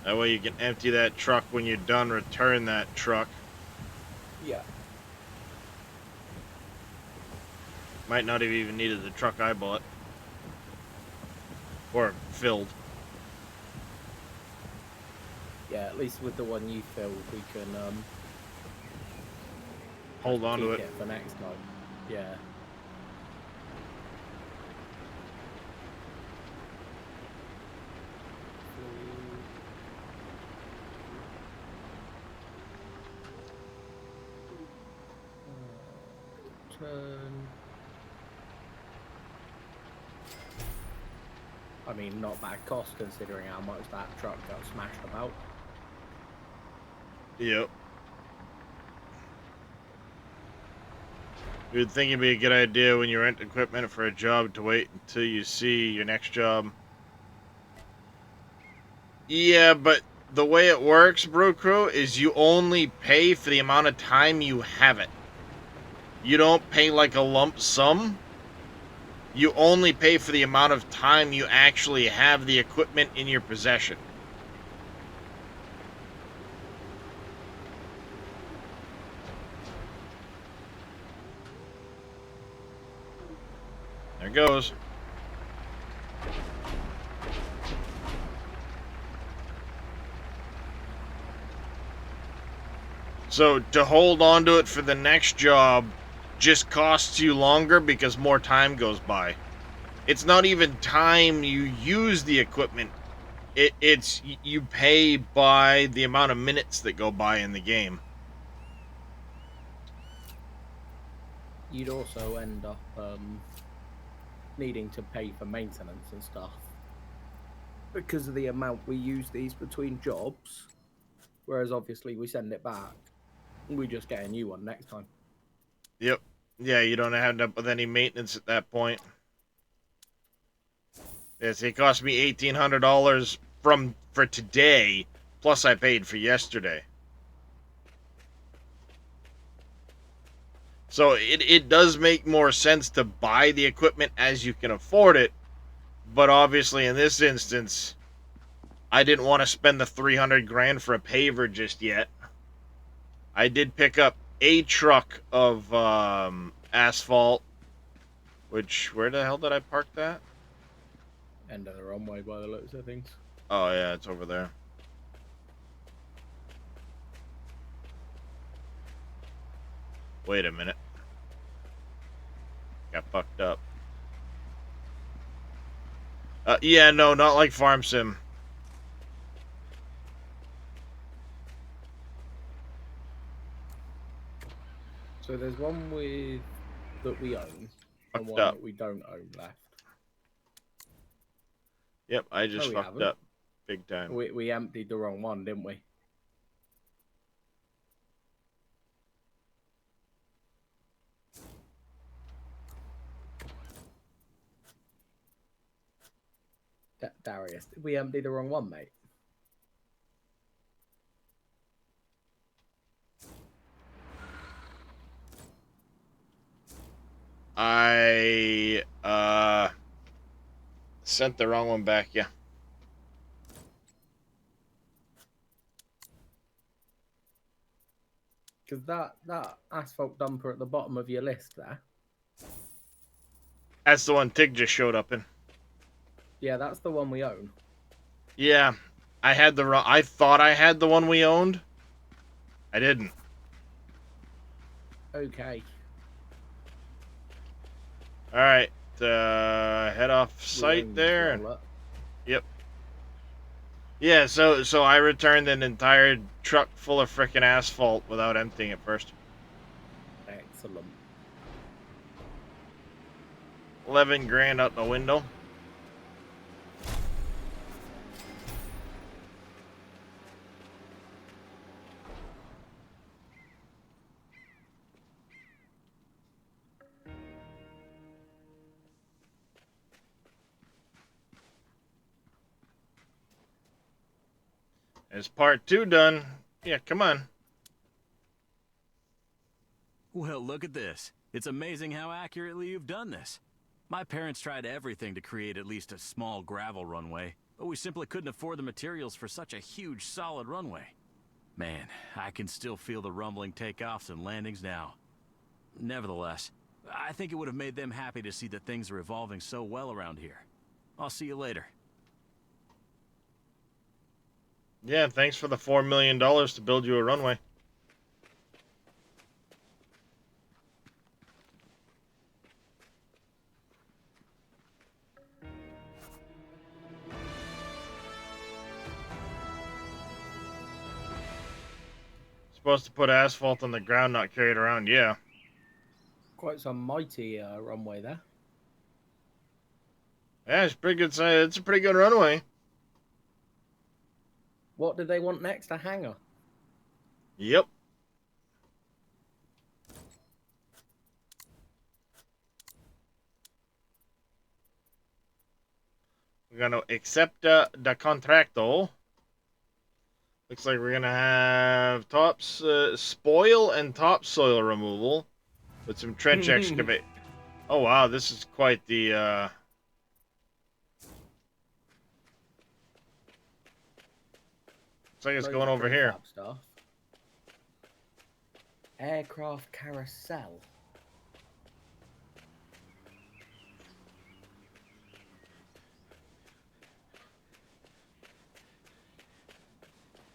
That way you can empty that truck when you're done, return that truck. Yeah. Might not have even needed the truck I bought. Or filled. Yeah, at least with the one you filled, we can Hold on to keep it. it for next time. Yeah. I mean, not bad cost considering how much that truck got smashed about. Yep. You'd think it'd be a good idea when you rent equipment for a job to wait until you see your next job. Yeah, but the way it works, Brew Crew, is you only pay for the amount of time you have it. You don't pay like a lump sum. You only pay for the amount of time you actually have the equipment in your possession. There goes. So to hold on to it for the next job just costs you longer because more time goes by. It's not even time you use the equipment. It's you pay by the amount of minutes that go by in the game. You'd also end up needing to pay for maintenance and stuff because of the amount we use these between jobs. Whereas obviously we send it back, we just get a new one next time. Yep. Yeah, you don't end up with any maintenance at that point. Yes, it cost me $1,800 for today, plus I paid for yesterday. So it does make more sense to buy the equipment as you can afford it, but obviously in this instance, I didn't want to spend the 300 grand for a paver just yet. I did pick up a truck of asphalt, which, where the hell did I park that? End of the runway by the looks of things. Oh yeah, it's over there. Wait a minute. Got fucked up. Yeah, no, not like Farm Sim. So there's one that we own and Fucked one up. that we don't own left. Yep, I just we fucked haven't. up. Big time. We emptied the wrong one, didn't we? Darius, did we empty the wrong one, mate? I sent the wrong one back, yeah. Because that asphalt dumper at the bottom of your list there. That's the one Tig just showed up in. Yeah, that's the one we own. Yeah, I had the wrong. I thought I had the one we owned. I didn't. Okay. All right, head off site there. Yep. Yeah, so I returned an entire truck full of frickin' asphalt without emptying it first. Excellent. 11 grand out the window. Is part 2 done? Yeah, come on. Well, look at this. It's amazing how accurately you've done this. My parents tried everything to create at least a small gravel runway, but we simply couldn't afford the materials for such a huge, solid runway. Man, I can still feel the rumbling takeoffs and landings now. Nevertheless, I think it would have made them happy to see that things are evolving so well around here. I'll see you later. Yeah, thanks for the $4 million to build you a runway. Supposed to put asphalt on the ground, not carry it around, yeah. Quite some mighty runway there. Yeah, it's pretty good size. It's a pretty good runway. What did they want next? A hangar? Yep. We're gonna accept the contracto. Looks like we're gonna have spoil and topsoil removal with some trench excavate. Oh wow, this is quite the. Looks like it's Loads going of over here. prefab stuff. Aircraft carousel.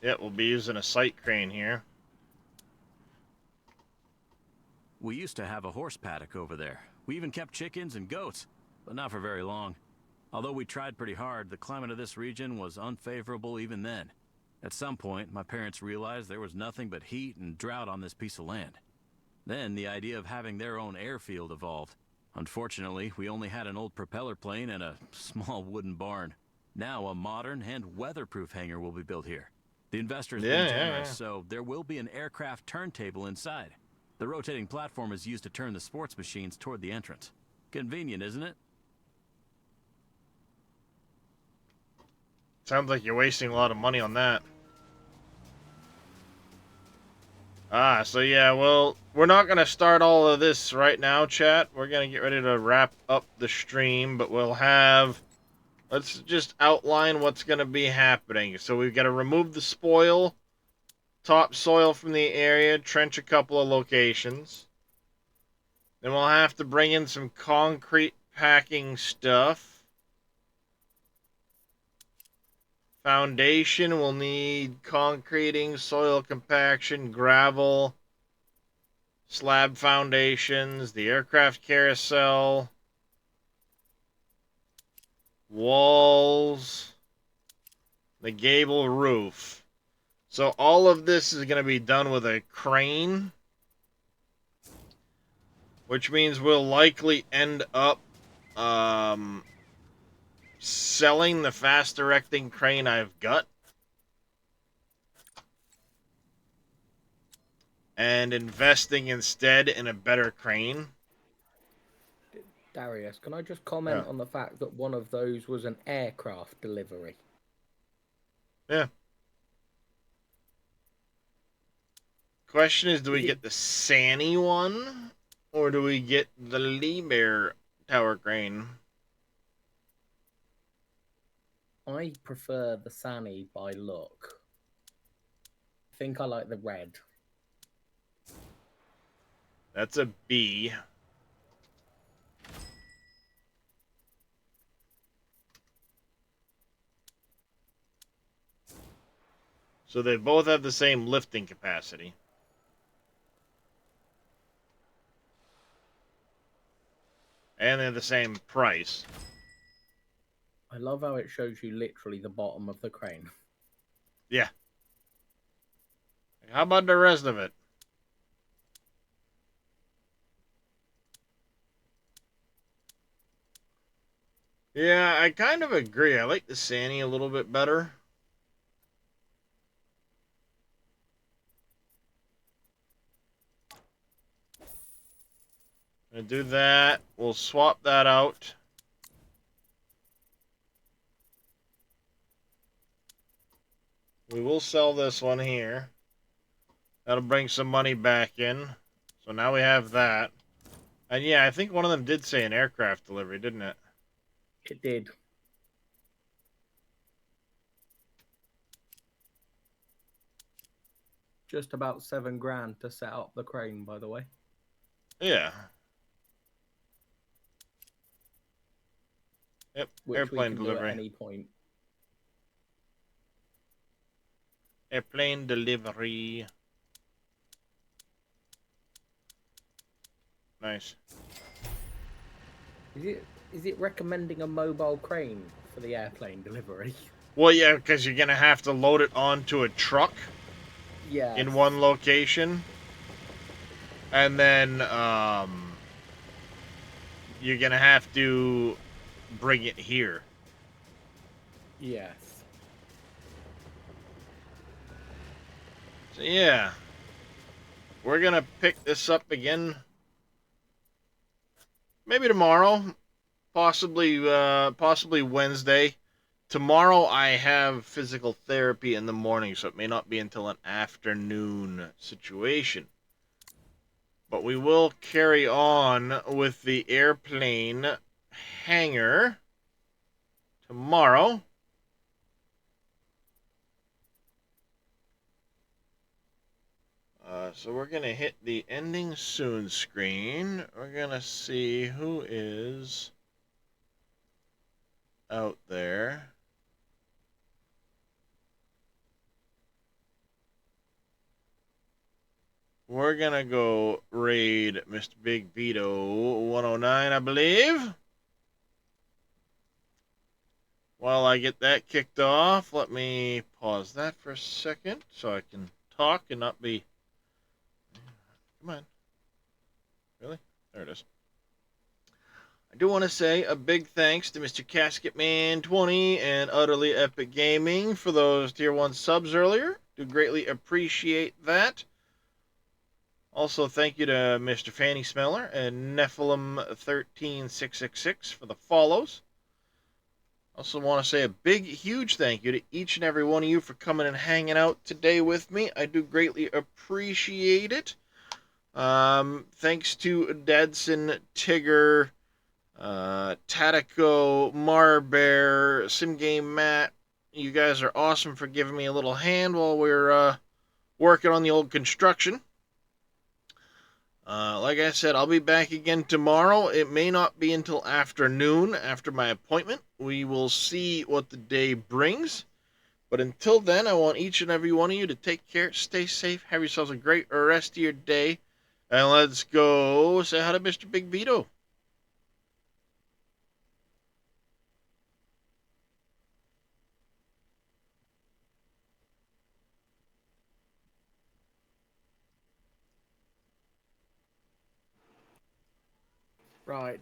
Yeah, we'll be using a sight crane here. We used to have a horse paddock over there. We even kept chickens and goats, but not for very long. Although we tried pretty hard, the climate of this region was unfavorable even then. At some point, my parents realized there was nothing but heat and drought on this piece of land. Then the idea of having their own airfield evolved. Unfortunately, we only had an old propeller plane and a small wooden barn. Now a modern and weatherproof hangar will be built here. The investor's been generous, so there will be an aircraft turntable inside. The rotating platform is used to turn the sports machines toward the entrance. Convenient, isn't it? Sounds like you're wasting a lot of money on that. Ah, so yeah, well, we're not going to start all of this right now, chat. We're going to get ready to wrap up the stream, but we'll have... Let's just outline what's going to be happening. So we've got to remove the spoil, topsoil from the area, trench a couple of locations. Then we'll have to bring in some concrete packing stuff. Foundation, we'll need concreting, soil compaction, gravel, slab foundations, the aircraft carousel, walls, the gable roof. So all of this is going to be done with a crane, which means we'll likely end up selling the fast directing crane I've got and investing instead in a better crane. Darius, can I just comment on the fact that one of those was an aircraft delivery? Yeah. Question is, do we get the Sani one or do we get the Liebherr tower crane? I prefer the Sani by look. I think I like the red. That's a B. So they both have the same lifting capacity. And they're the same price. I love how it shows you literally the bottom of the crane. Yeah. How about the rest of it? Yeah, I kind of agree. I like the Sani a little bit better. Gonna do that. We'll swap that out. We will sell this one here. That'll bring some money back in. So now we have that. And yeah, I think one of them did say an aircraft delivery, didn't it? It did. Just about $7,000 to set up the crane, by the way. Yeah. Yep, Which airplane we can delivery. do at any point. Airplane delivery. Nice. Is it recommending a mobile crane for the airplane delivery? Well, yeah, because you're going to have to load it onto a truck. Yeah. In one location. And then, you're gonna have to bring it here. Yes. So yeah, we're gonna pick this up again. Maybe tomorrow, possibly Wednesday. Tomorrow I have physical therapy in the morning, so it may not be until an afternoon situation. But we will carry on with the airplane hangar tomorrow. So we're going to hit the ending soon screen. We're going to see who is out there. We're going to go raid Mr. Big Vito 109, I believe. While I get that kicked off, let me pause that for a second so I can talk and not be... Come on. Really? There it is. I do want to say a big thanks to Mr. Casketman20 and Utterly Epic Gaming for those Tier 1 subs earlier. Do greatly appreciate that. Also, thank you to Mr. Fanny Smeller and Nephilim13666 for the follows. Also want to say a big, huge thank you to each and every one of you for coming and hanging out today with me. I do greatly appreciate it. Thanks to Dadson, Tigger, Tatico, Marbear, SimGame Matt. You guys are awesome for giving me a little hand while we're working on the old construction. Like I said, I'll be back again tomorrow. It may not be until afternoon after my appointment. We will see what the day brings. But until then, I want each and every one of you to take care, stay safe, have yourselves a great rest of your day. And let's go say hi to Mr. Big Vito. Right.